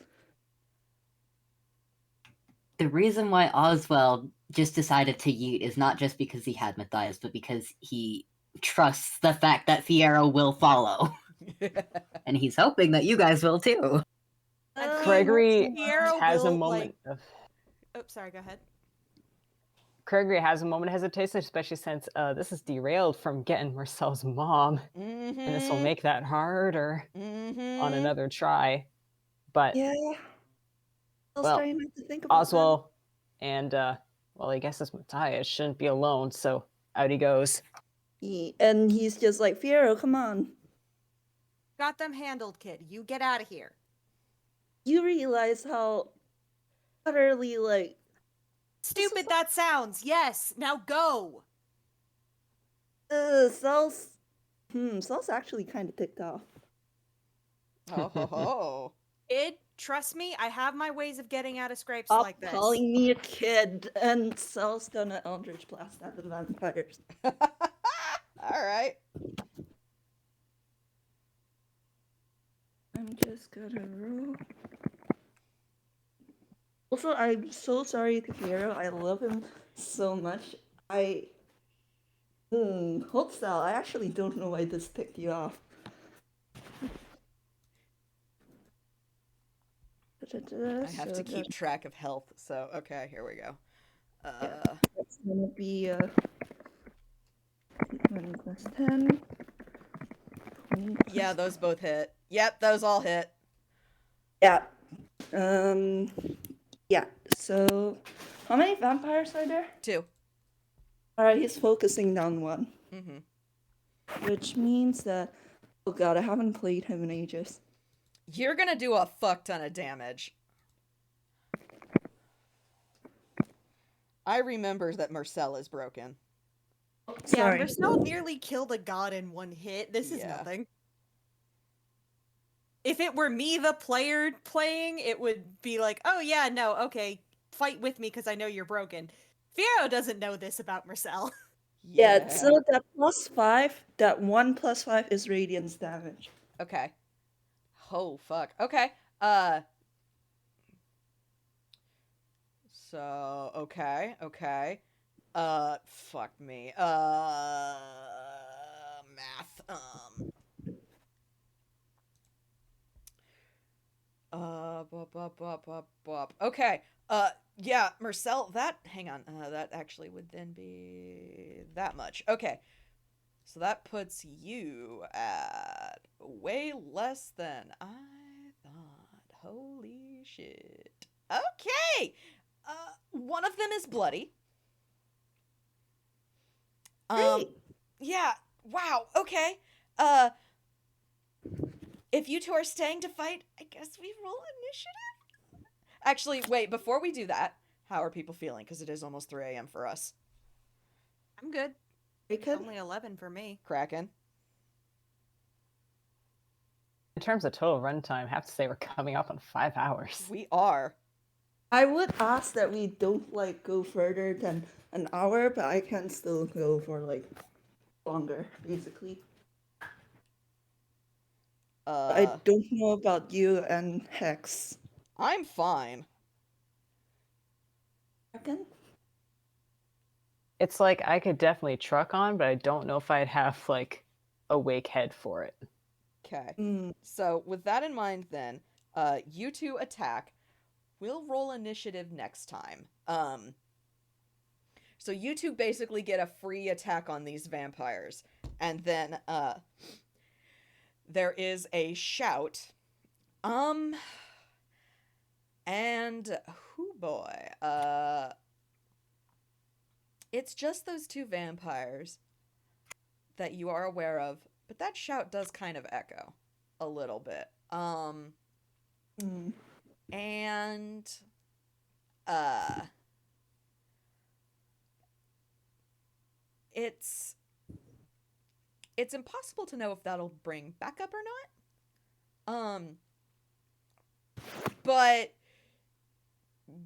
The reason why Ozwell just decided to yeet is not just because he had Matthias, but because he trusts the fact that Fiyero will follow. And he's hoping that you guys will too. And Craigory Fiyero has a will, moment of Oh, sorry, go ahead. Craigory has a moment of hesitation, especially since this is derailed from getting Mersel's mom, and this will make that harder on another try. But Yeah. I was well, trying not to think about Ozwell and well, I guess it's Matthias shouldn't be alone, so out he goes. and he's just like, Fiyero, come on. Got them handled, kid. You get out of here. You realize how utterly, like, Stupid that sounds. Yes, now go. Cel's actually kind of ticked off. Oh ho ho. Trust me, I have my ways of getting out of scrapes Stop like this. calling me a kid, and Cel's gonna Eldritch Blast at the vampires. Alright. I'm just gonna roll. Also, I'm so sorry to Fiyero. I love him so much. Hold Cel, I actually don't know why this ticked you off. I have to keep track of health, so okay, here we go. That's gonna be 20 plus 10. 20 plus Yeah, those both hit. Yep, those all hit. Yeah. Yeah. So, how many vampires are there? 2. Alright, he's focusing down 1. Mm-hmm. Which means that, oh god, I haven't played him in ages. You're gonna do a fuck ton of damage. I remember that Mersel is broken. Sorry. Yeah, Mersel nearly killed a god in 1 hit. This is Yeah. nothing. If it were me, the player playing, it would be like, oh yeah, no, okay, fight with me because I know you're broken. Fiyero doesn't know this about Mersel. Yeah, so that +5, that 1 + 5 is radiance damage. Okay. Oh fuck. Okay. So okay. Fuck me. Math. Okay. Yeah, Mersel, hang on. That actually would then be that much. Okay. So that puts you at way less than I thought. Holy shit. Okay. One of them is bloody. Great. Yeah. Wow. Okay. If you two are staying to fight, I guess we roll initiative. Actually, wait, before we do that, how are people feeling? Because it is almost 3 a.m. for us. I'm good. It's Kraken? only 11 for me. Kraken. In terms of total runtime, I have to say we're coming up on 5 hours. We are. I would ask that we don't, like, go further than an hour, but I can still go for, like, longer, basically. I don't know about you and Hex. I'm fine. Kraken? It's like I could definitely truck on, but I don't know if I'd have like a wake head for it. Okay. So with that in mind then, you two attack. We'll roll initiative next time. So you two basically get a free attack on these vampires. And then there is a shout. And hoo boy. It's just those 2 vampires that you are aware of, but that shout does kind of echo a little bit. And it's impossible to know if that'll bring backup or not. But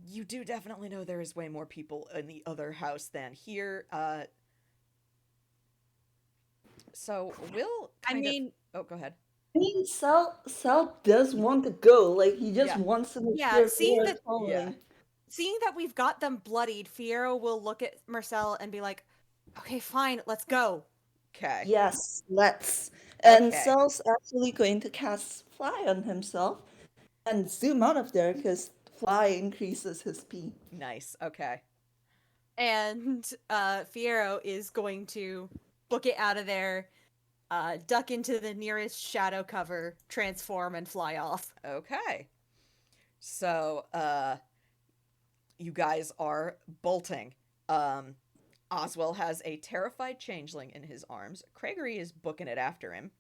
you do definitely know there is way more people in the other house than here. So we'll I kind mean, of... Oh, go ahead. I mean, Sal does want to go. Like, he just Yeah. wants to make Yeah, sure seeing Fiyero is that- following. seeing that we've got them bloodied, Fiyero will look at Mersel and be like, "Okay, fine, let's go." Okay. Yes, let's. And Okay. Sal's actually going to cast Fly on himself and zoom out of there because Fly increases his speed. Nice. Okay. And Fiyero is going to book it out of there, duck into the nearest shadow cover, transform, and fly off. Okay. So, you guys are bolting. Ozwell has a terrified changeling in his arms. Craigory is booking it after him.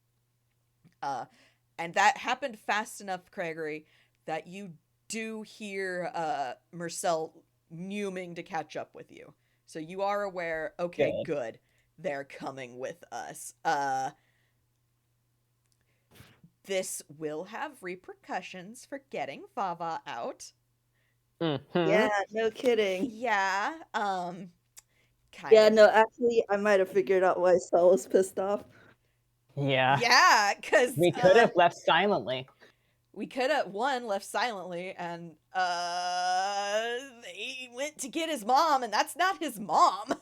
And that happened fast enough, Craigory, that you do hear Mersel mewing to catch up with you. So you are aware, okay, good. They're coming with us. This will have repercussions for getting Vava out. Yeah, no kidding. Yeah, kind Yeah, of. no, actually, I might have figured out why Sal was pissed off. Yeah. Yeah, because We could have left silently. we could have left silently, and they went to get his mom, and that's not his mom.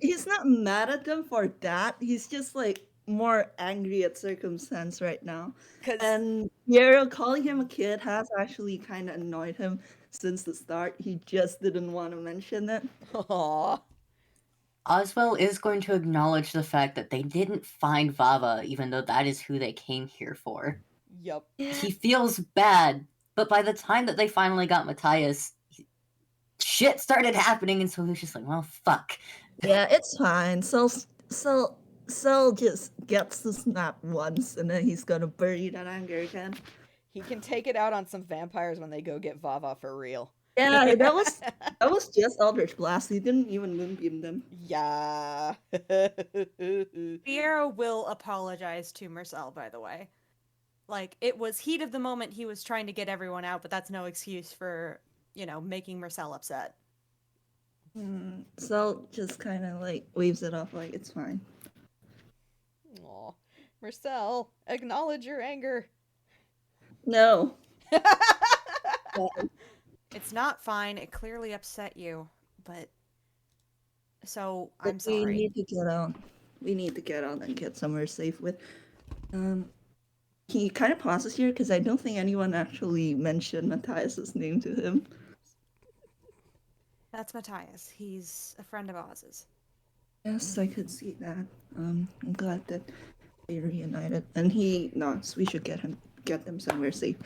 He's not mad at them for that. He's just like more angry at circumstance right now. 'Cause- And Fiyero calling him a kid has actually kind of annoyed him since the start. He just didn't want to mention it. Aw. Ozwell is going to acknowledge the fact that they didn't find Vava, even though that is who they came here for. Yup. He feels bad, but by the time that they finally got Matthias, shit started happening, and so he was just like, well, fuck. Yeah, it's fine. Sal just gets to snap once, and then he's gonna bury that anger again. He can take it out on some vampires when they go get Vava for real. Yeah, that was just Eldritch Blast. He didn't even moonbeam them. Yeah. Fiyero will apologize to Mersel, by the way. Like, it was heat of the moment he was trying to get everyone out, but that's no excuse for, making Mersel upset. Sal just kind of like waves it off like it's fine. Aw. Mersel, acknowledge your anger. No. It's not fine. It clearly upset you, but so But I'm sorry. We need to get out. We need to get out and get somewhere safe with. He kind of pauses here because I don't think anyone actually mentioned Matthias's name to him. That's Matthias. He's a friend of Oz's. Yes, I could see that. I'm glad that they reunited. And he nods. We should get them somewhere safe.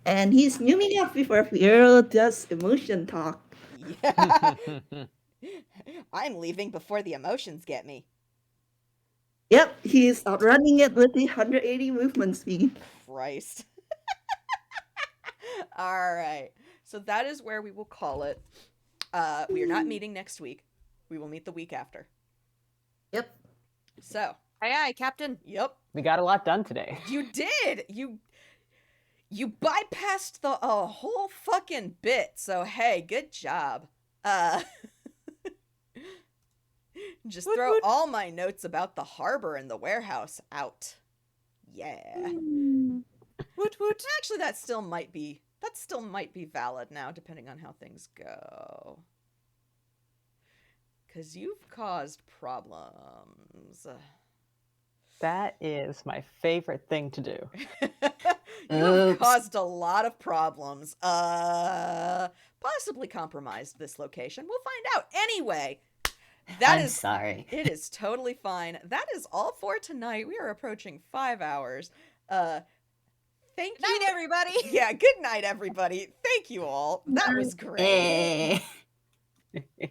And he's mewing up before Fiyero does emotion talk. Yeah. I'm leaving before the emotions get me. Yep, he's outrunning it with the 180 movement speed. Christ. All right. So that is where we will call it. We are not meeting next week. We will meet the week after. Yep. So. Aye, aye, Captain. Yep. We got a lot done today. You did. You bypassed the whole fucking bit. So hey, good job. Just throw all my notes about the harbor and the warehouse out. Yeah. Woot woot. Actually, that still might be valid now, depending on how things go. 'Cause you've caused problems. That is my favorite thing to do. You've caused a lot of problems. Possibly compromised this location. We'll find out. Anyway, I'm sorry. It is totally fine. That is all for tonight. We are approaching 5 hours. Thank Good you. night, everybody. Yeah, good night, everybody. Thank you all. That was great. Eh.